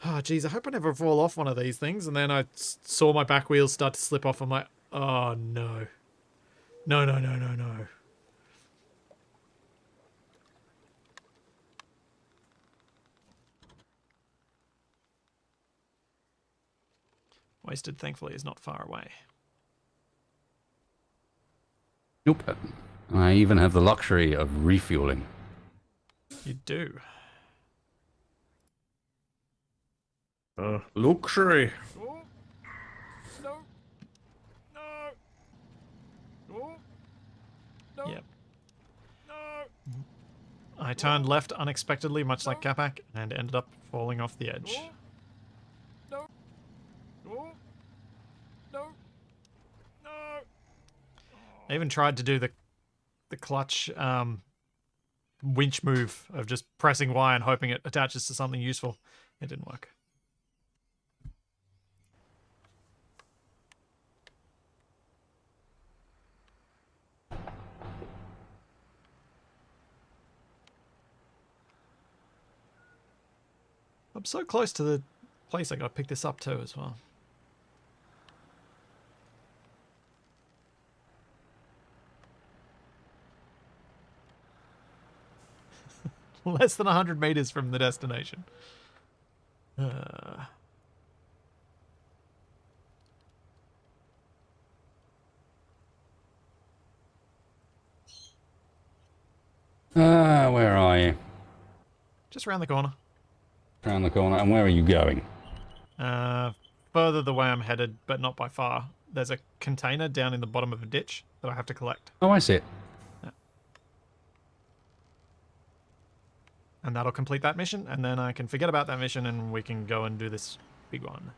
Speaker 1: oh, geez, I hope I never fall off one of these things. And then I saw my back wheels start to slip off. I'm like, oh, no. No, no, no, no, no. Wasted, thankfully, is not far away.
Speaker 3: Nope. I even have the luxury of refueling.
Speaker 1: You do.
Speaker 2: Luxury.
Speaker 1: Oh, no. No. Oh, no. Yep. No. I turned left unexpectedly, much like Capac, and ended up falling off the edge. No. No. No. No. I even tried to do the clutch winch move of just pressing Y and hoping it attaches to something useful. It didn't work. I'm so close to the place I gotta pick this up too as well. Less than 100 meters from the destination.
Speaker 3: Where are you?
Speaker 1: Just around the corner.
Speaker 3: Around the corner. And where are you going?
Speaker 1: Further the way I'm headed, but not by far. There's a container down in the bottom of a ditch that I have to collect.
Speaker 3: Oh, I see it.
Speaker 1: And that'll complete that mission, and then I can forget about that mission and we can go and do this big one.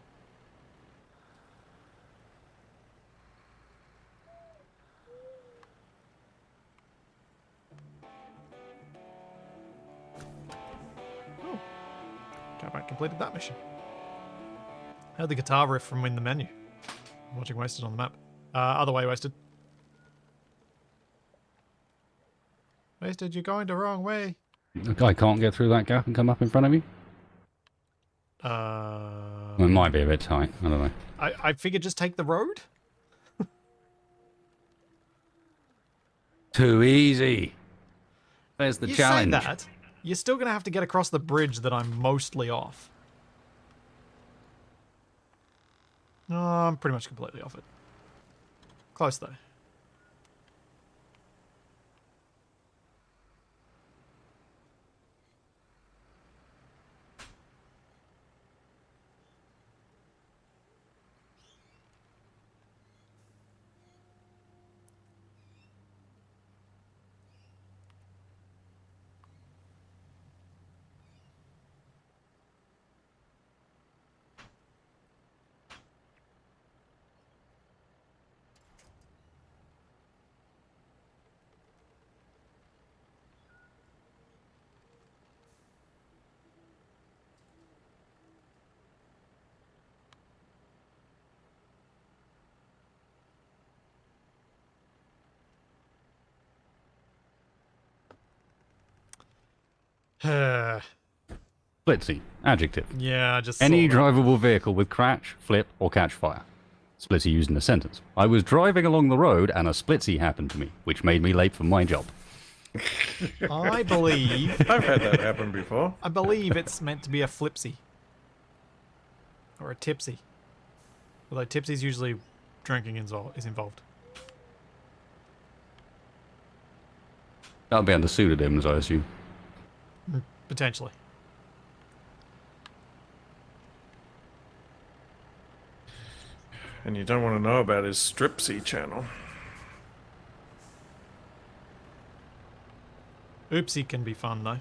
Speaker 1: Oh. Capac completed that mission. Heard the guitar riff from in the menu. I'm watching Wasted on the map. Other way, Wasted. Wasted, you're going the wrong way.
Speaker 3: The guy can't get through that gap and come up in front of you? Well, it might be a bit tight. I don't know.
Speaker 1: I figured just take the road.
Speaker 3: Too easy. There's the
Speaker 1: You
Speaker 3: challenge.
Speaker 1: say that, you're still going to have to get across the bridge that I'm mostly off. No, I'm pretty much completely off it. Close, though.
Speaker 3: Splitsy. Adjective.
Speaker 1: Yeah, I just
Speaker 3: Any
Speaker 1: saw that.
Speaker 3: drivable vehicle with crash, flip, or catch fire. Splitsy used in a sentence. I was driving along the road and a splitsy happened to me, which made me late for my job.
Speaker 1: I believe
Speaker 2: I've had that happen before.
Speaker 1: it's meant to be a flipsy. Or a tipsy. Although tipsy's usually drinking is involved.
Speaker 3: That'll be under pseudonyms, I assume.
Speaker 1: Potentially.
Speaker 2: And you don't want to know about his Stripsy channel.
Speaker 1: Oopsie can be fun, though.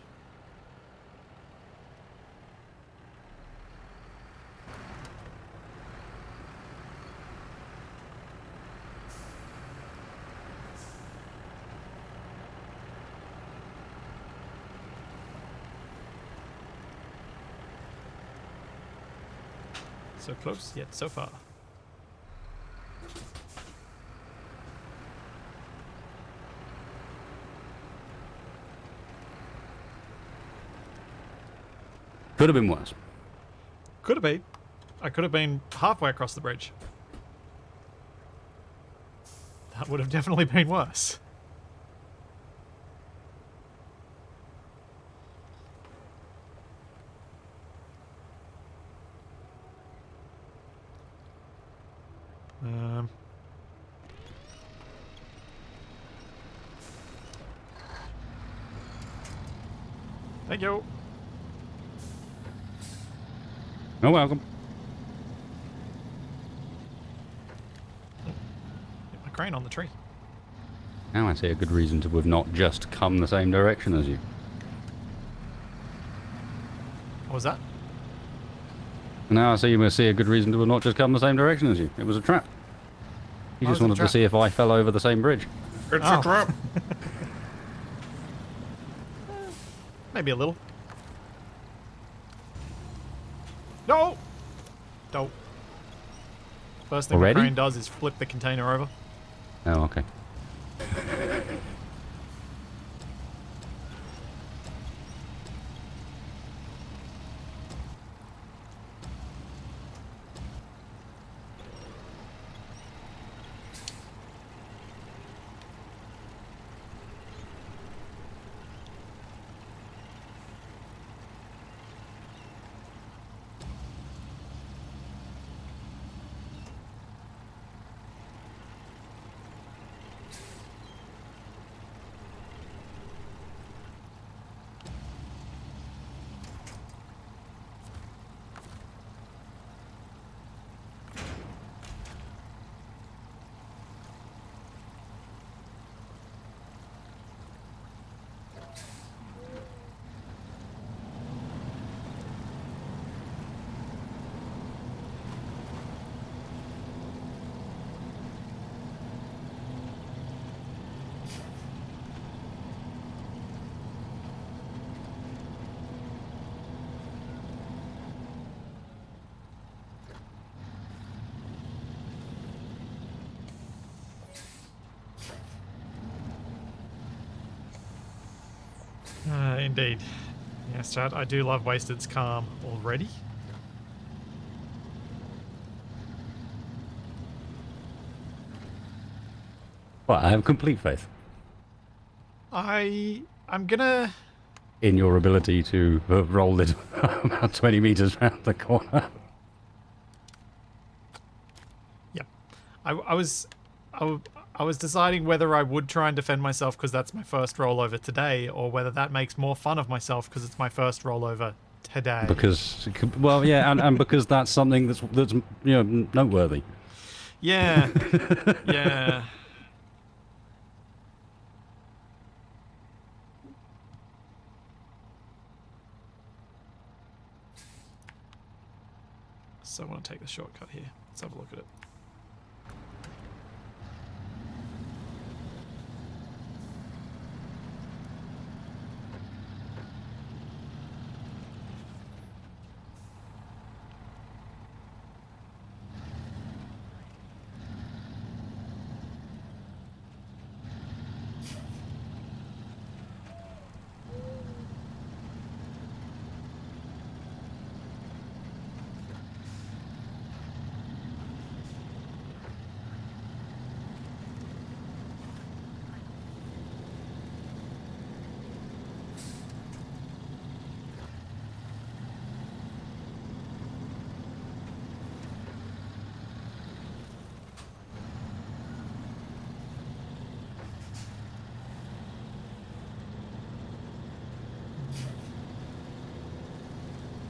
Speaker 1: So close, yet so far.
Speaker 3: Could have been worse.
Speaker 1: Could have been. I could have been halfway across the bridge. That would have definitely been worse. Thank you.
Speaker 3: You're welcome.
Speaker 1: Hit my crane on the tree.
Speaker 3: Now I see a good reason to have not just come the same direction as you.
Speaker 1: What was that?
Speaker 3: Now I see you must see a good reason to have not just come the same direction as you. It was a trap. You
Speaker 1: Why
Speaker 3: just
Speaker 1: was it a
Speaker 3: wanted to
Speaker 1: trap?
Speaker 3: see if I fell over the same bridge.
Speaker 2: It's
Speaker 1: Oh.
Speaker 2: a trap.
Speaker 1: Maybe a little. No! Don't. First thing
Speaker 3: Already?
Speaker 1: the crane does is flip the container over.
Speaker 3: Oh, okay.
Speaker 1: Indeed. Yes, Chad, I do love Wasted's calm already.
Speaker 3: Well, I have complete faith
Speaker 1: I'm gonna...
Speaker 3: in your ability to have rolled it about 20 meters round the corner.
Speaker 1: Yep. I was I was deciding whether I would try and defend myself because that's my first rollover today, or whether that makes more fun of myself because it's my first rollover today.
Speaker 3: Because, well, yeah, and because that's something that's noteworthy.
Speaker 1: Yeah. Yeah. So I want to take the shortcut here. Let's have a look at it.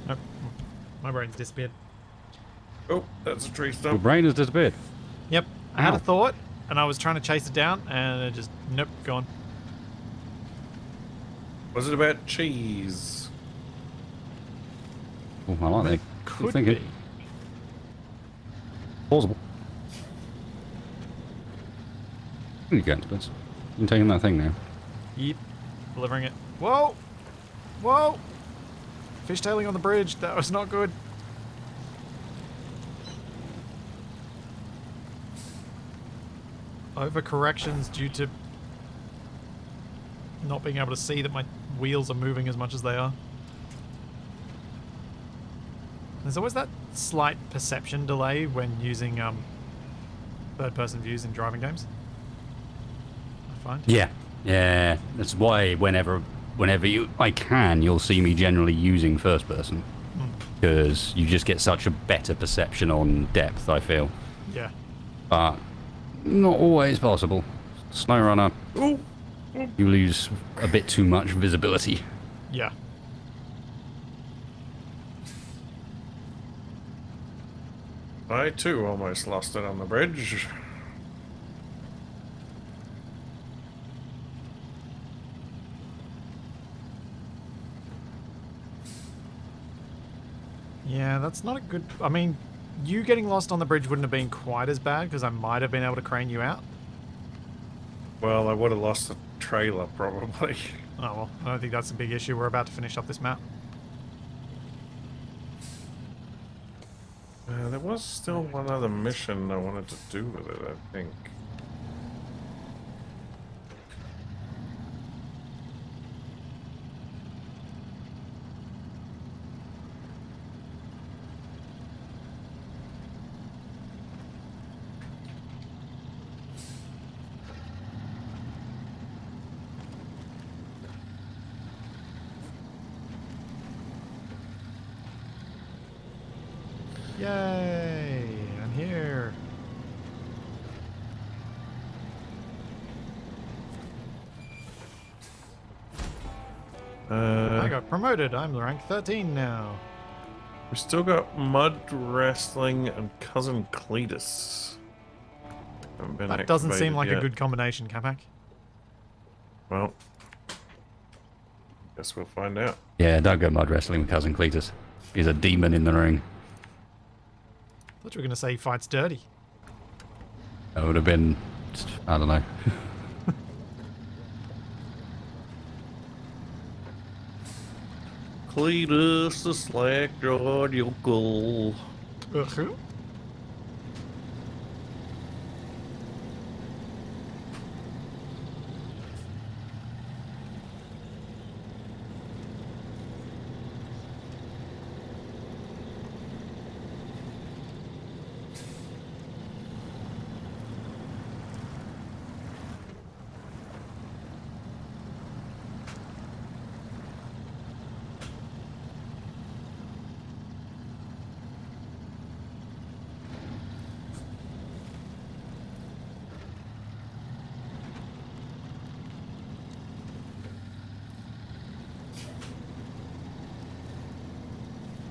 Speaker 1: Nope. My brain's disappeared.
Speaker 2: Oh, that's a tree
Speaker 3: Your
Speaker 2: stump.
Speaker 3: brain has disappeared.
Speaker 1: Yep. I had
Speaker 3: Ow.
Speaker 1: a thought, and I was trying to chase it down, and it just, nope, gone.
Speaker 2: Was it about cheese?
Speaker 3: Oh, I like that.
Speaker 1: Could
Speaker 3: thinking.
Speaker 1: be.
Speaker 3: Plausible. Where are you going, Spence? I'm taking that thing now.
Speaker 1: Yep. Delivering it. Whoa! Whoa! Fishtailing on the bridge. That was not good. Overcorrections due to not being able to see that my wheels are moving as much as they are. There's always that slight perception delay when using third-person views in driving games, I find.
Speaker 3: Yeah. Yeah. That's why whenever you'll see me generally using first person. Because you just get such a better perception on depth, I feel.
Speaker 1: Yeah.
Speaker 3: But not always possible. Sno'runner,
Speaker 2: Oh,
Speaker 3: you lose a bit too much visibility.
Speaker 1: Yeah.
Speaker 2: I too almost lost it on the bridge.
Speaker 1: Yeah, that's not a good... I mean, you getting lost on the bridge wouldn't have been quite as bad because I might have been able to crane you out.
Speaker 2: Well, I would have lost the trailer probably.
Speaker 1: Oh, well, I don't think that's a big issue. We're about to finish up this map.
Speaker 2: There was still one other mission I wanted to do with it, I think.
Speaker 1: Yay! I'm here. I got promoted. I'm rank 13 now.
Speaker 2: We still got mud wrestling and cousin Cletus. Haven't been
Speaker 1: That doesn't seem
Speaker 2: activated
Speaker 1: like
Speaker 2: yet.
Speaker 1: a good combination, Capac.
Speaker 2: Well, guess we'll find out.
Speaker 3: Yeah, don't go mud wrestling with Cousin Cletus. He's a demon in the ring.
Speaker 1: Thought you were going to say he fights dirty.
Speaker 3: That would have been, I don't know.
Speaker 2: Cletus the slack-jawed yokel.
Speaker 1: Uh-huh.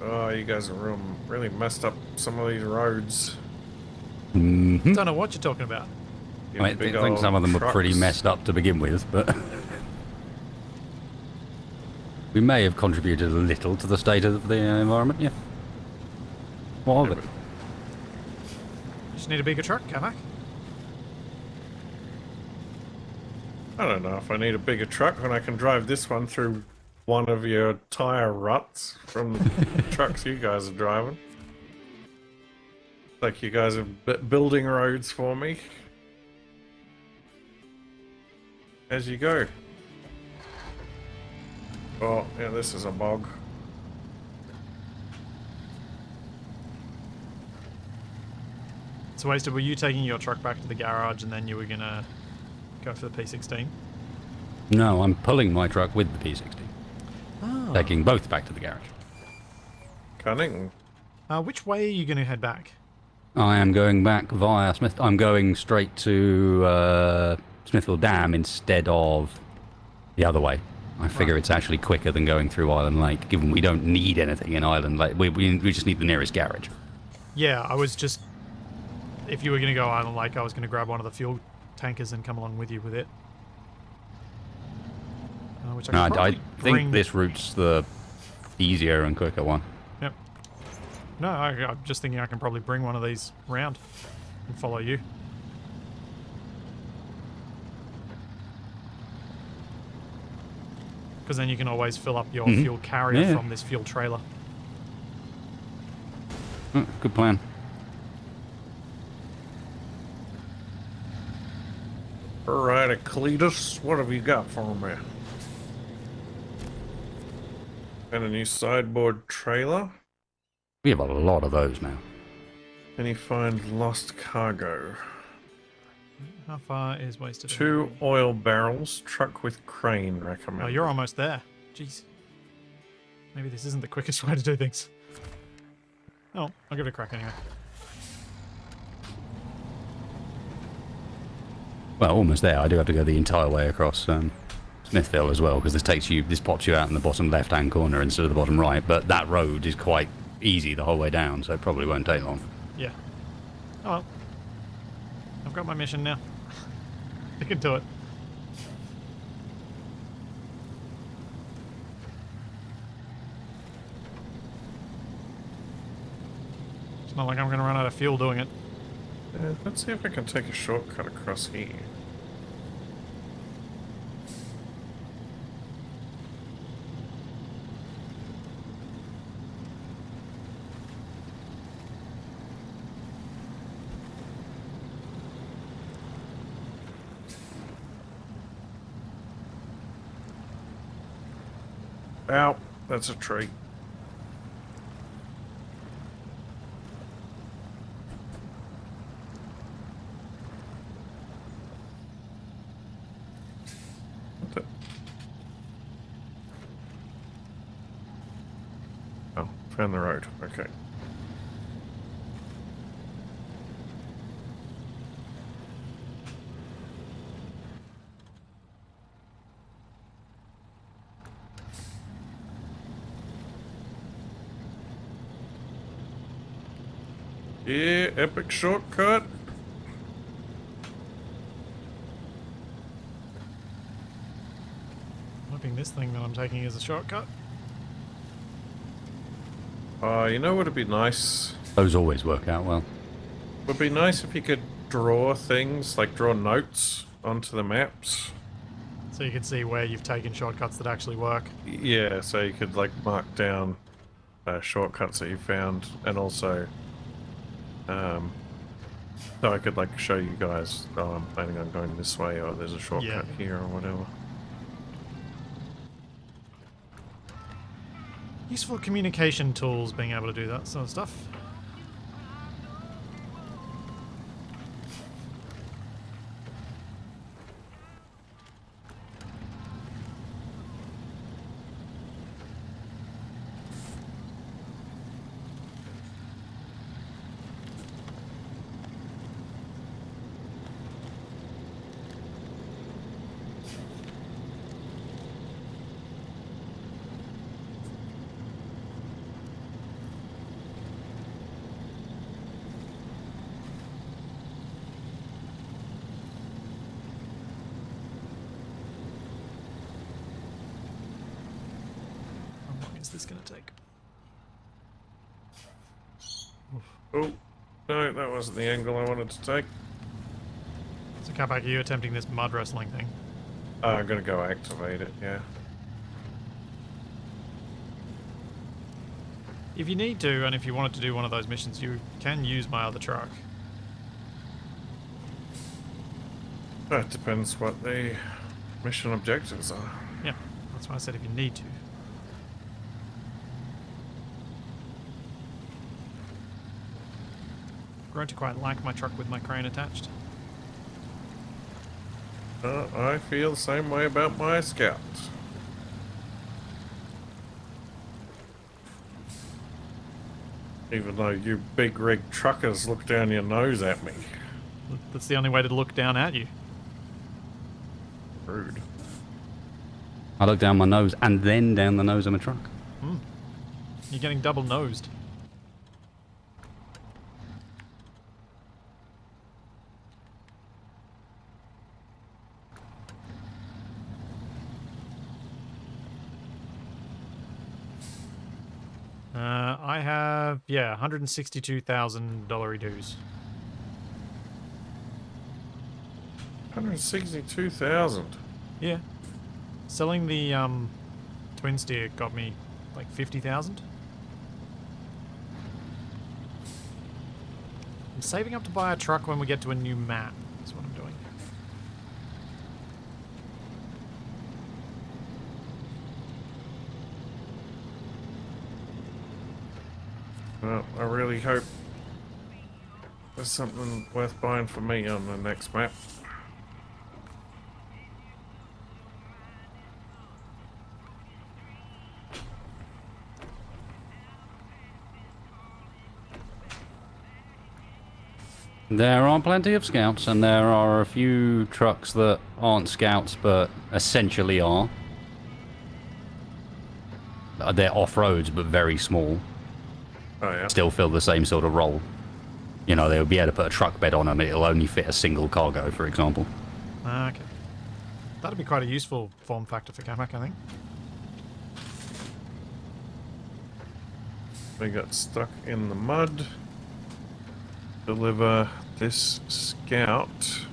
Speaker 2: Oh, you guys are really messed up some of these roads.
Speaker 3: Mhm.
Speaker 1: Don't know what you're talking about.
Speaker 2: You
Speaker 3: I mean, I
Speaker 2: big
Speaker 3: think some of
Speaker 2: old
Speaker 3: them were pretty
Speaker 2: trucks.
Speaker 3: messed up to begin with, but we may have contributed a little to the state of the environment, yeah. What of it?
Speaker 1: You just need a bigger truck, Capac.
Speaker 2: I don't know if I need a bigger truck when I can drive this one through one of your tire ruts from the trucks you guys are driving. Like you guys are building roads for me as you go. Oh, yeah, this is a bog.
Speaker 1: So, Wasted, were you taking your truck back to the garage and then you were going to go for the P16?
Speaker 3: No, I'm pulling my truck with the P60.
Speaker 1: Oh.
Speaker 3: Taking both back to the garage.
Speaker 2: Cunning.
Speaker 1: Which way are you going to head back?
Speaker 3: I am going back via Smith. I'm going straight to Smithville Dam instead of the other way. I figure it's actually quicker than going through Island Lake, given we don't need anything in Island Lake. We just need the nearest garage.
Speaker 1: Yeah, I was just... If you were going to go Island Lake, I was going to grab one of the fuel tankers and come along with you with it. Which I,
Speaker 3: No,
Speaker 1: could
Speaker 3: I
Speaker 1: probably
Speaker 3: think
Speaker 1: bring...
Speaker 3: this route's the easier and quicker one.
Speaker 1: Yep. No, I'm just thinking I can probably bring one of these round and follow you. Because then you can always fill up your fuel carrier from this fuel trailer.
Speaker 3: Good plan.
Speaker 2: Alright, Cletus, what have you got for me? And a new sideboard trailer.
Speaker 3: We have a lot of those now.
Speaker 2: And you find lost cargo.
Speaker 1: How far is Wasted?
Speaker 2: 2 oil barrels, truck with crane recommended.
Speaker 1: Oh, you're almost there. Jeez. Maybe this isn't the quickest way to do things. Oh, I'll give it a crack anyway.
Speaker 3: Well, almost there. I do have to go the entire way across Smithfield as well, because this pops you out in the bottom left-hand corner instead of the bottom right. But that road is quite easy the whole way down, so it probably won't take long.
Speaker 1: Yeah. Oh well. I've got my mission now. I can do it. It's not like I'm going to run out of fuel doing it.
Speaker 2: Let's see if I can take a shortcut across here. Ow, that's a tree. What the? Oh, found the road. Okay. Yeah, epic shortcut.
Speaker 1: Hoping this thing that I'm taking is a shortcut.
Speaker 2: You know what would be nice?
Speaker 3: Those always work out well.
Speaker 2: Would be nice if you could draw things, like draw notes onto the maps.
Speaker 1: So you can see where you've taken shortcuts that actually work.
Speaker 2: Yeah, so you could like mark down shortcuts that you found, and also so I could like show you guys, oh, I'm planning on going this way, or there's a shortcut here, or whatever.
Speaker 1: Useful communication tools, being able to do that sort of stuff. this going to take?
Speaker 2: Oh, no, that wasn't the angle I wanted to take.
Speaker 1: So, Capac, are you attempting this mud wrestling thing?
Speaker 2: I'm going to go activate it, yeah.
Speaker 1: If you need to, and if you wanted to do one of those missions, you can use my other truck.
Speaker 2: That depends what the mission objectives are.
Speaker 1: Yeah, that's why I said if you need to. Grown to quite like my truck with my crane attached.
Speaker 2: I feel the same way about my Scout. Even though you big rig truckers look down your nose at me.
Speaker 1: That's the only way to look down at you.
Speaker 2: Rude.
Speaker 3: I look down my nose and then down the nose of my truck.
Speaker 1: You're getting double nosed. I have, yeah, $162,000 dues.
Speaker 2: 162,000.
Speaker 1: Yeah. Selling the twin steer got me like 50,000. I'm saving up to buy a truck when we get to a new map. That's what I'm doing.
Speaker 2: Well, I really hope there's something worth buying for me on the next map.
Speaker 3: There are plenty of scouts, and there are a few trucks that aren't scouts, but essentially are. They're off-roads, but very small.
Speaker 2: Oh, yeah.
Speaker 3: Still fill the same sort of role. You know, they'll be able to put a truck bed on them, it'll only fit a single cargo, for example.
Speaker 1: Okay. That'd be quite a useful form factor for Capac, I think.
Speaker 2: We got stuck in the mud. Deliver this Scout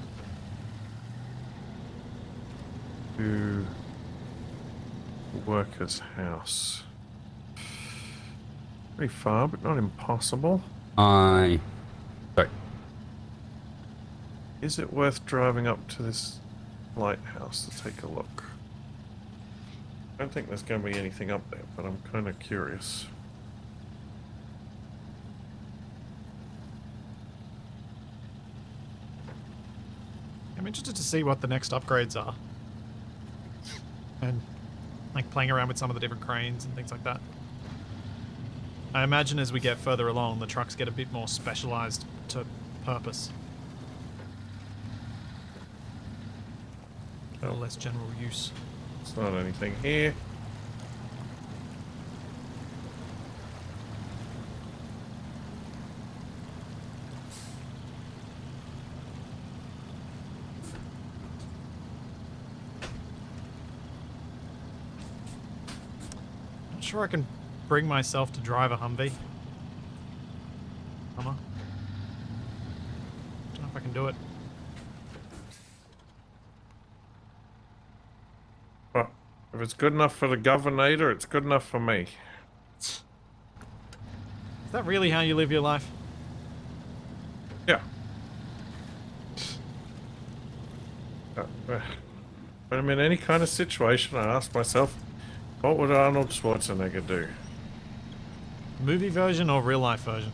Speaker 2: to worker's house. Pretty far, but not impossible.
Speaker 3: Sorry.
Speaker 2: Is it worth driving up to this lighthouse to take a look? I don't think there's going to be anything up there, but I'm kind of curious.
Speaker 1: I'm interested to see what the next upgrades are. And like playing around with some of the different cranes and things like that. I imagine as we get further along, the trucks get a bit more specialized to purpose. A little less general use.
Speaker 2: It's not anything here.
Speaker 1: Not sure I can bring myself to drive a Humvee. Hummer. Don't know if I can do it.
Speaker 2: Well, if it's good enough for the Governator, it's good enough for me.
Speaker 1: Is that really how you live your life?
Speaker 2: Yeah. When I'm in any kind of situation, I ask myself, what would Arnold Schwarzenegger do?
Speaker 1: Movie version or real life version?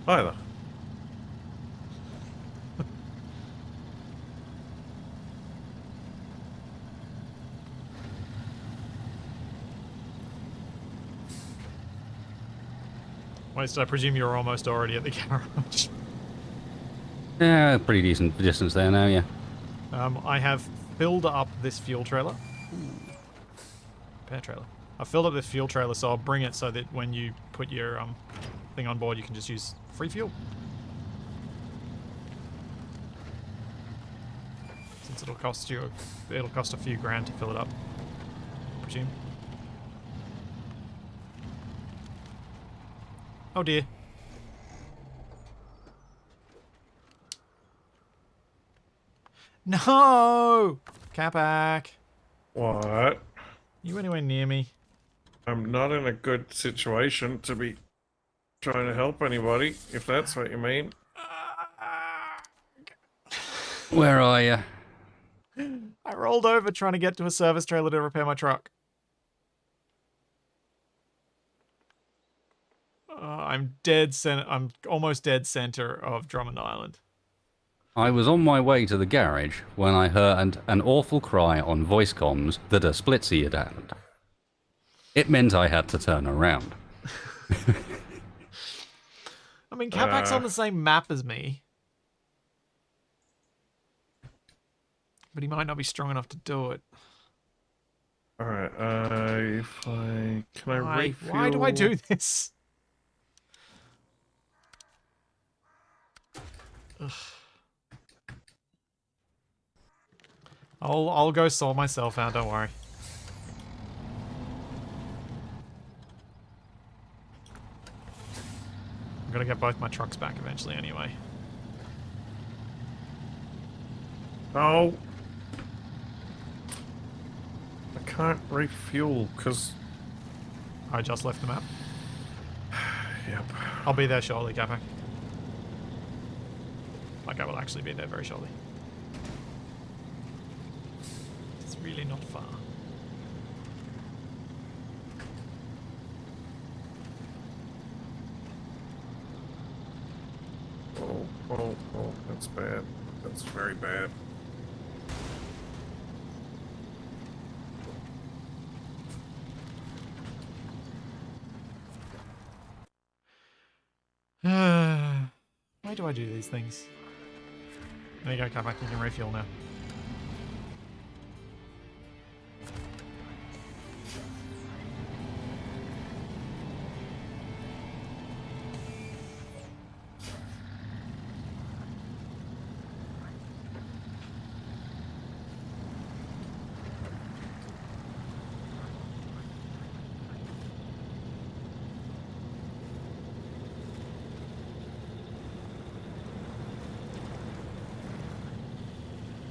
Speaker 2: Either.
Speaker 1: Wait, I presume you're almost already at the garage.
Speaker 3: Yeah, pretty decent distance there now, yeah.
Speaker 1: I have filled up this fuel trailer. Repair trailer. I filled up this fuel trailer, so I'll bring it so that when you put your thing on board, you can just use free fuel. Since it'll cost a few grand to fill it up, I presume. Oh dear. No! Capac.
Speaker 2: What?
Speaker 1: You anywhere near me?
Speaker 2: I'm not in a good situation to be trying to help anybody, if that's what you mean.
Speaker 3: Where are you?
Speaker 1: I rolled over trying to get to a service trailer to repair my truck. I'm dead center. I'm almost dead center of Drummond Island.
Speaker 3: I was on my way to the garage when I heard an awful cry on voice comms that a splitsy had happened. It meant I had to turn around.
Speaker 1: I mean, Capac's on the same map as me. But he might not be strong enough to do it.
Speaker 2: Alright, if I... Can I refuel?
Speaker 1: Why do I do this? Ugh. I'll go sort myself out, don't worry. I'm gonna get both my trucks back eventually anyway.
Speaker 2: Oh! I can't refuel, because...
Speaker 1: I just left the map.
Speaker 2: Yep.
Speaker 1: I'll be there shortly, Capac. Like, I will actually be there very shortly. It's really not far.
Speaker 2: Oh, that's bad. That's very bad.
Speaker 1: Why do I do these things? There you go, Capac, you can refuel now.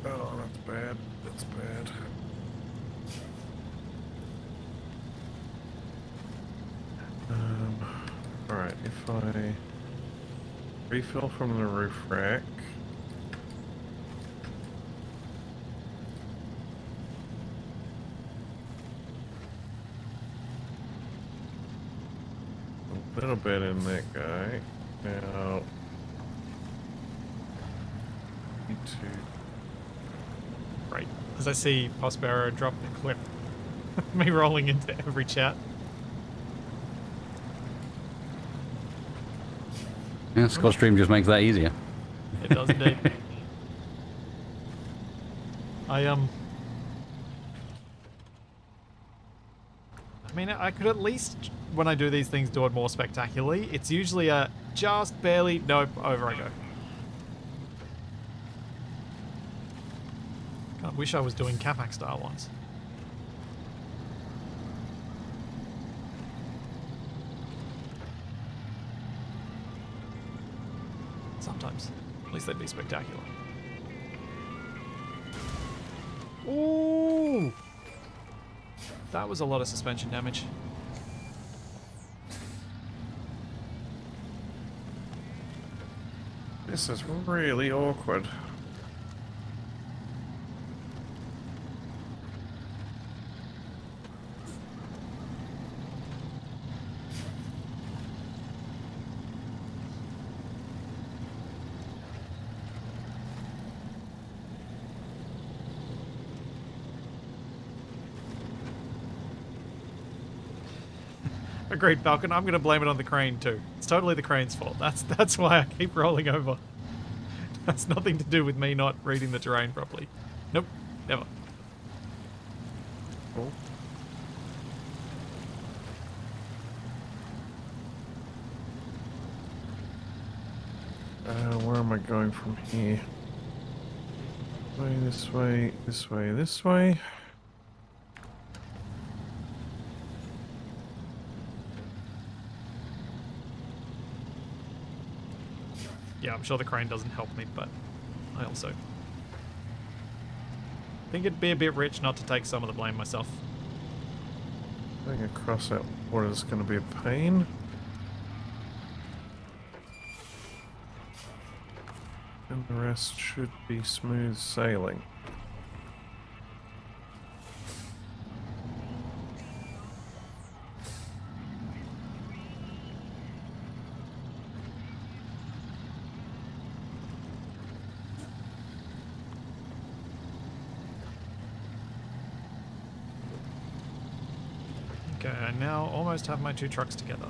Speaker 2: Oh, that's bad. That's bad. Alright, if I refill from the roof rack. A little bit in that guy. Now, need to...
Speaker 1: Right. As I see Prospero drop the clip. Me rolling into every chat.
Speaker 3: Yeah, Scott Stream just makes that easier.
Speaker 1: It does indeed. I mean, I could at least, when I do these things, do it more spectacularly. It's usually a just barely, nope, over I go. I wish I was doing Capac style ones. Sometimes. At least they'd be spectacular. Ooh! That was a lot of suspension damage.
Speaker 2: This is really awkward.
Speaker 1: Agreed, Falcon. I'm going to blame it on the crane too. It's totally the crane's fault. That's why I keep rolling over. That's nothing to do with me not reading the terrain properly. Nope, never.
Speaker 2: Cool. Where am I going from here? This way, this way, this way.
Speaker 1: Yeah, I'm sure the crane doesn't help me, but I also think it'd be a bit rich not to take some of the blame myself.
Speaker 2: Going across that water is going to be a pain. And the rest should be smooth sailing.
Speaker 1: Okay, I now almost have my 2 trucks together.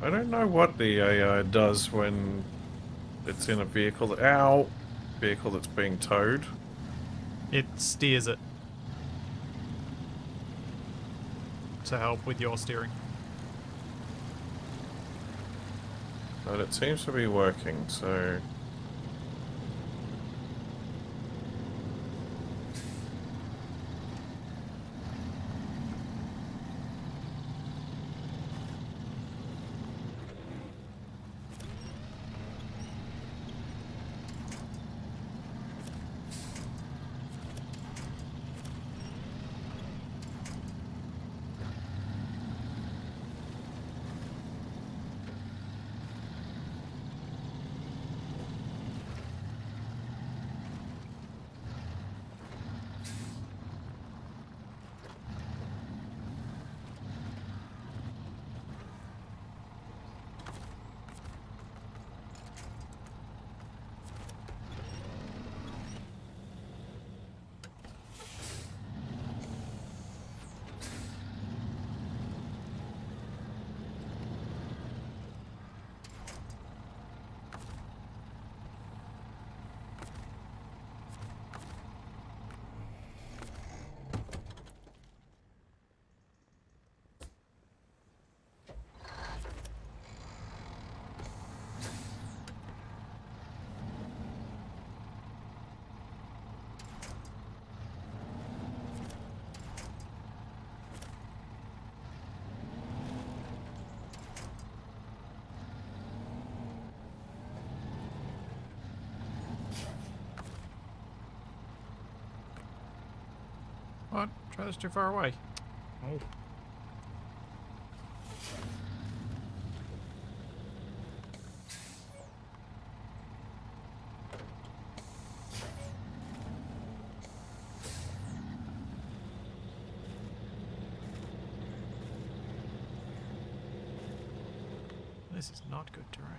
Speaker 2: I don't know what the AI does when it's in a vehicle. Ow! Vehicle that's being towed.
Speaker 1: It steers it to help with your steering.
Speaker 2: But it seems to be working, so...
Speaker 1: What? Trailer's too far away. Oh. This is not good terrain.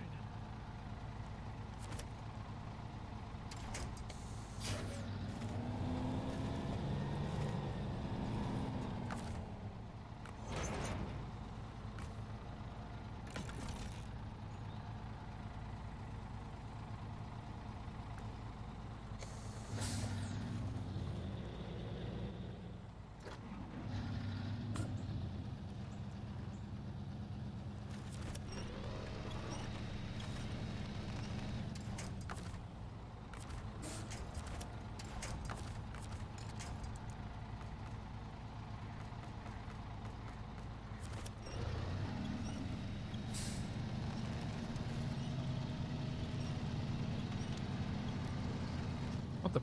Speaker 1: What the?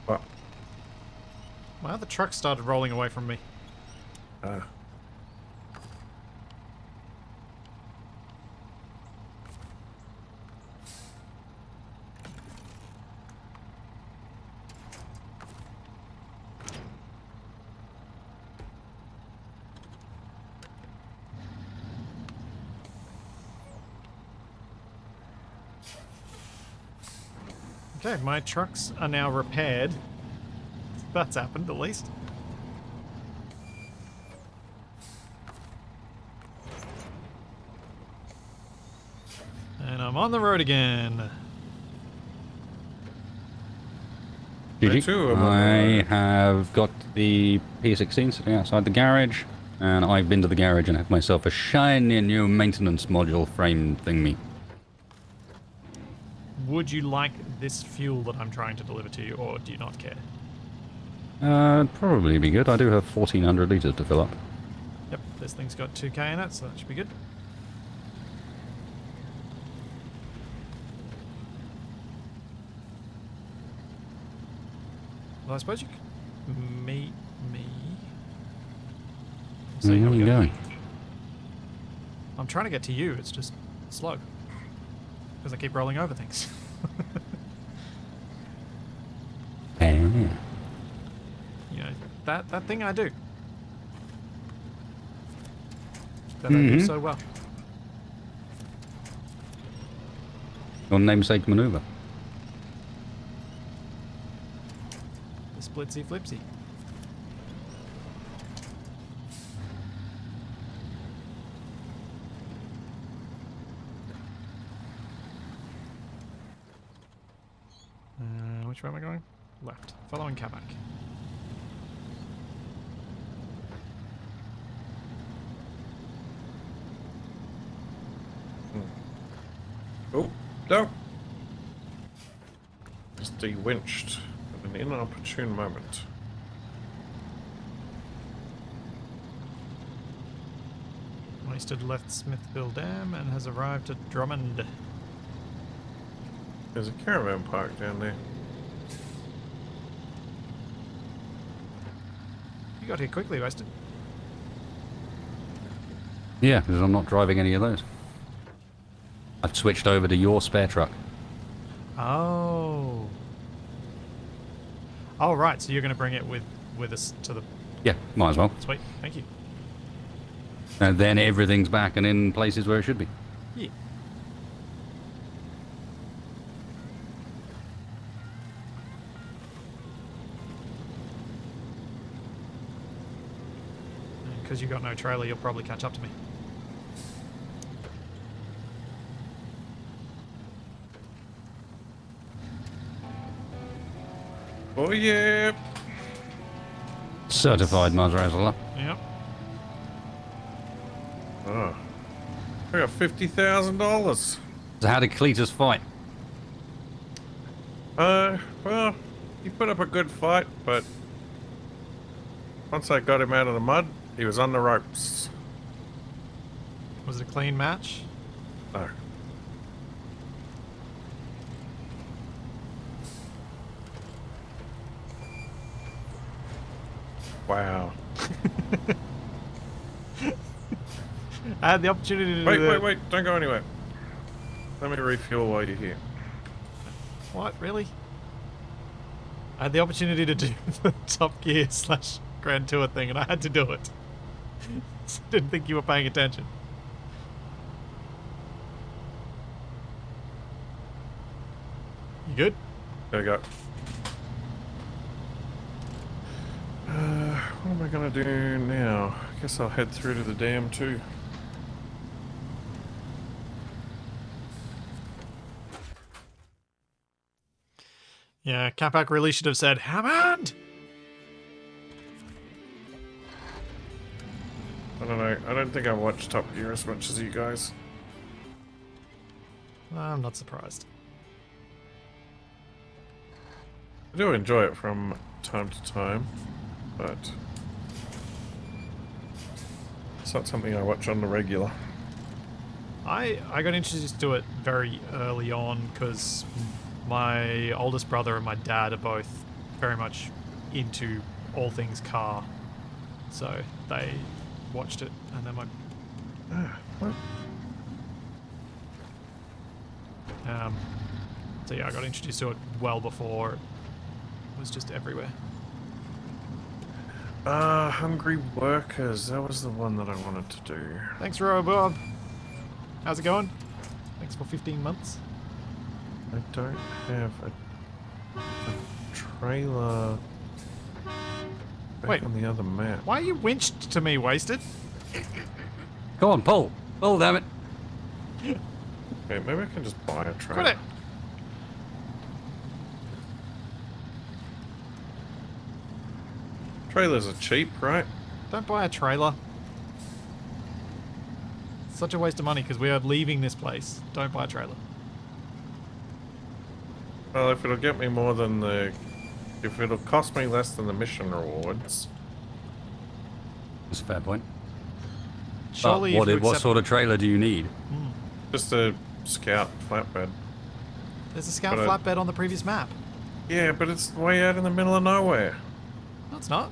Speaker 2: What?
Speaker 1: My other truck started rolling away from me.
Speaker 2: Ah.
Speaker 1: Okay, my trucks are now repaired. That's happened at least. And I'm on the road again.
Speaker 2: Where
Speaker 3: GG.
Speaker 2: to, am
Speaker 3: I
Speaker 2: I?
Speaker 3: have got the P16 sitting outside the garage, and I've been to the garage and had myself a shiny new maintenance module frame thingy.
Speaker 1: Would you like this fuel that I'm trying to deliver to you, or do you not care?
Speaker 3: Probably be good. I do have 1,400 litres to fill up.
Speaker 1: Yep, this thing's got 2k in it, so that should be good. Well, I suppose you could meet me. We'll see
Speaker 3: Where
Speaker 1: how
Speaker 3: are
Speaker 1: we
Speaker 3: you
Speaker 1: go.
Speaker 3: going?
Speaker 1: I'm trying to get to you, it's just slow. Because I keep rolling over things.
Speaker 3: Yeah.
Speaker 1: You know, that thing I do. That I do so well.
Speaker 3: Your namesake maneuver.
Speaker 1: The splitsy flipsy. Which way am I going? Left. Following Capac.
Speaker 2: Oh, no. Just de-winched at an inopportune moment.
Speaker 1: Wasted left Smithville Dam and has arrived at Drummond.
Speaker 2: There's a caravan park down there.
Speaker 1: You got here quickly, Wasted.
Speaker 3: Yeah, because I'm not driving any of those. I've switched over to your spare truck.
Speaker 1: Oh. Oh, right. So you're going to bring it with us to the...
Speaker 3: Yeah, might as well.
Speaker 1: Sweet. Thank you.
Speaker 3: And then everything's back and in places where it should be.
Speaker 1: Yeah. Because you got no trailer, you'll probably catch up to me.
Speaker 2: Oh yeah!
Speaker 3: Certified mozzarella.
Speaker 1: Yep.
Speaker 2: Oh. I got $50,000.
Speaker 3: So how did Cletus fight?
Speaker 2: Well, he put up a good fight, but once I got him out of the mud, he was on the ropes.
Speaker 1: Was it a clean match?
Speaker 2: No. Wow.
Speaker 1: I had the opportunity to
Speaker 2: Wait,
Speaker 1: do that.
Speaker 2: wait, don't go anywhere. Let me refuel while you're here.
Speaker 1: What? Really? I had the opportunity to do the Top Gear / Grand Tour thing, and I had to do it. Didn't think you were paying attention. You good?
Speaker 2: There we go. What am I gonna do now? I guess I'll head through to the dam too.
Speaker 1: Yeah, Capac really should have said, Hammond!
Speaker 2: I don't know. I don't think I watch Top Gear as much as you guys.
Speaker 1: I'm not surprised.
Speaker 2: I do enjoy it from time to time, but it's not something I watch on the regular.
Speaker 1: I got introduced to it very early on because my oldest brother and my dad are both very much into all things car. So they watched it and then
Speaker 2: What?
Speaker 1: so yeah, I got introduced to it well before it was just everywhere.
Speaker 2: Hungry Workers. That was the one that I wanted to do.
Speaker 1: Thanks, Bob. How's it going? Thanks for 15 months.
Speaker 2: I don't have a trailer back
Speaker 1: Wait.
Speaker 2: on the other map.
Speaker 1: Why are you winched to me, Wasted?
Speaker 3: Go on, pull. Pull, damn it.
Speaker 2: Okay, maybe I can just buy a trailer.
Speaker 1: Quit it!
Speaker 2: Trailers are cheap, right?
Speaker 1: Don't buy a trailer. It's such a waste of money because we are leaving this place. Don't buy a trailer.
Speaker 2: Well, if it'll get me more than the... If it'll cost me less than the mission rewards...
Speaker 3: That's a fair point.
Speaker 1: Surely,
Speaker 3: But
Speaker 1: if you
Speaker 3: what
Speaker 1: accept-
Speaker 3: sort of trailer do you need?
Speaker 2: Just a Scout flatbed.
Speaker 1: There's a Scout
Speaker 2: But
Speaker 1: flatbed on the previous map.
Speaker 2: Yeah, but it's way out in the middle of nowhere.
Speaker 1: No, it's not.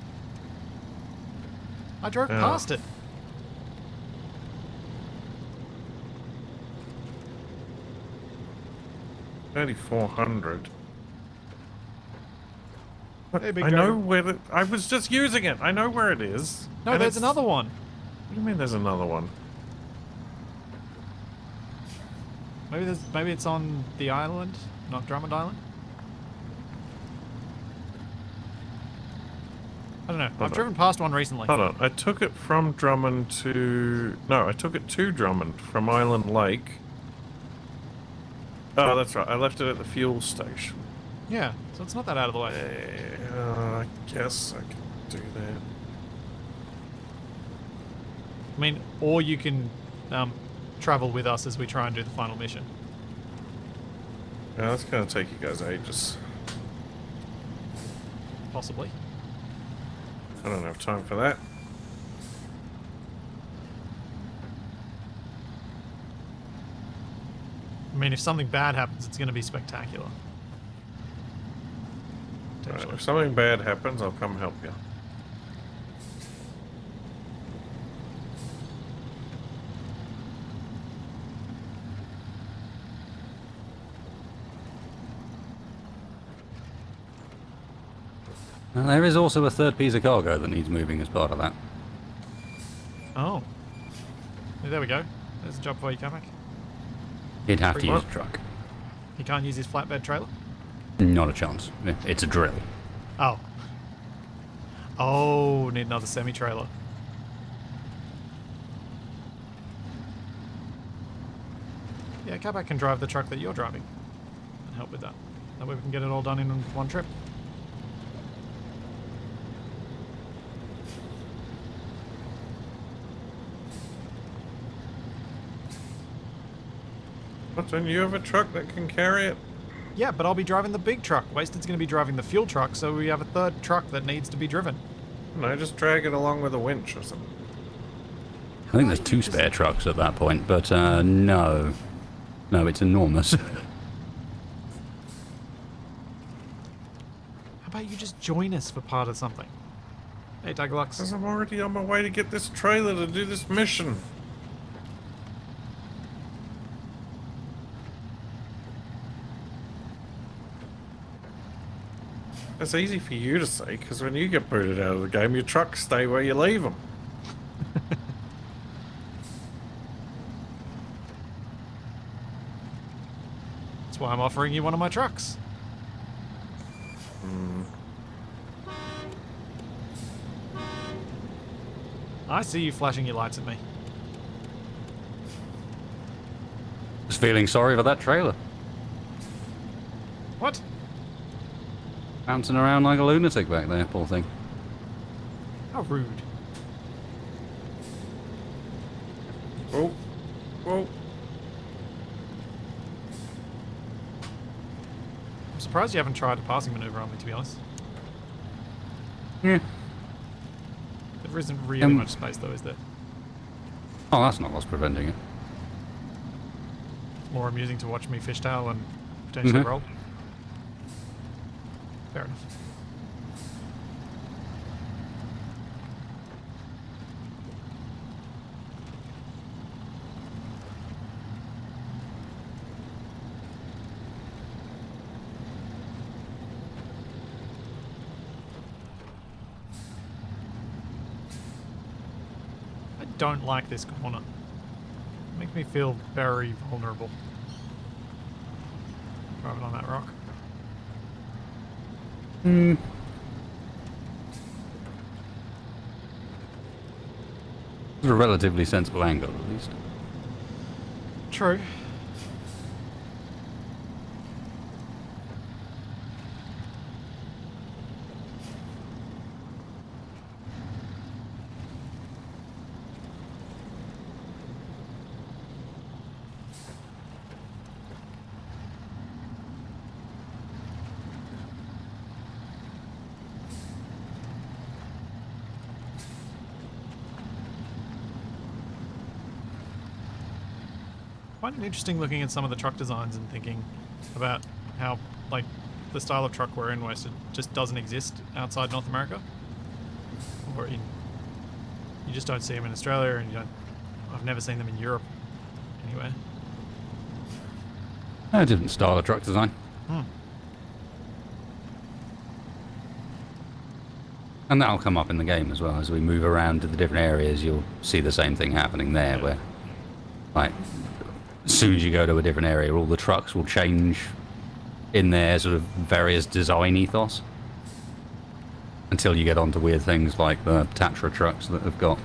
Speaker 1: I drove
Speaker 2: Yeah.
Speaker 1: past it.
Speaker 2: $3,400.
Speaker 1: Hey, big
Speaker 2: I know
Speaker 1: driver.
Speaker 2: where the... I was just using it. I know where it is.
Speaker 1: No,
Speaker 2: And
Speaker 1: there's
Speaker 2: it's-
Speaker 1: another one.
Speaker 2: What do you mean there's another one?
Speaker 1: Maybe it's on the island, not Drummond Island. I don't know. I've
Speaker 2: on.
Speaker 1: driven past one recently.
Speaker 2: Hold on. I took it from Drummond to... No, I took it to Drummond from Island Lake. Oh, that's right. I left it at the fuel station.
Speaker 1: Yeah, so it's not that out of the way.
Speaker 2: I guess I can do that.
Speaker 1: I mean, or you can travel with us as we try and do the final mission.
Speaker 2: Yeah, that's going to take you guys ages.
Speaker 1: Possibly.
Speaker 2: I don't have time for that.
Speaker 1: I mean, if something bad happens, it's going to be spectacular.
Speaker 2: Right,
Speaker 1: Potentially.
Speaker 2: if something bad happens, I'll come help you.
Speaker 3: And there is also a third piece of cargo that needs moving as part of that.
Speaker 1: Oh. Yeah, there we go. There's a job for you, Capac.
Speaker 3: He'd have to
Speaker 1: Pretty
Speaker 3: use
Speaker 1: much.
Speaker 3: a truck.
Speaker 1: He can't use his flatbed trailer?
Speaker 3: Not a chance. It's a drill.
Speaker 1: Oh. Oh, need another semi-trailer. Yeah, Capac can drive the truck that you're driving and help with that. That way we can get it all done in one trip.
Speaker 2: What, don't you have a truck that can carry it?
Speaker 1: Yeah, but I'll be driving the big truck. Wasted's going to be driving the fuel truck, so we have a third truck that needs to be driven.
Speaker 2: No, just drag it along with a winch or something.
Speaker 3: I think there's two spare trucks at that point, but no. No, it's enormous.
Speaker 1: How about you just join us for part of something? Hey, Tagalux.
Speaker 2: Because I'm already on my way to get this trailer to do this mission. It's easy for you to say, because when you get booted out of the game, your trucks stay where you leave them.
Speaker 1: That's why I'm offering you one of my trucks. I see you flashing your lights at me.
Speaker 3: Just feeling sorry for that trailer.
Speaker 1: What?
Speaker 3: Bouncing around like a lunatic back there, poor thing.
Speaker 1: How rude.
Speaker 2: Oh, whoa.
Speaker 1: I'm surprised you haven't tried a passing maneuver on me, to be honest.
Speaker 3: Yeah.
Speaker 1: There isn't really much space, though, is there?
Speaker 3: Oh, that's not what's preventing it.
Speaker 1: More amusing to watch me fishtail and potentially
Speaker 3: Mhm.
Speaker 1: roll. Fair enough. I don't like this corner. It makes me feel very vulnerable. Driving on that rock.
Speaker 3: Hmm. It's a relatively sensible angle, at least.
Speaker 1: True. find it interesting looking at some of the truck designs and thinking about how, like, the style of truck we're in West just doesn't exist outside North America. Or in... You just don't see them in Australia, and you don't... I've never seen them in Europe anywhere.
Speaker 3: A different style of truck design. And that'll come up in the game as well. As we move around to the different areas, you'll see the same thing happening there, where, like, as soon as you go to a different area, all the trucks will change in their sort of various design ethos. Until you get onto weird things like the Tatra trucks that have got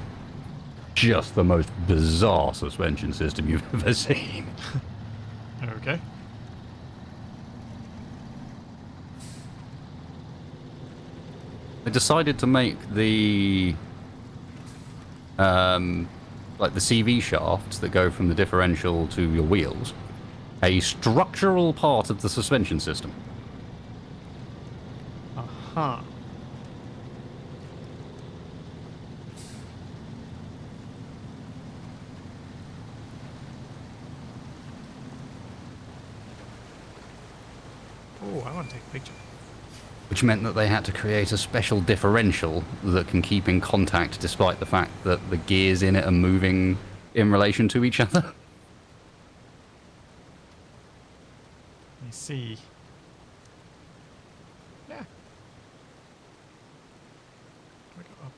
Speaker 3: just the most bizarre suspension system you've ever seen.
Speaker 1: Okay.
Speaker 3: They decided to make the like the CV shafts that go from the differential to your wheels a structural part of the suspension system.
Speaker 1: Uh-huh. Oh, I want to take a picture.
Speaker 3: Which meant that they had to create a special differential that can keep in contact despite the fact that the gears in it are moving in relation to each other.
Speaker 1: Let me see. Yeah. Can we go up?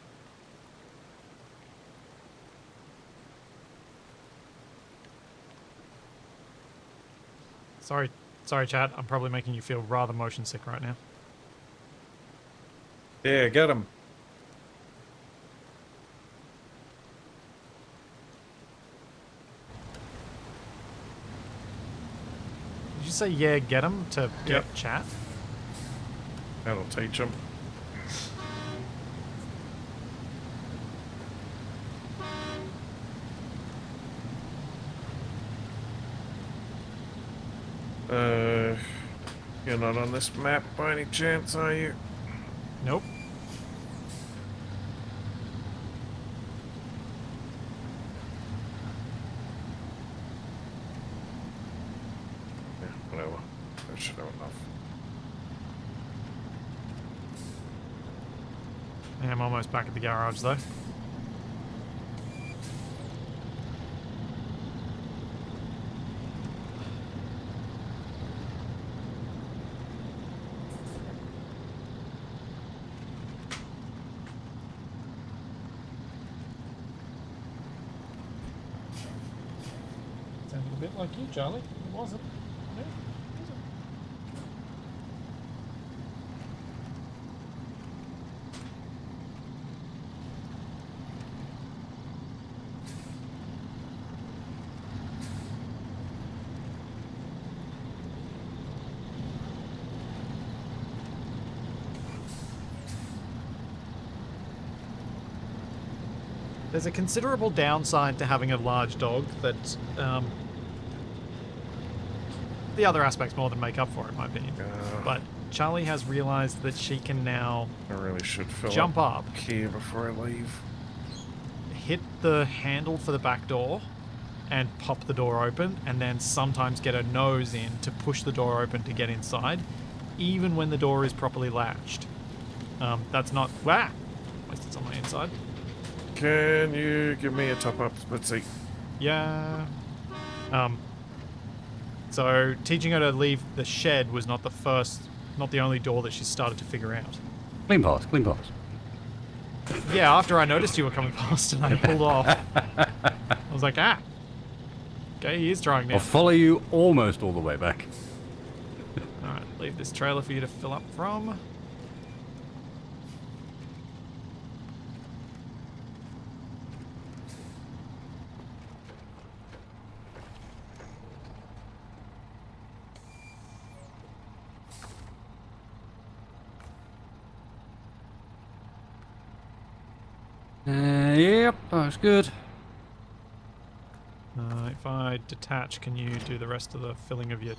Speaker 1: Sorry, chat. I'm probably making you feel rather motion sick right now.
Speaker 2: Yeah, get him.
Speaker 1: Did you say yeah, get him to get
Speaker 2: Yep.
Speaker 1: chat?
Speaker 2: That'll teach him. You're not on this map by any chance, are you?
Speaker 1: Nope.
Speaker 2: Yeah, whatever. That should have enough.
Speaker 1: Yeah, I'm almost back at the garage though. Sounded a bit like you, Charlie. It wasn't. No, it wasn't. There's a considerable downside to having a large dog that the other aspects more than make up for it, in my opinion. But Charlie has realized that she can now
Speaker 2: I really should fill
Speaker 1: jump up,
Speaker 2: here before I leave.
Speaker 1: hit the handle for the back door, and pop the door open, and then sometimes get her nose in to push the door open to get inside, even when the door is properly latched. That's not... Wah! Wasted on my inside.
Speaker 2: Can you give me a top up? Let's see.
Speaker 1: Yeah. So teaching her to leave the shed was not the only door that she started to figure out.
Speaker 3: Clean pass, clean pass.
Speaker 1: Yeah, after I noticed you were coming past and I pulled off, I was like, ah. Okay, he is trying now.
Speaker 3: I'll follow you almost all the way back.
Speaker 1: Alright, leave this trailer for you to fill up from.
Speaker 3: Yep, that's good.
Speaker 1: If I detach, can you do the rest of the filling of your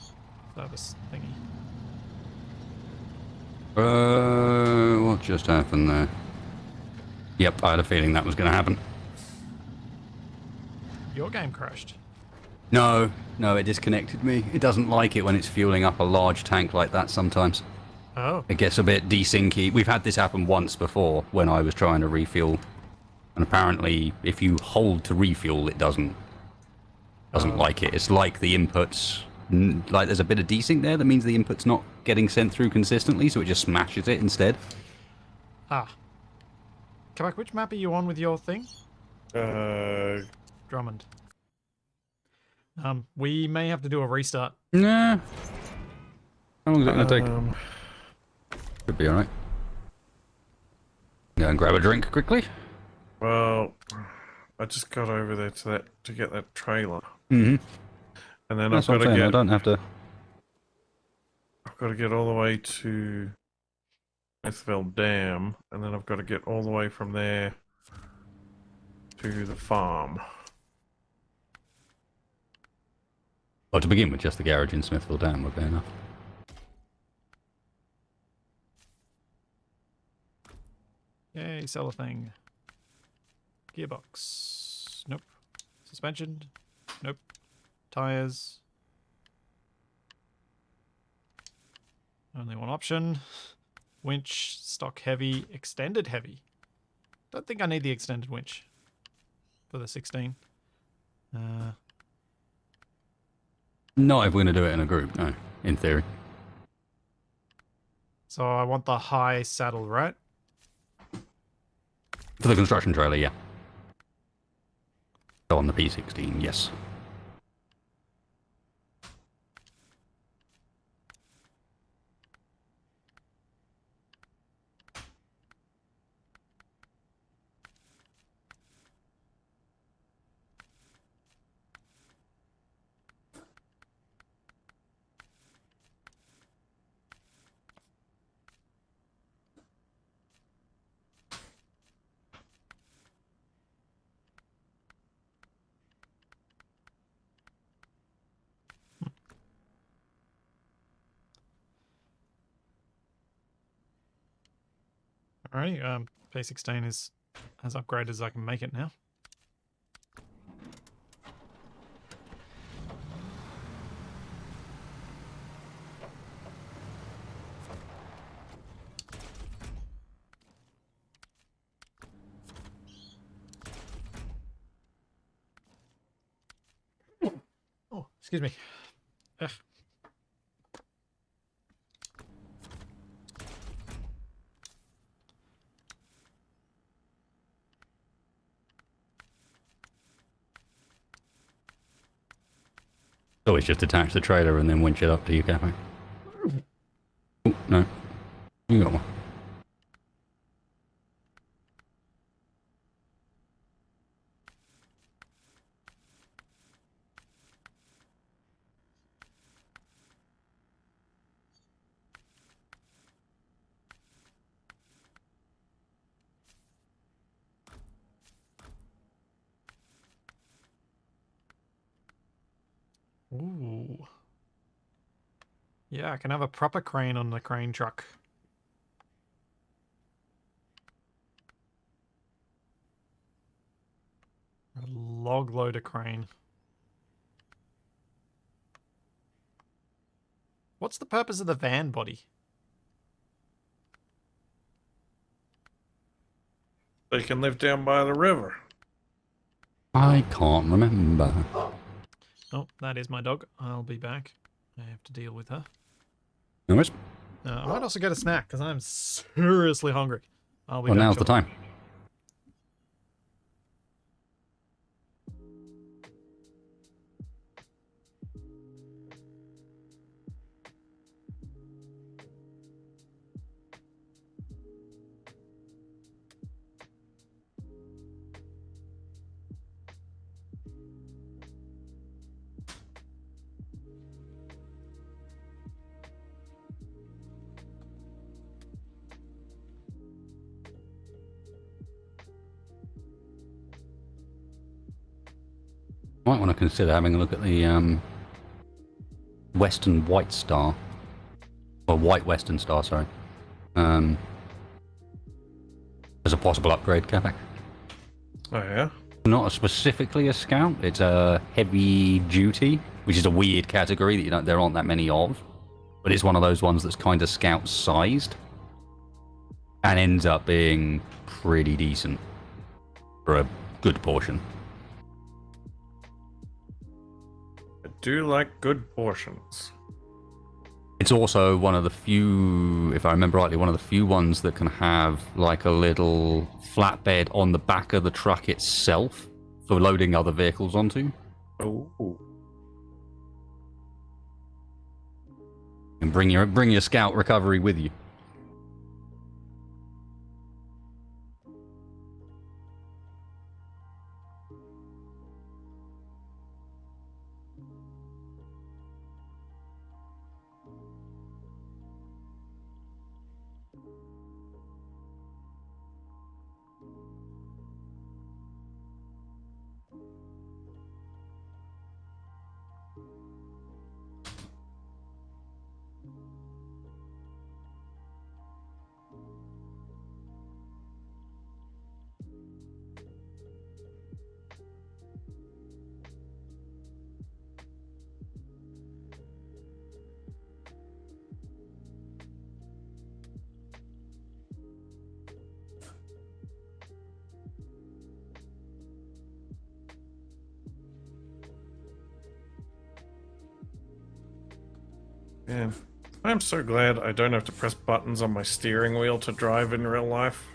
Speaker 1: service thingy?
Speaker 3: What just happened there? Yep, I had a feeling that was going to happen.
Speaker 1: Your game crashed.
Speaker 3: No, no, it disconnected me. It doesn't like it when it's fueling up a large tank like that sometimes.
Speaker 1: Oh.
Speaker 3: It gets a bit desyncy. We've had this happen once before when I was trying to refuel. And apparently, if you hold to refuel, it doesn't like it. It's like the inputs, like there's a bit of desync there that means the input's not getting sent through consistently, so it just smashes it instead.
Speaker 1: Ah. Capac, which map are you on with your thing? Drummond. We may have to do a restart.
Speaker 3: Nah. How long is it going to take? Should be alright. Go and grab a drink quickly.
Speaker 2: Well, I just got over there to get that trailer.
Speaker 3: Mm-hmm.
Speaker 2: And then
Speaker 3: That's
Speaker 2: I've
Speaker 3: what
Speaker 2: got
Speaker 3: I'm
Speaker 2: to
Speaker 3: saying.
Speaker 2: get
Speaker 3: I don't have to...
Speaker 2: I've got to get all the way to Smithville Dam, and then I've got to get all the way from there to the farm.
Speaker 3: Well, to begin with, just the garage in Smithville Dam would be enough.
Speaker 1: Yay, sell a thing. Gearbox. Nope. Suspension. Nope. Tires. Only one option. Winch. Stock heavy. Extended heavy. Don't think I need the extended winch for the 16.
Speaker 3: Not if we're going to do it in a group, no. In theory.
Speaker 1: So I want the high saddle, right?
Speaker 3: For the construction trailer, yeah. So on the P16, yes.
Speaker 1: Alrighty, P16 is as upgraded as I can make it now. Oh, excuse me. Ugh.
Speaker 3: Always just attach the trailer and then winch it up to you, Capac. Oh, no. You got one.
Speaker 1: Ooh. Yeah, I can have a proper crane on the crane truck. A log loader crane. What's the purpose of the van body?
Speaker 2: They can live down by the river.
Speaker 3: I can't remember.
Speaker 1: Oh, that is my dog. I'll be back. I have to deal with her.
Speaker 3: No worries.
Speaker 1: I might also get a snack because I'm seriously hungry. I'll be
Speaker 3: Well,
Speaker 1: back
Speaker 3: now's the
Speaker 1: shortly.
Speaker 3: time. Might want to consider having a look at the Western White Star. Or White Western Star, sorry. As a possible upgrade, Capac.
Speaker 2: Oh, yeah?
Speaker 3: Not specifically a scout. It's a heavy duty, which is a weird category that there aren't that many of. But it's one of those ones that's kind of scout sized and ends up being pretty decent for a good portion.
Speaker 2: I do like good portions.
Speaker 3: It's also one of the few, if I remember rightly, one of the few ones that can have like a little flatbed on the back of the truck itself for loading other vehicles onto.
Speaker 2: Oh.
Speaker 3: And bring your scout recovery with you.
Speaker 2: Man, I'm so glad I don't have to press buttons on my steering wheel to drive in real life.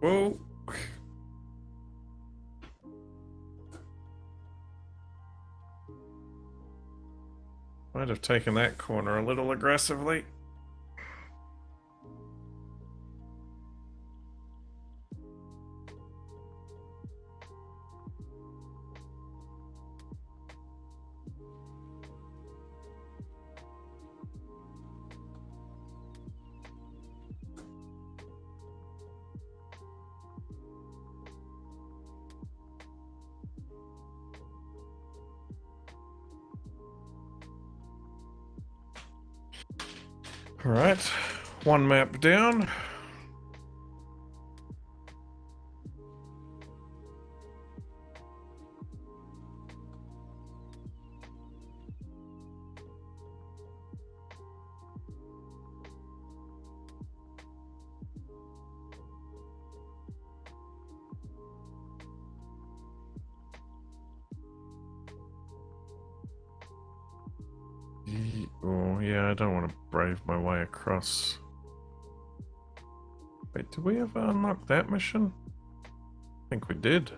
Speaker 2: Whoa. Might have taken that corner a little aggressively. All right, one map down. Oh, yeah, I don't want to brave my way across. Wait, did we ever unlock that mission? I think we did.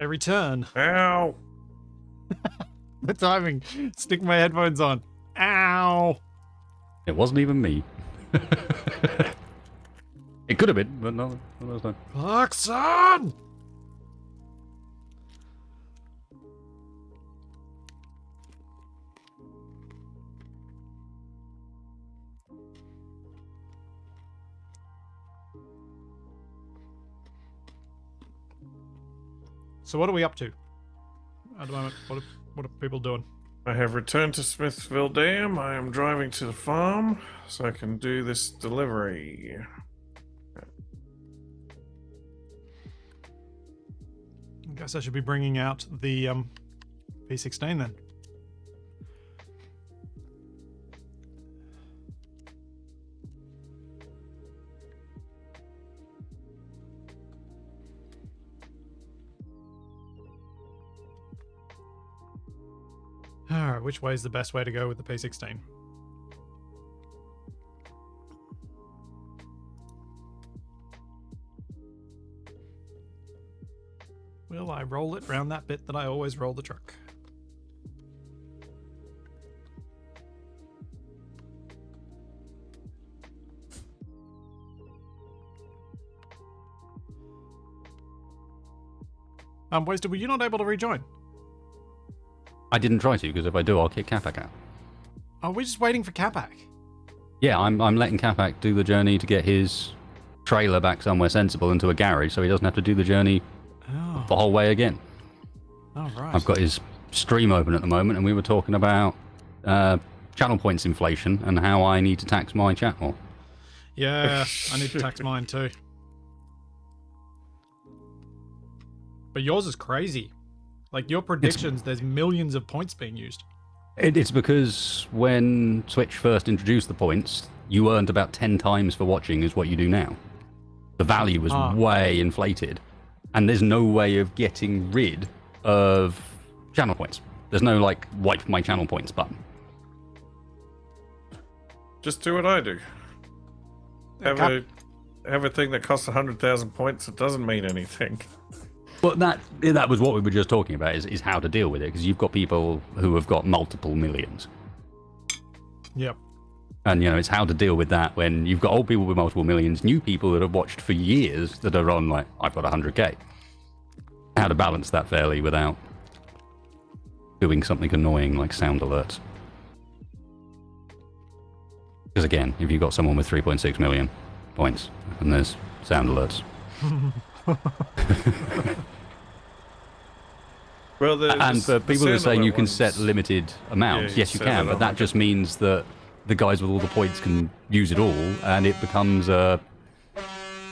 Speaker 1: Every turn.
Speaker 2: Ow!
Speaker 1: The timing. Stick my headphones on. Ow!
Speaker 3: It wasn't even me. It could have been, but no, it was not.
Speaker 1: Clarkson! So what are we up to at the moment? What are people doing?
Speaker 2: I have returned to Smithville Dam. I am driving to the farm so I can do this delivery.
Speaker 1: I guess I should be bringing out the P16 then. Alright, which way is the best way to go with the P16? Will I roll it round that bit that I always roll the truck? Wasted, were you not able to rejoin?
Speaker 3: I didn't try to, because if I do, I'll kick Capac out.
Speaker 1: Are we just waiting for Capac?
Speaker 3: Yeah, I'm letting Capac do the journey to get his trailer back somewhere sensible into a garage, so he doesn't have to do the journey the whole way again.
Speaker 1: Oh, right.
Speaker 3: I've got his stream open at the moment, and we were talking about channel points inflation and how I need to tax my channel.
Speaker 1: Yeah, I need to tax mine too. But yours is crazy. Like, your predictions, there's millions of points being used.
Speaker 3: It's because when Twitch first introduced the points, you earned about 10 times for watching as what you do now. The value was way inflated. And there's no way of getting rid of channel points. There's no, like, wipe my channel points button.
Speaker 2: Just do what I do. Have a thing that costs 100,000 points that doesn't mean anything.
Speaker 3: But that was what we were just talking about, is how to deal with it, because you've got people who have got multiple millions.
Speaker 1: Yep.
Speaker 3: And, you know, it's how to deal with that when you've got old people with multiple millions, new people that have watched for years that are on, like, I've got 100k. How to balance that fairly without doing something annoying like sound alerts. Because, again, if you've got someone with 3.6 million points and there's sound alerts...
Speaker 2: Well,
Speaker 3: and for people who are saying you can set limited amounts, yes, you can, but that just means that the guys with all the points can use it all, and it becomes a,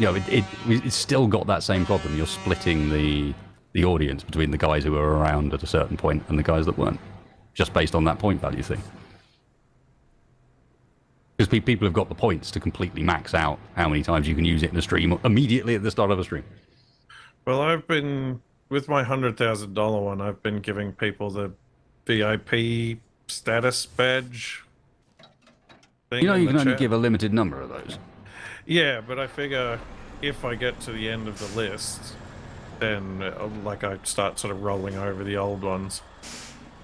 Speaker 3: you know, it's still got that same problem. You're splitting the audience between the guys who were around at a certain point and the guys that weren't, just based on that point value thing. Because people have got the points to completely max out how many times you can use it in a stream immediately at the start of a stream.
Speaker 2: Well, I've been, with my $100,000 one, I've been giving people the VIP status badge thing.
Speaker 3: You know, you can only give a limited number of those.
Speaker 2: Yeah, but I figure if I get to the end of the list, then like I start sort of rolling over the old ones.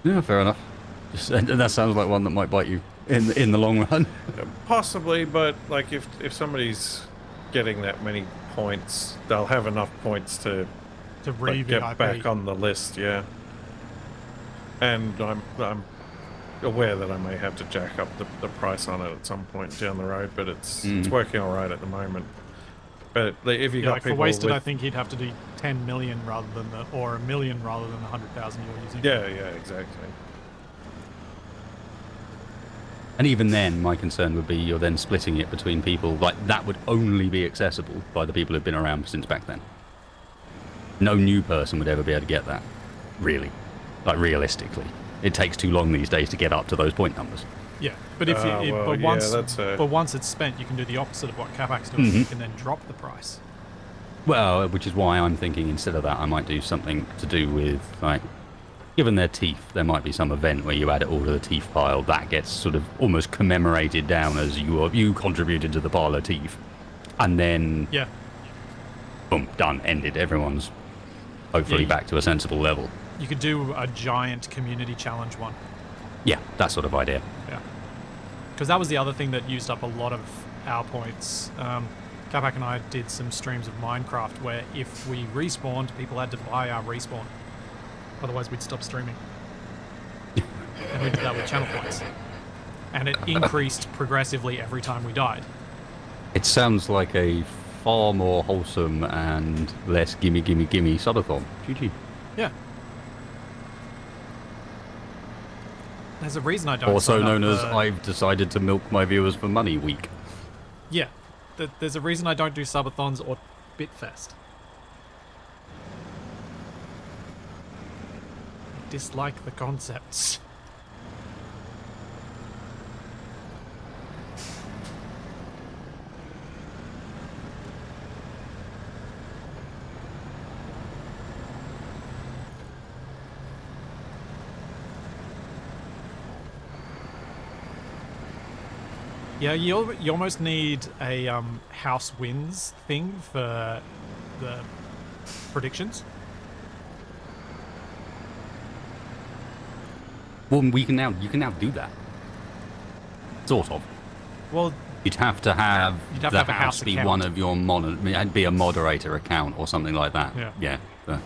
Speaker 3: Yeah, fair enough. That sounds like one that might bite you in the long run.
Speaker 2: Possibly, but like if somebody's getting that many points, they'll have enough points to like, get back on the list. Yeah, and I'm aware that I may have to jack up the price on it at some point down the road, but it's working all right at the moment. But if you got
Speaker 1: like
Speaker 2: people
Speaker 1: for wasted,
Speaker 2: with,
Speaker 1: I think he'd have to do 10 million rather than or a million rather than the 100,000 you're using.
Speaker 2: Yeah, exactly.
Speaker 3: And even then, my concern would be you're then splitting it between people. Like, that would only be accessible by the people who've been around since back then. No new person would ever be able to get that, really. Like, realistically. It takes too long these days to get up to those point numbers.
Speaker 1: Yeah, but once it's spent, you can do the opposite of what Capac's doing. You can then drop the price.
Speaker 3: Well, which is why I'm thinking instead of that, I might do something to do with, like, given their teeth, there might be some event where you add it all to the teeth pile. That gets sort of almost commemorated down as you contributed to the pile of teeth. And then, boom, done, ended. Everyone's hopefully
Speaker 1: Yeah,
Speaker 3: back to a sensible level.
Speaker 1: You could do a giant community challenge one.
Speaker 3: Yeah, that sort of idea.
Speaker 1: Yeah. Because that was the other thing that used up a lot of our points. Capac and I did some streams of Minecraft where if we respawned, people had to buy our respawn. Otherwise, we'd stop streaming. And we did that with channel points. And it increased progressively every time we died.
Speaker 3: It sounds like a far more wholesome and less gimme subathon. GG.
Speaker 1: Yeah. There's a reason I don't
Speaker 3: Also
Speaker 1: sign up
Speaker 3: known as
Speaker 1: for-
Speaker 3: I've decided to milk my viewers for money week.
Speaker 1: Yeah. There's a reason I don't do subathons or Bitfest. I dislike the concepts. Yeah, you almost need a house wins thing for the predictions.
Speaker 3: Well, you can now do that. Sort of.
Speaker 1: Well,
Speaker 3: You'd have to have
Speaker 1: You'd have
Speaker 3: the
Speaker 1: to have a
Speaker 3: house
Speaker 1: house
Speaker 3: be
Speaker 1: account.
Speaker 3: one of your it'd be a moderator account or something like that.
Speaker 1: Yeah.
Speaker 3: Yeah.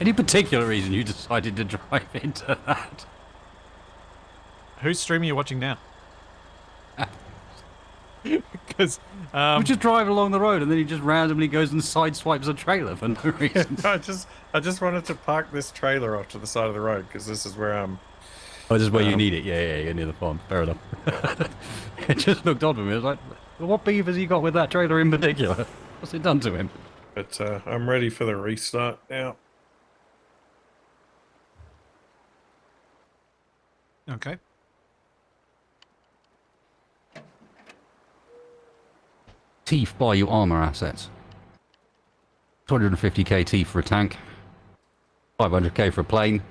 Speaker 3: Any particular reason you decided to drive into that?
Speaker 1: whose stream are you watching now? Because
Speaker 3: We just drive along the road and then he just randomly goes and sideswipes a trailer for no reason.
Speaker 2: I just wanted to park this trailer off to the side of the road because this is where I'm.
Speaker 3: Oh, this is where you need it. Yeah, near the farm. Fair enough. It just looked odd for me. I was like, what beef has he got with that trailer in particular? What's it done to him?
Speaker 2: But I'm ready for the restart now.
Speaker 1: okay.
Speaker 3: Teeth buy you armor assets. 250k teeth for a tank. 500k for a plane.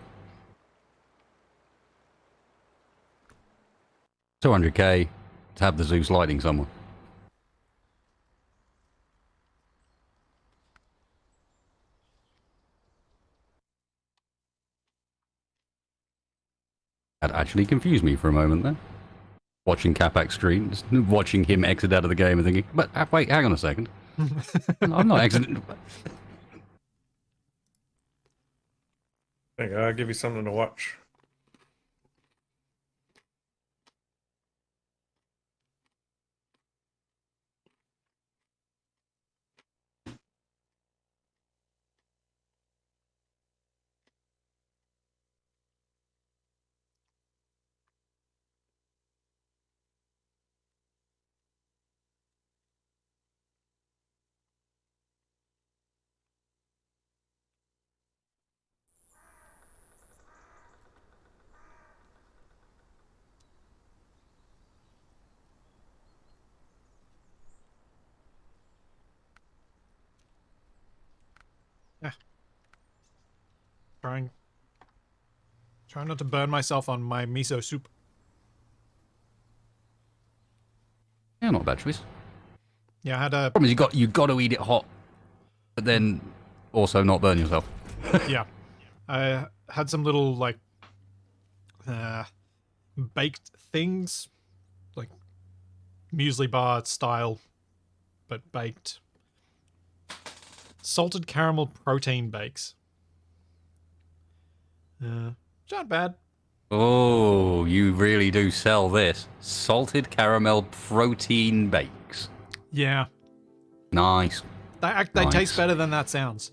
Speaker 3: 200k to have the Zeus lighting somewhere. That actually confused me for a moment there. Watching Capac's screen, just watching him exit out of the game and thinking, but wait, hang on a second. I'm not exiting.
Speaker 2: There you go, I'll give you something to watch.
Speaker 1: Trying not to burn myself on my miso soup.
Speaker 3: Yeah, not a bad choice.
Speaker 1: Yeah, I had a
Speaker 3: Problem is you got to eat it hot, but then also not burn yourself.
Speaker 1: yeah, I had some little like baked things, like muesli bar style, but baked. Salted caramel protein bakes. Not bad.
Speaker 3: Oh, you really do sell this. Salted caramel protein bakes.
Speaker 1: Yeah,
Speaker 3: Nice.
Speaker 1: they
Speaker 3: Nice.
Speaker 1: taste better than that sounds.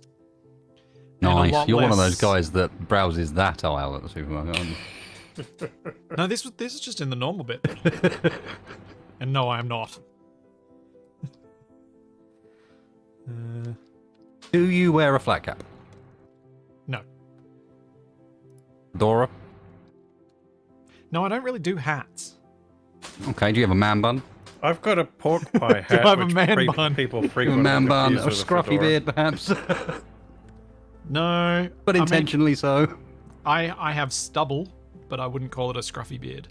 Speaker 1: And a
Speaker 3: Nice.
Speaker 1: lot
Speaker 3: You're one of
Speaker 1: less-
Speaker 3: those guys that browses that aisle at the supermarket, aren't you?
Speaker 1: No, this is just in the normal bit. And no, I am not.
Speaker 3: Do you wear a flat cap?
Speaker 1: No.
Speaker 3: Dora?
Speaker 1: No, I don't really do hats.
Speaker 3: Okay, do you have a man bun?
Speaker 2: I've got a pork pie hat.
Speaker 1: I have a
Speaker 2: which
Speaker 1: man bun?
Speaker 2: People
Speaker 3: A
Speaker 2: frequently
Speaker 3: man bun, a
Speaker 2: confuse with
Speaker 3: scruffy
Speaker 2: fedora.
Speaker 3: beard perhaps,
Speaker 1: No.
Speaker 3: but
Speaker 1: I mean,
Speaker 3: intentionally so.
Speaker 1: I have stubble, but I wouldn't call it a scruffy beard.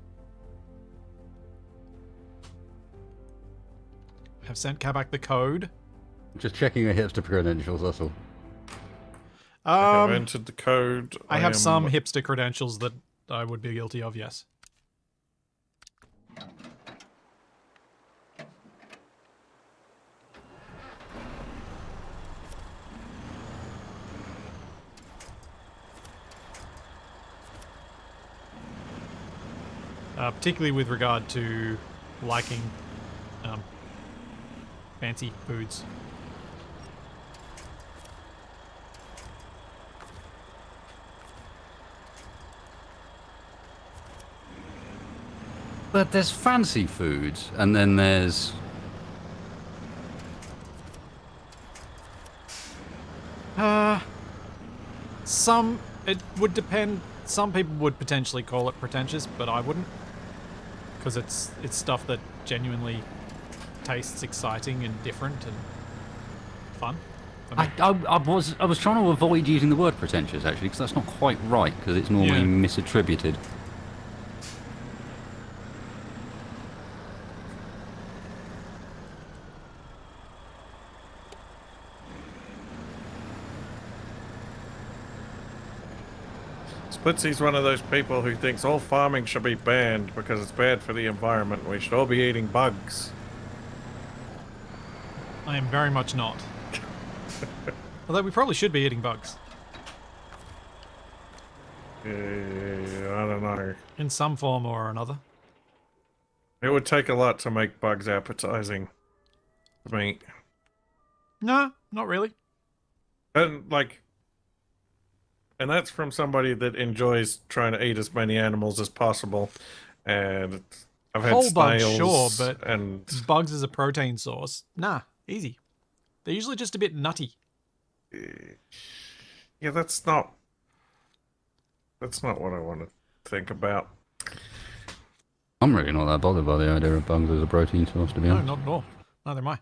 Speaker 1: Have sent Capac the code.
Speaker 3: Just checking your hipster credentials, that's all.
Speaker 2: I have entered the code.
Speaker 1: I have some hipster credentials that I would be guilty of, yes. Particularly with regard to liking fancy foods.
Speaker 3: But there's fancy foods, and then there's...
Speaker 1: It would depend. Some people would potentially call it pretentious, but I wouldn't. Because it's stuff that genuinely tastes exciting and different and fun. for me.
Speaker 3: I was trying to avoid using the word pretentious, actually, because that's not quite right, because it's normally
Speaker 1: Yeah.
Speaker 3: misattributed.
Speaker 2: Splitsy's one of those people who thinks all farming should be banned because it's bad for the environment. We should all be eating bugs.
Speaker 1: I am very much not. Although we probably should be eating bugs.
Speaker 2: I don't know.
Speaker 1: In some form or another.
Speaker 2: It would take a lot to make bugs appetizing for me.
Speaker 1: No, not really.
Speaker 2: And that's from somebody that enjoys trying to eat as many animals as possible. And I've had
Speaker 1: Whole bugs,
Speaker 2: snails,
Speaker 1: sure, but
Speaker 2: and
Speaker 1: bugs as a protein source, nah, easy. They're usually just a bit nutty.
Speaker 2: yeah, that's not what I want to think about.
Speaker 3: I'm really not that bothered by the idea of bugs as a protein source, to be
Speaker 1: No,
Speaker 3: honest.
Speaker 1: not at all. Neither am I.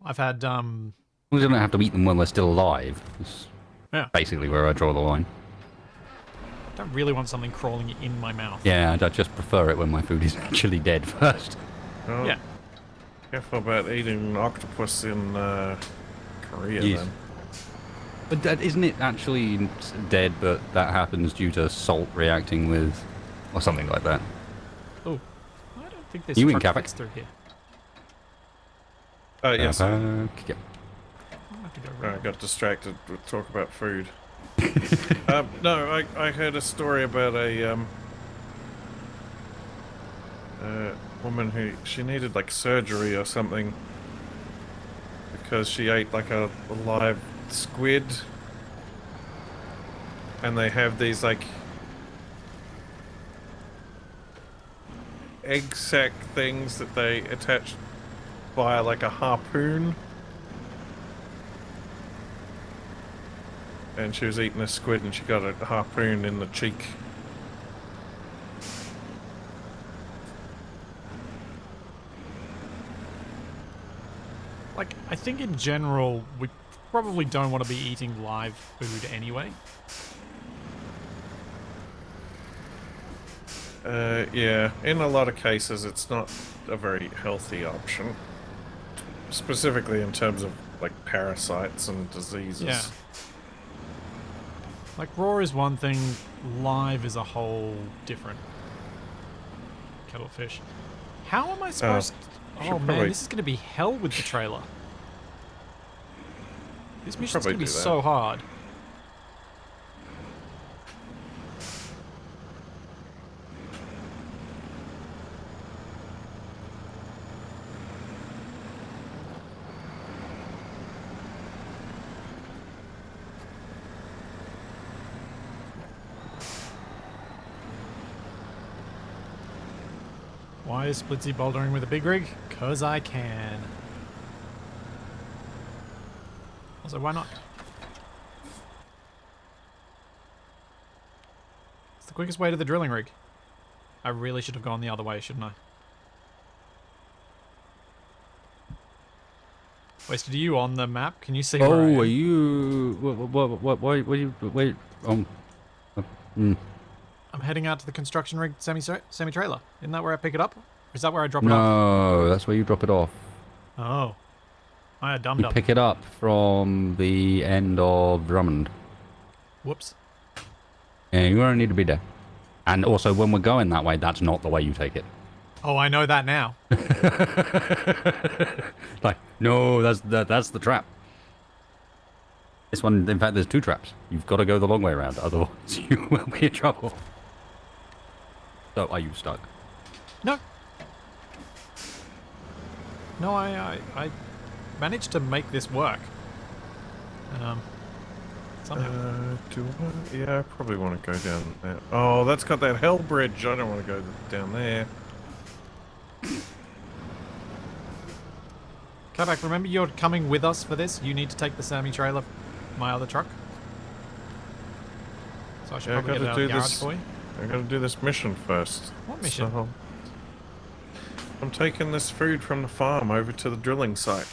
Speaker 1: I've had
Speaker 3: As long as you don't have to eat them when they're still alive. It's
Speaker 1: yeah.
Speaker 3: basically where I draw the line.
Speaker 1: Don't really want something crawling in my mouth.
Speaker 3: Yeah, I just prefer it when my food is actually dead first.
Speaker 2: Well,
Speaker 1: Yeah.
Speaker 2: careful about eating octopus in Korea,
Speaker 3: Yes.
Speaker 2: then.
Speaker 3: But isn't it actually dead, but that happens due to salt reacting with... or something like that?
Speaker 1: Oh, I don't think this
Speaker 3: You in
Speaker 1: truck
Speaker 3: Capac?
Speaker 1: fits through here.
Speaker 2: Yes.
Speaker 3: Yep.
Speaker 1: I'll have to go
Speaker 2: I
Speaker 1: around.
Speaker 2: got distracted with talk about food. No, I heard a story about a woman who she needed like surgery or something because she ate like a live squid, and they have these like egg sac things that they attach via like a harpoon. And she was eating a squid and she got a harpoon in the cheek.
Speaker 1: Like, I think in general, we probably don't want to be eating live food anyway.
Speaker 2: Yeah, in a lot of cases it's not a very healthy option. Specifically in terms of like parasites and diseases.
Speaker 1: Yeah. Like, raw is one thing, live is a whole different kettle of fish. How am I supposed to...
Speaker 2: should
Speaker 1: Oh man,
Speaker 2: probably-
Speaker 1: this is going to be hell with the trailer. This mission's
Speaker 2: probably
Speaker 1: going to be
Speaker 2: do that.
Speaker 1: so hard. Why is Splitsy bouldering with a big rig? 'Cause I can. Also, why not? It's the quickest way to the drilling rig. I really should have gone the other way, shouldn't I? Wasted, are you on the map? Can you see where I am?
Speaker 3: Oh, are you... Wait,
Speaker 1: I'm heading out to the construction rig semi-trailer. Isn't that where I pick it up? Or is that where I drop it off?
Speaker 3: No, that's where you drop it off.
Speaker 1: Oh. I
Speaker 3: You
Speaker 1: dum-dum.
Speaker 3: pick it up from the end of Drummond.
Speaker 1: Whoops.
Speaker 3: Yeah, you only need to be there. And also, when we're going that way, that's not the way you take it.
Speaker 1: Oh, I know that now.
Speaker 3: Like, no, that's the trap. This one, in fact, there's 2 traps. You've got to go the long way around, otherwise you will be in trouble. So, are you stuck?
Speaker 1: No. No, I managed to make this work. Somehow.
Speaker 2: Yeah, I probably want to go down there. Oh, that's got that hell bridge. I don't want to go down there.
Speaker 1: Capac, remember you're coming with us for this? You need to take the semi-trailer, my other truck. So I should probably get it out of the garage for you.
Speaker 2: I gotta do this mission first.
Speaker 1: What mission?
Speaker 2: So, I'm taking this food from the farm over to the drilling site.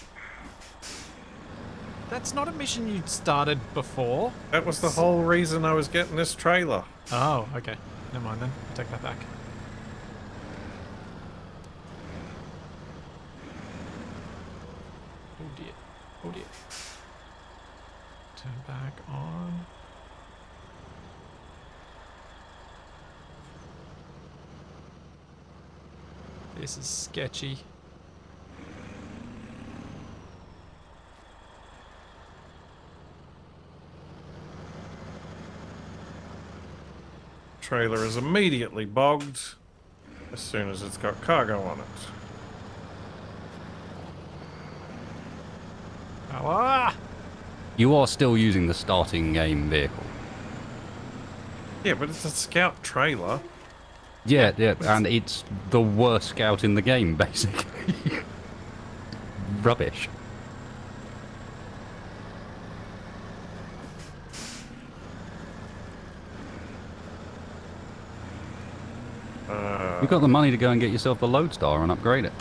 Speaker 1: That's not a mission you started before.
Speaker 2: That was the whole reason I was getting this trailer.
Speaker 1: Oh, okay. Never mind then. I'll take that back. Oh dear. Oh dear. Turn back on. This is sketchy.
Speaker 2: Trailer is immediately bogged as soon as it's got cargo on it.
Speaker 1: Ah!
Speaker 3: You are still using the starting game vehicle.
Speaker 2: Yeah, but it's a scout trailer.
Speaker 3: Yeah, and it's the worst scout in the game, basically. Rubbish. You've got the money to go and get yourself the Lodestar and upgrade it.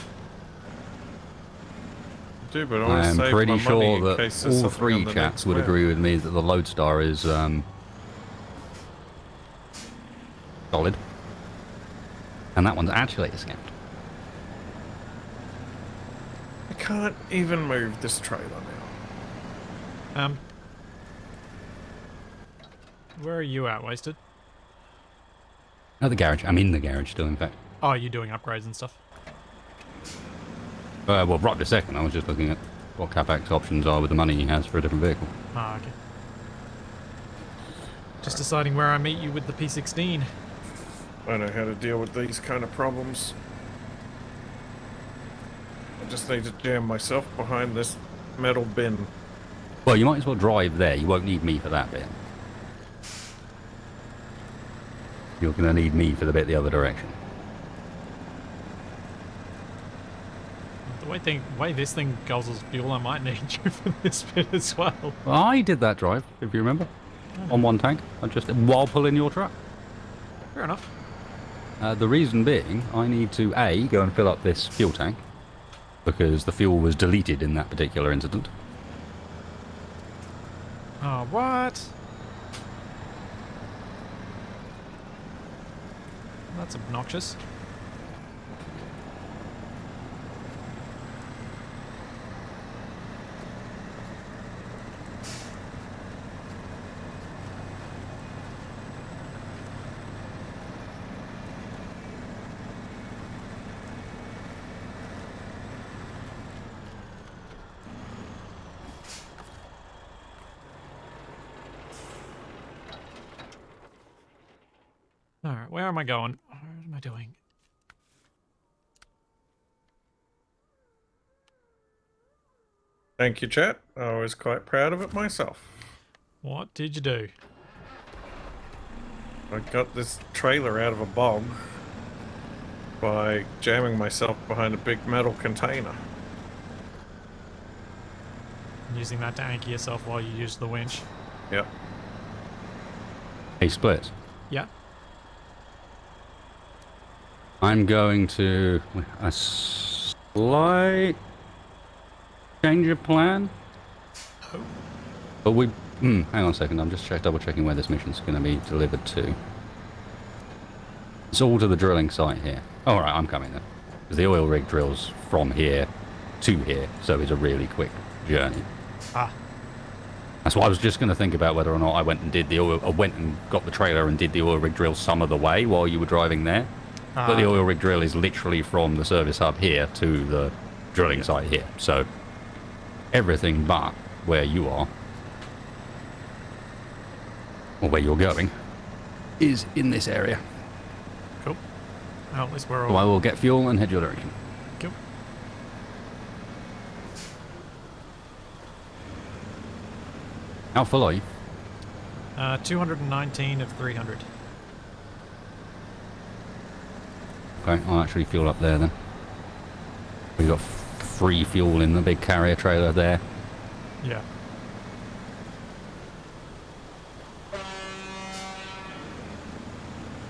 Speaker 2: Do, but
Speaker 3: I am pretty sure that all 3
Speaker 2: chaps
Speaker 3: chaps would agree with me that the Lodestar is solid. And that one's actually a scout.
Speaker 2: I can't even move this trailer now.
Speaker 1: Where are you at, Wasted?
Speaker 3: At the garage. I'm in the garage still, in fact.
Speaker 1: Oh, you're doing upgrades and stuff.
Speaker 3: Well, right this second, I was just looking at what Capac's options are with the money he has for a different vehicle.
Speaker 1: Ah, okay. Just deciding where I meet you with the P16.
Speaker 2: I know how to deal with these kind of problems. I just need to jam myself behind this metal bin.
Speaker 3: Well, you might as well drive there. You won't need me for that bit. You're going to need me for the bit the other direction.
Speaker 1: The way this thing guzzles fuel, I might need you for this bit as well.
Speaker 3: I did that drive, if you remember, on one tank. I just while pulling your truck.
Speaker 1: Fair enough.
Speaker 3: The reason being, I need to A, go and fill up this fuel tank, because the fuel was deleted in that particular incident.
Speaker 1: Oh, what? That's obnoxious. Alright, where am I going? What am I doing?
Speaker 2: Thank you, chat. I was quite proud of it myself.
Speaker 1: What did you do?
Speaker 2: I got this trailer out of a bog by jamming myself behind a big metal container.
Speaker 1: Using that to anchor yourself while you use the winch.
Speaker 2: Yep.
Speaker 3: Hey, Splits.
Speaker 1: Yeah.
Speaker 3: I'm going to a slight change of plan.
Speaker 1: Oh.
Speaker 3: But we... hang on a second. I'm just double checking where this mission's going to be delivered to. It's all to the drilling site here. All right, I'm coming then. Because the oil rig drills from here to here, so it's a really quick journey.
Speaker 1: Ah,
Speaker 3: That's why I was just going to think about whether or not I went and got the trailer and did the oil rig drill some of the way while you were driving there. But the oil rig drill is literally from the service hub here to the drilling site here. So everything but where you are, or where you're going, is in this area.
Speaker 1: cool. Well, at least we're
Speaker 3: So I
Speaker 1: all...
Speaker 3: will get fuel and head your direction.
Speaker 1: Cool.
Speaker 3: How full are you?
Speaker 1: 219 of 300.
Speaker 3: Okay, I'll actually fuel up there then. We've got free fuel in the big carrier trailer there.
Speaker 1: Yeah.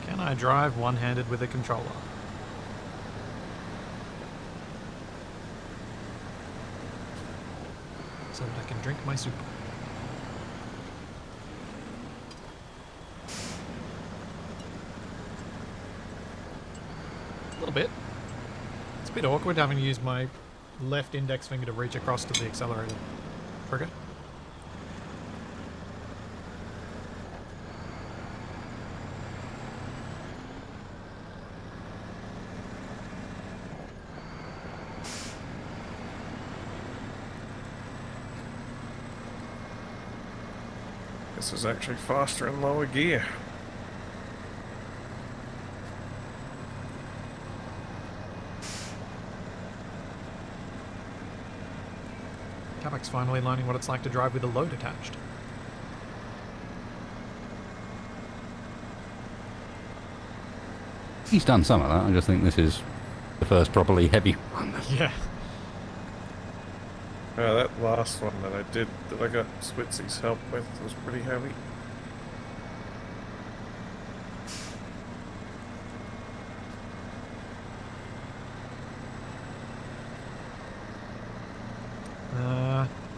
Speaker 1: Can I drive one-handed with a controller? So that I can drink my soup. A little bit. It's a bit awkward having to use my left index finger to reach across to the accelerator trigger.
Speaker 2: This is actually faster in lower gear.
Speaker 1: Capac's finally learning what it's like to drive with a load attached.
Speaker 3: He's done some of that. I just think this is the first properly heavy one.
Speaker 1: Yeah.
Speaker 2: That last one that I did, that I got Switzy's help with, was pretty heavy.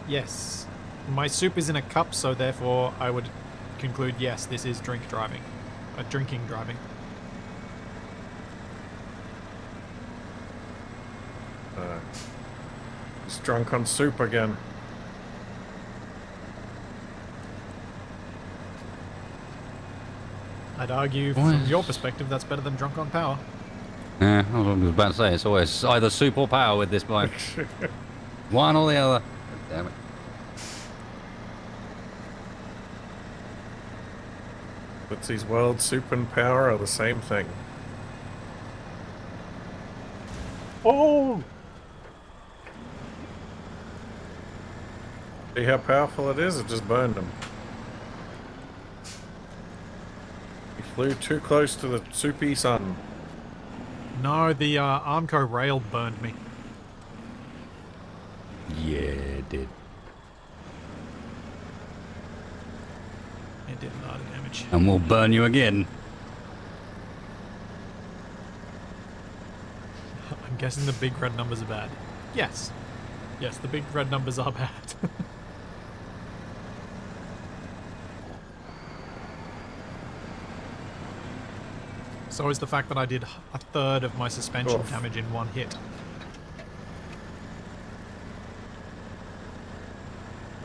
Speaker 1: Yes. My soup is in a cup, so therefore I would conclude yes, this is drinking driving.
Speaker 2: He's drunk on soup again.
Speaker 1: I'd argue from your perspective that's better than drunk on power.
Speaker 3: Yeah, I was about to say, it's always either soup or power with this bike. One or the other. Damn it.
Speaker 2: Switzy's world, soup and power are the same thing.
Speaker 1: Oh!
Speaker 2: See how powerful it is? It just burned him. He flew too close to the soupy sun.
Speaker 1: No, the Armco rail burned me.
Speaker 3: Yeah, it did.
Speaker 1: It did a lot of damage.
Speaker 3: And we'll burn you again.
Speaker 1: I'm guessing the big red numbers are bad. Yes. Yes, the big red numbers are bad. So is the fact that I did a third of my suspension damage in one hit.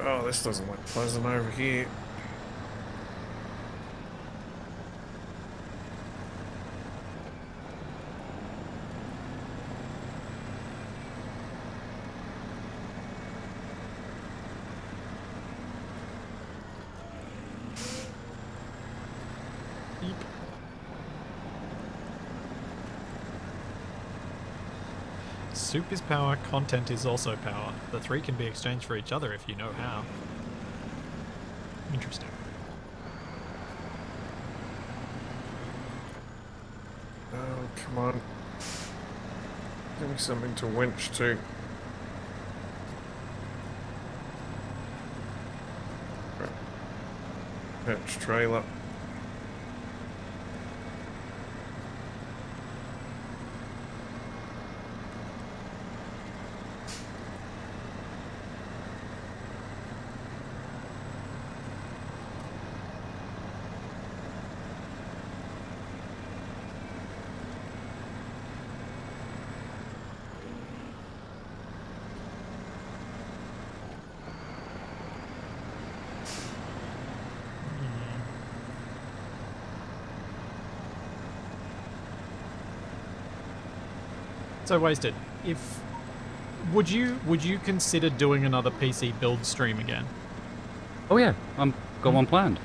Speaker 2: Oh, this doesn't look pleasant over here.
Speaker 1: Beep. Soup is power, content is also power. The three can be exchanged for each other if you know how. Interesting.
Speaker 2: Oh, come on. Give me something to winch to. Patch trailer.
Speaker 1: So Wasted, if would you consider doing another PC build stream again?
Speaker 3: Oh yeah, I'm got one planned.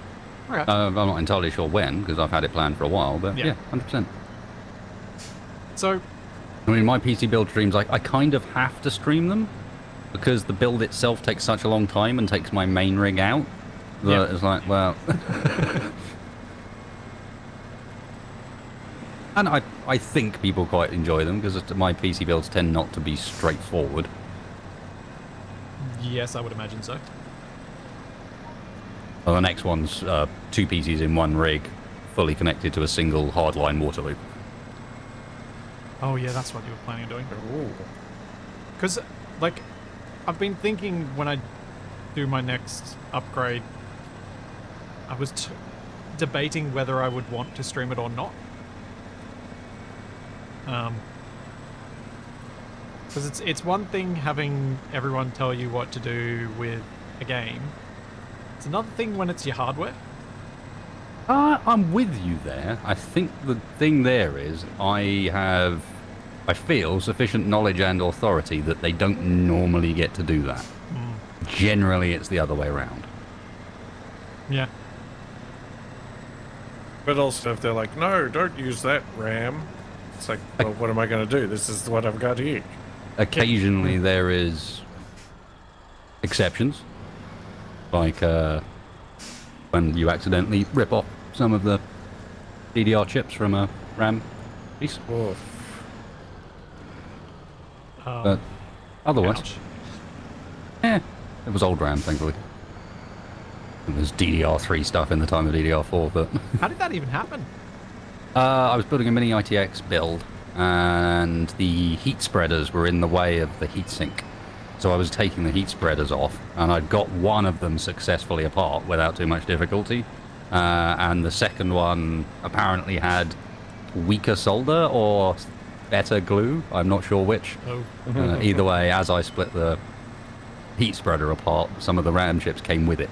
Speaker 1: Okay.
Speaker 3: I'm not entirely sure when because I've had it planned for a while, but yeah, 100%.
Speaker 1: So,
Speaker 3: I mean, my PC build streams, I kind of have to stream them because the build itself takes such a long time and takes my main rig out. That it's like, well... And I think people quite enjoy them because my PC builds tend not to be straightforward.
Speaker 1: yes, I would imagine so.
Speaker 3: Well, the next one's 2 PCs in one rig, fully connected to a single hardline water loop.
Speaker 1: Oh yeah, that's what you were planning on doing.
Speaker 2: Ooh.
Speaker 1: Because, like, I've been thinking when I do my next upgrade, I was debating whether I would want to stream it or not. Because it's one thing having everyone tell you what to do with a game. It's another thing when it's your hardware.
Speaker 3: I'm with you there. I think the thing there is I feel sufficient knowledge and authority that they don't normally get to do that. Generally, it's the other way around.
Speaker 1: Yeah.
Speaker 2: But also, if they're like, no, don't use that RAM, it's like, well, what am I going to do? This is what I've got here.
Speaker 3: Occasionally, there is exceptions, like when you accidentally rip off some of the DDR chips from a RAM piece.
Speaker 2: Oof.
Speaker 3: But otherwise,
Speaker 1: Ouch.
Speaker 3: it was old RAM, thankfully. It was DDR3 stuff in the time of DDR4, but...
Speaker 1: How did that even happen?
Speaker 3: I was building a mini ITX build, and the heat spreaders were in the way of the heatsink. So I was taking the heat spreaders off, and I'd got one of them successfully apart without too much difficulty. And the second one apparently had weaker solder or better glue. I'm not sure which.
Speaker 1: Oh.
Speaker 3: Either way, as I split the heat spreader apart, some of the RAM chips came with it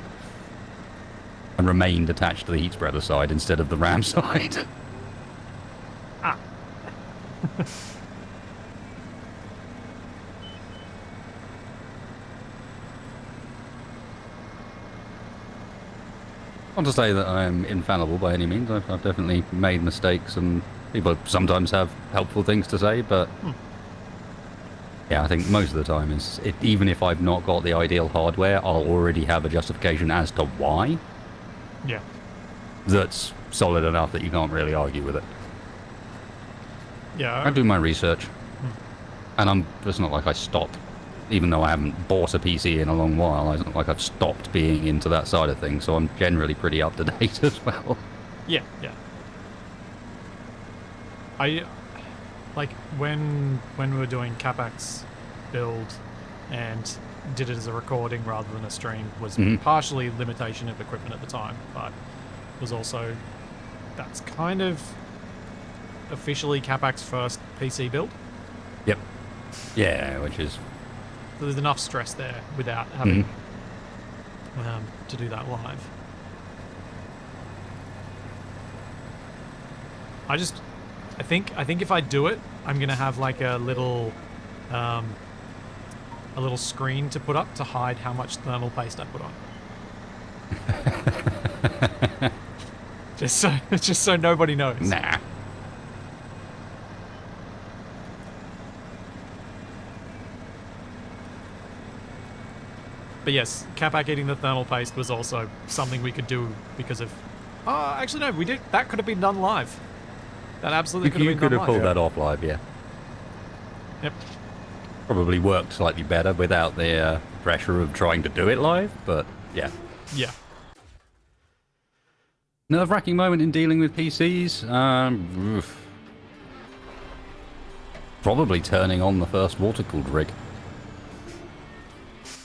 Speaker 3: and remained attached to the heat spreader side instead of the RAM side.
Speaker 1: Ah.
Speaker 3: Not to say that I'm infallible by any means. I've definitely made mistakes, and people sometimes have helpful things to say, but yeah, I think most of the time even if I've not got the ideal hardware, I'll already have a justification as to why
Speaker 1: Yeah.
Speaker 3: that's solid enough that you can't really argue with it.
Speaker 1: Yeah.
Speaker 3: I do my research, and it's not like I stopped. Even though I haven't bought a PC in a long while, it's not like I've stopped being into that side of things, so I'm generally pretty up to date as well.
Speaker 1: Yeah, yeah. I like when we were doing Capac's build and did it as a recording rather than a stream was partially limitation of equipment at the time, but was also that's kind of officially Capac's first PC build.
Speaker 3: Yep. Yeah, which is...
Speaker 1: So there's enough stress there without having to do that live. I think if I do it, I'm gonna have like a little screen to put up to hide how much thermal paste I put on. just so nobody knows.
Speaker 3: Nah.
Speaker 1: But yes, Capac eating the thermal paste was also something we could do because of... Oh, actually no, we did. That could have been done live. That absolutely could have
Speaker 3: You
Speaker 1: been
Speaker 3: could
Speaker 1: done
Speaker 3: have
Speaker 1: live.
Speaker 3: pulled that off live, yeah.
Speaker 1: Yep.
Speaker 3: Probably worked slightly better without the pressure of trying to do it live, but yeah.
Speaker 1: Yeah.
Speaker 3: Nerve-wracking moment in dealing with PCs? Probably turning on the first water-cooled rig.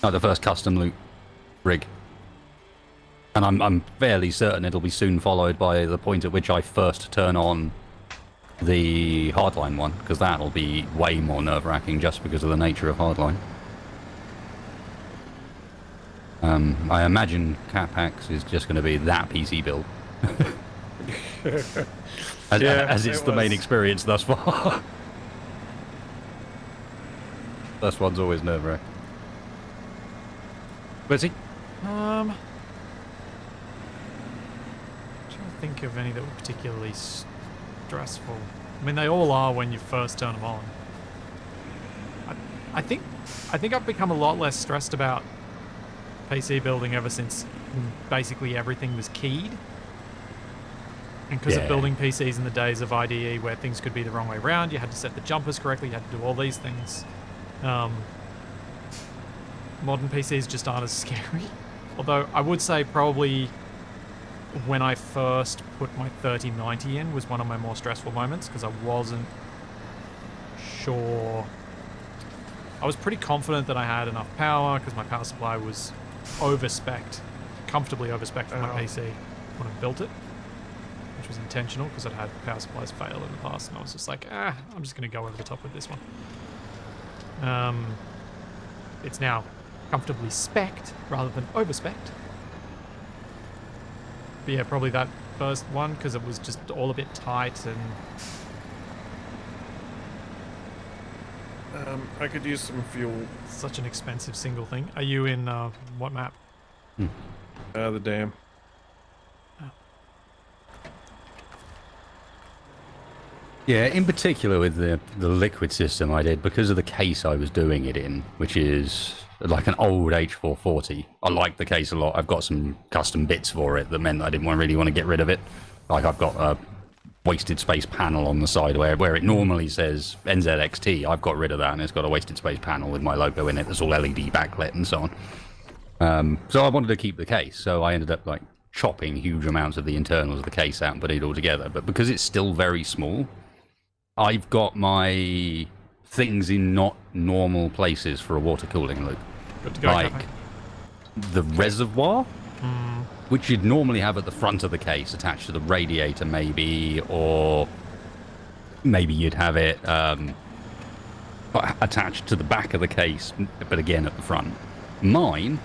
Speaker 3: No, the first custom loop rig. And I'm fairly certain it'll be soon followed by the point at which I first turn on the hardline one, because that'll be way more nerve-wracking just because of the nature of hardline. I imagine Capac is just going to be that PC build. as it's the main experience thus far. First one's always nerve-wracking. Betsy?
Speaker 1: Trying to think of any that were particularly stressful. I mean, they all are when you first turn them on. I think I've become a lot less stressed about PC building ever since basically everything was keyed. And because of building PCs in the days of IDE where things could be the wrong way around, you had to set the jumpers correctly, you had to do all these things. Modern PCs just aren't as scary. Although I would say probably when I first put my 3090 in was one of my more stressful moments because I wasn't sure. I was pretty confident that I had enough power because my power supply was over-spec'd, comfortably over-spec'd for my PC when I built it, which was intentional because I'd had power supplies fail in the past and I was just like, I'm just going to go over the top with this one. It's now comfortably spec'd rather than over-spec'd. But yeah, probably that first one because it was just all a bit tight and...
Speaker 2: I could use some fuel.
Speaker 1: Such an expensive single thing. Are you in what map?
Speaker 2: The dam.
Speaker 1: Oh.
Speaker 3: Yeah, in particular with the liquid system I did, because of the case I was doing it in, which is like an old H440. I like the case a lot. I've got some custom bits for it that meant I didn't really want to get rid of it. Like I've got a wasted space panel on the side where it normally says NZXT. I've got rid of that and it's got a wasted space panel with my logo in it that's all LED backlit and so on. So I wanted to keep the case, so I ended up like chopping huge amounts of the internals of the case out and putting it all together. But because it's still very small, I've got my things in not normal places for a water cooling loop.
Speaker 1: Good to go,
Speaker 3: like
Speaker 1: Capac.
Speaker 3: the reservoir, which you'd normally have at the front of the case attached to the radiator maybe, or maybe you'd have it attached to the back of the case, but again at the front. Mine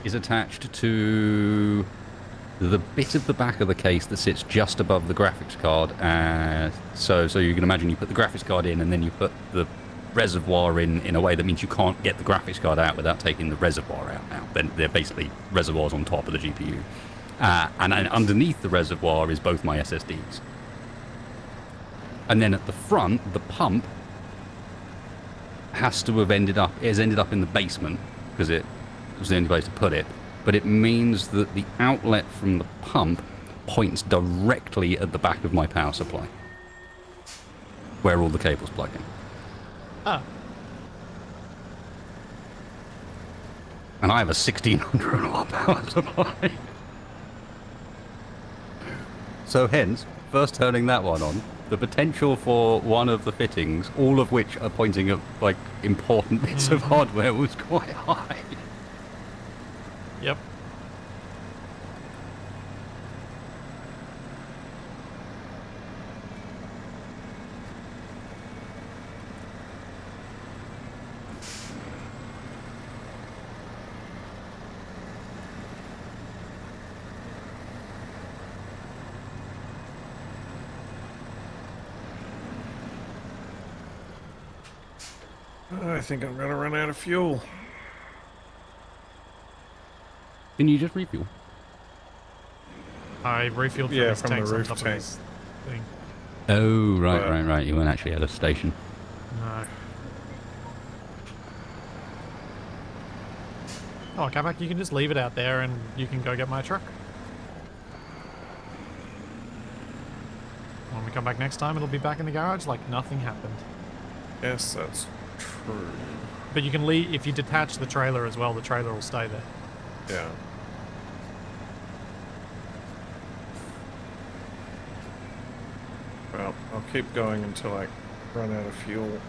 Speaker 3: is attached to the bit of the back of the case that sits just above the graphics card. So you can imagine you put the graphics card in and then you put the reservoir in a way that means you can't get the graphics card out without taking the reservoir out now. Then they're basically reservoirs on top of the GPU. And underneath the reservoir is both my SSDs. And then at the front, the pump has to have ended up in the basement because it was the only place to put it. But it means that the outlet from the pump points directly at the back of my power supply, where all the cables plug in.
Speaker 1: Ah.
Speaker 3: And I have a 1600 watt power supply. So hence, first turning that one on, the potential for one of the fittings, all of which are pointing at like important bits of hardware, was quite high.
Speaker 1: Yep.
Speaker 2: I think I'm gonna run out of fuel.
Speaker 3: Can you just refuel?
Speaker 1: I refueled from
Speaker 2: Yeah,
Speaker 1: these
Speaker 2: from the
Speaker 1: tanks on
Speaker 2: roof
Speaker 1: top of
Speaker 2: tank.
Speaker 1: this thing.
Speaker 3: Oh, right. You weren't actually at a station.
Speaker 1: No. Oh, Capac, you can just leave it out there and you can go get my truck. When we come back next time, it'll be back in the garage like nothing happened.
Speaker 2: Yes, that's true.
Speaker 1: But you can leave, if you detach the trailer as well, the trailer will stay there.
Speaker 2: Yeah. Well, I'll keep going until I run out of fuel.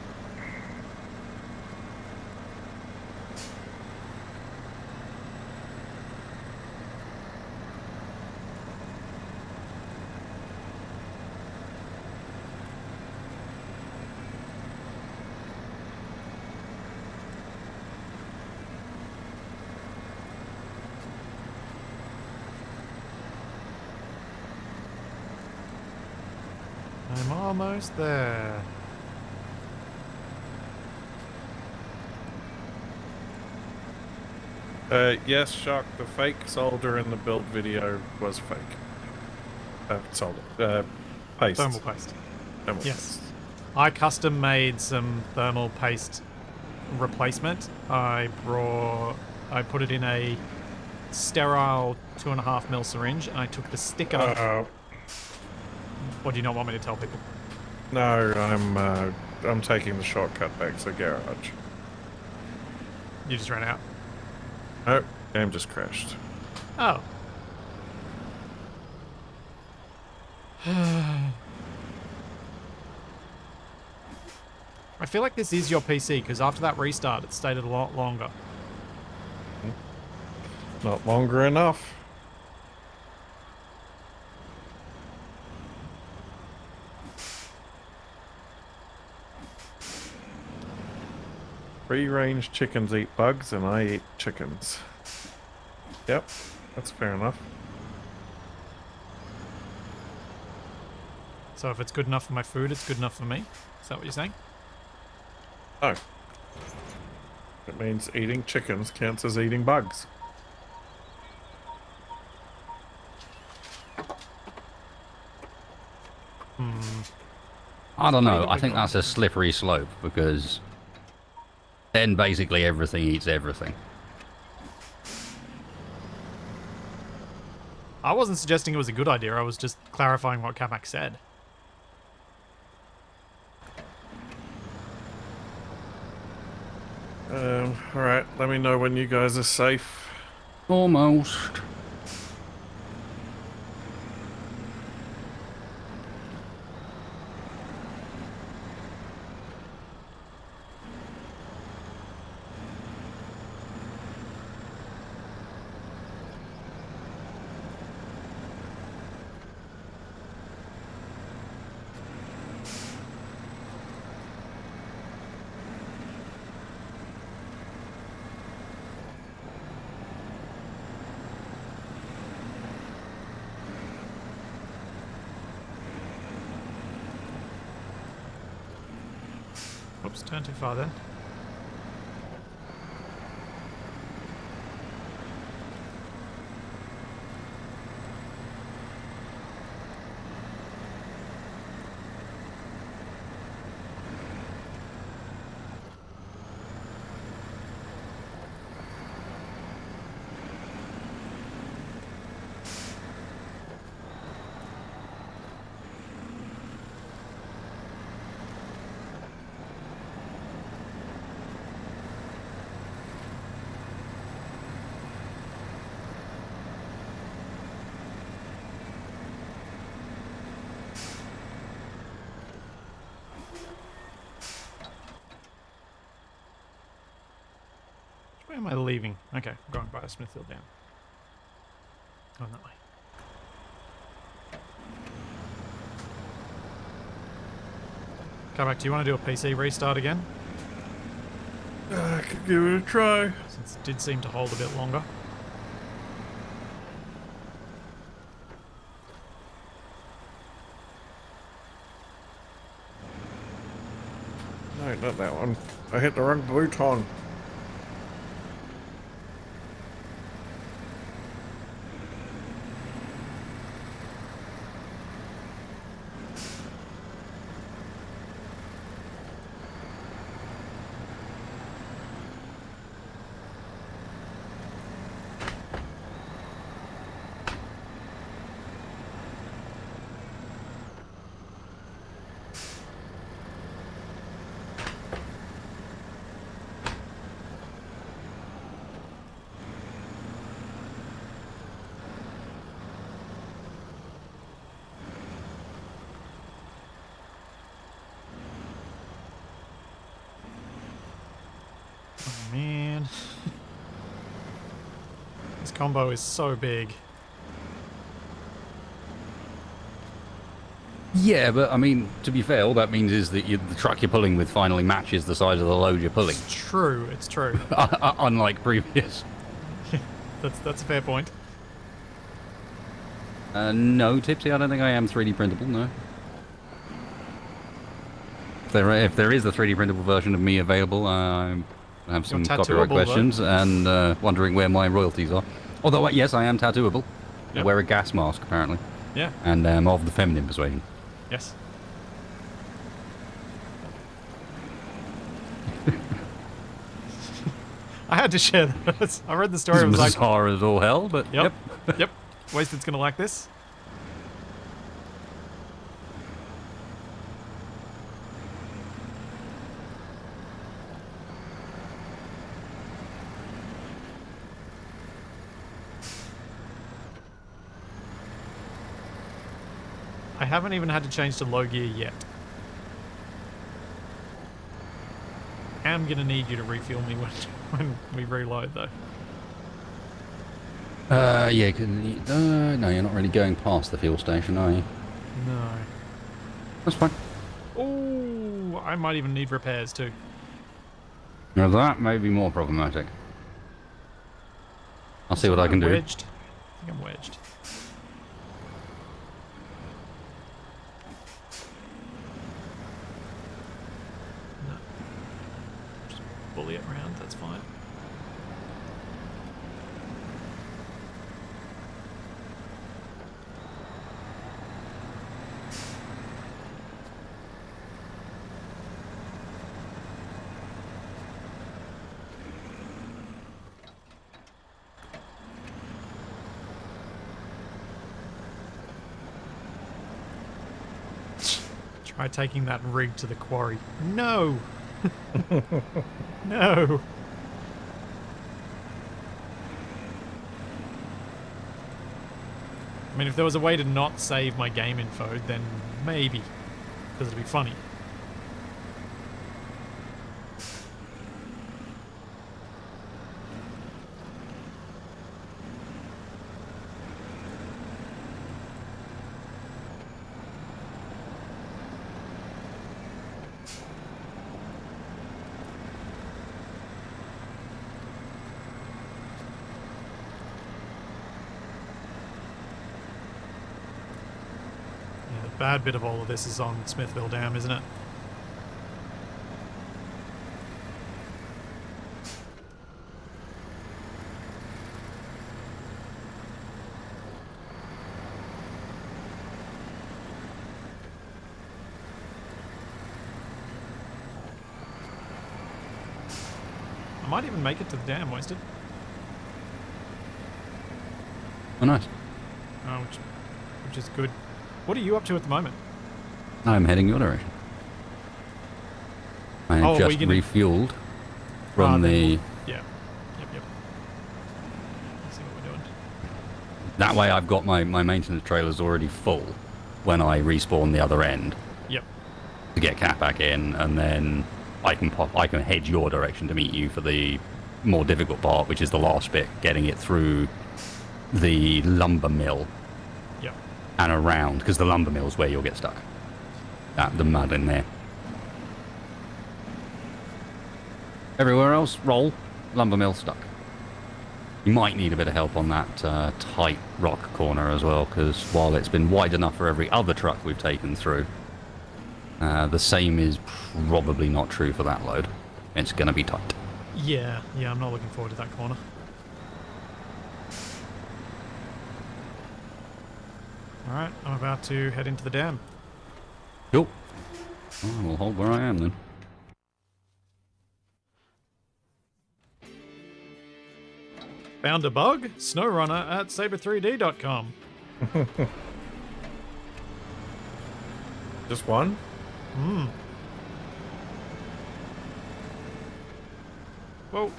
Speaker 1: I'm almost there.
Speaker 2: Yes, Shock, the fake solder in the build video was fake. Solder. Paste.
Speaker 1: Thermal paste.
Speaker 2: Thermal
Speaker 1: Yes.
Speaker 2: paste.
Speaker 1: I custom made some thermal paste replacement. I put it in a sterile 2.5 ml syringe, and I took the sticker. What do you not want me to tell people?
Speaker 2: No, I'm taking the shortcut back to the garage.
Speaker 1: You just ran out.
Speaker 2: Oh, game just crashed.
Speaker 1: Oh. I feel like this is your PC, because after that restart, it stayed a lot longer.
Speaker 2: Not longer enough. Free-range chickens eat bugs, and I eat chickens. Yep, that's fair enough.
Speaker 1: So if it's good enough for my food, it's good enough for me? Is that what you're saying?
Speaker 2: Oh. It means eating chickens counts as eating bugs.
Speaker 3: I don't know. I think that's a slippery slope because then basically everything eats everything.
Speaker 1: I wasn't suggesting it was a good idea, I was just clarifying what Capac said.
Speaker 2: Alright, let me know when you guys are safe.
Speaker 3: Almost.
Speaker 1: Oops, turn too far then. Where am I leaving? Okay, I'm going by Smithfield Dam. Going that way. Capac, do you want to do a PC restart again?
Speaker 2: I could give it a try.
Speaker 1: Since it did seem to hold a bit longer.
Speaker 2: No, not that one. I hit the wrong button.
Speaker 1: Oh man. This combo is so big.
Speaker 3: Yeah, but I mean, to be fair, all that means is that the truck you're pulling with finally matches the size of the load you're pulling.
Speaker 1: It's true, it's true.
Speaker 3: Unlike previous.
Speaker 1: That's a fair point.
Speaker 3: No, Tipsy, I don't think I am 3D printable, no. If there is a 3D printable version of me available, I'm I have some
Speaker 1: You're
Speaker 3: copyright
Speaker 1: tattooable,
Speaker 3: questions and wondering where my royalties are. Although, yes, I am tattooable. I
Speaker 1: Yep.
Speaker 3: wear a gas mask, apparently.
Speaker 1: Yeah.
Speaker 3: And am of the feminine persuasion.
Speaker 1: Yes. I had to share that. I read the story. It was like,
Speaker 3: Bizarre as all hell, but
Speaker 1: yep, yep. Wasted's gonna like this. I haven't even had to change to low gear yet. I'm gonna need you to refuel me when we reload though.
Speaker 3: Yeah, no, you're not really going past the fuel station, are you?
Speaker 1: No.
Speaker 3: That's fine.
Speaker 1: Oh, I might even need repairs too.
Speaker 3: Now that may be more problematic. I'll see what I can do.
Speaker 1: Wedged. I think I'm wedged. No. Just bully it around, that's fine. Try taking that rig to the quarry. No! No! I mean, if there was a way to not save my game info, then maybe. Because it'd be funny. Bad bit of all of this is on Smithville Dam, isn't it? I might even make it to the dam, Wasted.
Speaker 3: Oh, nice.
Speaker 1: Oh, which is good. What are you up to at the moment?
Speaker 3: I'm heading your direction. I have just refueled from the...
Speaker 1: Yeah. Yep. Let's see what we're doing.
Speaker 3: That way I've got my maintenance trailers already full when I respawn the other end.
Speaker 1: Yep.
Speaker 3: To get Capac in, and then I can head your direction to meet you for the more difficult part, which is the last bit, getting it through the lumber mill.
Speaker 1: Yep.
Speaker 3: And around, because the lumber mill is where you'll get stuck. The mud in there. Everywhere else, roll. Lumber mill stuck. You might need a bit of help on that tight rock corner as well, because while it's been wide enough for every other truck we've taken through, the same is probably not true for that load. It's going to be tight.
Speaker 1: Yeah, I'm not looking forward to that corner. Alright, I'm about to head into the dam.
Speaker 3: Cool. Oh, we'll hold where I am then.
Speaker 1: Found a bug? Sno'runner at saber3d.com.
Speaker 2: Just one?
Speaker 1: Hmm. Whoa.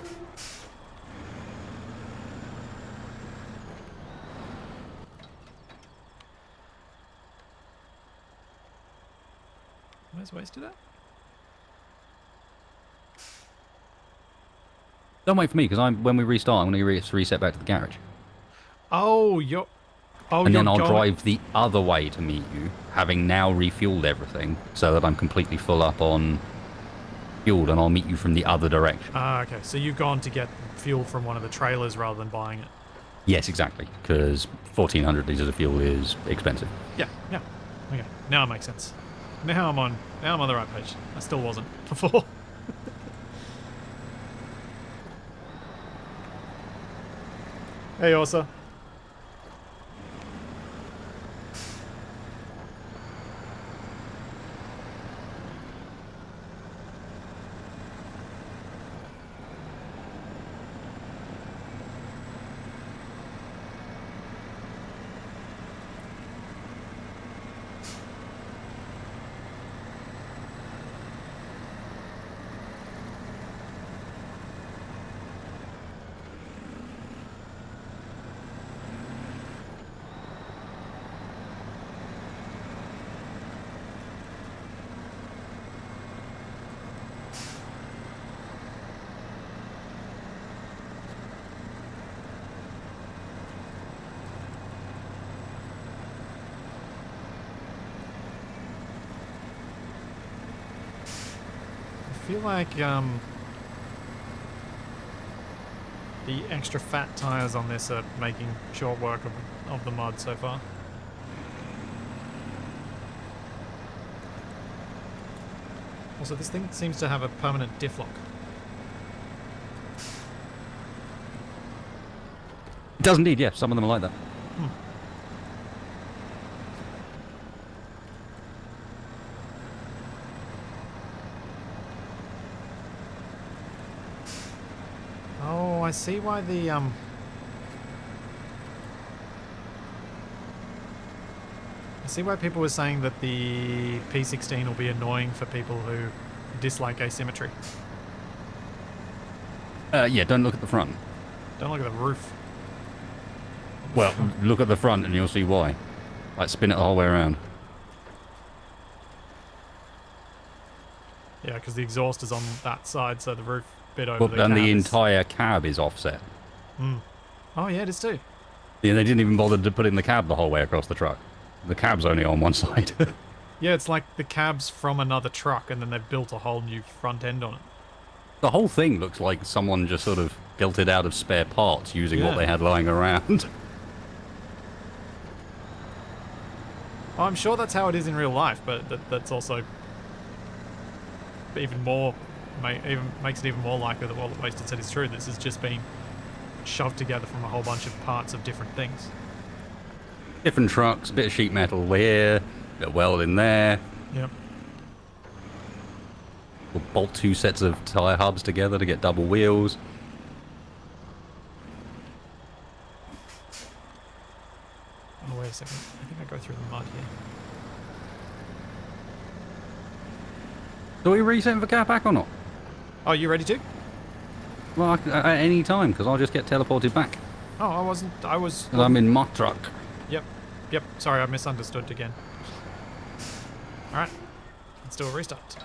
Speaker 1: Where's Wasted at?
Speaker 3: Don't wait for me, because when we restart, I'm going to reset back to the garage.
Speaker 1: Oh, you're... Oh,
Speaker 3: and
Speaker 1: you're
Speaker 3: then I'll
Speaker 1: going...
Speaker 3: drive the other way to meet you, having now refueled everything, so that I'm completely full up on fuel, and I'll meet you from the other direction.
Speaker 1: Ah, okay. So you've gone to get fuel from one of the trailers rather than buying it.
Speaker 3: Yes, exactly, because 1,400 litres of fuel is expensive.
Speaker 1: Yeah. Okay. Now it makes sense. Now I'm on the right page. I still wasn't before. Hey, Orsa. I feel like the extra fat tires on this are making short work of the mud so far. Also, this thing seems to have a permanent diff lock.
Speaker 3: It does indeed, yeah. Some of them are like that.
Speaker 1: Oh, I see why the I see why people were saying that the P16 will be annoying for people who dislike asymmetry.
Speaker 3: Yeah, don't look at the front.
Speaker 1: Don't look at the roof.
Speaker 3: Well, look at the front and you'll see why. Like, spin it the whole way around.
Speaker 1: Yeah, because the exhaust is on that side, so the roof bit over
Speaker 3: Well,
Speaker 1: the
Speaker 3: and
Speaker 1: cab
Speaker 3: the
Speaker 1: is...
Speaker 3: entire cab is offset.
Speaker 1: Oh, yeah, it is too.
Speaker 3: Yeah, they didn't even bother to put in the cab the whole way across the truck. The cab's only on one side.
Speaker 1: Yeah, it's like the cab's from another truck, and then they've built a whole new front end on it.
Speaker 3: The whole thing looks like someone just sort of built it out of spare parts using what
Speaker 1: Yeah.
Speaker 3: they had lying around.
Speaker 1: Oh, I'm sure that's how it is in real life, but that's also even more, even makes it even more likely that what Wasted said is true. This has just been shoved together from a whole bunch of parts of different things.
Speaker 3: Different trucks, bit of sheet metal here, bit of weld in there.
Speaker 1: Yep.
Speaker 3: We'll bolt two sets of tyre hubs together to get double wheels.
Speaker 1: Oh, wait a second. I think I go through the mud here.
Speaker 3: Do we reset for Capac or not?
Speaker 1: Oh, you ready to?
Speaker 3: Well, at any time, because I'll just get teleported back.
Speaker 1: Oh, I wasn't. I was.
Speaker 3: And I'm in my truck.
Speaker 1: Yep. Yep. Sorry, I misunderstood again. Alright. Let's do a restart.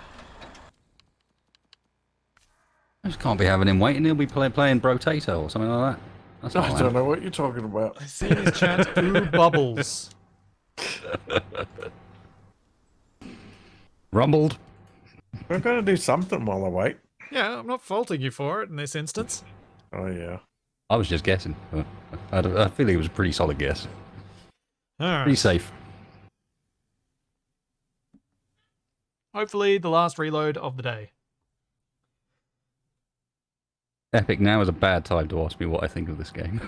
Speaker 3: I just can't be having him waiting. He'll be playing Brotato or something like that. That's
Speaker 2: I
Speaker 3: not
Speaker 2: don't know what you're talking about.
Speaker 1: I see in his chat, ooh, bubbles.
Speaker 3: Rumbled.
Speaker 2: We're going to do something while I wait.
Speaker 1: Yeah, I'm not faulting you for it in this instance.
Speaker 2: Oh, yeah.
Speaker 3: I was just guessing. I feel it was a pretty solid guess. Pretty
Speaker 1: Alright.
Speaker 3: safe.
Speaker 1: Hopefully the last reload of the day.
Speaker 3: Epic, now is a bad time to ask me what I think of this game.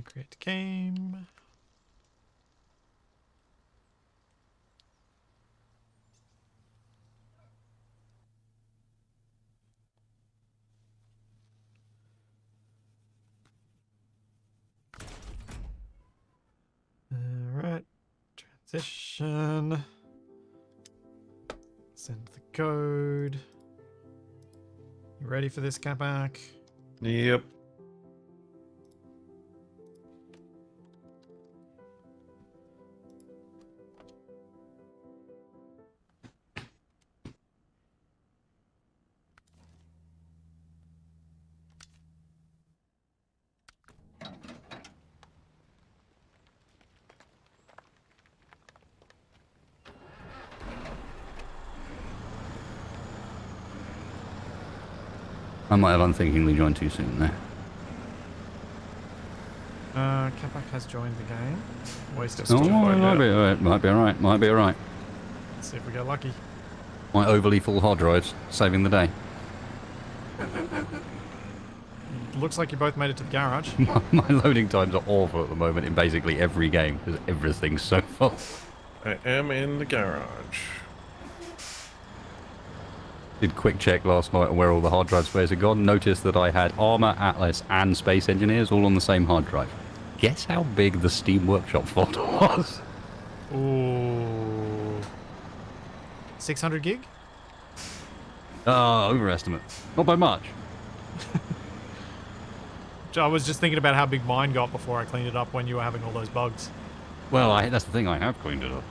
Speaker 1: Create game. Alright. Transition. Send the code. You ready for this, Capac?
Speaker 2: Yep.
Speaker 3: I might have unthinkingly joined too soon there.
Speaker 1: Capac has joined the game. Wasted
Speaker 3: Oh,
Speaker 1: still.
Speaker 3: might be alright. Might be alright. Might be alright.
Speaker 1: Let's see if we get lucky.
Speaker 3: My overly full hard drives saving the day.
Speaker 1: Looks like you both made it to the garage.
Speaker 3: My loading times are awful at the moment in basically every game because everything's so full.
Speaker 2: I am in the garage.
Speaker 3: Did quick check last night on where all the hard drive space had gone. Noticed that I had Armour, Atlas, and Space Engineers all on the same hard drive. Guess how big the Steam Workshop folder was?
Speaker 1: Ooh. 600 gig?
Speaker 3: Overestimate. Not by much.
Speaker 1: I was just thinking about how big mine got before I cleaned it up when you were having all those bugs.
Speaker 3: Well, that's the thing. I have cleaned it up.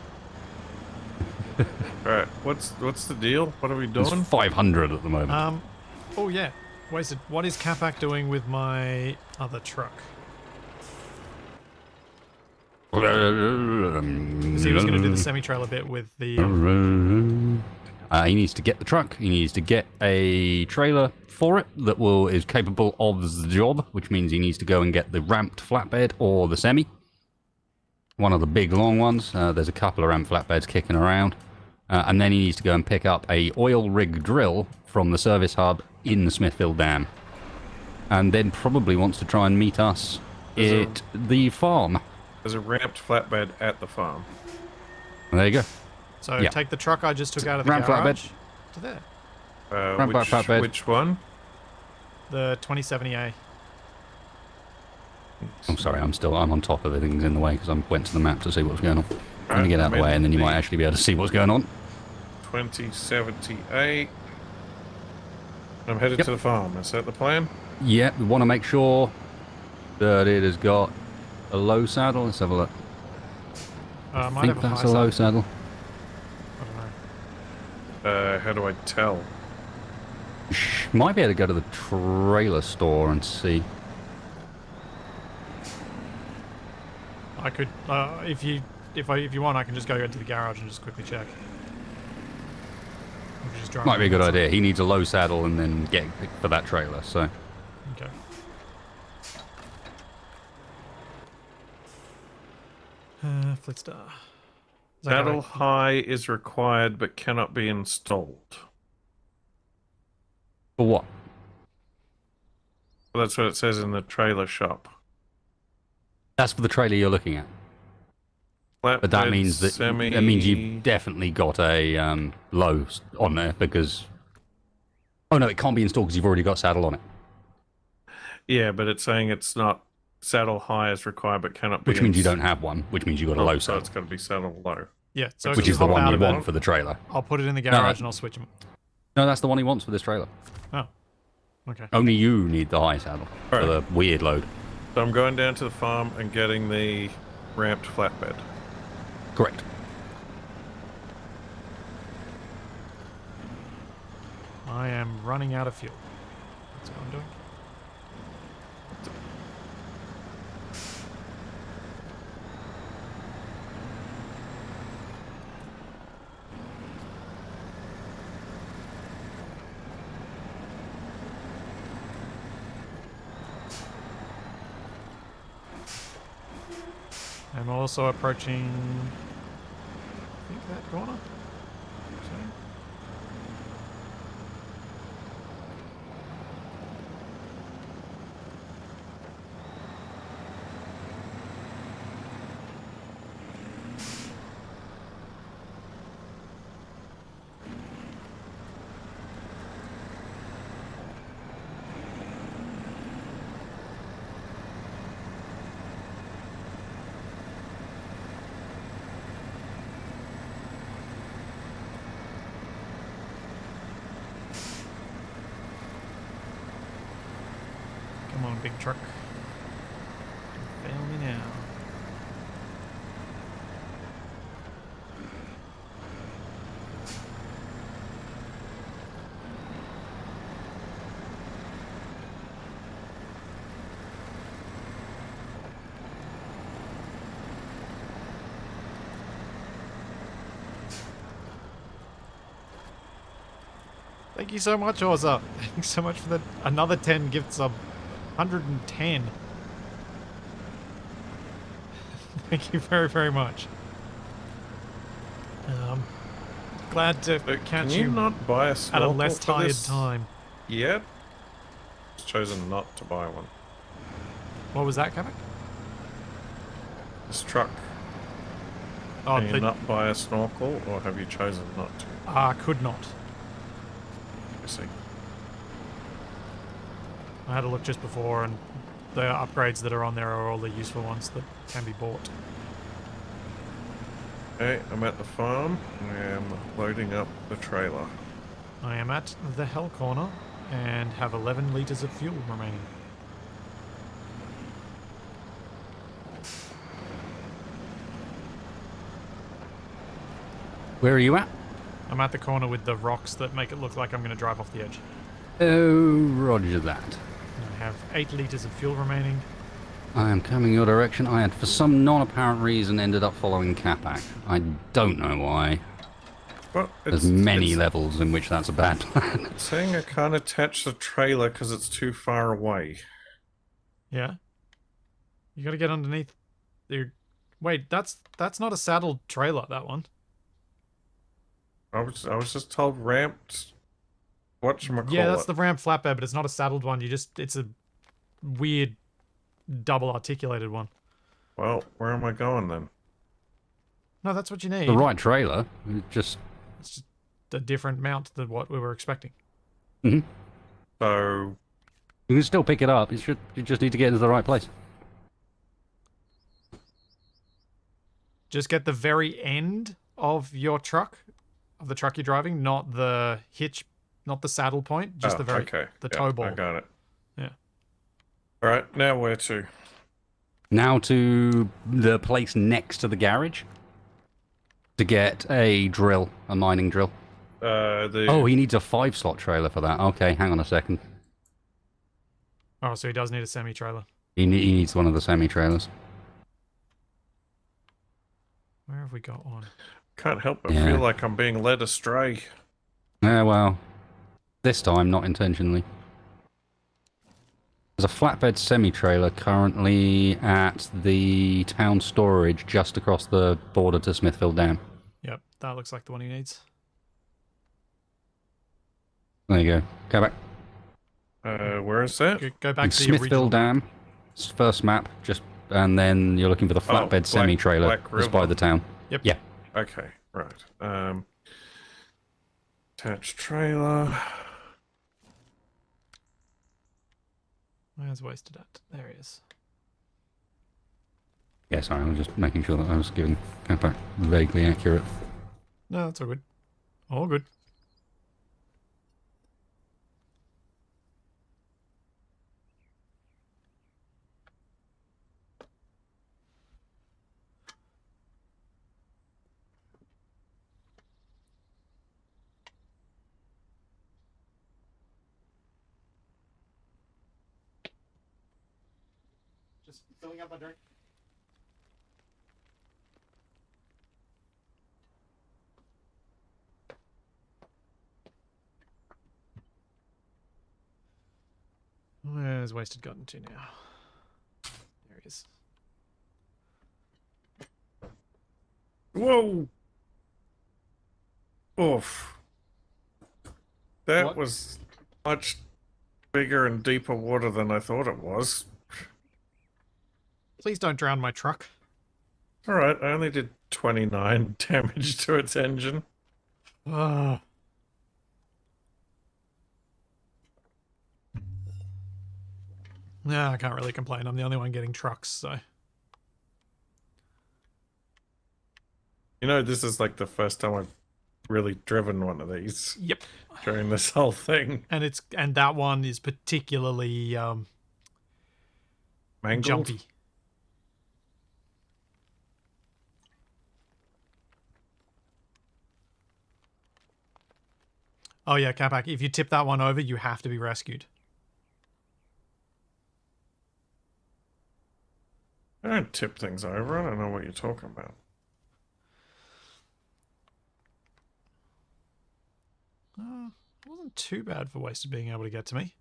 Speaker 2: Alright, what's the deal? What are we
Speaker 3: It's
Speaker 2: doing?
Speaker 3: 500 at the moment.
Speaker 1: Oh yeah. Wasted. What is Capac doing with my other truck? Because he was going to do the semi-trailer bit with the...
Speaker 3: He needs to get the truck. He needs to get a trailer for it that is capable of the job, which means he needs to go and get the ramped flatbed or the semi. One of the big long ones. There's a couple of ramped flatbeds kicking around. And then he needs to go and pick up a oil rig drill from the service hub in the Smithville Dam. And then probably wants to try and meet us at the farm.
Speaker 2: There's a ramped flatbed at the farm.
Speaker 3: There you go.
Speaker 1: So
Speaker 3: Yeah.
Speaker 1: take the truck I just took out of the
Speaker 3: Ramped
Speaker 1: garage to there.
Speaker 3: Ramped flatbed.
Speaker 2: Which one?
Speaker 1: The 2070A.
Speaker 3: I'm sorry, I'm on top of it. Things in the way because I went to the map to see what was going on. Let me get out of the way and then you might actually be able to see what's going on.
Speaker 2: 2078. I'm headed to the farm. Is that the plan?
Speaker 3: Yeah, we want to make sure that it has got a low saddle. Let's have a look.
Speaker 1: Might
Speaker 3: I think
Speaker 1: have a
Speaker 3: that's
Speaker 1: high
Speaker 3: a low
Speaker 1: side.
Speaker 3: saddle.
Speaker 1: I don't know.
Speaker 2: How do I tell?
Speaker 3: Might be able to go to the trailer store and see.
Speaker 1: I could, if you want, I can just go into the garage and just quickly check. We could just drive
Speaker 3: Might be a good
Speaker 1: outside.
Speaker 3: idea. He needs a low saddle and then get for that trailer. So
Speaker 1: Okay. Flitstar. Is that
Speaker 2: Saddle
Speaker 1: right?
Speaker 2: high is required but cannot be installed.
Speaker 3: for what?
Speaker 2: Well, that's what it says in the trailer shop.
Speaker 3: That's for the trailer you're looking at. But that means that you've definitely got a low on there because. Oh no, it can't be installed because you've already got saddle on it.
Speaker 2: Yeah, but it's saying it's not saddle high is required but cannot be.
Speaker 3: Which means you don't have one. Which means you've got a low
Speaker 2: So
Speaker 3: saddle.
Speaker 2: it's got to be saddle low.
Speaker 1: Yeah. So
Speaker 3: Which
Speaker 1: if
Speaker 3: is the
Speaker 1: hop
Speaker 3: one
Speaker 1: out
Speaker 3: you
Speaker 1: of it,
Speaker 3: want for the trailer.
Speaker 1: I'll put it in the garage
Speaker 3: No.
Speaker 1: and I'll switch them.
Speaker 3: No, that's the one he wants for this trailer.
Speaker 1: Oh. Okay.
Speaker 3: Only you need the high saddle for the weird load.
Speaker 2: So I'm going down to the farm and getting the ramped flatbed.
Speaker 3: Correct.
Speaker 1: I am running out of fuel. That's what I'm doing. I'm also approaching, I think, that corner. So, come on, big truck. Fail me now. Thank you so much, Orza. Thanks so much for the another 10 gift sub. 110. Thank you very, very much. Glad to
Speaker 2: But
Speaker 1: catch
Speaker 2: can you
Speaker 1: you
Speaker 2: not buy a
Speaker 1: at a
Speaker 2: snorkel
Speaker 1: less
Speaker 2: for
Speaker 1: tired
Speaker 2: this
Speaker 1: time.
Speaker 2: yet? I've chosen not to buy one.
Speaker 1: What was that, Capac?
Speaker 2: This truck.
Speaker 1: Oh,
Speaker 2: Can you not buy a snorkel, or have you chosen not to?
Speaker 1: could not.
Speaker 2: I see.
Speaker 1: I had a look just before, and the upgrades that are on there are all the useful ones that can be bought.
Speaker 2: Okay, I'm at the farm. I am loading up the trailer.
Speaker 1: I am at the Hell Corner and have 11 litres of fuel remaining.
Speaker 3: Where are you at?
Speaker 1: I'm at the corner with the rocks that make it look like I'm going to drive off the edge.
Speaker 3: Oh, roger that.
Speaker 1: I have 8 litres of fuel remaining.
Speaker 3: I am coming your direction. I had, for some non-apparent reason, ended up following Capac. I don't know why.
Speaker 2: Well,
Speaker 3: There's many levels in which that's a bad plan.
Speaker 2: It's saying I can't attach the trailer because it's too far away.
Speaker 1: Yeah? You got to get underneath. Wait, that's not a saddled trailer, that one.
Speaker 2: I was just told ramped. Whatchamacallit.
Speaker 1: Yeah, that's the ramp flatbed, but it's not a saddled one. It's a weird double articulated one.
Speaker 2: Well, where am I going then?
Speaker 1: No, that's what you need.
Speaker 3: The right trailer. Just...
Speaker 1: It's just a different mount than what we were expecting.
Speaker 3: Mm-hmm.
Speaker 2: So...
Speaker 3: You can still pick it up. You just need to get into the right place.
Speaker 1: Just get the very end of your truck, of the truck you're driving, not the hitch, not the saddle point, just the very tow ball.
Speaker 2: I got it.
Speaker 1: Yeah.
Speaker 2: All right, now where to?
Speaker 3: Now to the place next to the garage to get a drill, a mining drill. Oh, he needs a 5-slot trailer for that. Okay, hang on a second.
Speaker 1: Oh, so he does need a semi-trailer.
Speaker 3: He needs one of the semi-trailers.
Speaker 1: Where have we got one?
Speaker 2: Can't help but feel like I'm being led astray.
Speaker 3: Yeah, well, this time not intentionally. There's a flatbed semi-trailer currently at the town storage just across the border to Smithville Dam.
Speaker 1: Yep, that looks like the one he needs.
Speaker 3: There you go. Go back.
Speaker 2: Where is that?
Speaker 1: Go back to the
Speaker 3: Smithville
Speaker 1: original
Speaker 3: Dam. First map, and then you're looking for the flatbed semi-trailer that's by the town.
Speaker 1: Yep.
Speaker 3: Yeah.
Speaker 2: Okay, right. Attached trailer.
Speaker 1: Where's wasted at? There he is.
Speaker 3: Yeah, sorry, I was just making sure that I was giving Capac vaguely accurate.
Speaker 1: No, that's all good. All good. Just filling up my drink. Where's wasted gotten to now? There he is.
Speaker 2: Whoa! Oof. That
Speaker 1: What?
Speaker 2: was much bigger and deeper water than I thought it was.
Speaker 1: Please don't drown my truck.
Speaker 2: Alright, I only did 29 damage to its engine.
Speaker 1: Ugh. Yeah, I can't really complain. I'm the only one getting trucks, so.
Speaker 2: You know, this is like the first time I've really driven one of these.
Speaker 1: Yep.
Speaker 2: During this whole thing.
Speaker 1: And that one is particularly
Speaker 2: Mangled?
Speaker 1: jumpy. Oh yeah, Capac, if you tip that one over, you have to be rescued.
Speaker 2: I don't tip things over. I don't know what you're talking about.
Speaker 1: It wasn't too bad for Wasted being able to get to me.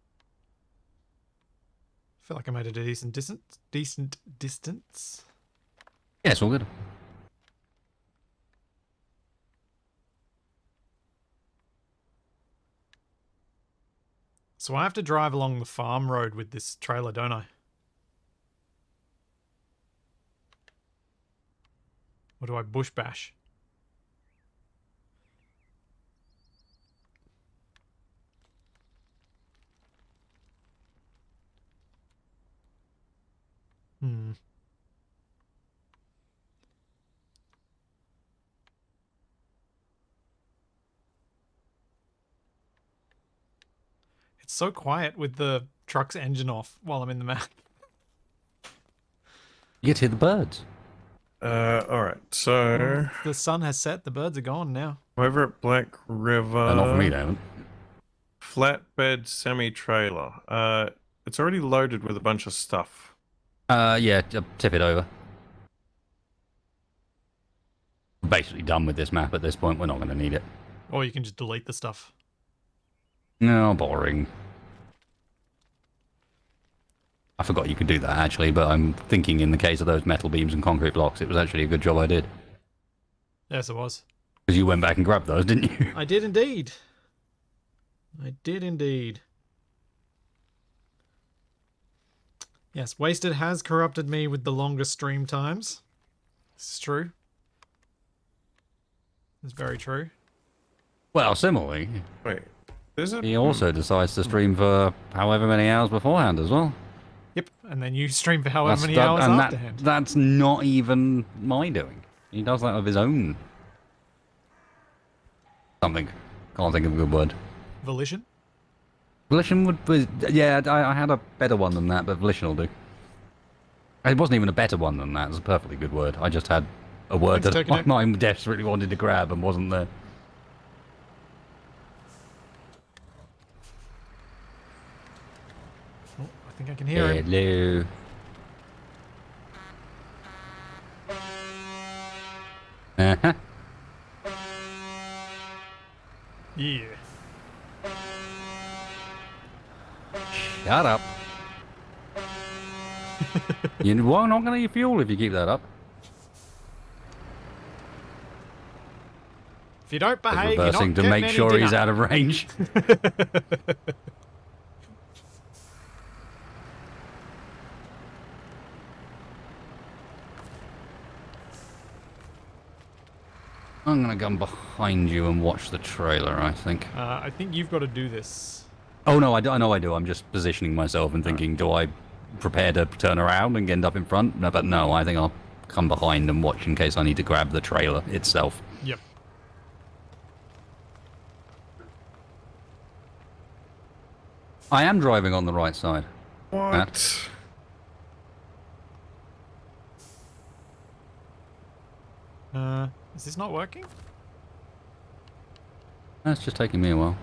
Speaker 1: I feel like I made it a decent distance.
Speaker 3: Yeah, it's all good.
Speaker 1: So I have to drive along the farm road with this trailer, don't I? Or do I bush bash? Hmm. It's so quiet with the truck's engine off while I'm in the map.
Speaker 3: You get to hear the birds.
Speaker 2: Alright, so
Speaker 1: The sun has set, the birds are gone now.
Speaker 2: over at Black River.
Speaker 3: Not for me, they haven't.
Speaker 2: Flatbed semi-trailer. It's already loaded with a bunch of stuff.
Speaker 3: Yeah, tip it over. Basically done with this map at this point. We're not going to need it.
Speaker 1: Or you can just delete the stuff.
Speaker 3: No, boring. I forgot you could do that, actually, but I'm thinking in the case of those metal beams and concrete blocks, it was actually a good job I did.
Speaker 1: Yes, it was.
Speaker 3: Because you went back and grabbed those, didn't you?
Speaker 1: I did indeed. I did indeed. Yes, Wasted has corrupted me with the longest stream times. This is true. It's very true.
Speaker 3: Well, similarly,
Speaker 2: Wait, is it?
Speaker 3: he also decides to stream for however many hours beforehand as well.
Speaker 1: Yep, and then you stream for however many hours
Speaker 3: and
Speaker 1: afterhand.
Speaker 3: that's not even my doing. He does that of his own. Something. Can't think of a good word.
Speaker 1: Volition?
Speaker 3: Volition would be... Yeah, I had a better one than that, but volition will do. It wasn't even a better one than that. It's a perfectly good word. I just had a word
Speaker 1: Thanks,
Speaker 3: that my mind desperately wanted to grab and wasn't there.
Speaker 1: Oh, I think I can hear him.
Speaker 3: Hello. Uh-huh.
Speaker 1: Yeah.
Speaker 3: Shut up. You're not going to get fuel if you keep that up.
Speaker 1: If you don't behave, you're not
Speaker 3: Reversing to
Speaker 1: getting
Speaker 3: make
Speaker 1: any
Speaker 3: sure he's
Speaker 1: dinner.
Speaker 3: out of range. I'm going to come behind you and watch the trailer, I think.
Speaker 1: I think you've got to do this.
Speaker 3: Oh, no, I know I do. I'm just positioning myself and thinking, do I prepare to turn around and end up in front? No, but no, I think I'll come behind and watch in case I need to grab the trailer itself.
Speaker 1: Yep.
Speaker 3: I am driving on the right side.
Speaker 2: What?
Speaker 3: Matt.
Speaker 1: Is this not working?
Speaker 3: That's just taking me a while.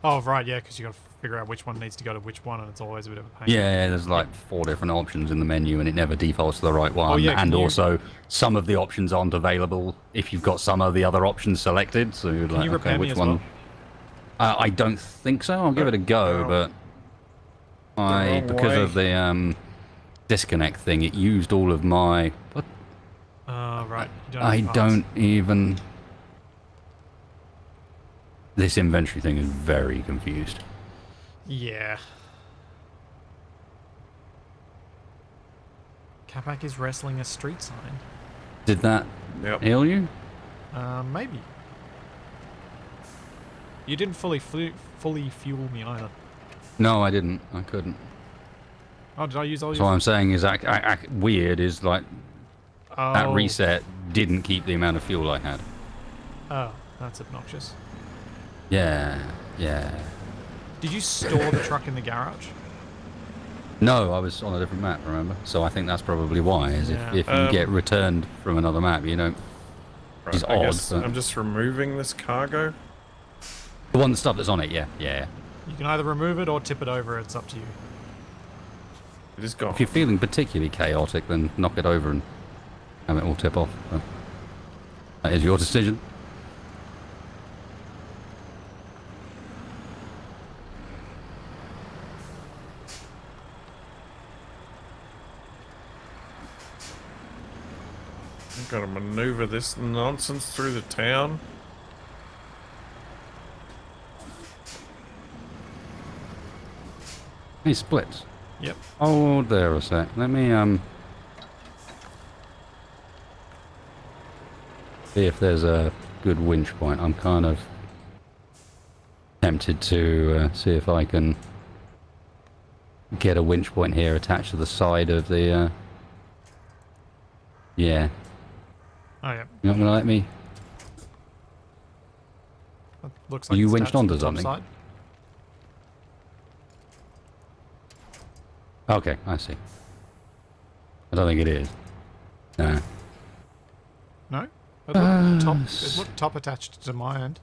Speaker 1: Oh, right, yeah, because you got to figure out which one needs to go to which one, and it's always a bit of a pain.
Speaker 3: Yeah, there's like 4 different options in the menu, and it never defaults to the right one.
Speaker 1: yeah,
Speaker 3: and
Speaker 1: can you-
Speaker 3: also, some of the options aren't available if you've got some of the other options selected. So you're like,
Speaker 1: you
Speaker 3: okay,
Speaker 1: repair me
Speaker 3: which
Speaker 1: as
Speaker 3: one?
Speaker 1: well?
Speaker 3: I don't think so. I'll give it a go, but
Speaker 2: wrong
Speaker 3: because
Speaker 2: way.
Speaker 3: of the disconnect thing, it used all of my. What?
Speaker 1: Right. You
Speaker 3: I
Speaker 1: have parts.
Speaker 3: don't even. This inventory thing is very confused.
Speaker 1: Yeah. Capac is wrestling a street sign.
Speaker 3: Did that
Speaker 2: Yep.
Speaker 3: heal you?
Speaker 1: Maybe. You didn't fully fuel me either.
Speaker 3: No, I didn't. I couldn't.
Speaker 1: Oh, did I use all
Speaker 3: So what
Speaker 1: your...
Speaker 3: I'm saying is, weird is like that
Speaker 1: Oh.
Speaker 3: reset didn't keep the amount of fuel I had.
Speaker 1: Oh, that's obnoxious.
Speaker 3: Yeah, yeah.
Speaker 1: Did you store the truck in the garage?
Speaker 3: No, I was on a different map, remember? So I think that's probably why. Is
Speaker 1: Yeah.
Speaker 3: if you get returned from another map, you don't.
Speaker 2: Right,
Speaker 3: It's
Speaker 2: I
Speaker 3: odd,
Speaker 2: guess
Speaker 3: but-
Speaker 2: I'm just removing this cargo.
Speaker 3: The one stuff that's on it, yeah, yeah.
Speaker 1: You can either remove it or tip it over. It's up to you.
Speaker 2: It is gone.
Speaker 3: If you're feeling particularly chaotic, then knock it over and have it all tip off. But that is your decision.
Speaker 2: Gotta maneuver this nonsense through the town.
Speaker 3: He splits.
Speaker 1: Yep.
Speaker 3: Oh, there a sec. Let me see if there's a good winch point. I'm kind of tempted to see if I can get a winch point here attached to the side of the. Yeah.
Speaker 1: Oh, yeah.
Speaker 3: You're not gonna let me?
Speaker 1: That looks like
Speaker 3: You
Speaker 1: it's
Speaker 3: winched
Speaker 1: attached to
Speaker 3: onto
Speaker 1: the top
Speaker 3: something?
Speaker 1: side.
Speaker 3: Okay, I see. I don't think it is. Nah.
Speaker 1: No? It looked top attached to my end.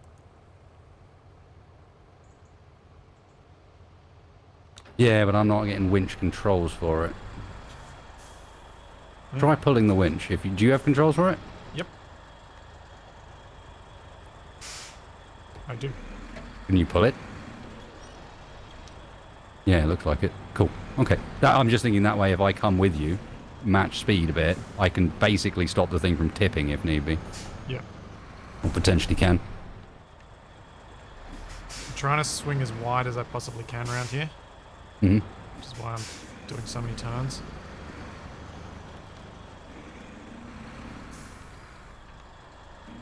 Speaker 3: Yeah, but I'm not getting winch controls for it.
Speaker 1: Yeah.
Speaker 3: Try pulling the winch. Do you have controls for it?
Speaker 1: Yep. I do.
Speaker 3: Can you pull it? Yeah, it looks like it. Cool. Okay. I'm just thinking that way if I come with you, match speed a bit, I can basically stop the thing from tipping if need be.
Speaker 1: Yeah.
Speaker 3: Or potentially can.
Speaker 1: I'm trying to swing as wide as I possibly can around here.
Speaker 3: Mm-hmm.
Speaker 1: Which is why I'm doing so many turns.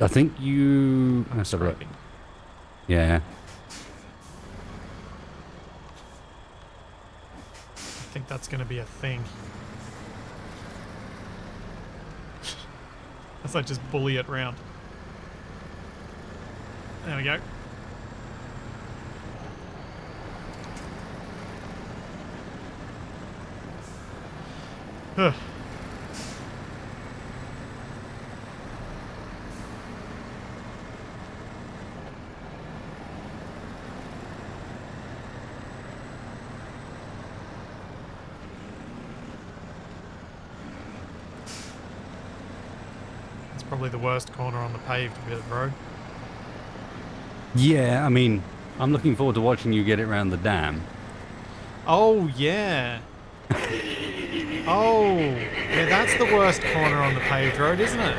Speaker 3: I think you... That's right.
Speaker 1: Scraping.
Speaker 3: Yeah.
Speaker 1: I think that's going to be a thing. As I just bully it round. There we go. Huh. It's probably the worst corner on the paved bit of road.
Speaker 3: Yeah, I mean, I'm looking forward to watching you get it around the dam.
Speaker 1: Oh, yeah. Oh, yeah, that's the worst corner on the paved road, isn't it?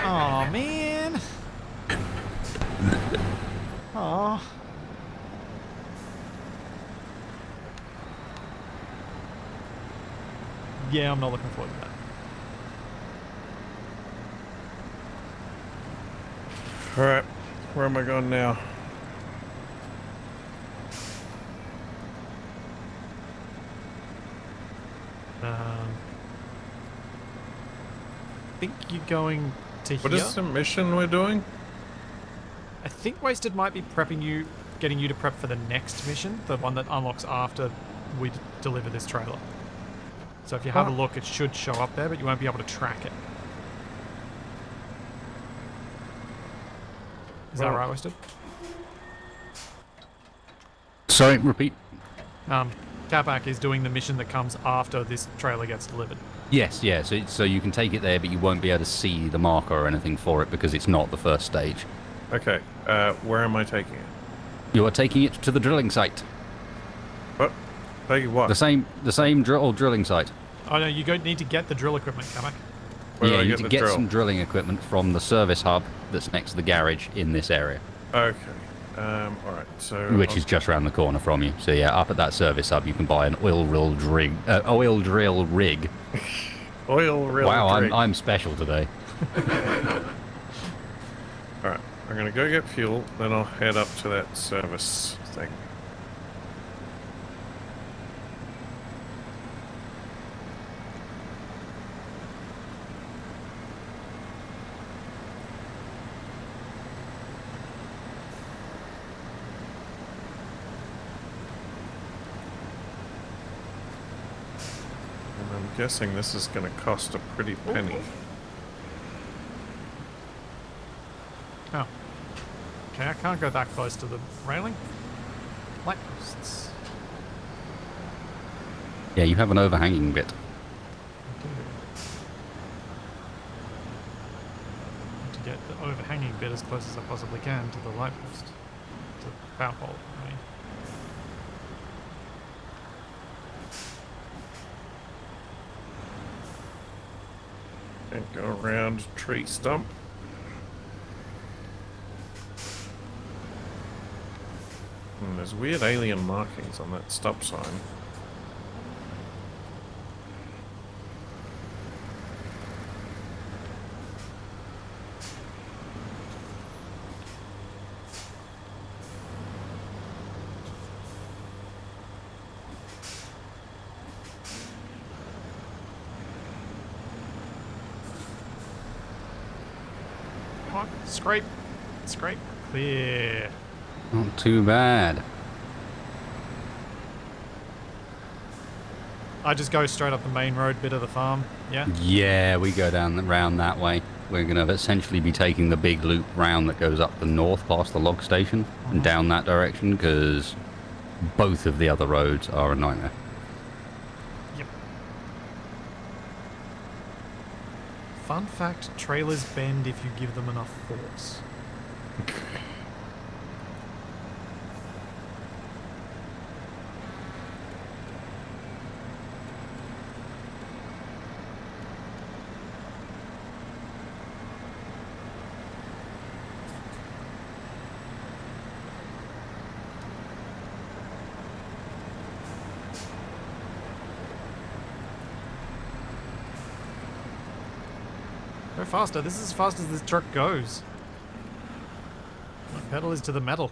Speaker 1: Oh, man. Oh. Yeah, I'm not looking forward to that.
Speaker 2: Alright, where am I going now?
Speaker 1: I think you're going to
Speaker 2: What
Speaker 1: here.
Speaker 2: is the mission we're doing?
Speaker 1: I think Wasted might be prepping you, getting you to prep for the next mission, the one that unlocks after we deliver this trailer. So if you have a look, it should show up there, but you won't be able to track it. Is that
Speaker 2: Well-
Speaker 1: right, Wasted?
Speaker 3: Sorry, repeat.
Speaker 1: Capac is doing the mission that comes after this trailer gets delivered.
Speaker 3: Yes, yeah, so you can take it there, but you won't be able to see the marker or anything for it because it's not the first stage.
Speaker 2: Okay, where am I taking it?
Speaker 3: You are taking it to the drilling site.
Speaker 2: What? Taking what?
Speaker 3: The same drilling site.
Speaker 1: Oh no, you need to get the drill equipment, Capac.
Speaker 2: Where do
Speaker 3: Yeah,
Speaker 2: I
Speaker 3: you
Speaker 2: get
Speaker 3: need to
Speaker 2: the
Speaker 3: get
Speaker 2: drill?
Speaker 3: some drilling equipment from the service hub that's next to the garage in this area,
Speaker 2: Okay. Alright, so...
Speaker 3: which is just around the corner from you. So yeah, up at that service hub, you can buy an oil drill rig.
Speaker 2: Oil real
Speaker 3: Wow,
Speaker 2: rig.
Speaker 3: I'm special today.
Speaker 2: Alright, I'm gonna go get fuel, then I'll head up to that service thing. And I'm guessing this is gonna cost a pretty penny.
Speaker 1: Oh. Okay, I can't go that close to the railing. Light posts.
Speaker 3: Yeah, you have an overhanging bit.
Speaker 1: I do. Need to get the overhanging bit as close as I possibly can to the light post. To the bow hole, I mean.
Speaker 2: And go around tree stump. There's weird alien markings on that stop sign.
Speaker 1: Come on, scrape. Scrape. Clear.
Speaker 3: Not too bad.
Speaker 1: I just go straight up the main road bit of the farm, yeah?
Speaker 3: Yeah, we go round that way. We're going to essentially be taking the big loop round that goes up the north past the log station and down that direction, because both of the other roads are a nightmare.
Speaker 1: Yep. Fun fact, trailers bend if you give them enough force. Go faster. This is as fast as this truck goes. My pedal is to the metal.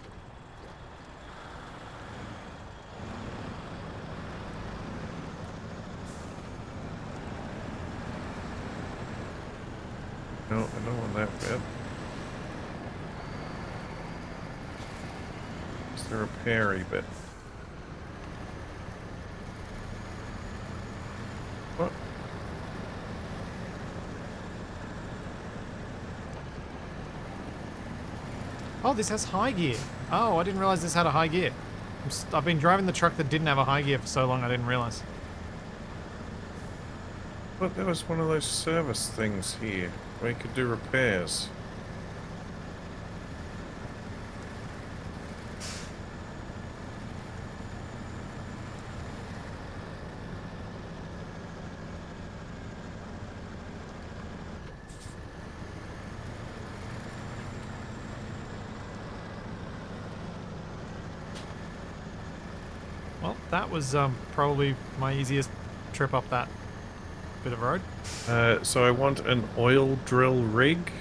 Speaker 2: No, I don't want that bit. Is there a parry bit? What?
Speaker 1: Oh, this has high gear. Oh, I didn't realize this had a high gear. I've been driving the truck that didn't have a high gear for so long I didn't realize.
Speaker 2: But there was one of those service things here where you could do repairs.
Speaker 1: Well, that was probably my easiest trip up that bit of road.
Speaker 2: So I want an oil drill rig.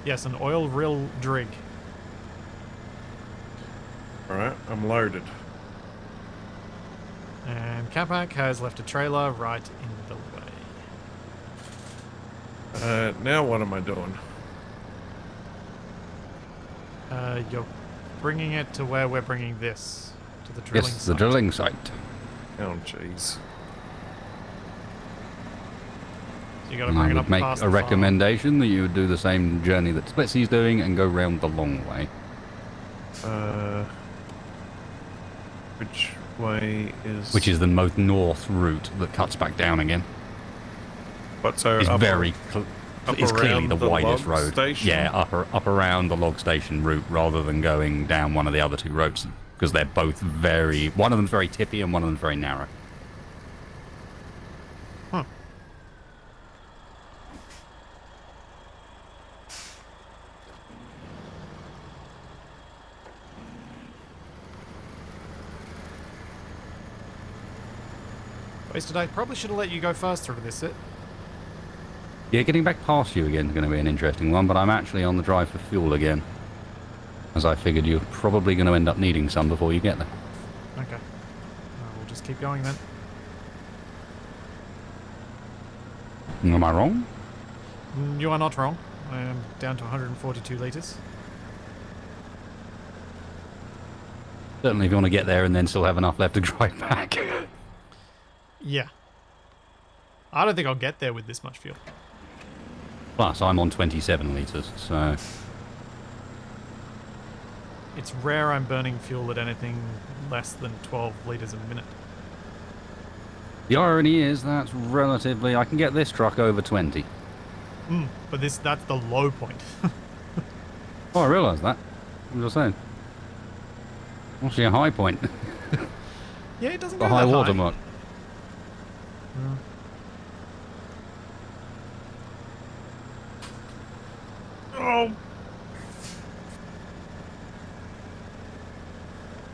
Speaker 1: Yes, an oil rill drig.
Speaker 2: Alright, I'm loaded.
Speaker 1: And Capac has left a trailer right in the way.
Speaker 2: Now what am I doing?
Speaker 1: You're bringing it to where we're bringing this, to the drilling
Speaker 3: Yes,
Speaker 1: site.
Speaker 3: the drilling site.
Speaker 2: Oh, jeez.
Speaker 1: So you got to
Speaker 3: And
Speaker 1: bring
Speaker 3: I
Speaker 1: it
Speaker 3: would
Speaker 1: up
Speaker 3: make
Speaker 1: past
Speaker 3: a
Speaker 1: the farm.
Speaker 3: recommendation that you would do the same journey that Splitsy's doing and go round the long way.
Speaker 2: Which way is...
Speaker 3: Which is the most north route that cuts back down again.
Speaker 2: But so
Speaker 3: It's
Speaker 2: up,
Speaker 3: very...
Speaker 2: up
Speaker 3: It's clearly
Speaker 2: around
Speaker 3: the widest
Speaker 2: log
Speaker 3: road.
Speaker 2: station?
Speaker 3: Yeah, up around the log station route rather than going down one of the other two roads. Because they're both very... One of them's very tippy and one of them's very narrow.
Speaker 1: Huh. Wasted, I probably should have let you go first through this it.
Speaker 3: Yeah, getting back past you again is going to be an interesting one, but I'm actually on the drive for fuel again. As I figured you're probably going to end up needing some before you get there.
Speaker 1: Okay. We'll just keep going then.
Speaker 3: Am I wrong?
Speaker 1: You are not wrong. I am down to 142 litres.
Speaker 3: Certainly if you want to get there and then still have enough left to drive back.
Speaker 1: Yeah. I don't think I'll get there with this much fuel.
Speaker 3: Plus, I'm on 27 litres, so...
Speaker 1: It's rare I'm burning fuel at anything less than 12 litres a minute.
Speaker 3: The irony is that's relatively... I can get this truck over 20.
Speaker 1: But that's the low point.
Speaker 3: Oh, I realise that. I'm just saying. What's your high point?
Speaker 1: Yeah, it doesn't
Speaker 3: The
Speaker 1: go
Speaker 3: high
Speaker 1: that
Speaker 3: water
Speaker 1: high.
Speaker 3: mark.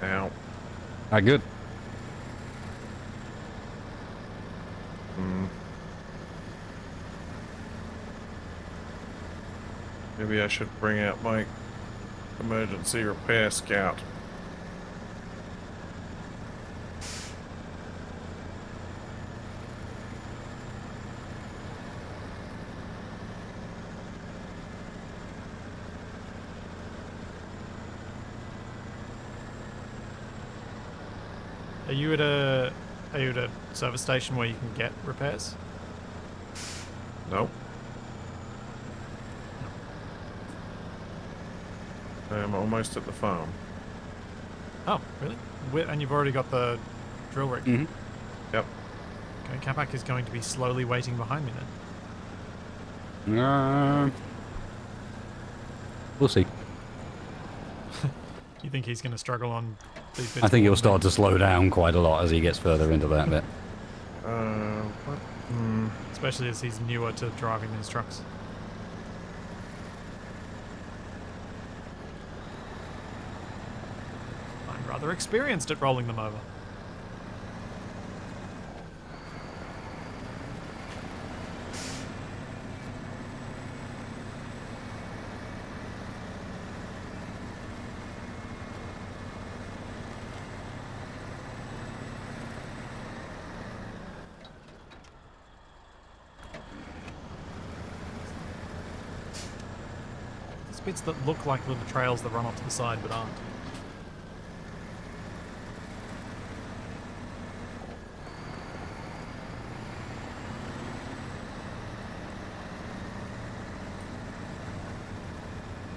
Speaker 2: Ow.
Speaker 3: Good.
Speaker 2: Maybe I should bring out my emergency repair scout.
Speaker 1: Are you at a service station where you can get repairs?
Speaker 2: Nope. I'm almost at the farm.
Speaker 1: Oh, really? And you've already got the drill rig.
Speaker 3: Mm-hmm.
Speaker 2: Yep.
Speaker 1: Okay, Capac is going to be slowly waiting behind me then.
Speaker 3: We'll see.
Speaker 1: You think he's going to struggle on these bits?
Speaker 3: I think
Speaker 1: more
Speaker 3: he'll
Speaker 1: than
Speaker 3: start to slow down quite a lot as he gets further into that bit.
Speaker 2: What?
Speaker 1: me? Especially as he's newer to driving these trucks. I'm rather experienced at rolling them over. There's bits that look like little trails that run off to the side but aren't.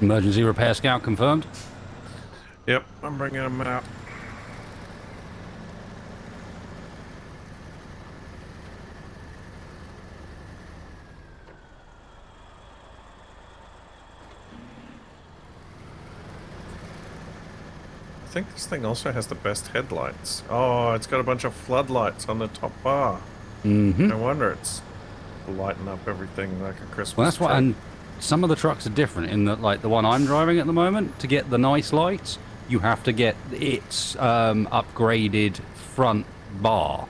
Speaker 3: Emergency repair scout confirmed.
Speaker 2: Yep, I'm bringing them out. I think this thing also has the best headlights. Oh, it's got a bunch of floodlights on the top bar.
Speaker 3: Mm-hmm.
Speaker 2: No wonder it's lighting up everything like a Christmas
Speaker 3: Well, that's what,
Speaker 2: tree.
Speaker 3: and some of the trucks are different in that, like the one I'm driving at the moment, to get the nice lights, you have to get its upgraded front bar.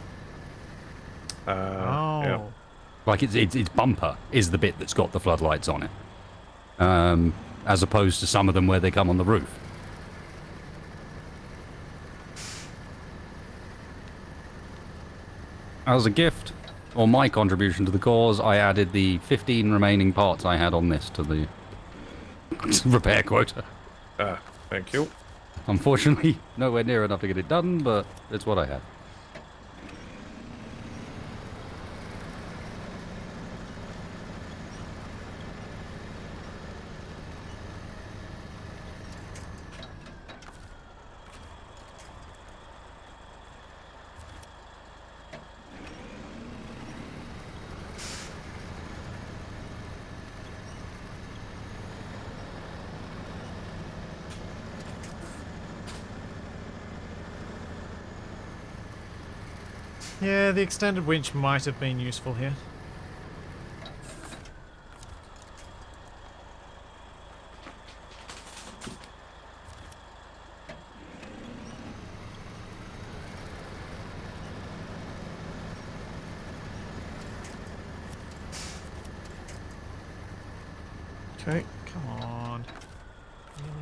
Speaker 1: Oh.
Speaker 2: Yeah.
Speaker 3: Like its bumper is the bit that's got the floodlights on it, as opposed to some of them where they come on the roof. As a gift, or my contribution to the cause, I added the 15 remaining parts I had on this to the repair quota.
Speaker 2: Thank you.
Speaker 3: Unfortunately, nowhere near enough to get it done, but it's what I had.
Speaker 1: Yeah, the extended winch might have been useful here.
Speaker 2: Okay.
Speaker 1: Come on. Really?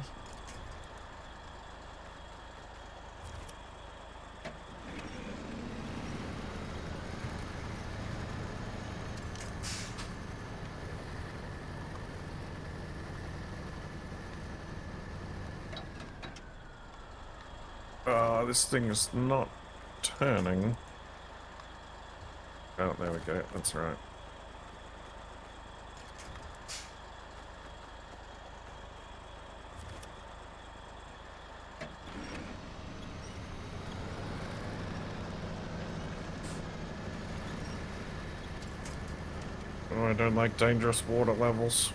Speaker 2: This thing is not turning. Oh, there we go. That's right. Oh, I don't like dangerous water levels.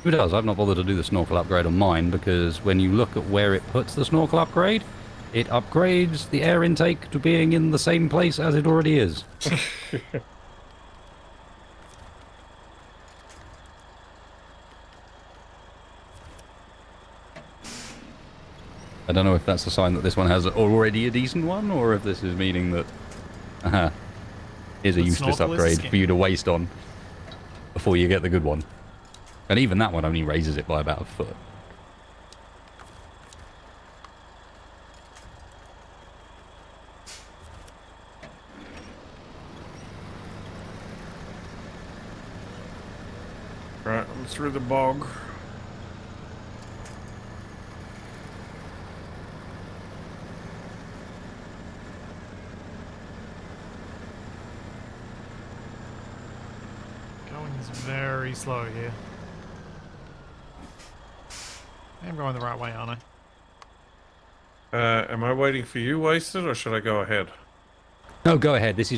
Speaker 3: Who does? I've not bothered to do the snorkel upgrade on mine because when you look at where it puts the snorkel upgrade, it upgrades the air intake to being in the same place as it already is. I don't know if that's a sign that this one has already a decent one, or if this is meaning that here's a
Speaker 1: The
Speaker 3: useless
Speaker 1: snorkel is
Speaker 3: upgrade
Speaker 1: skin.
Speaker 3: for you to waste on before you get the good one. And even that one only raises it by about a foot.
Speaker 2: Right, I'm through the bog.
Speaker 1: Going is very slow here. I'm going the right way, aren't I?
Speaker 2: Am I waiting for you, Wasted, or should I go ahead?
Speaker 3: No, go ahead. This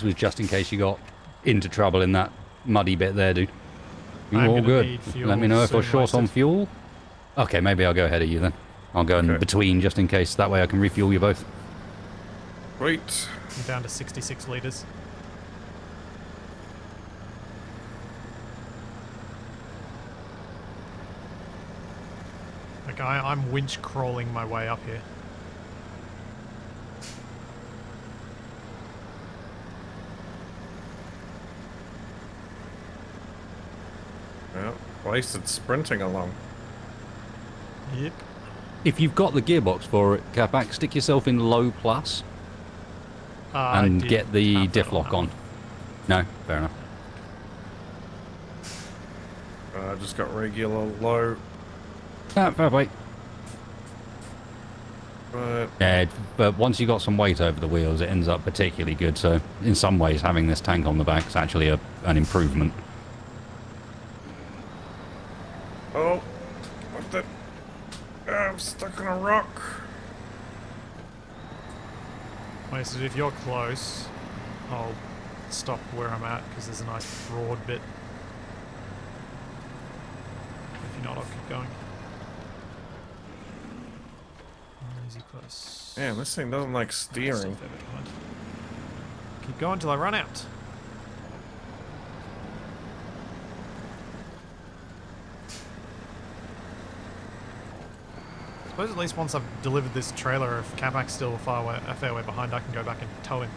Speaker 3: was just in case you got into trouble in that muddy bit there, dude. You're
Speaker 1: I'm
Speaker 3: all
Speaker 1: gonna
Speaker 3: good.
Speaker 1: need fuel
Speaker 3: Let me know if we're
Speaker 1: soon,
Speaker 3: short on
Speaker 1: Wasted.
Speaker 3: fuel. Okay, maybe I'll go ahead of you then. I'll go in
Speaker 2: Okay.
Speaker 3: between just in case. That way I can refuel you both.
Speaker 2: Wait.
Speaker 1: I'm down to 66 litres. Okay, I'm winch crawling my way up here.
Speaker 2: Well, Wasted sprinting along.
Speaker 1: Yep.
Speaker 3: If you've got the gearbox for it, Capac, stick yourself in low plus
Speaker 1: I
Speaker 3: and
Speaker 1: did
Speaker 3: get the
Speaker 1: have that
Speaker 3: diff lock
Speaker 1: that
Speaker 3: on.
Speaker 1: one.
Speaker 3: No, fair enough.
Speaker 2: I just got regular low,
Speaker 3: Ah, fair play.
Speaker 2: but
Speaker 3: Yeah, but once you got some weight over the wheels, it ends up particularly good. So in some ways, having this tank on the back is actually an improvement.
Speaker 2: oh, what the? I'm stuck on a rock.
Speaker 1: Wait, so if you're close, I'll stop where I'm at because there's a nice broad bit. If you're not, I'll keep going. Easy close.
Speaker 2: Man, this thing doesn't like steering.
Speaker 1: Still a fair bit behind. Keep going till I run out. I suppose at least once I've delivered this trailer, if Capac's still a fair way behind, I can go back and tow him.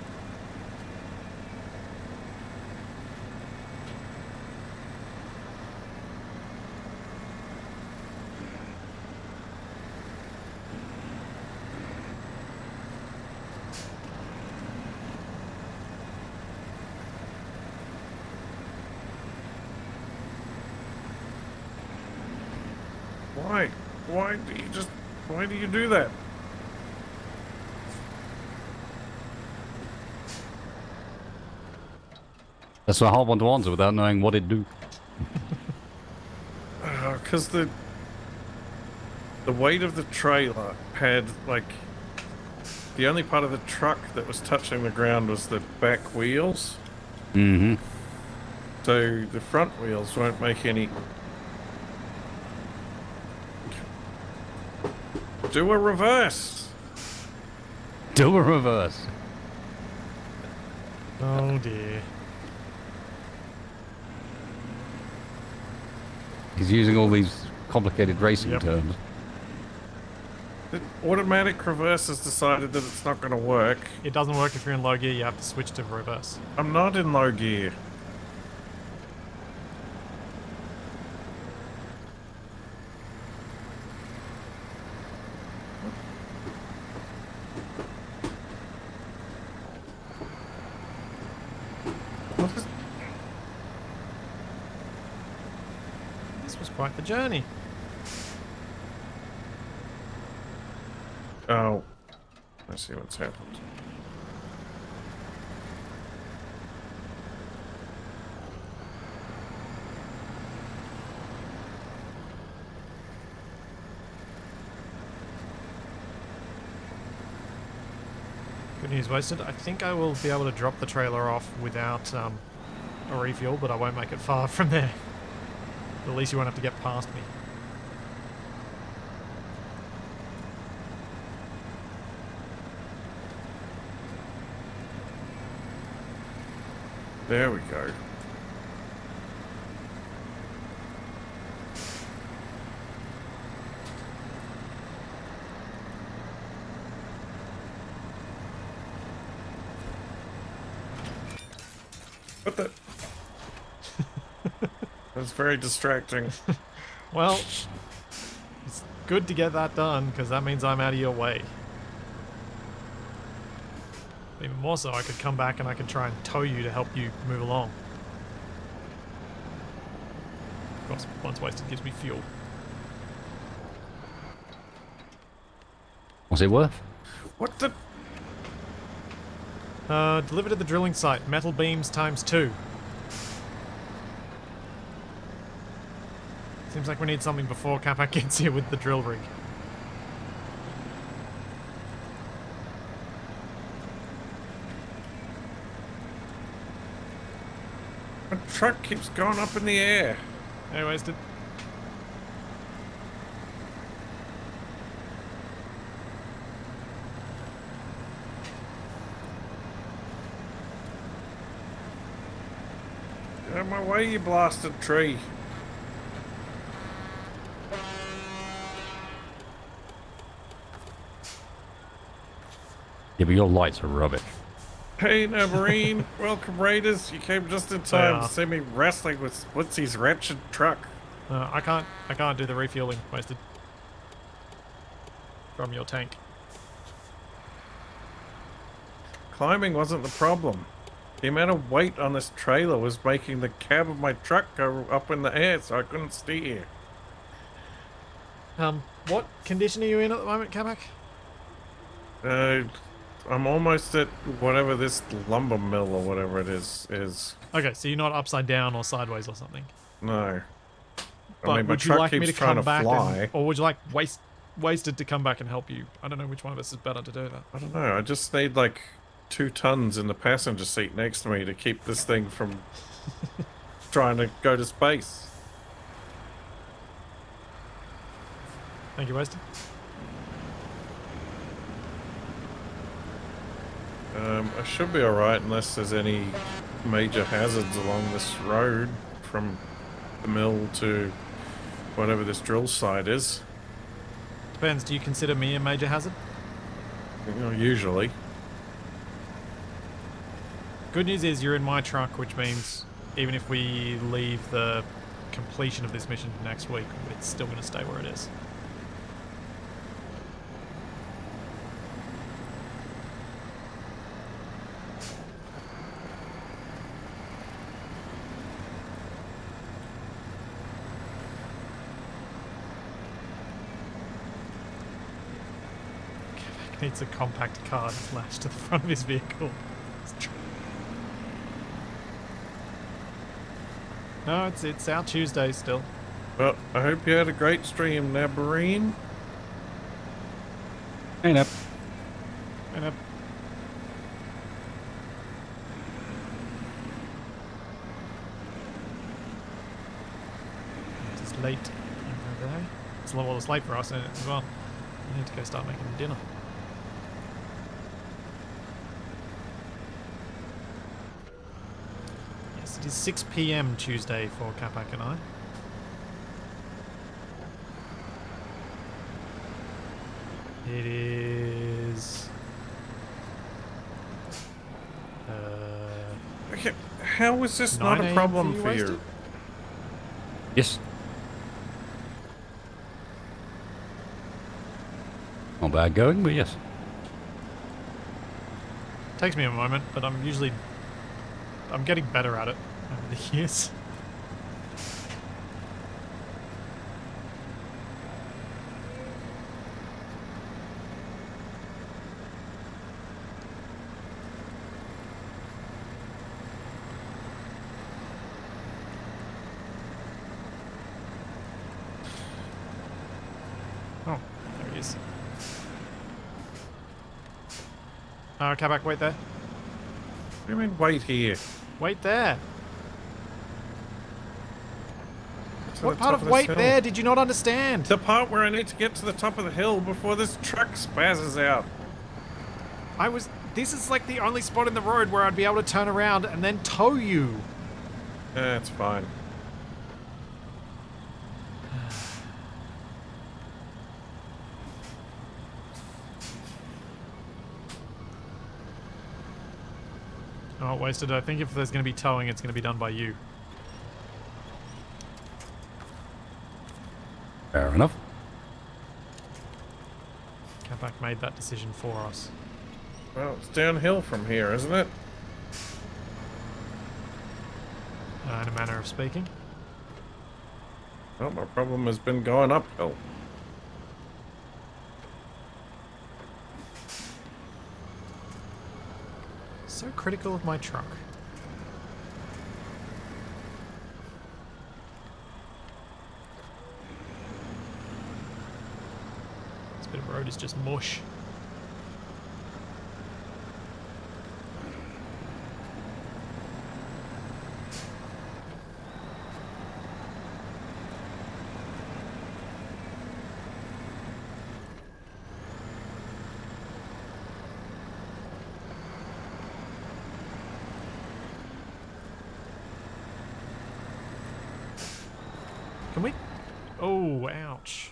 Speaker 2: Why? Why do you do that?
Speaker 3: That's a hard one to answer without knowing what it do.
Speaker 2: Because the weight of the trailer had, like, the only part of the truck that was touching the ground was the back wheels.
Speaker 3: Mm-hmm.
Speaker 2: So the front wheels won't make any... Do a reverse!
Speaker 3: Do a reverse.
Speaker 1: Oh dear.
Speaker 3: He's using all these complicated racing
Speaker 1: Yep.
Speaker 3: terms.
Speaker 2: The automatic reverse has decided that it's not going to work.
Speaker 1: It doesn't work if you're in low gear, you have to switch to reverse.
Speaker 2: I'm not in low gear. What is...
Speaker 1: This was quite the journey.
Speaker 2: Oh. I see what's happened.
Speaker 1: Good news, Wasted. I think I will be able to drop the trailer off without a refuel, but I won't make it far from there. But at least you won't have to get past me.
Speaker 2: There we go. What the? That's very distracting.
Speaker 1: Well, it's good to get that done, because that means I'm out of your way. Even more so, I could come back and I could try and tow you to help you move along. Of course, once wasted gives me fuel.
Speaker 3: Was it worth?
Speaker 2: What the?
Speaker 1: Deliver to the drilling site. Metal beams ×2. Seems like we need something before Capac gets here with the drill rig.
Speaker 2: My truck keeps going up in the air.
Speaker 1: Hey, wasted.
Speaker 2: Get out of my way, you blasted tree.
Speaker 3: Yeah, but your lights are rubbish.
Speaker 2: Hey, Marine. Welcome, Raiders. You came just in time to see me wrestling with Woodsy's wretched truck.
Speaker 1: I can't do the refueling, wasted. From your tank.
Speaker 2: Climbing wasn't the problem. The amount of weight on this trailer was making the cab of my truck go up in the air, so I couldn't steer.
Speaker 1: What condition are you in at the moment, Capac?
Speaker 2: I'm almost at whatever this lumber mill or whatever it is.
Speaker 1: Okay, so you're not upside down or sideways or something.
Speaker 2: No.
Speaker 1: But
Speaker 2: I mean, my
Speaker 1: would you
Speaker 2: truck
Speaker 1: like me
Speaker 2: keeps
Speaker 1: to
Speaker 2: trying
Speaker 1: come back,
Speaker 2: fly.
Speaker 1: or would you like wasted to come back and help you? I don't know which one of us is better to do that.
Speaker 2: I don't know. I just need like 2 tons in the passenger seat next to me to keep this thing from trying to go to space.
Speaker 1: Thank you, wasted.
Speaker 2: I should be alright unless there's any major hazards along this road from the mill to whatever this drill site is.
Speaker 1: Depends. Do you consider me a major hazard?
Speaker 2: You know, usually.
Speaker 1: Good news is you're in my truck, which means even if we leave the completion of this mission next week, it's still going to stay where it is. Needs a compact card lashed to the front of his vehicle. No, it's our Tuesday still.
Speaker 2: Well, I hope you had a great stream, Nabarine.
Speaker 3: Ain't up.
Speaker 1: And it's late over there. It's late for us as well. We need to go start making dinner. It is 6 PM Tuesday for Capac and I. It is...
Speaker 2: Okay, how is this not
Speaker 1: 9
Speaker 2: a
Speaker 1: AM
Speaker 2: problem
Speaker 1: for
Speaker 2: for
Speaker 1: you,
Speaker 2: you?
Speaker 1: Wasted?
Speaker 3: Yes. Not bad going, but yes.
Speaker 1: Takes me a moment, but I'm getting better at it over the years. Oh, there he is. Capac, wait there.
Speaker 2: What do you mean, wait here?
Speaker 1: Wait there.
Speaker 2: To
Speaker 1: What
Speaker 2: the
Speaker 1: part
Speaker 2: top
Speaker 1: of
Speaker 2: this
Speaker 1: wait
Speaker 2: hill.
Speaker 1: there did you not understand?
Speaker 2: The part where I need to get to the top of the hill before this truck spazzes out.
Speaker 1: This is like the only spot in the road where I'd be able to turn around and then tow you.
Speaker 2: It's fine.
Speaker 1: Oh, Oh, wasted. I think if there's going to be towing, it's going to be done by you.
Speaker 3: Fair enough.
Speaker 1: Capac made that decision for us.
Speaker 2: Well, it's downhill from here, isn't it?
Speaker 1: In a manner of speaking.
Speaker 2: Well, my problem has been going uphill.
Speaker 1: So critical of my truck. This bit of road is just mush. Can we? Oh, ouch.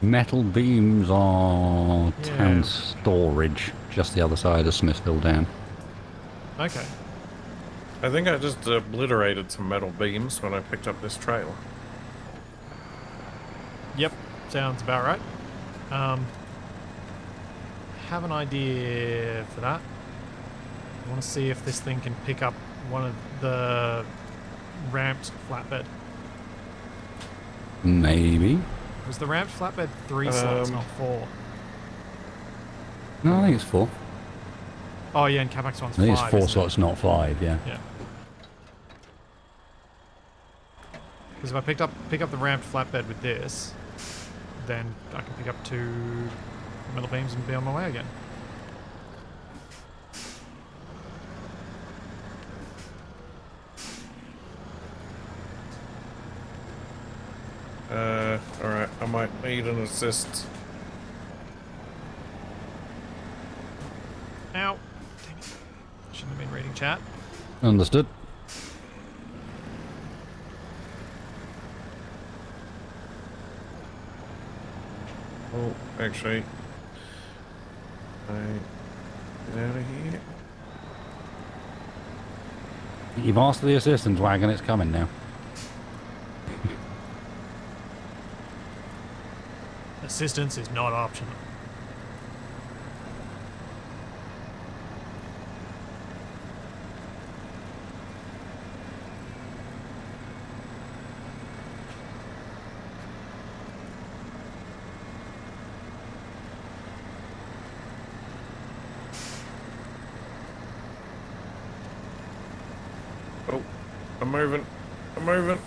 Speaker 3: Metal beams are
Speaker 1: Yeah.
Speaker 3: town storage, just the other side of Smithville Dam.
Speaker 1: Okay.
Speaker 2: I think I just obliterated some metal beams when I picked up this trailer.
Speaker 1: Yep, sounds about right. Have an idea for that. I want to see if this thing can pick up one of the ramped flatbed.
Speaker 3: Maybe.
Speaker 1: Was the ramped flatbed 3 slots, not 4?
Speaker 3: No, I think it's 4.
Speaker 1: Oh yeah, and Capac's one's
Speaker 3: I think
Speaker 1: 5.
Speaker 3: it's 4
Speaker 1: isn't it?
Speaker 3: slots, not 5, yeah.
Speaker 1: Yeah. Because if I pick up the ramped flatbed with this, then I can pick up 2 metal beams and be on my way again.
Speaker 2: Alright, I might need an assist.
Speaker 1: Ow! Dang it. Shouldn't have been reading chat.
Speaker 3: Understood.
Speaker 2: Oh, actually, get out of here.
Speaker 3: You've asked for the assistance wagon, it's coming now.
Speaker 1: Assistance is not optional.
Speaker 2: Oh, I'm moving. I'm moving.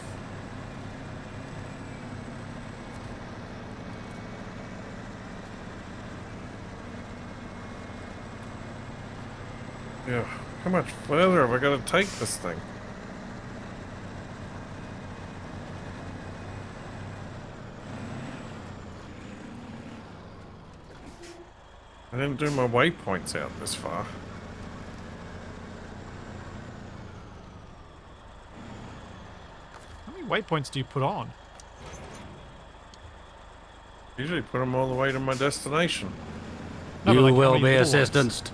Speaker 2: Yeah, how much further have I got to take this thing? I didn't do my waypoints out this far.
Speaker 1: How many waypoints do you put on?
Speaker 2: Usually put them all the way to my destination.
Speaker 1: No, but
Speaker 3: You
Speaker 1: like, how
Speaker 3: will
Speaker 1: many
Speaker 3: be
Speaker 1: little ones?
Speaker 3: assistanced.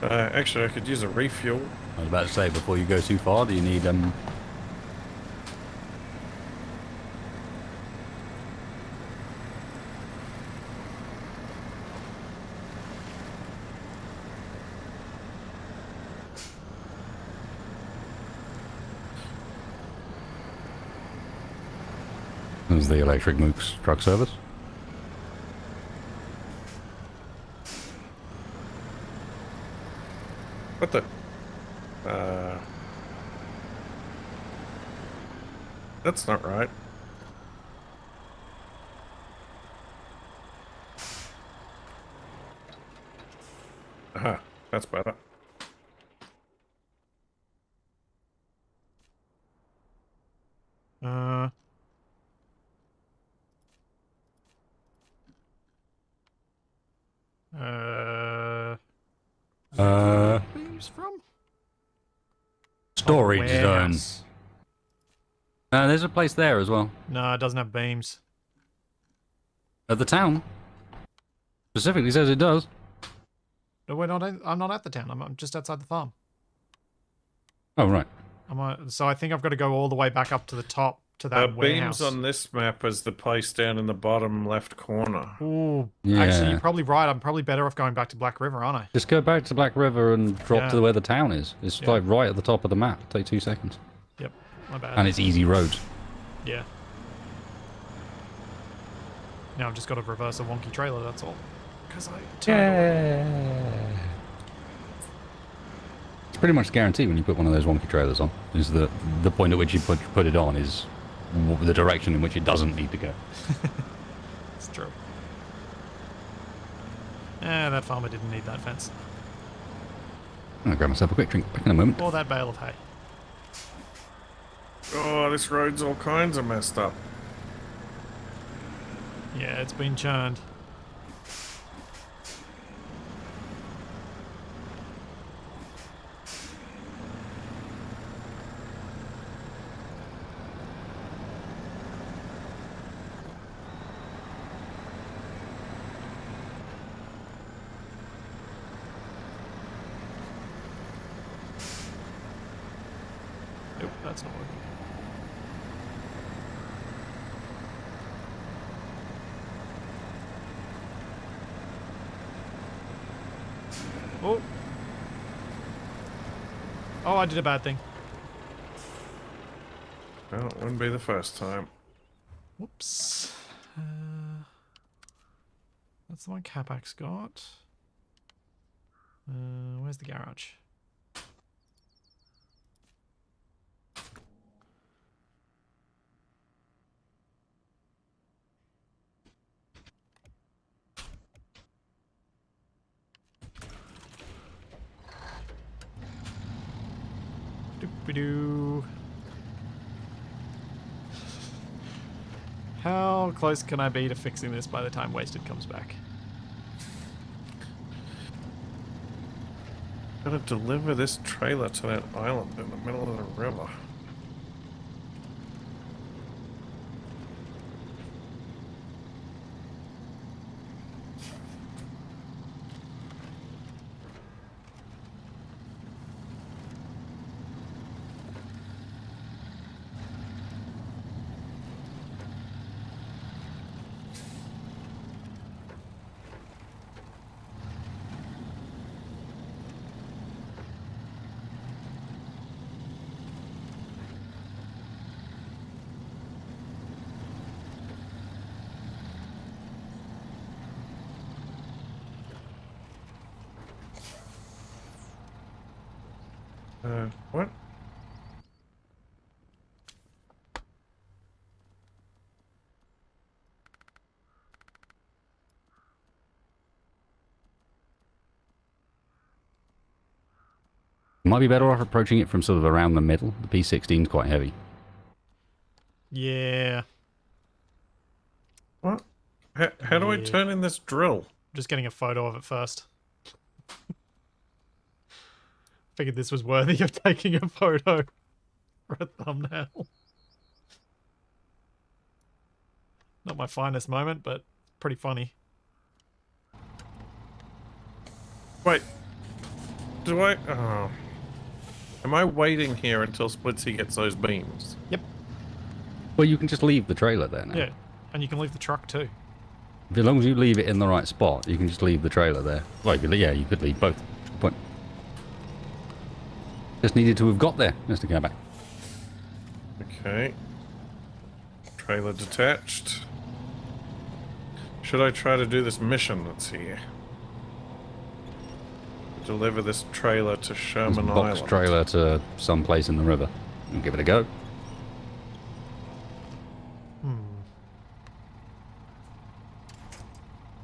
Speaker 2: Actually, I could use a refuel.
Speaker 3: I was about to say, before you go too far, do you need There's the electric Mook's truck service.
Speaker 2: What the? That's not right. Aha, that's better.
Speaker 1: Uh, Beams from?
Speaker 3: Storage zone.
Speaker 1: Warehouse.
Speaker 3: There's a place there as well.
Speaker 1: No, it doesn't have beams.
Speaker 3: At the town. Specifically says it does.
Speaker 1: No, we're not. I'm not at the town. I'm just outside the farm.
Speaker 3: Oh, right.
Speaker 1: So I think I've got to go all the way back up to the top to that warehouse.
Speaker 2: Beams on this map is the place down in the bottom left corner.
Speaker 1: Ooh,
Speaker 3: Yeah.
Speaker 1: actually, you're probably right. I'm probably better off going back to Black River, aren't I?
Speaker 3: Just go back to Black River and drop
Speaker 1: Yeah.
Speaker 3: to where the town is. It's
Speaker 1: Yeah.
Speaker 3: like right at the top of the map. Take 2 seconds.
Speaker 1: Yep, my bad.
Speaker 3: And it's easy roads.
Speaker 1: Yeah. Now I've just got to reverse a wonky trailer, that's all. Because I turned away.
Speaker 3: It's pretty much guaranteed when you put one of those wonky trailers on. Is the point at which you put it on is the direction in which it doesn't need to go.
Speaker 1: It's true. That farmer didn't need that fence.
Speaker 3: I'm gonna grab myself a quick drink. Back in a moment.
Speaker 1: Or that bale of hay.
Speaker 2: Oh, this road's all kinds of messed up.
Speaker 1: Yeah, it's been churned. Nope, that's not working. Oh. Oh, I did a bad thing.
Speaker 2: Well, it wouldn't be the first time.
Speaker 1: Whoops. That's the one Capac's got. Where's the garage? Doop-a-doo. How close can I be to fixing this by the time Wasted comes back?
Speaker 2: Gotta deliver this trailer to that island in the middle of the river. What?
Speaker 3: Might be better off approaching it from sort of around the middle. The P16 is quite heavy.
Speaker 1: Yeah.
Speaker 2: What? How do I turn in this drill?
Speaker 1: Just getting a photo of it first. Figured this was worthy of taking a photo for a thumbnail. Not my finest moment, but pretty funny.
Speaker 2: Wait. Do I... Oh. Am I waiting here until Splitsy gets those beams?
Speaker 1: Yep.
Speaker 3: Well, you can just leave the trailer there now.
Speaker 1: Yeah. And you can leave the truck too.
Speaker 3: As long as you leave it in the right spot, you can just leave the trailer there. Well, yeah, you could leave both. Good point. Just needed to have got there, Mr. Capac.
Speaker 2: Okay. Trailer detached. Should I try to do this mission that's here? Deliver this trailer to Sherman
Speaker 3: Box
Speaker 2: Island.
Speaker 3: trailer to some place in the river. And give it a go.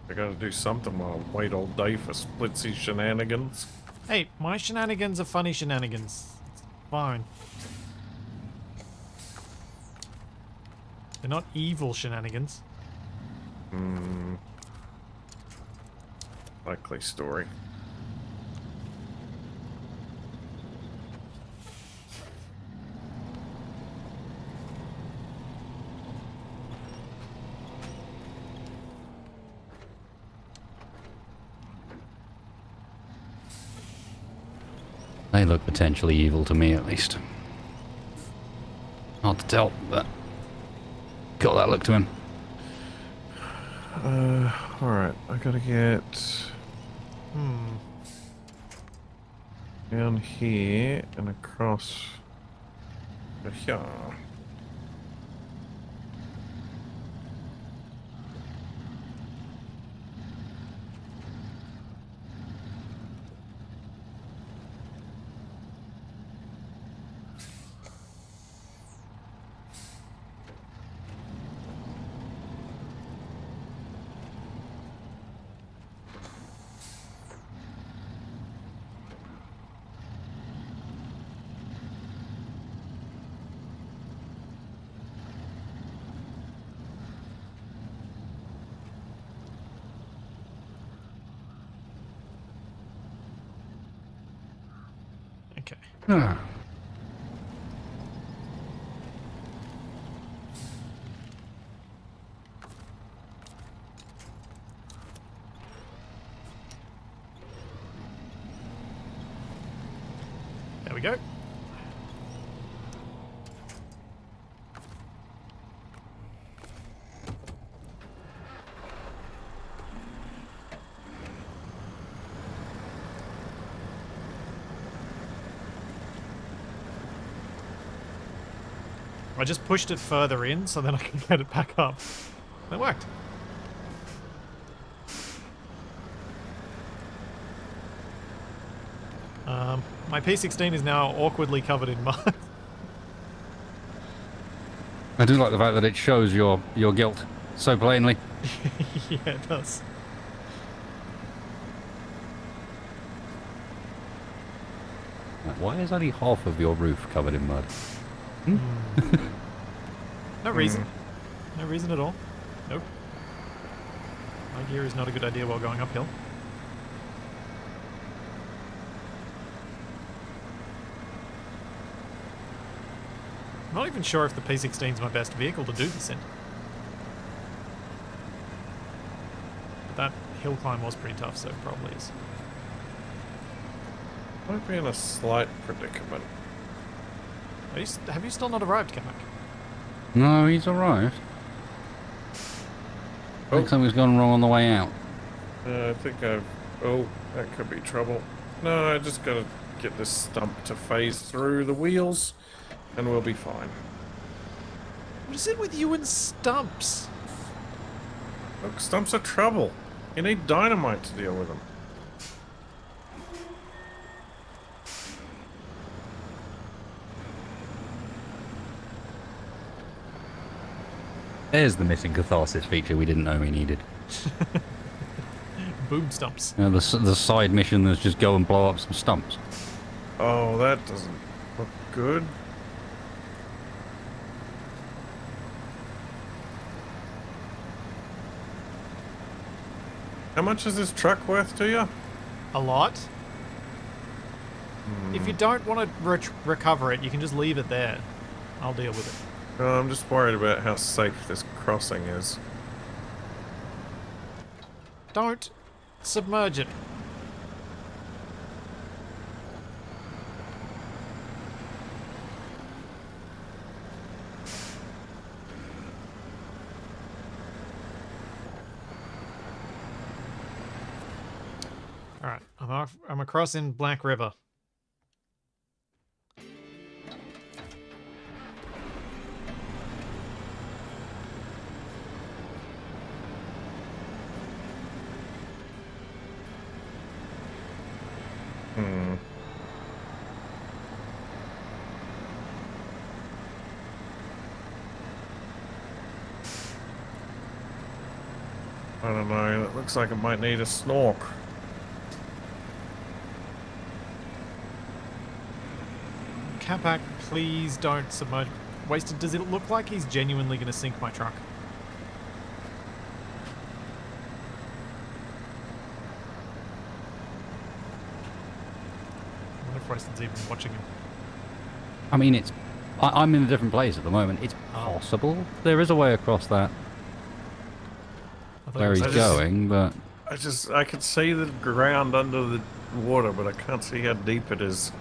Speaker 2: I gotta do something while I wait all day for Splitsy shenanigans.
Speaker 1: Hey, my shenanigans are funny shenanigans. It's fine. They're not evil shenanigans.
Speaker 2: Likely story.
Speaker 3: They look potentially evil to me, at least. Hard to tell, but got that look to him.
Speaker 2: Alright, I gotta get down here and across here.
Speaker 1: Okay. There we go. I just pushed it further in so then I can get it back up. That worked. My P16 is now awkwardly covered in mud.
Speaker 3: I do like the fact that it shows your guilt so plainly.
Speaker 1: Yeah, it does.
Speaker 3: Why is only half of your roof covered in mud?
Speaker 1: No reason. No reason at all. Nope. My gear is not a good idea while going uphill. I'm not even sure if the P16 is my best vehicle to do this in. But that hill climb was pretty tough, so it probably is.
Speaker 2: Might be in a slight predicament.
Speaker 1: Have you still not arrived, Capac?
Speaker 3: No, he's arrived. Looks like he's gone wrong on the way out.
Speaker 2: I think I've... Oh, that could be trouble. No, I just gotta get this stump to phase through the wheels, and we'll be fine.
Speaker 1: What is it with you and stumps?
Speaker 2: Look, stumps are trouble. You need dynamite to deal with them.
Speaker 3: There's the missing catharsis feature we didn't know we needed.
Speaker 1: Boom stumps.
Speaker 3: The side mission is just go and blow up some stumps.
Speaker 2: Oh, that doesn't look good. How much is this truck worth to you?
Speaker 1: A lot. If you don't want to recover it, you can just leave it there. I'll deal with it.
Speaker 2: I'm just worried about how safe this crossing is.
Speaker 1: Don't submerge it. Alright, I'm across in Black River.
Speaker 2: I don't know, it looks like it might need a snork.
Speaker 1: Capac, please don't submerge. Wasted, does it look like he's genuinely going to sink my truck? I wonder if Wasted's even watching him.
Speaker 3: I mean, I'm in a different place at the moment. It's possible there is a way across that where he's going, but
Speaker 2: I could see the ground under the water, but I can't see how deep it is.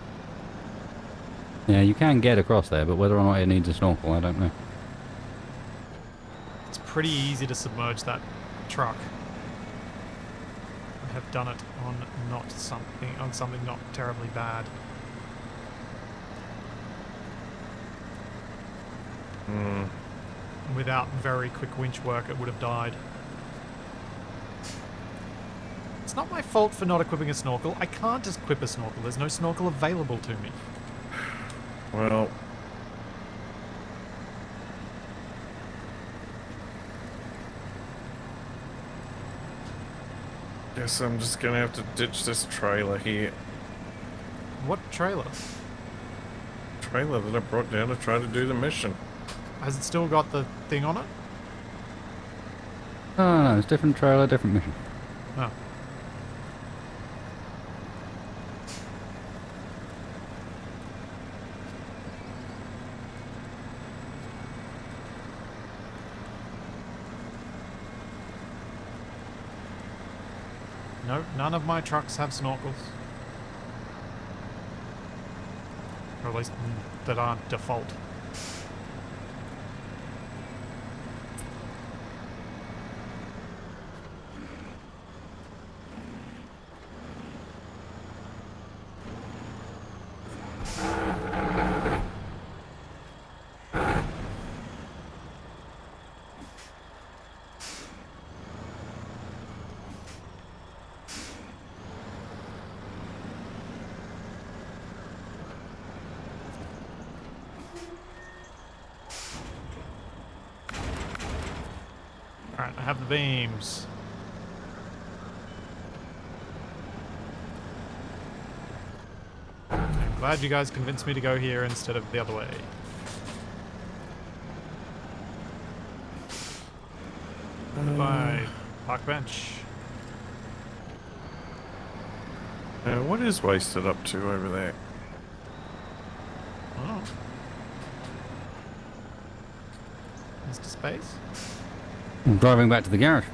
Speaker 3: Yeah, you can get across there, but whether or not it needs a snorkel, I don't know.
Speaker 1: It's pretty easy to submerge that truck. I have done it on something not terribly bad.
Speaker 2: Hmm.
Speaker 1: Without very quick winch work, it would have died. It's not my fault for not equipping a snorkel. I can't just equip a snorkel. There's no snorkel available to me.
Speaker 2: Well, guess I'm just gonna have to ditch this trailer here.
Speaker 1: What trailer?
Speaker 2: Trailer that I brought down to try to do the mission.
Speaker 1: Has it still got the thing on it?
Speaker 3: Oh, no, it's different trailer, different mission.
Speaker 1: Oh. No, none of my trucks have snorkels. Or at least that aren't default. Alright, I have the beams. I'm glad you guys convinced me to go here instead of the other way. Goodbye, park bench.
Speaker 2: What is wasted up to over there?
Speaker 1: Oh. Mr. Space?
Speaker 3: I'm driving back to the garage.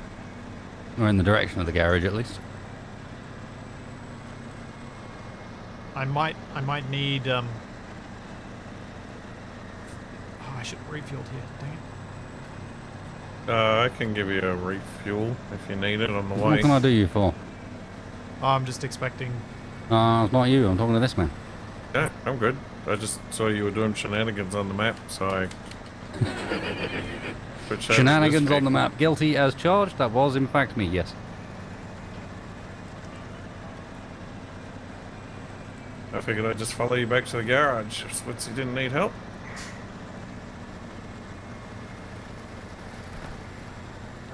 Speaker 3: Or in the direction of the garage, at least.
Speaker 1: I might need oh, I should have refueled here, dang it.
Speaker 2: I can give you a refuel if you need it on the
Speaker 3: What
Speaker 2: way.
Speaker 3: can I do you for?
Speaker 1: Oh, I'm just expecting.
Speaker 3: It's not you, I'm talking to this man.
Speaker 2: Yeah, I'm good. I just saw you were doing shenanigans on the map, so I... switched over to this
Speaker 3: Shenanigans on the
Speaker 2: vehicle.
Speaker 3: map. Guilty as charged. That was, in fact, me, yes.
Speaker 2: I figured I'd just follow you back to the garage since you didn't need help.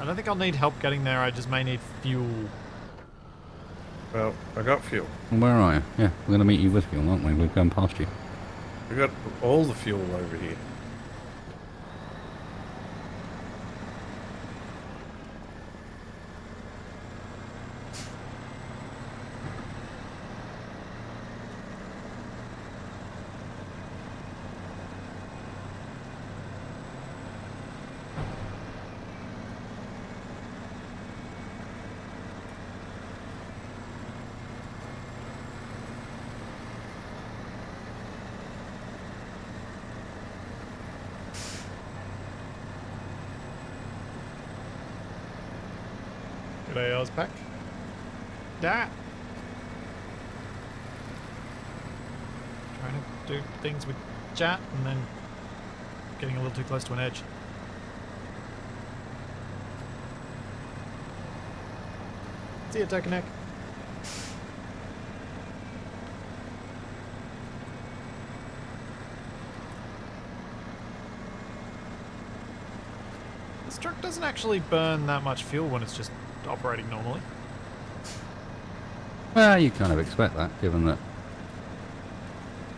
Speaker 1: I don't think I'll need help getting there, I just may need fuel.
Speaker 2: Well, I got fuel.
Speaker 3: Where are you? Yeah, we're going to meet you with fuel, aren't we? We've gone past you.
Speaker 2: We got all the fuel over here.
Speaker 1: G'day, Ozpack. Da! Trying to do things with chat and then getting a little too close to an edge. See ya, Tokanek. This truck doesn't actually burn that much fuel when it's just operating normally.
Speaker 3: Well, you kind of expect that, given that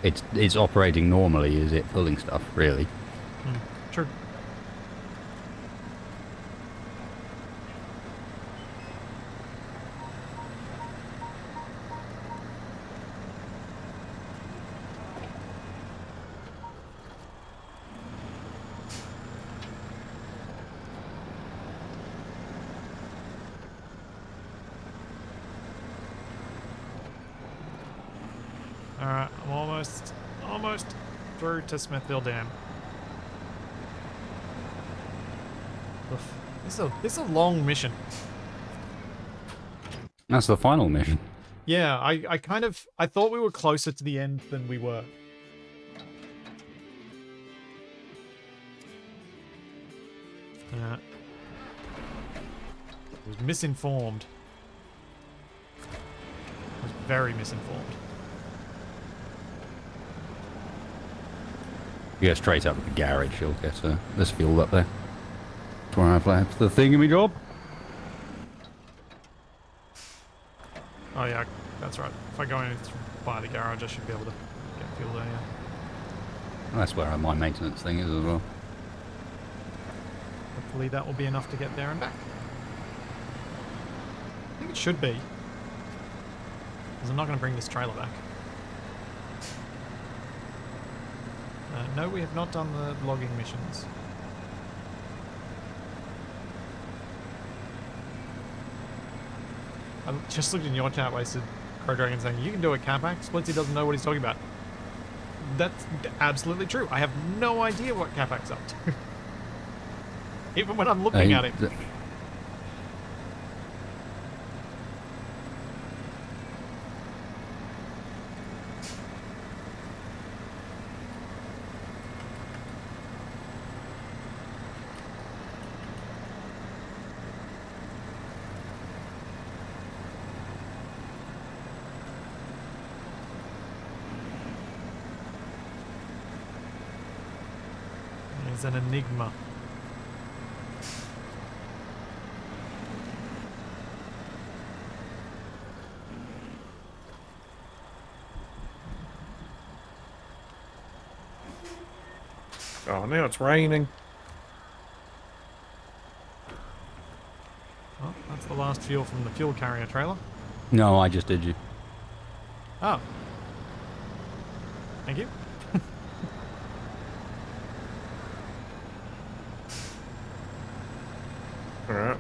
Speaker 3: it's operating normally. Is it pulling stuff, really?
Speaker 1: True. Alright, I'm almost through to Smithville Dam. Oof. This is a long mission.
Speaker 3: That's the final mission.
Speaker 1: Yeah, I thought we were closer to the end than we were. I was misinformed. I was very misinformed.
Speaker 3: You go straight up to the garage, you'll get this fuel up there. That's where I've left the thingy job.
Speaker 1: Oh yeah, that's right. If I go in by the garage, I should be able to get fuel there, yeah.
Speaker 3: That's where my maintenance thing is as well.
Speaker 1: Hopefully that will be enough to get there and back. I think it should be. Because I'm not going to bring this trailer back. No, we have not done the logging missions. I just looked in your chat, Wasted Crow Dragon, saying, you can do it, Capac. Splitsy doesn't know what he's talking about. That's absolutely true. I have no idea what Capac's up to. Even when I'm looking at him. He's an enigma.
Speaker 2: Oh, now it's raining.
Speaker 1: Oh, that's the last fuel from the fuel carrier trailer.
Speaker 3: No, I just did you.
Speaker 1: Oh. Thank you.
Speaker 2: Alright.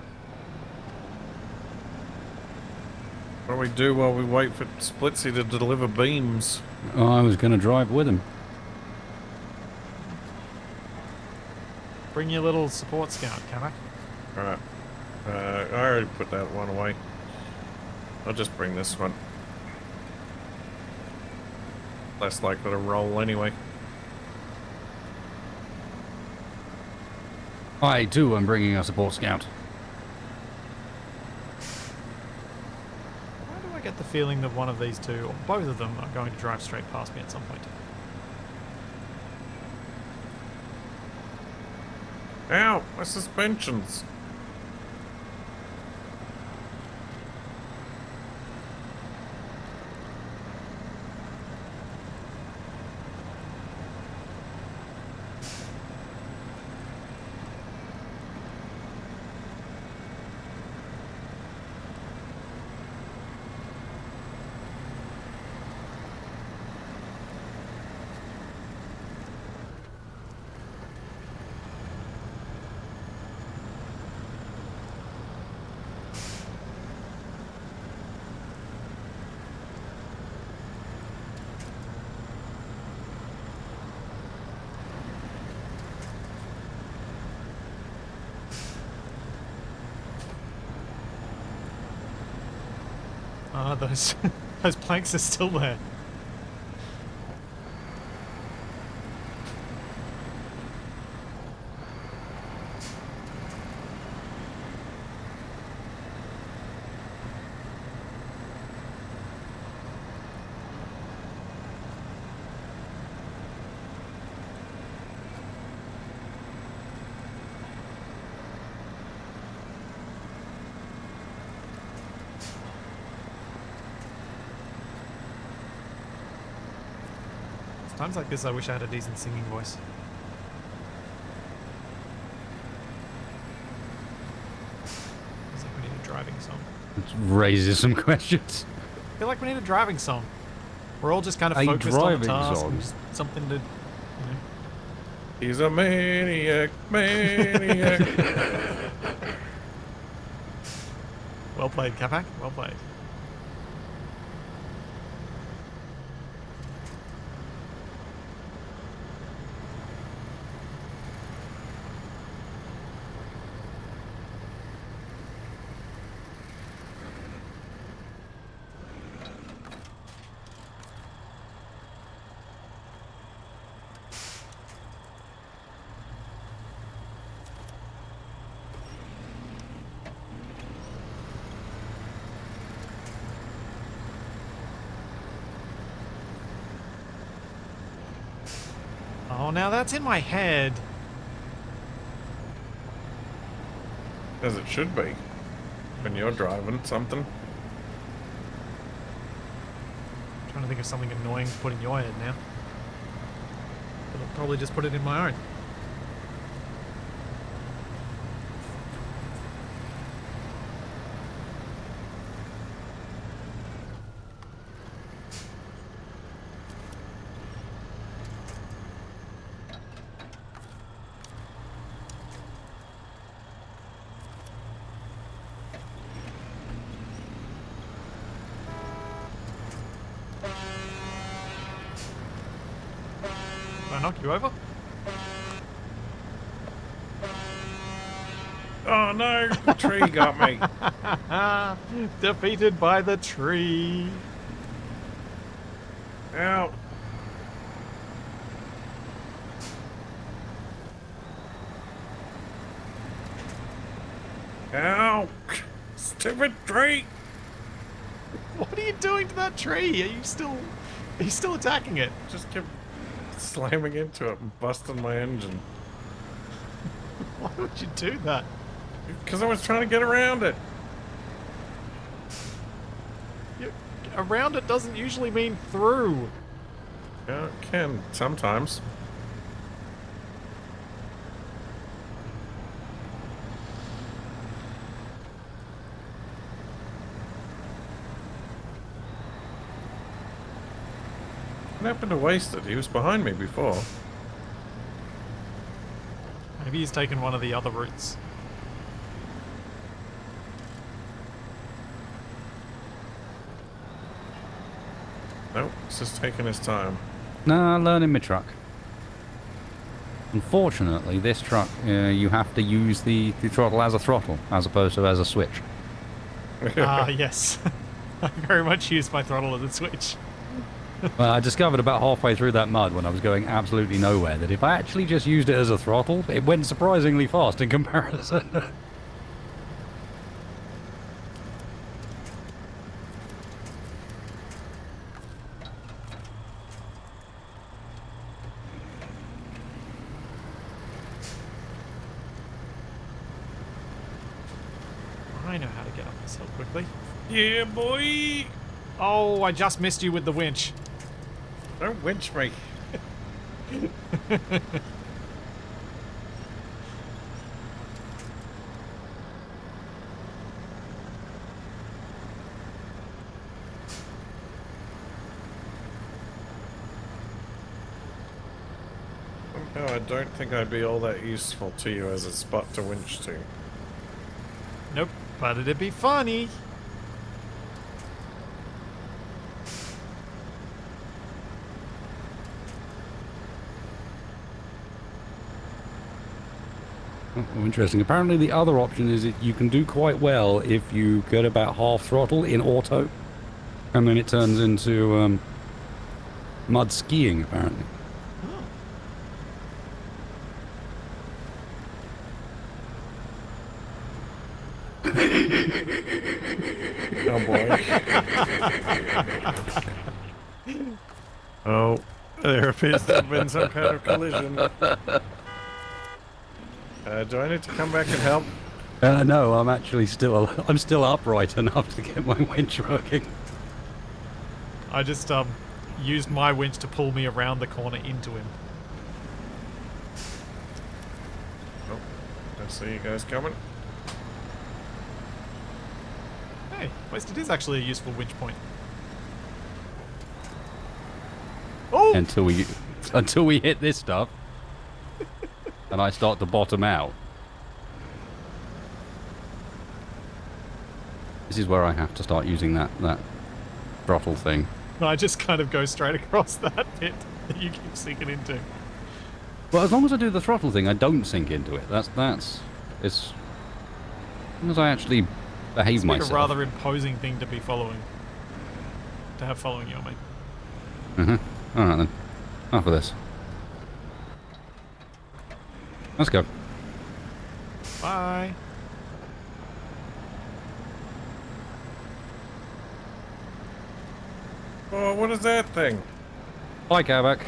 Speaker 2: What do we do while we wait for Splitsy to deliver beams?
Speaker 3: Oh, I was going to drive with him.
Speaker 1: Bring your little support scout, Capac.
Speaker 2: Alright. I already put that one away. I'll just bring this one. Less likely to roll anyway.
Speaker 3: I too am bringing a support scout.
Speaker 1: Why do I get the feeling that one of these two, or both of them, are going to drive straight past me at some point?
Speaker 2: Ow! My suspensions!
Speaker 1: Ah, those those planks are still there. Times like this, I wish I had a decent singing voice. Feels like we need a driving song.
Speaker 3: It raises some questions.
Speaker 1: I feel like we need a driving song. We're all just kind of
Speaker 3: A
Speaker 1: focused on the
Speaker 3: driving
Speaker 1: task
Speaker 3: song?
Speaker 1: and just something to, you know.
Speaker 2: He's a maniac, maniac.
Speaker 1: Well played, Capac. Well played. Oh, now that's in my head.
Speaker 2: As it should be. When you're driving something.
Speaker 1: I'm trying to think of something annoying to put in your head now. But I'll probably just put it in my own. Did I knock you over?
Speaker 2: Oh no, the tree got me.
Speaker 1: Defeated by the tree.
Speaker 2: Ow. Ow. Stupid tree.
Speaker 1: What are you doing to that tree? Are you still attacking it?
Speaker 2: Just kept slamming into it and busting my engine.
Speaker 1: Why would you do that?
Speaker 2: Because I was trying to get around it.
Speaker 1: Around it doesn't usually mean through.
Speaker 2: Yeah, it can sometimes. What happened to Wasted? He was behind me before.
Speaker 1: Maybe he's taken one of the other routes.
Speaker 2: Nope, he's just taking his time.
Speaker 3: Nah, learning my truck. Unfortunately, this truck, you have to use the throttle as a throttle, as opposed to as a switch.
Speaker 1: Ah, yes. I very much use my throttle as a switch.
Speaker 3: Well, I discovered about halfway through that mud when I was going absolutely nowhere that if I actually just used it as a throttle, it went surprisingly fast in comparison.
Speaker 1: I know how to get up this hill quickly.
Speaker 2: Yeah, boy!
Speaker 1: Oh, I just missed you with the winch.
Speaker 2: Don't winch me. Somehow I don't think I'd be all that useful to you as a spot to winch to.
Speaker 1: Nope, but it'd be funny.
Speaker 3: Oh, interesting. Apparently the other option is that you can do quite well if you get about half throttle in auto, and then it turns into mud skiing, apparently.
Speaker 2: Oh boy. Oh, there appears to have been some kind of collision. Do I need to come back and help?
Speaker 3: No, I'm actually I'm still upright enough to get my winch working.
Speaker 1: I just used my winch to pull me around the corner into him.
Speaker 2: Oh, I see you guys coming.
Speaker 1: Hey, Wasted is actually a useful winch point. Oh!
Speaker 3: Until we hit this stuff, and I start to bottom out. This is where I have to start using that throttle thing.
Speaker 1: I just kind of go straight across that pit that you keep sinking into.
Speaker 3: Well, as long as I do the throttle thing, I don't sink into it. It's as long as I actually behave
Speaker 1: It's like
Speaker 3: myself.
Speaker 1: a rather imposing thing to be following. To have following you, I mean.
Speaker 3: Mm-hmm. Alright then. Enough of this. Let's go.
Speaker 1: Bye.
Speaker 2: Oh, what is that thing?
Speaker 3: Bye, Capac.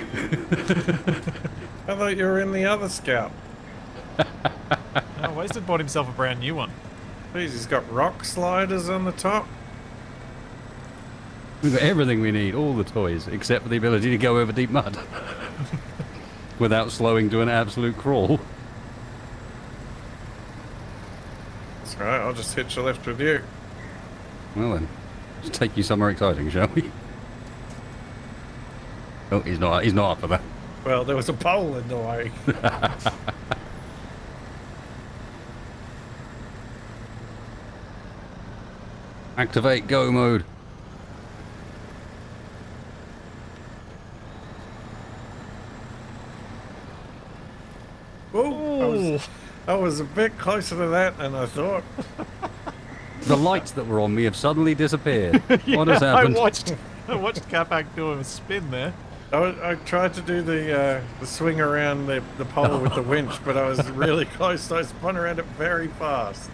Speaker 2: I thought you were in the other Scout.
Speaker 1: Oh, Wasted bought himself a brand new one.
Speaker 2: Please, he's got rock sliders on the top.
Speaker 3: We've got everything we need, all the toys, except for the ability to go over deep mud. Without slowing to an absolute crawl.
Speaker 2: That's right, I'll just hitch a lift with you.
Speaker 3: Well then, let's take you somewhere exciting, shall we? Oh, he's not up for that.
Speaker 2: Well, there was a pole in the way.
Speaker 3: Activate go mode.
Speaker 2: Ooh, I was a bit closer to that than I thought.
Speaker 3: The lights that were on me have suddenly disappeared.
Speaker 1: Yeah,
Speaker 3: What has happened?
Speaker 1: I watched Capac do a spin there.
Speaker 2: I tried to do the swing around the pole with the winch, but I was really close, so I spun around it very fast.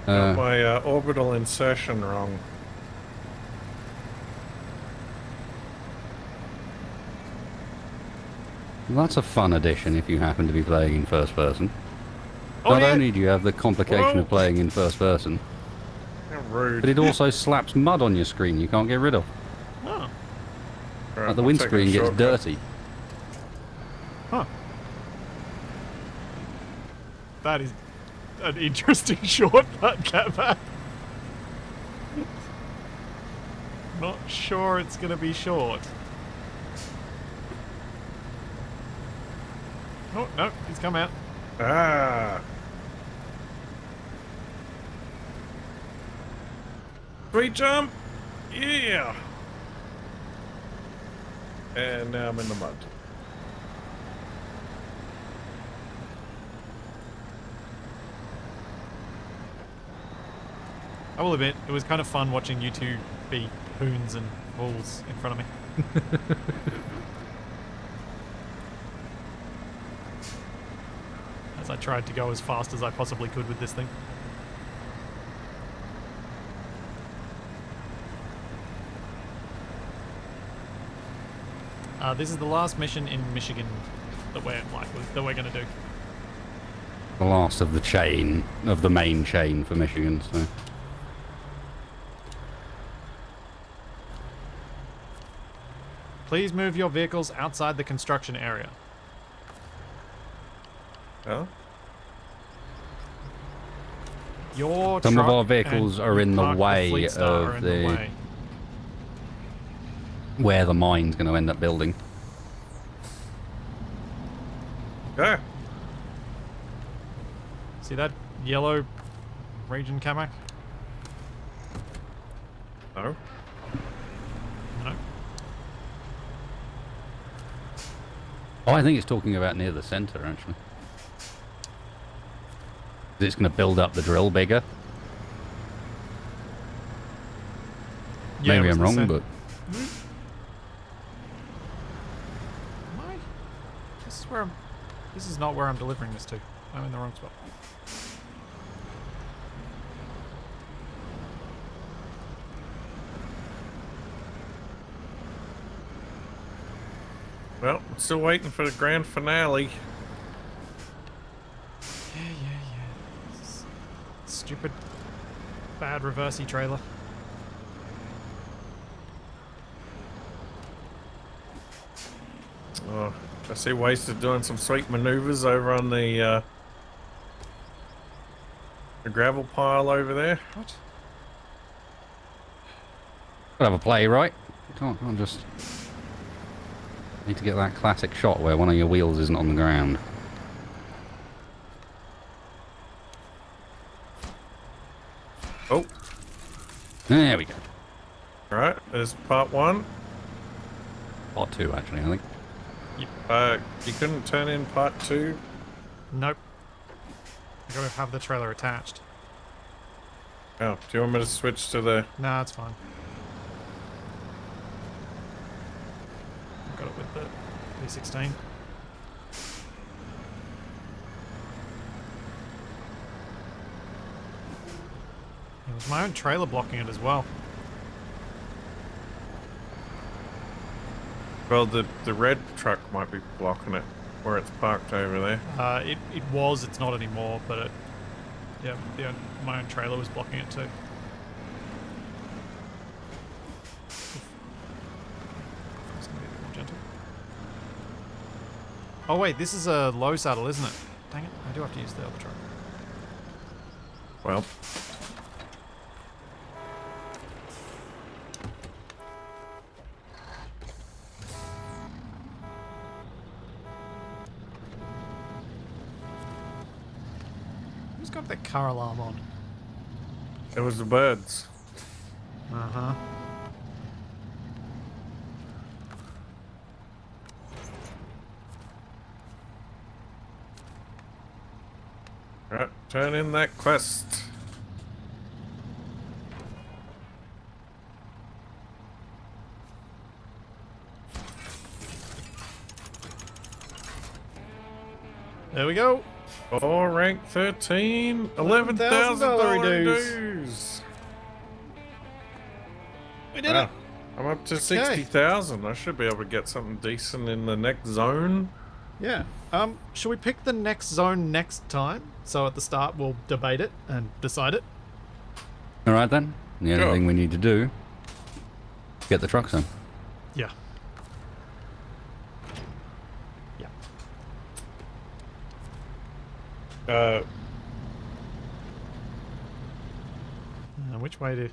Speaker 2: Got my orbital insertion wrong.
Speaker 3: That's a fun addition if you happen to be playing in first person.
Speaker 1: Oh,
Speaker 3: Not
Speaker 1: yeah.
Speaker 3: only do you have the complication
Speaker 2: Whoa.
Speaker 3: of playing in first person,
Speaker 2: How rude.
Speaker 3: but it also slaps mud on your screen you can't get rid of.
Speaker 1: Oh,
Speaker 2: Right,
Speaker 3: Like the
Speaker 2: I'll take
Speaker 3: windscreen
Speaker 2: a
Speaker 3: gets
Speaker 2: shortcut.
Speaker 3: dirty.
Speaker 1: huh. That is an interesting shortcut, Capac. Not sure it's going to be short. Oh, no, he's come out.
Speaker 2: Ah. Sweet jump. Yeah. And now I'm in the mud.
Speaker 1: I will admit, it was kind of fun watching you two be hoons and fools in front of me. As I tried to go as fast as I possibly could with this thing. This is the last mission in Michigan that we're going to do.
Speaker 3: The last of the chain, of the main chain for Michigan, so.
Speaker 1: Please move your vehicles outside the construction area.
Speaker 2: Oh?
Speaker 1: Your
Speaker 3: Some of
Speaker 1: truck
Speaker 3: our vehicles
Speaker 1: and
Speaker 3: are
Speaker 1: you
Speaker 3: in the
Speaker 1: parked
Speaker 3: way
Speaker 1: Fleet Star are
Speaker 3: of
Speaker 1: in
Speaker 3: the-
Speaker 1: way.
Speaker 3: Where the mine's going to end up building.
Speaker 2: Yeah.
Speaker 1: See that yellow region, Capac?
Speaker 2: No.
Speaker 1: No.
Speaker 3: Oh, I think it's talking about near the centre, actually. It's going to build up the drill bigger.
Speaker 1: Yeah,
Speaker 3: Maybe
Speaker 1: it was
Speaker 3: I'm
Speaker 1: the
Speaker 3: wrong,
Speaker 1: cen-
Speaker 3: but
Speaker 1: Am I? This is where I'm. This is not where I'm delivering this to. I'm in the wrong spot.
Speaker 2: Well, still waiting for the grand finale.
Speaker 1: Yeah. This is stupid, bad reversey trailer.
Speaker 2: Oh, I see Wasted doing some sweet maneuvers over on the gravel pile over there.
Speaker 1: What?
Speaker 3: I'll have a play, right? Can't just... Need to get that classic shot where one of your wheels isn't on the ground.
Speaker 2: Oh,
Speaker 3: There we go.
Speaker 2: right. There's part one.
Speaker 3: Part 2, actually, I think.
Speaker 2: You couldn't turn in part two.
Speaker 1: Nope. I gotta have the trailer attached.
Speaker 2: Oh, do you want me to switch to the?
Speaker 1: Nah, it's fine. Got it with the V16. Here There's my own trailer blocking it as well.
Speaker 2: Well, the red truck might be blocking it where it's parked over there.
Speaker 1: It was, it's not anymore, but it, yeah, my own trailer was blocking it too. It's gonna be a bit more gentle. Oh wait, this is a low saddle, isn't it? Dang it, I do have to use the other truck.
Speaker 2: Well,
Speaker 1: Who's got that car alarm on?
Speaker 2: it was the birds.
Speaker 1: Uh-huh.
Speaker 2: Right, turn in that quest.
Speaker 1: There we go.
Speaker 2: Oh, rank 13,
Speaker 1: $11,000
Speaker 2: $11,000
Speaker 1: dues.
Speaker 2: dues.
Speaker 1: We did
Speaker 2: Wow.
Speaker 1: it.
Speaker 2: I'm up to 60,000. I should be able to get something decent in the next zone.
Speaker 1: Yeah. Should we pick the next zone next time? So at the start we'll debate it and decide it.
Speaker 3: All right then. The only
Speaker 2: Sure.
Speaker 3: thing we need to do, get the trucks in.
Speaker 1: Yeah. Yeah. Which way to...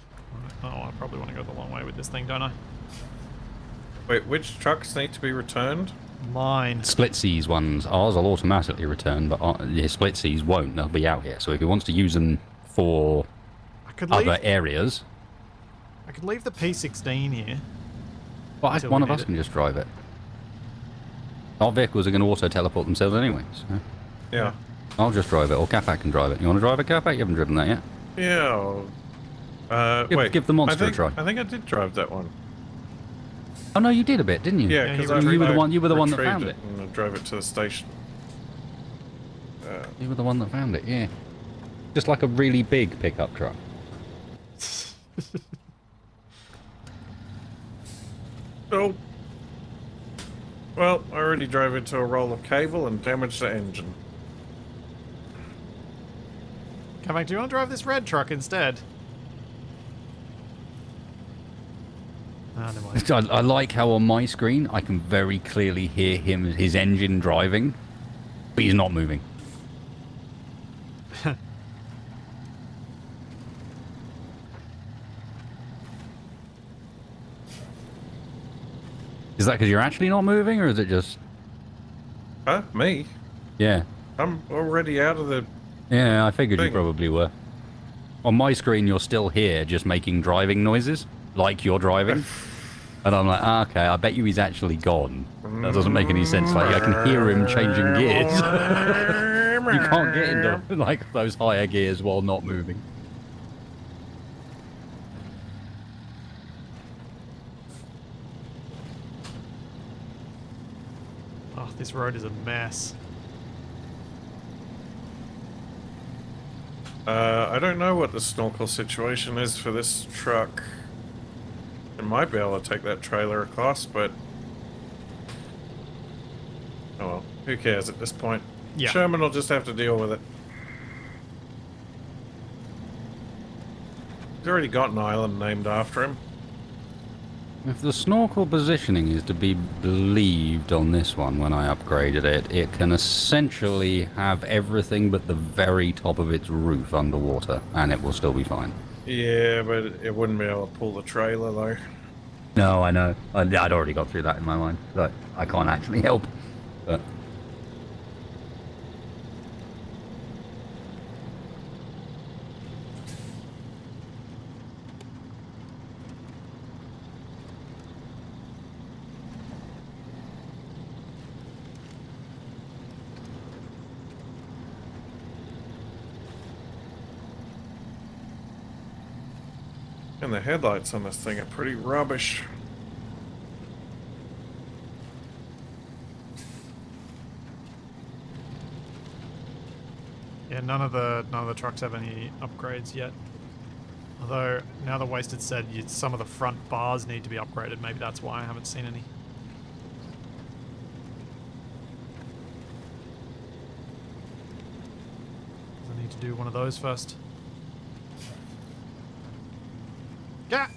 Speaker 1: Oh, I probably want to go the long way with this thing, don't I?
Speaker 2: Wait, which trucks need to be returned?
Speaker 1: Mine.
Speaker 3: Split seas ones, ours will automatically return, but the split seas won't. They'll be out here. So if he wants to use them for
Speaker 1: I could leave...
Speaker 3: other areas,
Speaker 1: I could leave the P16 here.
Speaker 3: well,
Speaker 1: Until
Speaker 3: one
Speaker 1: we
Speaker 3: of
Speaker 1: need
Speaker 3: us
Speaker 1: it.
Speaker 3: can just drive it. Our vehicles are going to auto-teleport themselves anyway, so
Speaker 2: Yeah.
Speaker 3: I'll just drive it, or Capac can drive it. You want to drive it, Capac? You haven't driven that yet.
Speaker 2: Yeah. Wait.
Speaker 3: Give the monster a try.
Speaker 2: I think I did drive that one.
Speaker 3: Oh no, you did a bit, didn't you?
Speaker 2: Yeah,
Speaker 1: Yeah,
Speaker 2: because
Speaker 1: you
Speaker 3: were the one. You were the one that found it.
Speaker 2: And I drove it to the station.
Speaker 3: You were the one that found it. Yeah. Just like a really big pickup truck.
Speaker 2: Oh. Well, I already drove into a roll of cable and damaged the engine.
Speaker 1: Come back, do you want to drive this red truck instead? Ah, never mind.
Speaker 3: I like how on my screen I can very clearly hear his engine driving, but he's not moving. Is that because you're actually not moving, or is it just...
Speaker 2: Huh? Me?
Speaker 3: Yeah.
Speaker 2: I'm already out of the...
Speaker 3: Yeah, I figured you
Speaker 2: Thing.
Speaker 3: probably were. On my screen, you're still here, just making driving noises, like you're driving. And I'm like, okay, I bet you he's actually gone. That doesn't make any sense. Like, I can hear him changing gears. You can't get into, like, those higher gears while not moving.
Speaker 1: Oh, this road is a mess.
Speaker 2: I don't know what the snorkel situation is for this truck. I might be able to take that trailer across, but... Oh well, who cares at this point?
Speaker 1: Yeah.
Speaker 2: Sherman will just have to deal with it. He's already got an island named after him.
Speaker 3: If the snorkel positioning is to be believed on this one when I upgraded it, it can essentially have everything but the very top of its roof underwater, and it will still be fine.
Speaker 2: Yeah, but it wouldn't be able to pull the trailer though.
Speaker 3: No, I know. I'd already got through that in my mind, but I can't actually help. But
Speaker 2: And the headlights on this thing are pretty rubbish.
Speaker 1: Yeah, none of the trucks have any upgrades yet. Although, now that Wasted said some of the front bars need to be upgraded, maybe that's why I haven't seen any. I need to do one of those first. Yeah!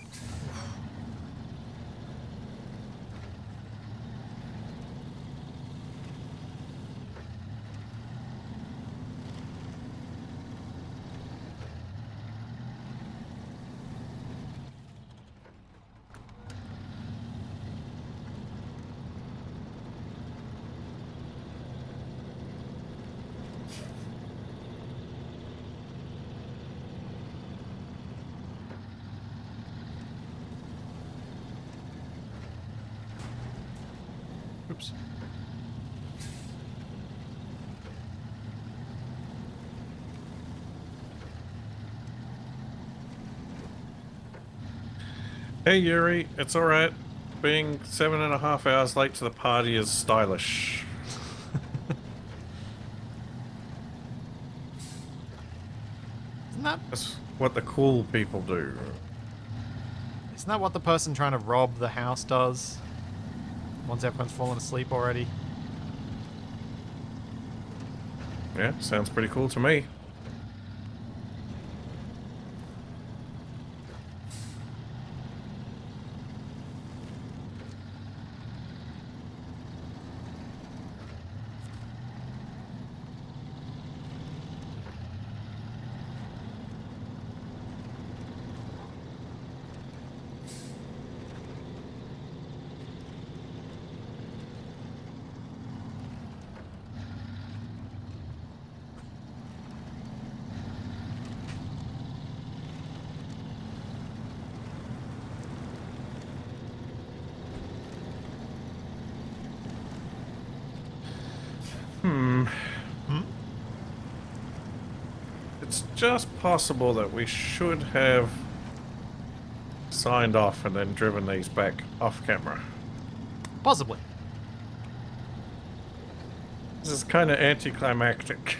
Speaker 1: Oops.
Speaker 2: Hey Yuri, it's alright. Being 7.5 hours late to the party is stylish.
Speaker 1: Isn't that,
Speaker 2: That's what the cool people do.
Speaker 1: isn't that what the person trying to rob the house does? Once everyone's fallen asleep already.
Speaker 2: Yeah, sounds pretty cool to me. It's just possible that we should have signed off and then driven these back off camera.
Speaker 1: Possibly.
Speaker 2: This is kind of anticlimactic.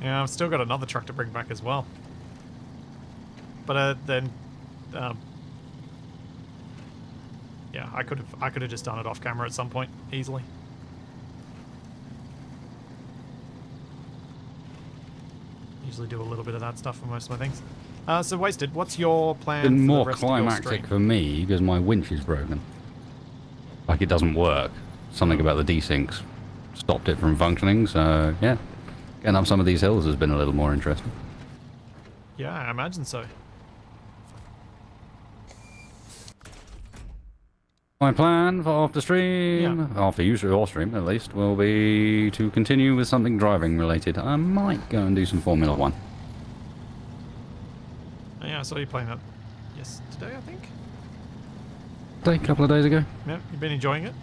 Speaker 1: Yeah, I've still got another truck to bring back as well. But then, yeah, I could have just done it off camera at some point easily. Usually do a little bit of that stuff for most of my things. So Wasted, what's your plan?
Speaker 3: Been
Speaker 1: for
Speaker 3: more
Speaker 1: the rest of your
Speaker 3: climactic
Speaker 1: stream?
Speaker 3: for me because my winch is broken. Like it doesn't work. Something about the desyncs stopped it from functioning. So yeah, getting up some of these hills has been a little more interesting.
Speaker 1: Yeah, I imagine so.
Speaker 3: My plan for after stream, after your stream at least, will be to continue with something driving related. I might go and do some Formula 1.
Speaker 1: Oh, yeah, I saw you playing that yesterday, I think.
Speaker 3: A couple of days ago.
Speaker 1: Yeah, you've been enjoying it?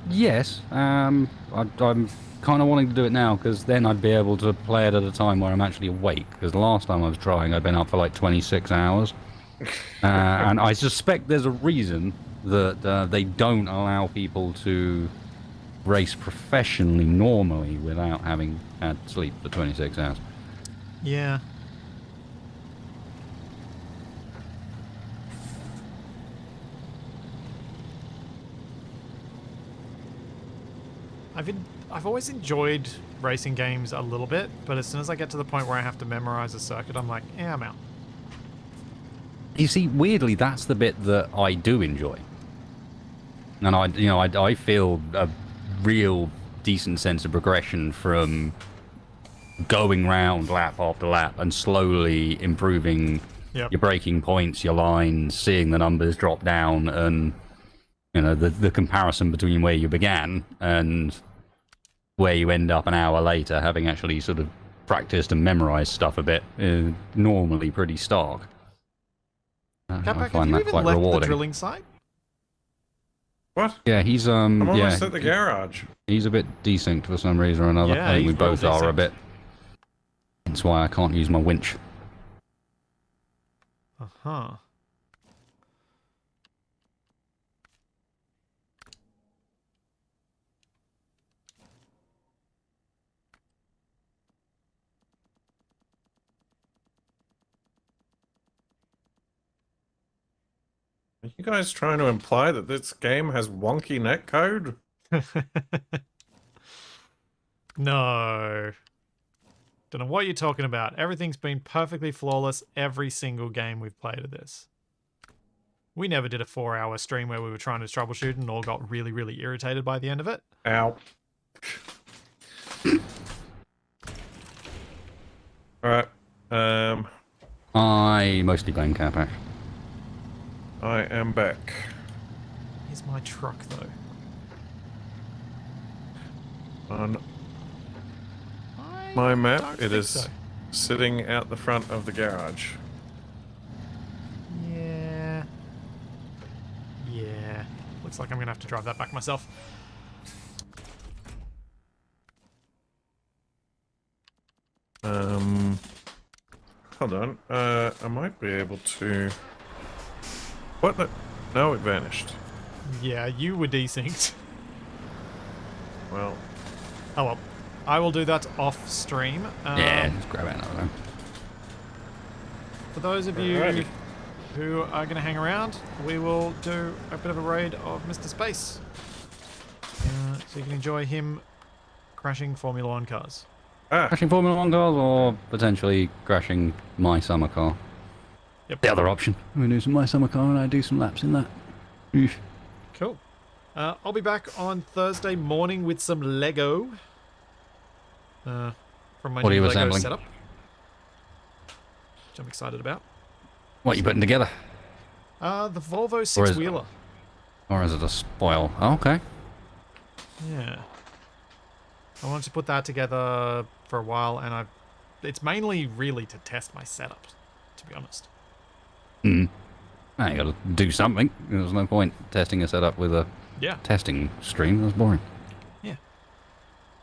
Speaker 3: Yes. I'm kind of wanting to do it now because then I'd be able to play it at a time where I'm actually awake. Because the last time I was trying, I'd been up for like 26 hours. And I suspect there's a reason that they don't allow people to race professionally normally without having had sleep for 26 hours.
Speaker 1: Yeah. I've always enjoyed racing games a little bit, but as soon as I get to the point where I have to memorize a circuit, I'm like, yeah, I'm out.
Speaker 3: You see, weirdly, that's the bit that I do enjoy, and I feel a real decent sense of progression from going round lap after lap and slowly improving your braking points, your lines, seeing the numbers drop down, and the comparison between where you began and where you end up an hour later, having actually sort of practiced and memorized stuff a bit, is normally pretty stark. I
Speaker 1: Capac,
Speaker 3: find
Speaker 1: have you
Speaker 3: that
Speaker 1: even
Speaker 3: quite
Speaker 1: left
Speaker 3: rewarding.
Speaker 1: the drilling site?
Speaker 2: What?
Speaker 3: Yeah, he's
Speaker 2: I'm almost
Speaker 3: yeah,
Speaker 2: at the garage.
Speaker 3: he's a bit desynced for some reason or another.
Speaker 1: Yeah,
Speaker 3: I think we
Speaker 1: he's real
Speaker 3: both are a
Speaker 1: desynced.
Speaker 3: bit. That's why I can't use my winch.
Speaker 1: Uh-huh.
Speaker 2: Are you guys trying to imply that this game has wonky netcode?
Speaker 1: No. Don't know what you're talking about. Everything's been perfectly flawless every single game we've played of this. We never did a 4-hour stream where we were trying to troubleshoot and all got really, really irritated by the end of it.
Speaker 2: Ow. Alright.
Speaker 3: I mostly blame Capac.
Speaker 2: I am back.
Speaker 1: Here's my truck, though.
Speaker 2: On
Speaker 1: I
Speaker 2: my
Speaker 1: don't
Speaker 2: map, it
Speaker 1: think
Speaker 2: is
Speaker 1: so.
Speaker 2: sitting out the front of the garage.
Speaker 1: Yeah. Yeah. Looks like I'm going to have to drive that back myself.
Speaker 2: Hold on. I might be able to... What the... No, it vanished.
Speaker 1: Yeah, you were desynced.
Speaker 2: Well,
Speaker 1: Oh well. I will do that off stream.
Speaker 3: Yeah, just grab another one.
Speaker 1: For those of you
Speaker 2: Alrighty.
Speaker 1: who are going to hang around, we will do a bit of a raid of Mr. Space. So you can enjoy him crashing Formula 1 cars.
Speaker 3: Crashing Formula 1 cars or potentially crashing my summer car.
Speaker 1: Yep.
Speaker 3: The other option. I'm going to do some my summer car and I do some laps in that. Oof.
Speaker 1: Cool. I'll be back on Thursday morning with some Lego. From my
Speaker 3: What are
Speaker 1: new
Speaker 3: you
Speaker 1: Lego
Speaker 3: assembling?
Speaker 1: setup. Which I'm excited about.
Speaker 3: What are you putting together?
Speaker 1: The Volvo
Speaker 3: is-
Speaker 1: 6-wheeler.
Speaker 3: Or is it a spoil? Oh, okay.
Speaker 1: Yeah. I wanted to put that together for a while, and it's mainly really to test my setup, to be honest.
Speaker 3: Now you got to do something. There's no point testing a setup with a
Speaker 1: Yeah.
Speaker 3: testing stream. That's boring.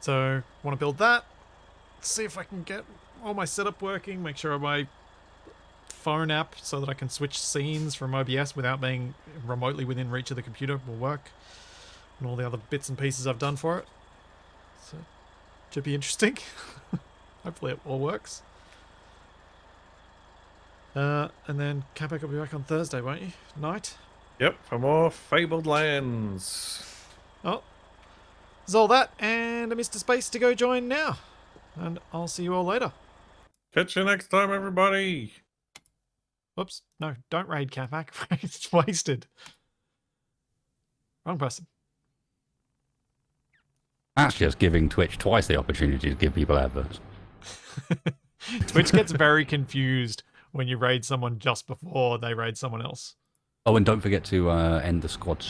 Speaker 1: So, want to build that, see if I can get all my setup working, make sure my phone app so that I can switch scenes from OBS without being remotely within reach of the computer will work, and all the other bits and pieces I've done for it. So, should be interesting. Hopefully it all works. And then Capac will be back on Thursday, won't you? Night?
Speaker 2: yep, for more Fabled Lands.
Speaker 1: Oh, there's all that and a Mr. Space to go join now. And I'll see you all later.
Speaker 2: Catch you next time, everybody.
Speaker 1: Whoops. No, don't raid Capac. It's wasted. Wrong person.
Speaker 3: That's just giving Twitch twice the opportunity to give people adverts.
Speaker 1: Twitch gets very confused when you raid someone just before they raid someone else.
Speaker 3: Oh, and don't forget to end the squad